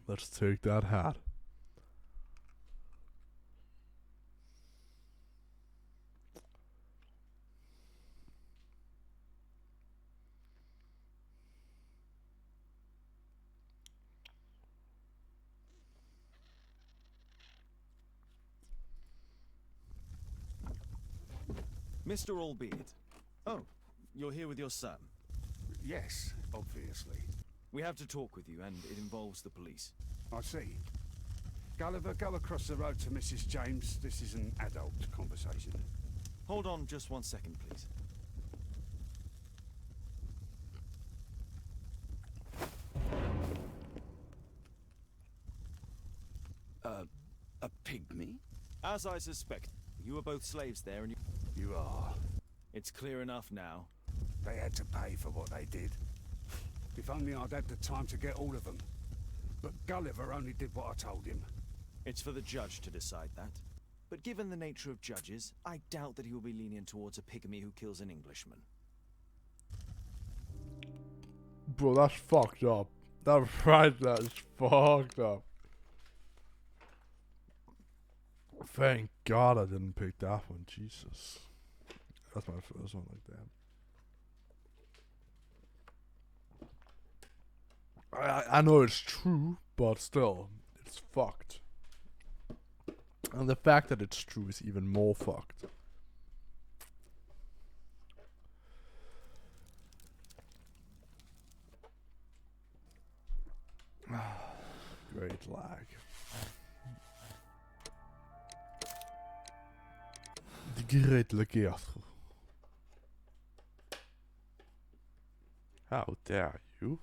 Let's take that hat. Mr. Albeit. Oh, you're here with your son. Yes, obviously. We have to talk with you, and it involves the police. I see. Gulliver, go across the road to Mrs. James. This is an adult conversation. Hold on just 1 second, please. A pygmy? As I suspect, you were both slaves there, and You are. it's clear enough now. They had to pay for what they did. If only I'd had the time to get all of them. But Gulliver only did what I told him. It's for the judge to decide that. But given the nature of judges, I doubt that he will be lenient towards a pygmy who kills an Englishman. Bro, that's fucked up. That right there is fucked up. Thank God I didn't pick that one. Jesus. That's my first one like that. I know it's true, but still, it's fucked. And the fact that it's true is even more fucked. Great lag. The great legato. How dare you?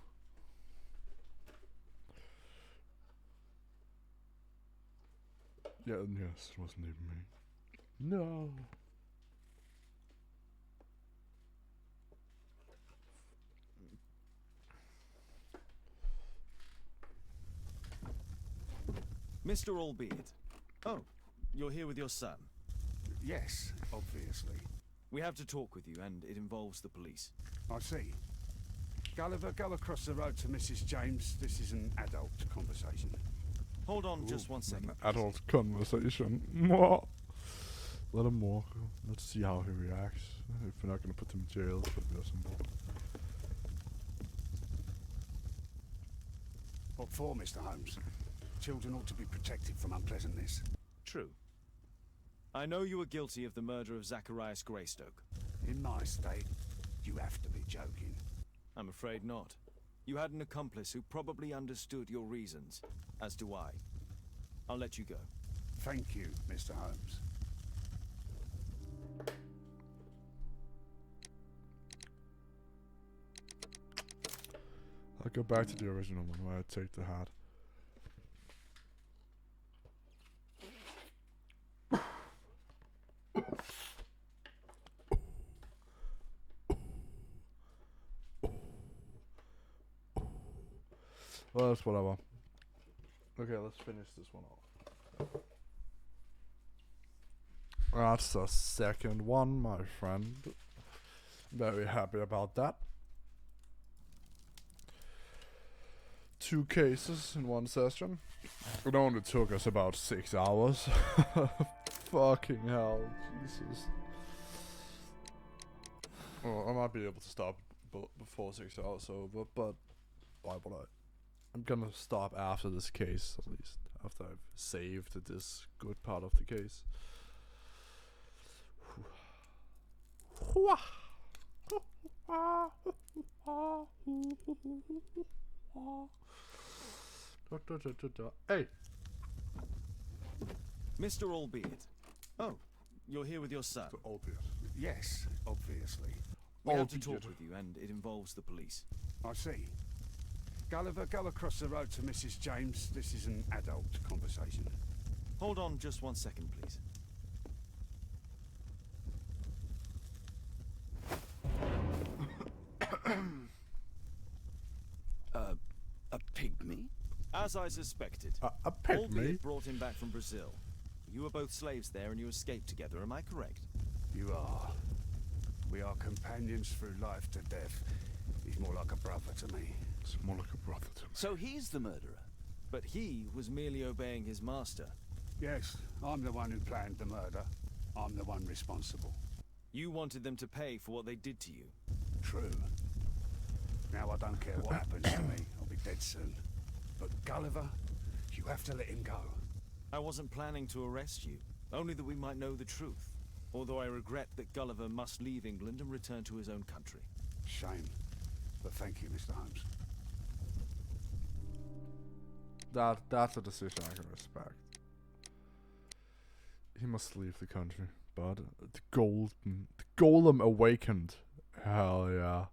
Yeah, yes, it wasn't even me. No. Mr. Albeit. Oh, you're here with your son. Yes, obviously. We have to talk with you, and it involves the police. I see. Gulliver, go across the road to Mrs. James. This is an adult conversation. Hold on just 1 second. An adult conversation. Let him walk. Let's see how he reacts. If we're not gonna put him in jail, but there's some more. What for, Mr. Holmes? Children ought to be protected from unpleasantness. True. I know you were guilty of the murder of Zacharias Greystoke. In my state, you have to be joking. I'm afraid not. You had an accomplice who probably understood your reasons, as do I. I'll let you go. Thank you, Mr. Holmes. I'll go back to the original one where I take the hat. Well, that's whatever. Okay, let's finish this one off. That's the second one, my friend. Very happy about that. 2 cases in 1 session. It only took us about 6 hours. Fucking hell, Jesus. Well, I might be able to stop before 6 hours over, but why would I? I'm gonna stop after this case, at least. After I've saved this good part of the case. Hey, Mr. Albeit. Oh, you're here with your son. Albeit. Yes, obviously. We have to talk with you, and it involves the police. I see. Gulliver, go across the road to Mrs. James. This is an adult conversation. Hold on just 1 second, please. A pygmy? As I suspected. A pygmy? Albeit brought him back from Brazil. You were both slaves there and you escaped together, am I correct? You are. We are companions through life to death. He's more like a brother to me. It's more like a brother to me. So he's the murderer? But he was merely obeying his master. Yes, I'm the one who planned the murder. I'm the one responsible. You wanted them to pay for what they did to you. True. Now I don't care what happens to me. I'll be dead soon. But Gulliver, you have to let him go. I wasn't planning to arrest you, only that we might know the truth. Although I regret that Gulliver must leave England and return to his own country. Shame. But thank you, Mr. Holmes. That's a decision I can respect. He must leave the country, but the golem awakened. Hell yeah.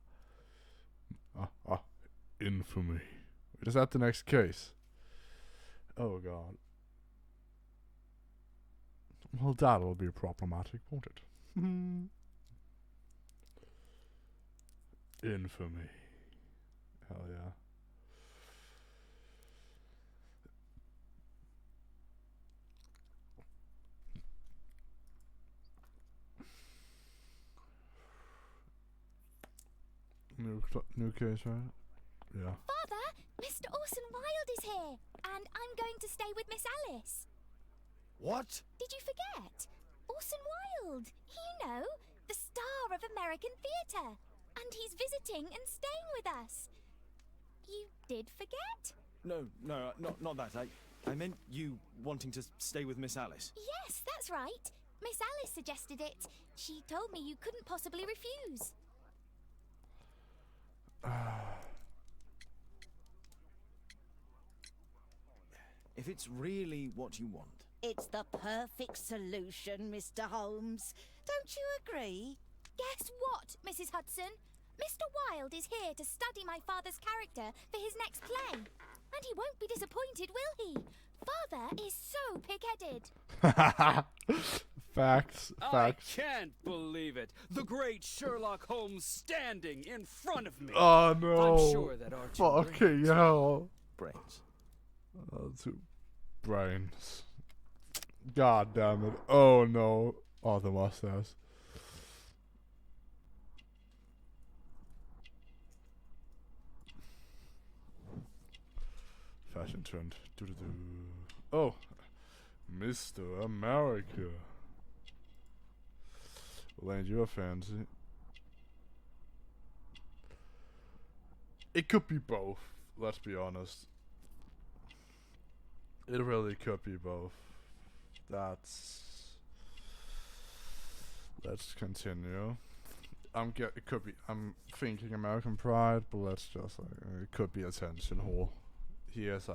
Infamy. Is that the next case? Oh god. Well, that'll be problematic, won't it? Infamy. Hell yeah. New case, right? Yeah. Father, Mr. Orson Wilde is here, and I'm going to stay with Miss Alice. What? Did you forget? Orson Wilde, you know, the star of American theatre. And he's visiting and staying with us. You did forget? No, not that. I meant you wanting to stay with Miss Alice. Yes, that's right. Miss Alice suggested it. She told me you couldn't possibly refuse. If it's really what you want. It's the perfect solution, Mr. Holmes. Don't you agree? Guess what, Mrs. Hudson? Mr. Wilde is here to study my father's character for his next play. And he won't be disappointed, will he? Father is so pig-headed. Facts. I can't believe it. The great Sherlock Holmes standing in front of me. Oh no. I'm sure that our two fucking hell. Brains. Two brains. God damn it. Oh no. Oh, the mustache. Fashion trend. Oh, Mr. America. Well, ain't you a fancy? It could be both. Let's be honest. It really could be both. Let's continue. It could be. I'm thinking American Pride, but let's just it could be attention whore. He's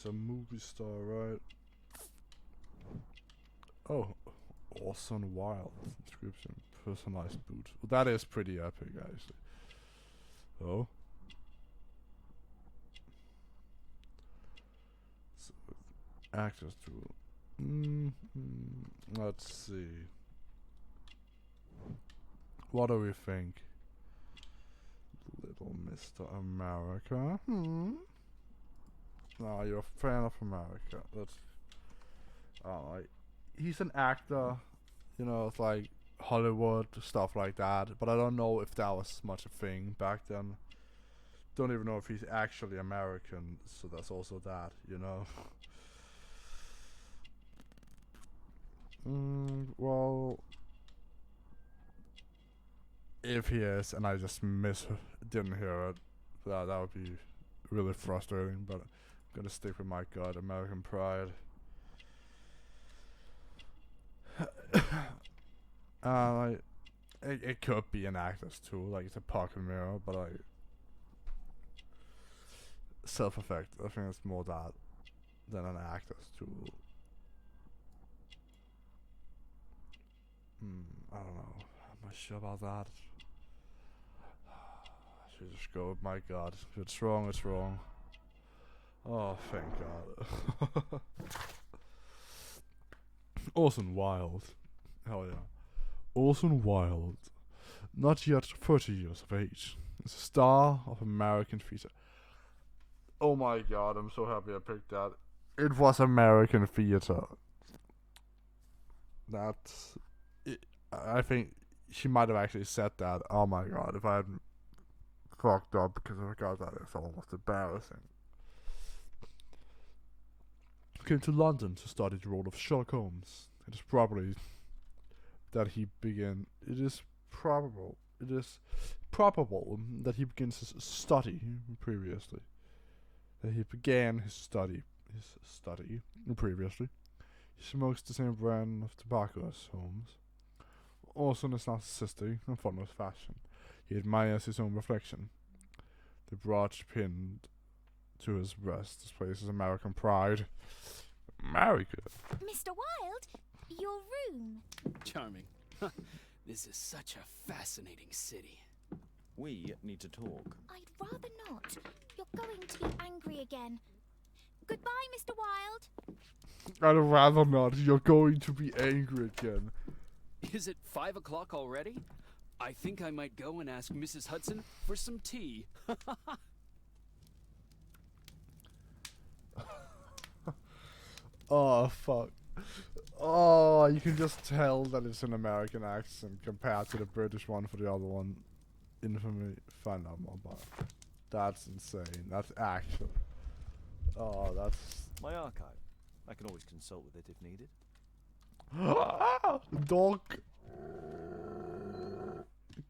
a movie star, right? Oh, Orson Wilde inscription, personalized boot. Well, that is pretty epic, actually. Oh. So, actors too. Let's see. What do we think? Little Mr. America. No, you're a fan of America. That's. He's an actor. You know, it's like Hollywood stuff like that. But I don't know if that was much a thing back then. Don't even know if he's actually American. So that's also that. You know. Well. If he is, and I just didn't hear it, that would be really frustrating. But I'm gonna stick with my gut, American Pride. Like, it could be an actor's too, like it's a pocket mirror, but like self-effect. I think it's more that than an actor's tool. I don't know. I'm not sure about that. I should just go. My God, if it's wrong, it's wrong. Oh, thank God. Orson Wilde. Hell yeah. Orson Wilde, not yet 30 years of age, is a star of American theater. Oh my God, I'm so happy I picked that. It was American theater. That's... I think she might have actually said that. Oh my God, if I hadn't fucked up because I forgot that, it's almost embarrassing. Came to London to study the role of Sherlock Holmes. It is probably that he began. It is probable that he begins his study previously. That he began his study previously. He smokes the same brand of tobacco as Holmes. Also, is narcissistic and fond of fashion. He admires his own reflection. The brooch pinned to his breast displays his American pride. America. Mr. Wilde, your room. Charming. This is such a fascinating city. We need to talk. I'd rather not. You're going to be angry again. Goodbye, Mr. Wilde. I'd rather not. You're going to be angry again. Is it 5 o'clock already? I think I might go and ask Mrs. Hudson for some tea. Oh, fuck. Oh, you can just tell that it's an American accent compared to the British one for the other one. Infamy. Find out more about it. That's insane. That's actually... Oh, that's... My archive. I can always consult with it if needed. Dog.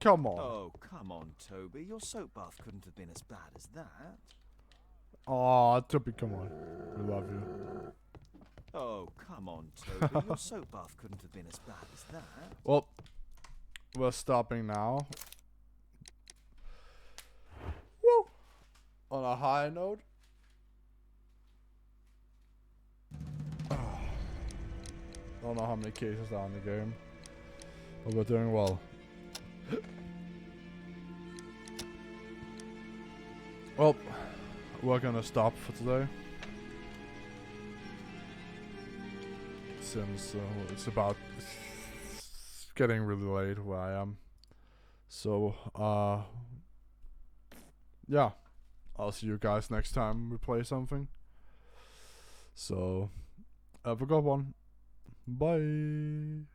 Come on. Oh, come on, Toby. Your soap bath couldn't have been as bad as that. Oh, Toby, come on. We love you. Oh, come on, Toby. Your soap bath couldn't have been as bad as that. Well, we're stopping now. Woo! On a high note. I don't know how many cases are in the game, but we're doing well. Well, we're gonna stop for today, since it's getting really late where I am. So, yeah, I'll see you guys next time we play something. So, have a good one. Bye.